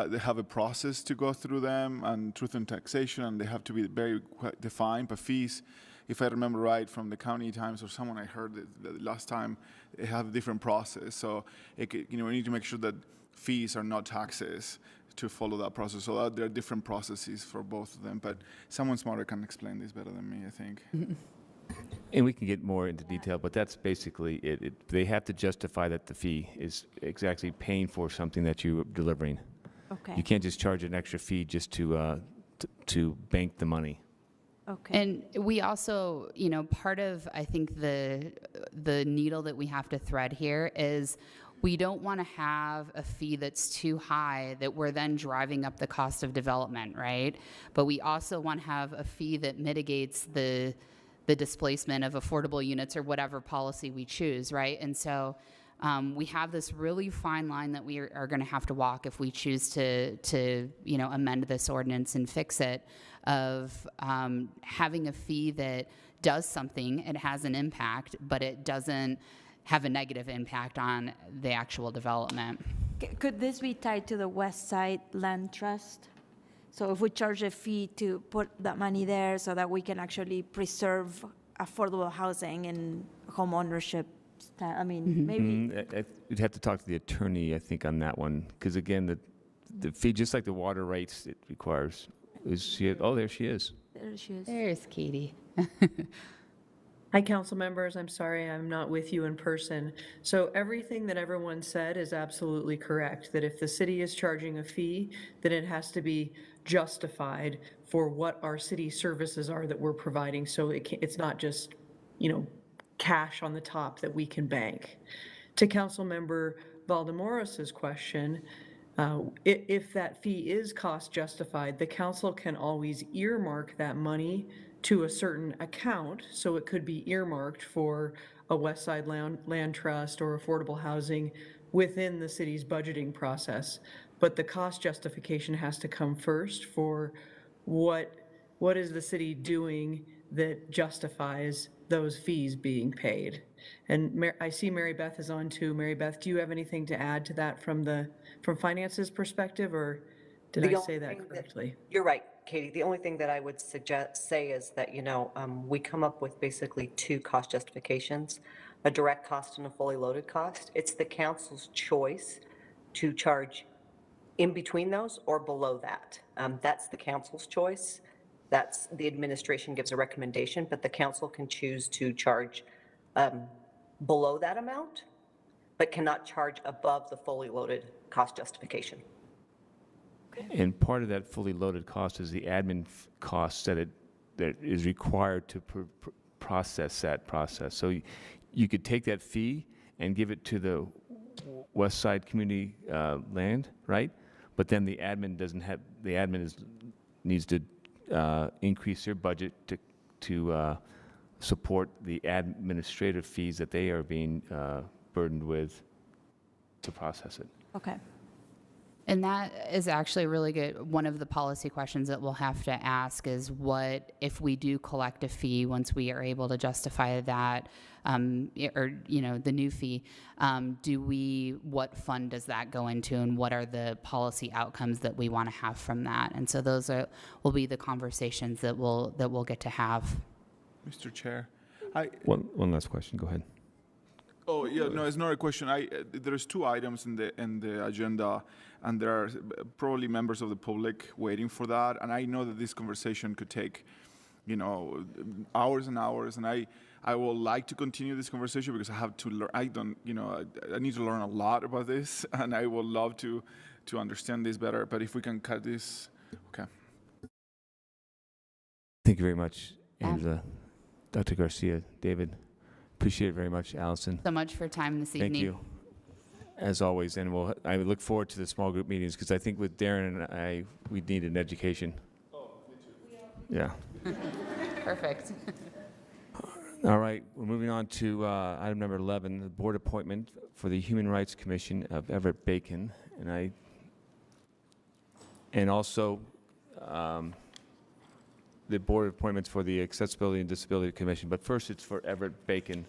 they have a process to go through them, and truth in taxation, and they have to be very defined. But fees, if I remember right from the County Times or someone I heard the last time, they have a different process. So, we need to make sure that fees are not taxes to follow that process. So there are different processes for both of them. But someone smarter can explain this better than me, I think. And we can get more into detail, but that's basically it. They have to justify that the fee is exactly paying for something that you're delivering. Okay. You can't just charge an extra fee just to bank the money. Okay. And we also, part of, I think, the needle that we have to thread here is we don't want to have a fee that's too high that we're then driving up the cost of development, right? But we also want to have a fee that mitigates the displacement of affordable units or whatever policy we choose, right? And so we have this really fine line that we are going to have to walk if we choose to amend this ordinance and fix it, of having a fee that does something, it has an impact, but it doesn't have a negative impact on the actual development. Could this be tied to the West Side Land Trust? So if we charge a fee to put that money there so that we can actually preserve affordable housing and home ownership, maybe. You'd have to talk to the attorney, I think, on that one, because again, the fee, just like the water rights, it requires. There she is. There she is. There's Katie. Hi, council members. I'm sorry I'm not with you in person. So everything that everyone said is absolutely correct, that if the city is charging a fee, then it has to be justified for what our city services are that we're providing. So it's not just, cash on the top that we can bank. To council member Valdemoros's question, if that fee is cost justified, the council can always earmark that money to a certain account. So it could be earmarked for a West Side Land Trust or affordable housing within the city's budgeting process. But the cost justification has to come first for what what is the city doing that justifies those fees being paid? And I see Mary Beth is on too. Mary Beth, do you have anything to add to that from finance's perspective, or did I say that correctly? You're right, Katie. The only thing that I would say is that, we come up with basically two cost justifications, a direct cost and a fully loaded cost. It's the council's choice to charge in between those or below that. That's the council's choice. That's the administration gives a recommendation, but the council can choose to charge below that amount, but cannot charge above the fully loaded cost justification. And part of that fully loaded cost is the admin cost that is required to process that process. So you could take that fee and give it to the West Side Community land, right? But then the admin needs to increase their budget to support the administrative fees that they are being burdened with to process it. Okay. And that is actually really good. One of the policy questions that we'll have to ask is what if we do collect a fee once we are able to justify that, or the new fee, what fund does that go into, and what are the policy outcomes that we want to have from that? And so those will be the conversations that we'll get to have. Mr. Chair, One last question. Go ahead. Oh yeah, no, it's not a question. There's two items in the agenda, and there are probably members of the public waiting for that. And I know that this conversation could take, hours and hours. And I would like to continue this conversation because I have to learn. I need to learn a lot about this, and I would love to understand this better. But if we can cut this, okay. Thank you very much, Angela, Dr. Garcia, David. Appreciate it very much, Allison. So much for your time this evening. Thank you, as always. And I look forward to the small group meetings because I think with Darren and we need an education. Oh, me too. Yeah. Perfect. All right, we're moving on to item number 11, the board appointment for the Human Rights Commission of Everett Bacon, and also the board appointments for the Accessibility and Disability Commission. But first, it's for Everett Bacon.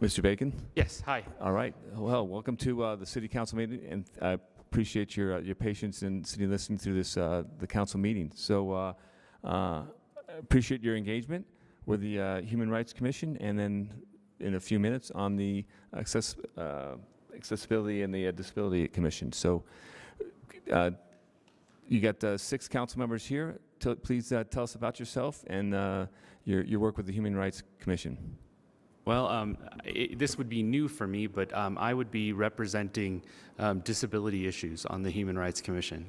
Mr. Bacon? Yes, hi. All right. Well, welcome to the City Council meeting, and I appreciate your patience in sitting listening through this the council meeting. So appreciate your engagement with the Human Rights Commission, and then in a few minutes on the Accessibility and the Disability Commission. So you got 6 council members here. Please tell us about yourself and your work with the Human Rights Commission. Well, this would be new for me, but I would be representing disability issues on the Human Rights Commission.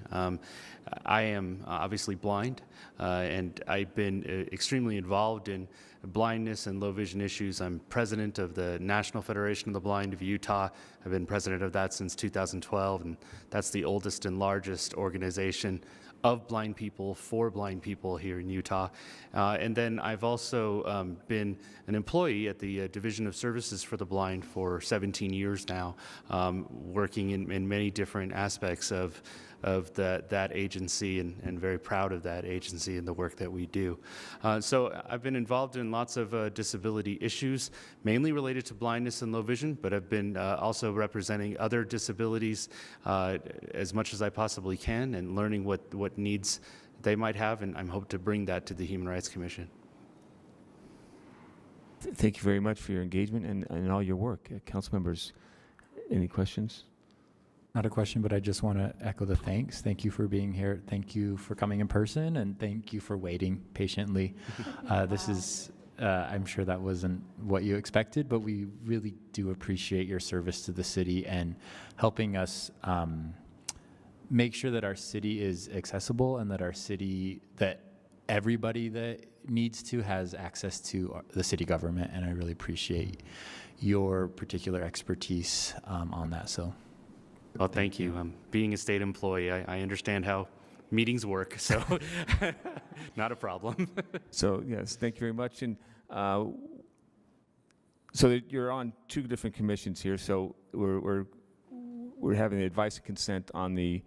I am obviously blind, and I've been extremely involved in blindness and low vision issues. I'm president of the National Federation of the Blind of Utah. I've been president of that since 2012, and that's the oldest and largest organization of blind people for blind people here in Utah. And then I've also been an employee at the Division of Services for the Blind for 17 years now, working in many different aspects of that agency, and very proud of that agency and the work that we do. So I've been involved in lots of disability issues, mainly related to blindness and low vision, but I've been also representing other disabilities as much as I possibly can, and learning what needs they might have, and I'm hoping to bring that to the Human Rights Commission. Thank you very much for your engagement and all your work. Council members, any questions? Not a question, but I just want to echo the thanks. Thank you for being here. Thank you for coming in person, and thank you for waiting patiently. This is, I'm sure that wasn't what you expected, but we really do appreciate your service to the city and helping us make sure that our city is accessible, and that our city, that everybody that needs to has access to the city government. And I really appreciate your particular expertise on that. So. Well, thank you. Being a state employee, I understand how meetings work, so not a problem. So, yes, thank you very much. And So that you're on two different commissions here. So we're having the advice and consent on the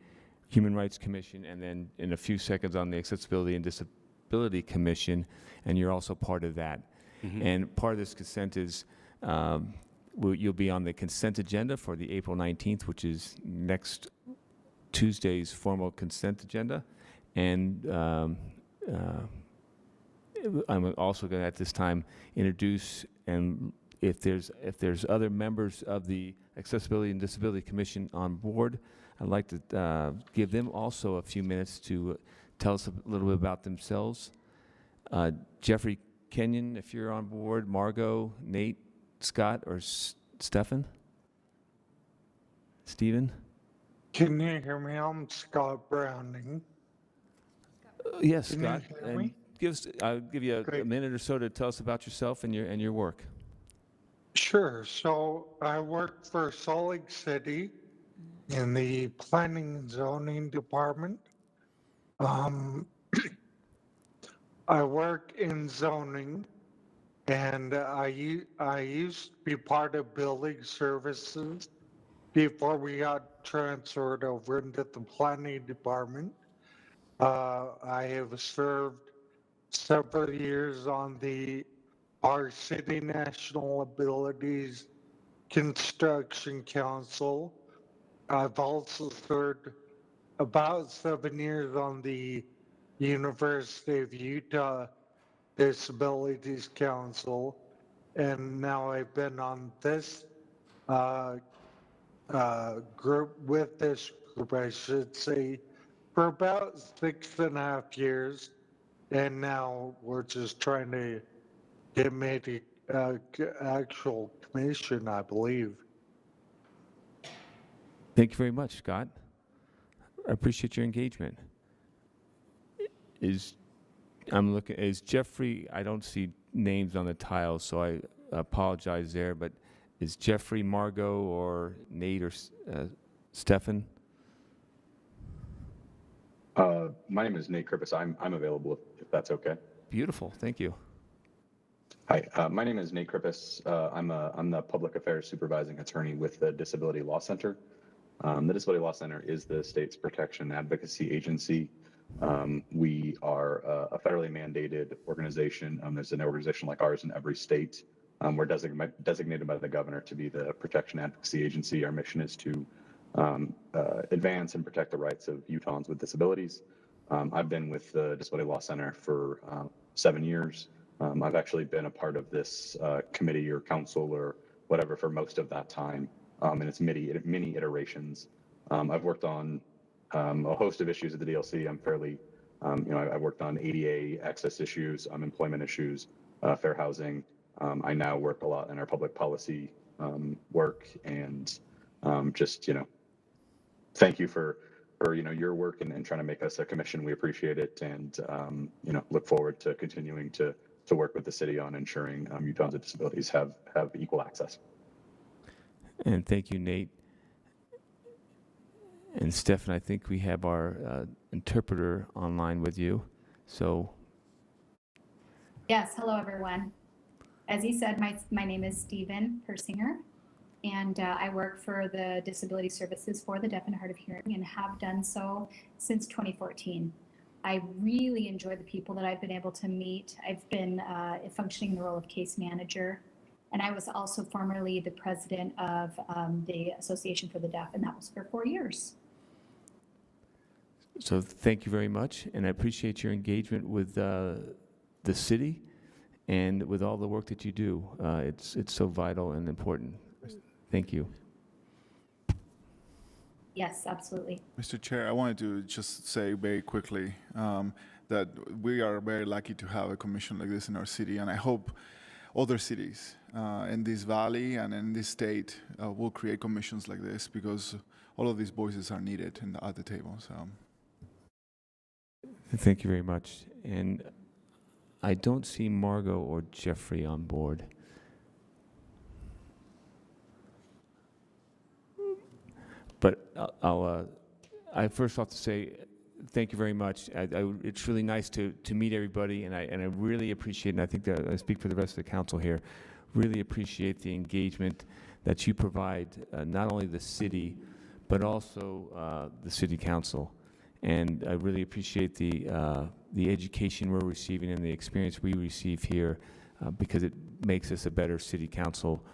Human Rights Commission, and then in a few seconds on the Accessibility and Disability Commission, and you're also part of that. And part of this consent is you'll be on the consent agenda for the April 19th, which is next Tuesday's formal consent agenda. And I'm also going to at this time introduce, and if there's other members of the Accessibility and Disability Commission on board, I'd like to give them also a few minutes to tell us a little bit about themselves. Jeffrey Kenyon, if you're on board, Margot, Nate, Scott, or Stephen? Stephen? Can you hear me? I'm Scott Browning. Yes, Can Scott. you hear And me? I'll give you a minute or so to tell us about yourself and your work. Sure. So I work for Salt Lake City in the Planning and Zoning Department. I work in zoning, and I used to be part of building services before we got transferred over into the planning department. I have served several years on our City National Abilities Construction Council. I've also served about 7 years on the University of Utah Disabilities Council, and now I've been on this group, with this group, I should say, for about 6.5 years, and now we're just trying to get made actual commission, I believe. Thank you very much, Scott. I appreciate your engagement. Is Jeffrey, I don't see names on the tiles, so I apologize there, but is Jeffrey, Margot, or Nate, or Stefan? My name is Nate Krippis. I'm available if that's okay. Beautiful, thank you. Hi, my name is Nate Krippis. I'm the public affairs supervising attorney with the Disability Law Center. The Disability Law Center is the state's protection advocacy agency. We are a federally mandated organization. There's an organization like ours in every state. We're designated by the governor to be the protection advocacy agency. Our mission is to advance and protect the rights of Utahns with disabilities. I've been with the Disability Law Center for 7 years. I've actually been a part of this committee or council or whatever for most of that time, and its many iterations. I've worked on a host of issues at the DLC. I'm fairly, I've worked on ADA access issues, employment issues, fair housing. I now work a lot in our public policy work, and thank you for your work and trying to make us a commission. We appreciate it, and look forward to continuing to work with the city on ensuring Utahns with disabilities have equal access. And thank you, Nate. And Stefan, I think we have our interpreter online with you. So. Yes, hello everyone. As he said, my name is Stephen Persinger, and I work for the Disability Services for the Deaf and Hard of Hearing and have done so since 2014. I really enjoy the people that I've been able to meet. I've been functioning in the role of case manager, and I was also formerly the president of the Association for the Deaf, and that was for 4 years. So thank you very much, and I appreciate your engagement with the city and with all the work that you do. It's so vital and important. Thank you. Yes, absolutely. Mr. Chair, I wanted to just say very quickly that we are very lucky to have a commission like this in our city, and I hope other cities in this valley and in this state will create commissions like this, because all of these voices are needed at the table. So. Thank you very much. And I don't see Margot or Jeffrey on board. But I first have to say thank you very much. It's really nice to meet everybody, and I really appreciate, and I think that I speak for the rest of the council here, really appreciate the engagement that you provide, not only the city, but also the city council. And I really appreciate the education we're receiving and the experience we receive here, because it makes us a better city council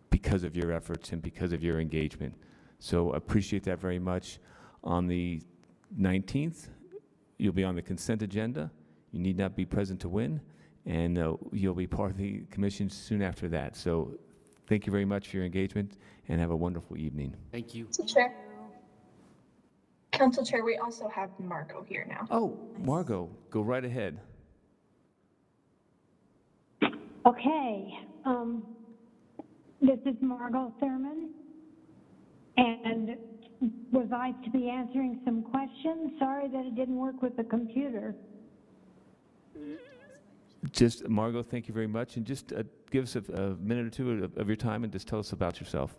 because of your efforts and because of your engagement. So appreciate that very much. On the 19th, you'll be on the consent agenda. You need not be present to win, and you'll be part of the commission soon after that. So thank you very much for your engagement, and have a wonderful evening. Thank you. Chair. Council Chair, we also have Margot here now. Oh, Margot, go right ahead. Okay, this is Margot Thurman, and was I to be answering some questions? Sorry that it didn't work with the computer. Just, Margot, thank you very much, and just give us a minute or two of your time and just tell us about yourself.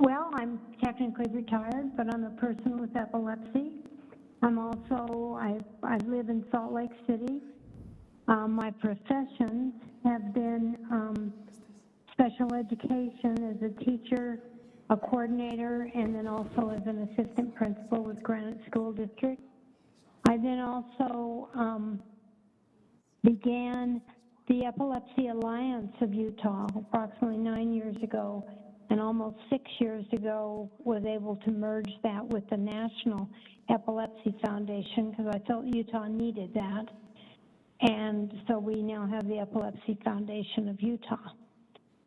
Well, I'm technically retired, but I'm a person with epilepsy. I'm also, I live in Salt Lake City. My professions have been special education as a teacher, a coordinator, and then also as an assistant principal with Granite School District. I then also began the Epilepsy Alliance of Utah approximately 9 years ago, and almost 6 years ago was able to merge that with the National Epilepsy Foundation because I felt Utah needed that. And so we now have the Epilepsy Foundation of Utah.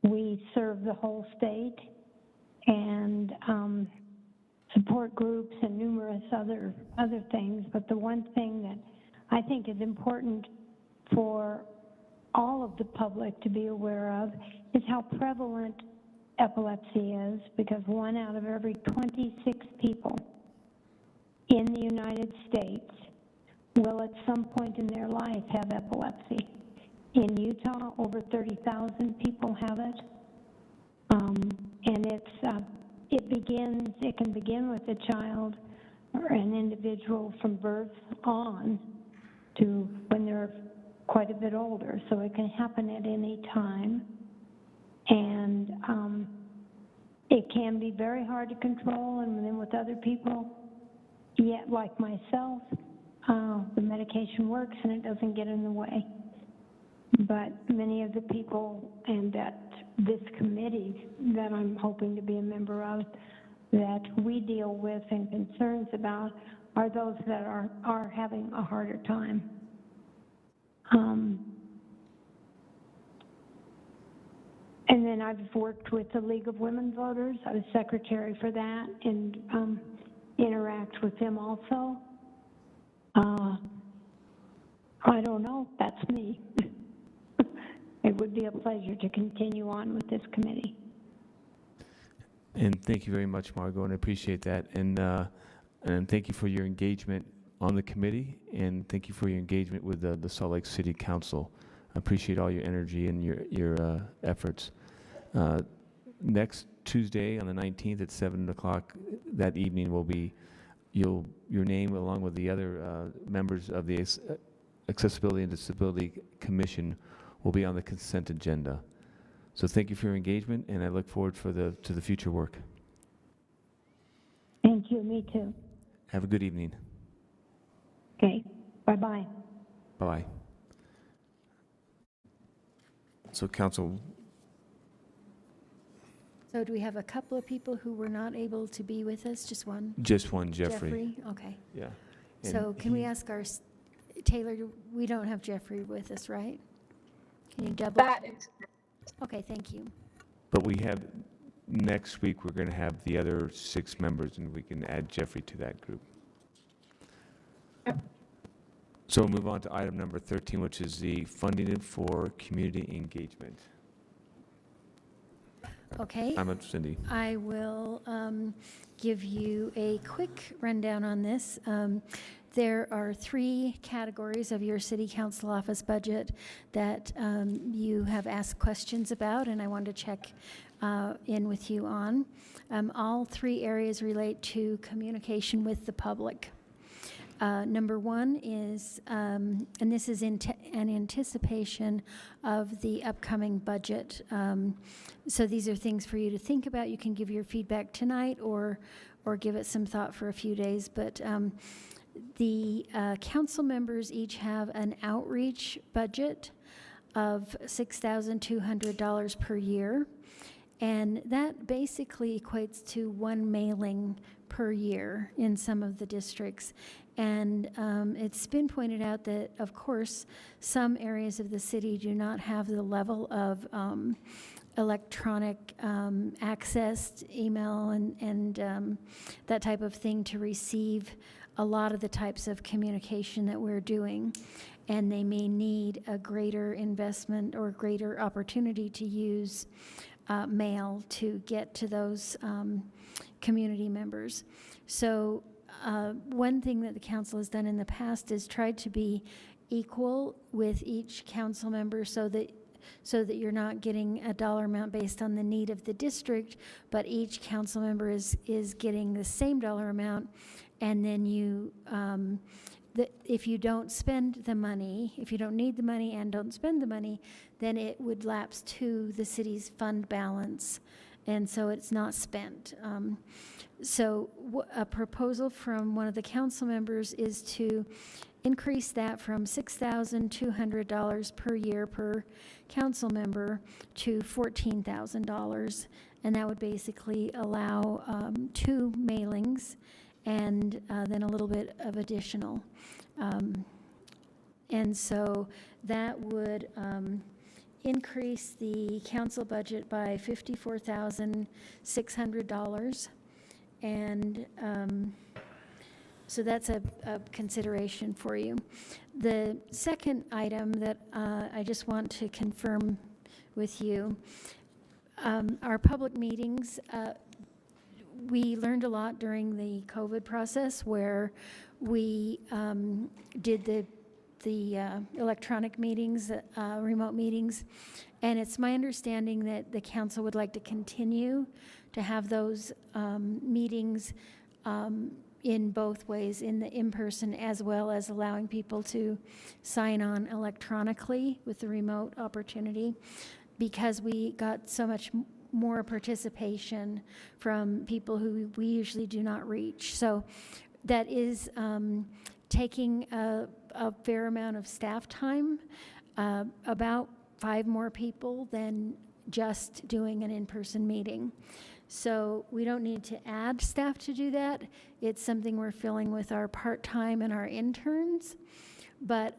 We serve the whole state and support groups and numerous other things. But the one thing that I think is important for all of the public to be aware of is how prevalent epilepsy is, because 1 out of every 26 people in the United States will at some point in their life have epilepsy. In Utah, over 30,000 people have it. And it can begin with a child or an individual from birth on to when they're quite a bit older. So it can happen at any time. And it can be very hard to control, and then with other people, yet like myself, the medication works and it doesn't get in the way. But many of the people and that this committee that I'm hoping to be a member of, that we deal with and concerns about, are those that are having a harder time. And then I've worked with the League of Women Voters. I was secretary for that and interact with them also. I don't know, that's me. It would be a pleasure to continue on with this committee. And thank you very much, Margot, and I appreciate that. And thank you for your engagement on the committee, and thank you for your engagement with the Salt Lake City Council. I appreciate all your energy and your efforts. Next Tuesday on the 19th at 7 o'clock that evening will be your name along with the other members of the Accessibility and Disability Commission will be on the consent agenda. So thank you for your engagement, and I look forward to the future work. Thank you, me too. Have a good evening. Okay, bye-bye. Bye-bye. So council. So do we have a couple of people who were not able to be with us? Just one? Just one, Jeffrey. Okay. Yeah. So can we ask our, Taylor, we don't have Jeffrey with us, right? Can you double? That is. Okay, thank you. But we have, next week, we're going to have the other 6 members, and we can add Jeffrey to that group. Yep. So we'll move on to item number 13, which is the funding for community engagement. Okay. I'm up, Cindy. I will give you a quick rundown on this. There are 3 categories of your city council office budget that you have asked questions about, and I want to check in with you on. All 3 areas relate to communication with the public. Number one is, and this is in anticipation of the upcoming budget. So these are things for you to think about. You can give your feedback tonight or give it some thought for a few days. But the council members each have an outreach budget of $6,200 per year. And that basically equates to one mailing per year in some of the districts. And it's been pointed out that, of course, some areas of the city do not have the level of electronic access, email, and that type of thing to receive a lot of the types of communication that we're doing. And they may need a greater investment or greater opportunity to use mail to get to those community members. So one thing that the council has done in the past is tried to be equal with each council member so that you're not getting a dollar amount based on the need of the district, but each council member is getting the same dollar amount. And then if you don't spend the money, if you don't need the money and don't spend the money, then it would lapse to the city's fund balance, and so it's not spent. So a proposal from one of the council members is to increase that from $6,200 per year per council member to $14,000, and that would basically allow 2 mailings and then a little bit of additional. And so that would increase the council budget by $54,600. And so that's a consideration for you. The second item that I just want to confirm with you, our public meetings, we learned a lot during the COVID process where we did the electronic meetings, remote meetings, and it's my understanding that the council would like to continue to have those meetings in both ways, in the in-person as well as allowing people to sign on electronically with the remote opportunity, because we got so much more participation from people who we usually do not reach. So that is taking a fair amount of staff time, about 5 more people than just doing an in-person meeting. So we don't need to add staff to do that. It's something we're filling with our part-time and our interns. But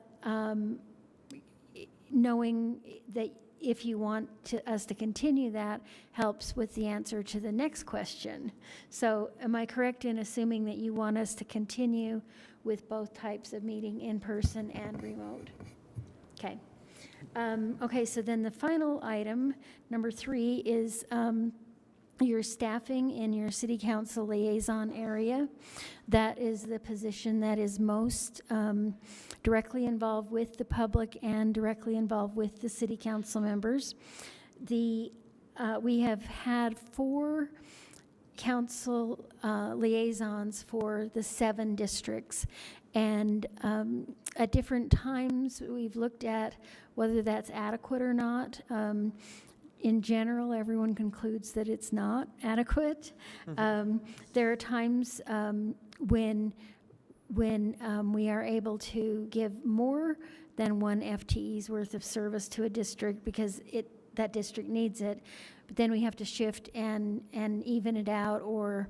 knowing that if you want us to continue that helps with the answer to the next question. So am I correct in assuming that you want us to continue with both types of meeting, in person and remote? Okay. Okay, so then the final item, number 3, is your staffing in your city council liaison area. That is the position that is most directly involved with the public and directly involved with the city council members. We have had 4 council liaisons for the 7 districts, and at different times we've looked at whether that's adequate or not. In general, everyone concludes that it's not adequate. There are times when we are able to give more than 1 FTE's worth of service to a district because that district needs it, but then we have to shift and even it out or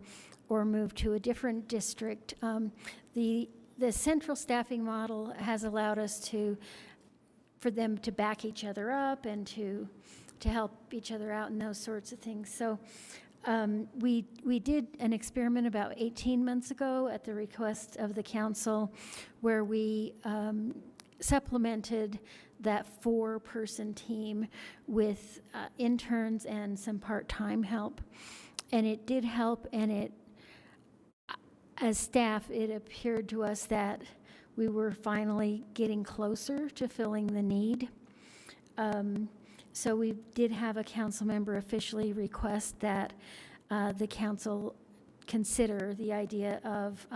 move to a different district. The central staffing model has allowed us for them to back each other up and to help each other out and those sorts of things. So we did an experiment about 18 months ago at the request of the council where we supplemented that 4-person team with interns and some part-time help. And it did help, and as staff, it appeared to us that we were finally getting closer to filling the need. So we did have a council member officially request that the council consider the idea of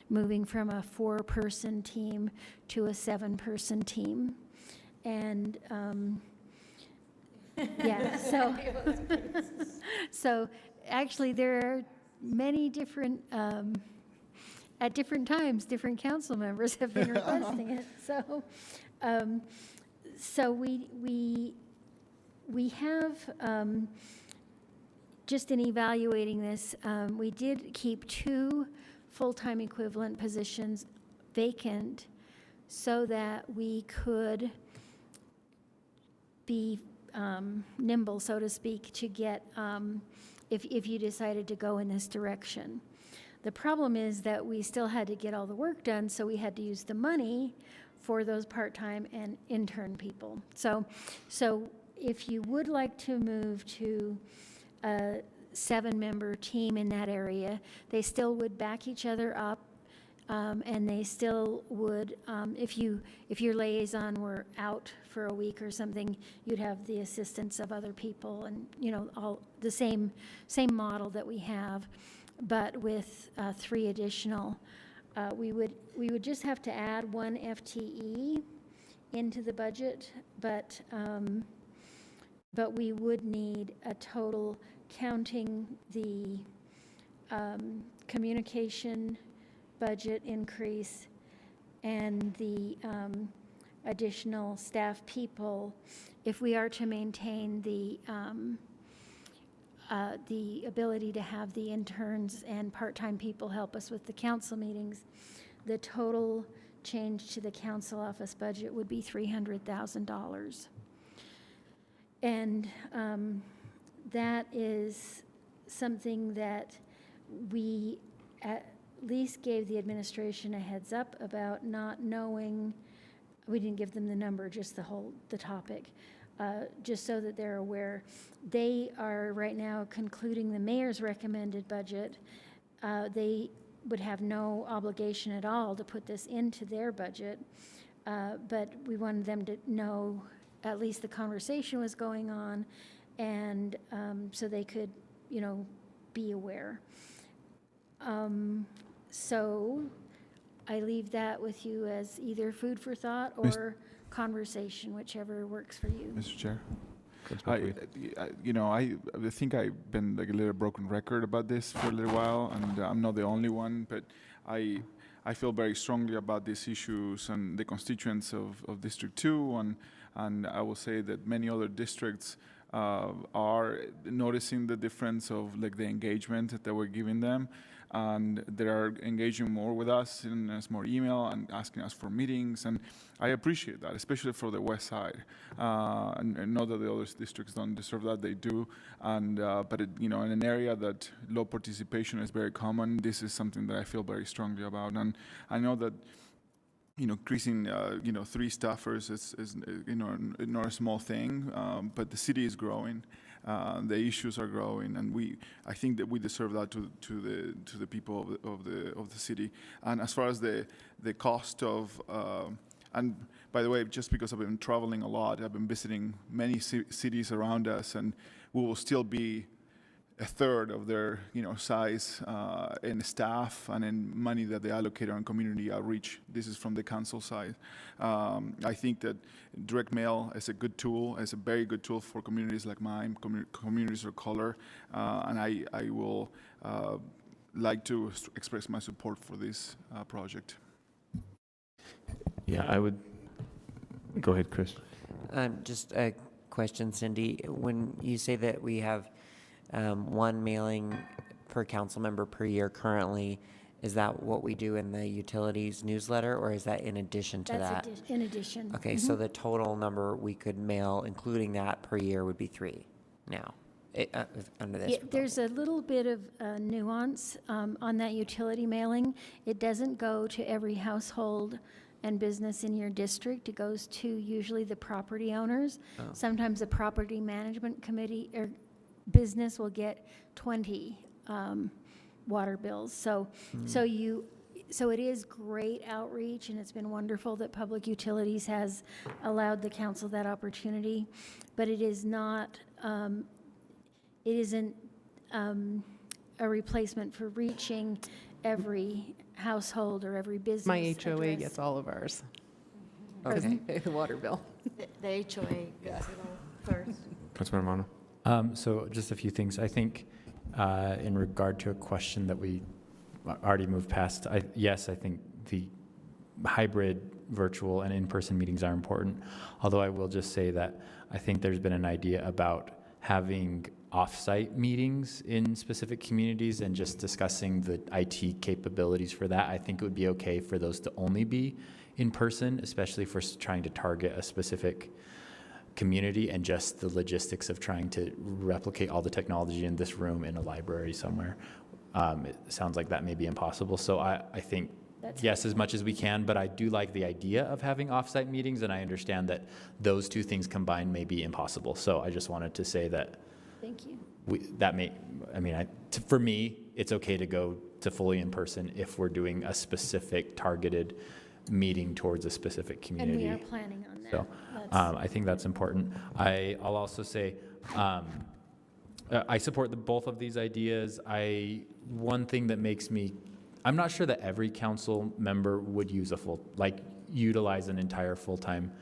moving from a 4-person team to a 7-person team. And yeah, so actually there are many different, at different times, different council members have been requesting it. So we have, just in evaluating this, we did keep 2 full-time equivalent positions vacant so that we could be nimble, so to speak, to get, if you decided to go in this direction. The problem is that we still had to get all the work done, so we had to use the money for those part-time and intern people. So if you would like to move to a 7-member team in that area, they still would back each other up, and they still would, if your liaison were out for a week or something, you'd have the assistance of other people, and all the same model that we have, but with 3 additional. We would just have to add 1 FTE into the budget, but we would need a total, counting the communication budget increase and the additional staff people, if we are to maintain the ability to have the interns and part-time people help us with the council meetings, the total change to the council office budget would be $300,000. And that is something that we at least gave the administration a heads up about, not knowing. We didn't give them the number, just the topic, just so that they're aware. They are right now concluding the mayor's recommended budget. They would have no obligation at all to put this into their budget, but we wanted them to know at least the conversation was going on, and so they could, be aware. So I leave that with you as either food for thought or conversation, whichever works for you. Mr. Chair. I think I've been like a little broken record about this for a little while, and I'm not the only one, but I feel very strongly about these issues and the constituents of District 2, and I will say that many other districts are noticing the difference of like the engagement that we're giving them, and they are engaging more with us, and there's more email and asking us for meetings, and I appreciate that, especially for the west side. And not that the other districts don't deserve that, they do, and but in an area that low participation is very common, this is something that I feel very strongly about, and I know that increasing 3 staffers is not a small thing, but the city is growing. The issues are growing, and I think that we deserve that to the people of the city. And as far as the cost of, and by the way, just because I've been traveling a lot, I've been visiting many cities around us, and we will still be a third of their size in staff and in money that they allocate on community outreach. This is from the council side. I think that direct mail is a good tool, is a very good tool for communities like mine, communities of color, and I will like to express my support for this project. Yeah, I would. Go ahead, Chris. Just a question, Cindy. When you say that we have 1 mailing per council member per year currently, is that what we do in the utilities newsletter, or is that in addition to that? That's in addition. Okay, so the total number we could mail, including that per year, would be 3 now, under this proposal. There's a little bit of nuance on that utility mailing. It doesn't go to every household and business in your district. It goes to usually the property owners. Oh. Sometimes the property management committee or business will get 20 water bills. So it is great outreach, and it's been wonderful that Public Utilities has allowed the council that opportunity, but it is not, it isn't a replacement for reaching every household or every business. My HOA address. gets all of ours. Okay. Pay the water bill. The HOA gets it all first. Councilmember Romano? So just a few things. I think in regard to a question that we already moved past, yes, I think the hybrid virtual and in-person meetings are important. Although I will just say that I think there's been an idea about having off-site meetings in specific communities and just discussing the IT capabilities for that. I think it would be okay for those to only be in person, especially for trying to target a specific community and just the logistics of trying to replicate all the technology in this room in a library somewhere. It sounds like that may be impossible. So I think, yes, as much as we can, but I do like the idea of having off-site meetings, and I understand that those two things combined may be impossible. So I just wanted to say that Thank you. for me, it's okay to go to fully in person if we're doing a specific targeted meeting towards a specific community. And we are planning on that. So I think that's important. I'll also say I support both of these ideas. One thing that makes me, I'm not sure that every council member would use utilize an entire full-time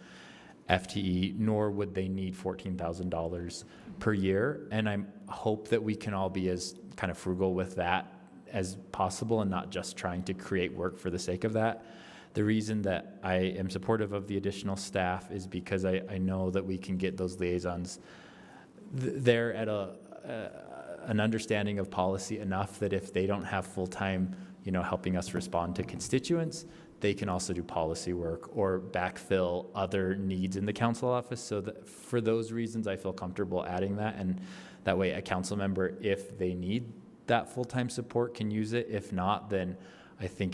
FTE, nor would they need $14,000 per year. And I hope that we can all be as kind of frugal with that as possible and not just trying to create work for the sake of that. The reason that I am supportive of the additional staff is because I know that we can get those liaisons there at an understanding of policy enough that if they don't have full-time, helping us respond to constituents, they can also do policy work or backfill other needs in the council office. So that for those reasons, I feel comfortable adding that. And that way a council member, if they need that full-time support, can use it. If not, then I think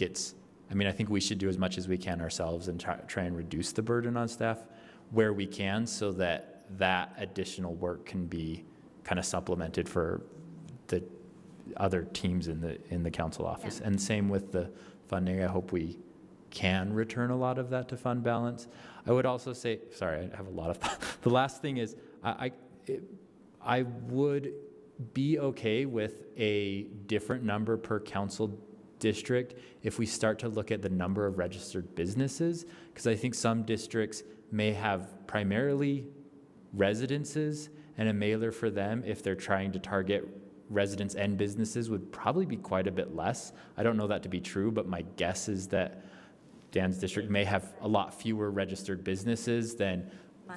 we should do as much as we can ourselves and try and reduce the burden on staff where we can so that that additional work can be kind of supplemented for the other teams in the council office. Yeah. And same with the funding. I hope we can return a lot of that to fund balance. I would also say, sorry, I have a lot of, the last thing is I would be okay with a different number per council district if we start to look at the number of registered businesses, because I think some districts may have primarily residences, and a mailer for them, if they're trying to target residents and businesses, would probably be quite a bit less. I don't know that to be true, but my guess is that Dan's district may have a lot fewer registered businesses than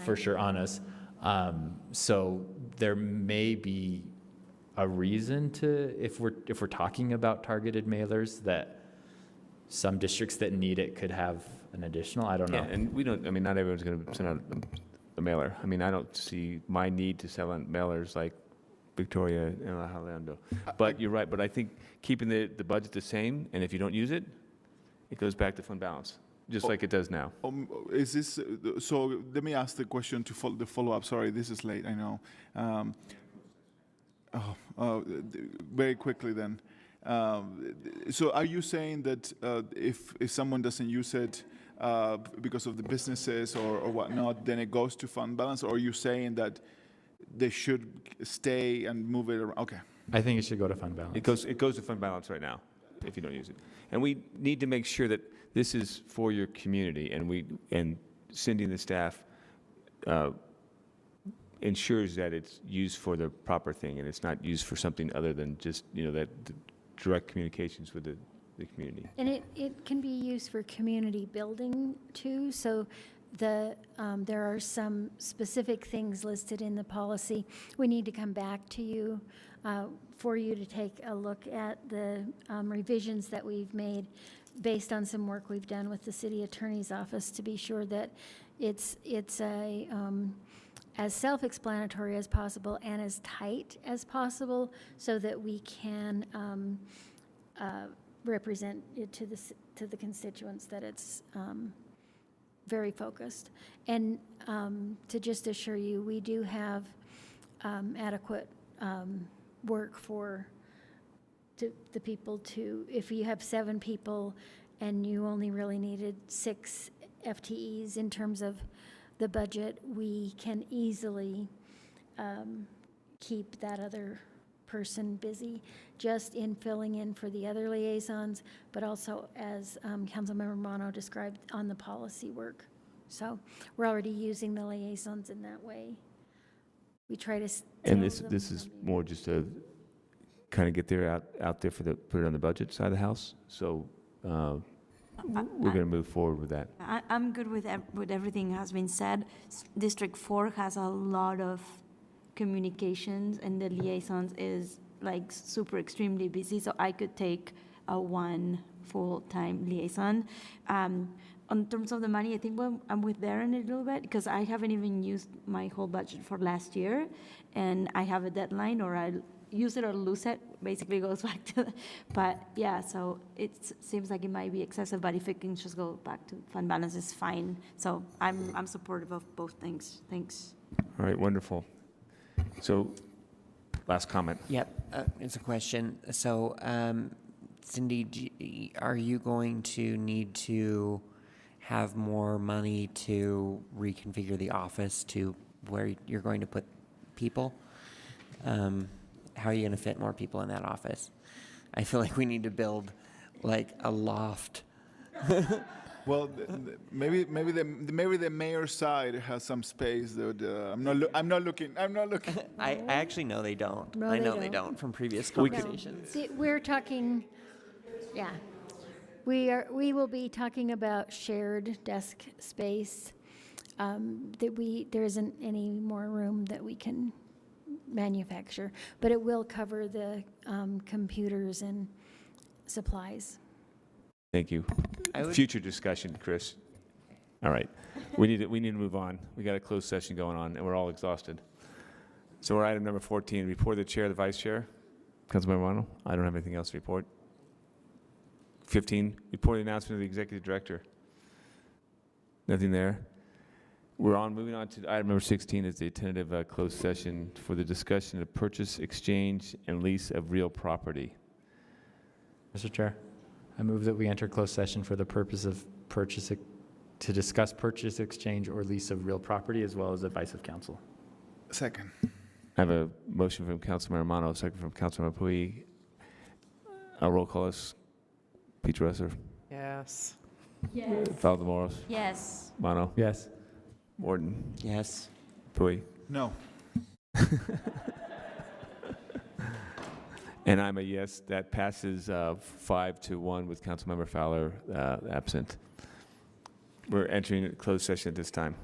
for sure Anna's. So there may be a reason to, if we're talking about targeted mailers, that some districts that need it could have an additional, I don't know. Yeah, and not everyone's going to send out a mailer. I don't see my need to sell out mailers like Victoria and Alejandro. But you're right, but I think keeping the budget the same, and if you don't use it, it goes back to fund balance, just like it does now. Is this, so let me ask the question to the follow-up. Sorry, this is late, I know. Very quickly then. So are you saying that if someone doesn't use it because of the businesses or whatnot, then it goes to fund balance? Or are you saying that they should stay and move it around? Okay. I think it should go to fund balance. It goes to fund balance right now if you don't use it. And we need to make sure that this is for your community, and Cindy and the staff ensures that it's used for the proper thing and it's not used for something other than just, that the direct communications with the community. And it can be used for community building too. So there are some specific things listed in the policy. We need to come back to you for you to take a look at the revisions that we've made based on some work we've done with the city attorney's office to be sure that it's as self-explanatory as possible and as tight as possible so that we can represent it to the constituents that it's very focused. And to just assure you, we do have adequate work for the people to, if you have 7 people and you only really needed 6 FTEs in terms of the budget, we can easily keep that other person busy, just in filling in for the other liaisons, but also as Councilmember Mono described on the policy work. So we're already using the liaisons in that way. We try to. And this is more just a kind of get there out there for the put it on the budget side of the house. So we're going to move forward with that. I'm good with everything has been said. District 4 has a lot of communications, and the liaisons is like super extremely busy, so I could take a one full-time liaison. On terms of the money, I think I'm with Darren a little bit, because I haven't even used my whole budget for last year, and I have a deadline, or I'll use it or lose it, basically goes back to but yeah, so it seems like it might be excessive, but if it can just go back to fund balance, is fine. So I'm supportive of both things. Thanks. All right, wonderful. So, last comment. Yep, it's a question. So, Cindy, are you going to need to have more money to reconfigure the office to where you're going to put people? How are you going to fit more people in that office? I feel like we need to build like a loft. Well, maybe the mayor's side has some space. That I'm not looking. I actually know they don't. No, I know they they don't. don't from previous No. conversations. See, we're talking, yeah. We will be talking about shared desk space, there isn't any more room that we can manufacture, but it will cover the computers and supplies. Thank you. Future discussion, Chris. All right. We need to move on. We got a closed session going on, and we're all exhausted. So we're item number 14, report of the chair, the vice chair. Councilmember Mono, I don't have anything else to report. 15, report the announcement of the executive director. Nothing there. Moving on to item number 16 is the tentative closed session for the discussion of purchase, exchange, and lease of real property. Mr. Chair, I move that we enter closed session for the purpose of to discuss purchase, exchange, or lease of real property, as well as advice of counsel. Second. I have a motion from Councilmember Mono, a second from Councilmember Pui. A roll call is Peter Esser. Yes. Yes. Valdemoros. Yes. Mono. Yes. Morton. Yes. Pui. No. And I'm a yes. That passes 5-1 with Councilmember Fowler absent. We're entering a closed session at this time.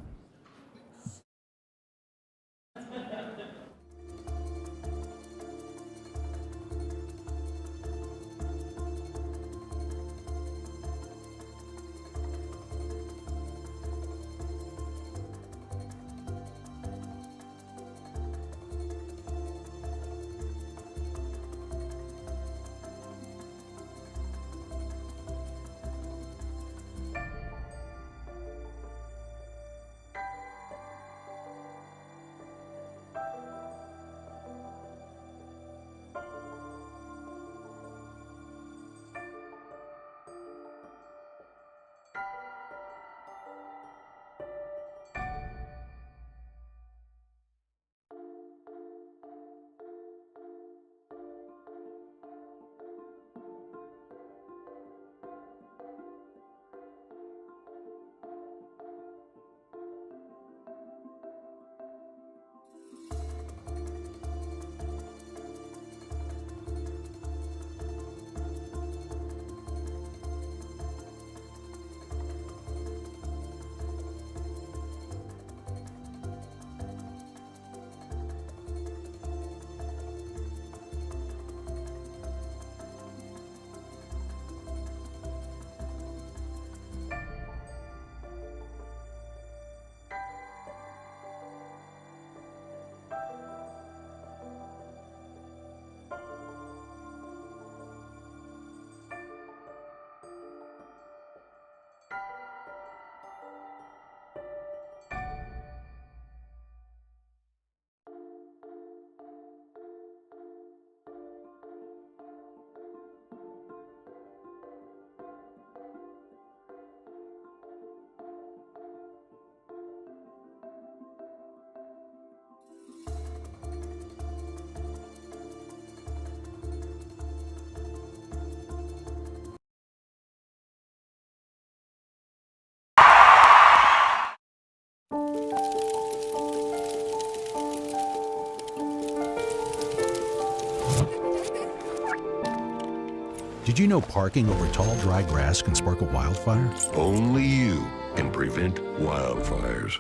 Did you know parking over tall, dry grass can spark a wildfire? Only you can prevent wildfires.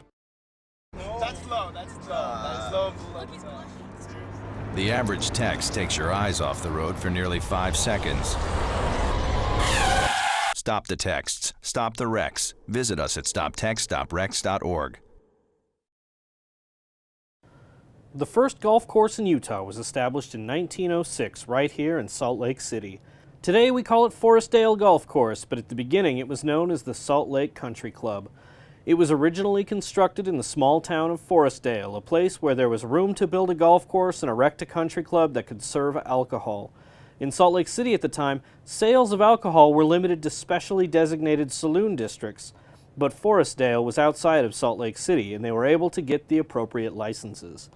That's low. The average text takes your eyes off the road for nearly 5 seconds. Stop the texts. Stop the wrecks. Visit us at stoptextsstopwrecks.org. The first golf course in Utah was established in 1906 right here in Salt Lake City. Today we call it Forestdale Golf Course, but at the beginning it was known as the Salt Lake Country Club. It was originally constructed in the small town of Forestdale, a place where there was room to build a golf course and erect a country club that could serve alcohol. In Salt Lake City at the time, sales of alcohol were limited to specially designated saloon districts, but Forestdale was outside of Salt Lake City and they were able to get the appropriate licenses.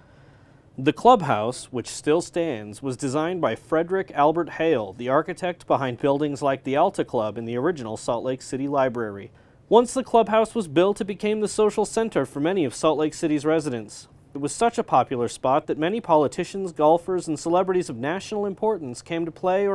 The clubhouse, which still stands, was designed by Frederick Albert Hale, the architect behind buildings like the Alta Club and the original Salt Lake City Library. Once the clubhouse was built, it became the social center for many of Salt Lake City's residents. It was such a popular spot that many politicians, golfers, and celebrities of national importance came to play or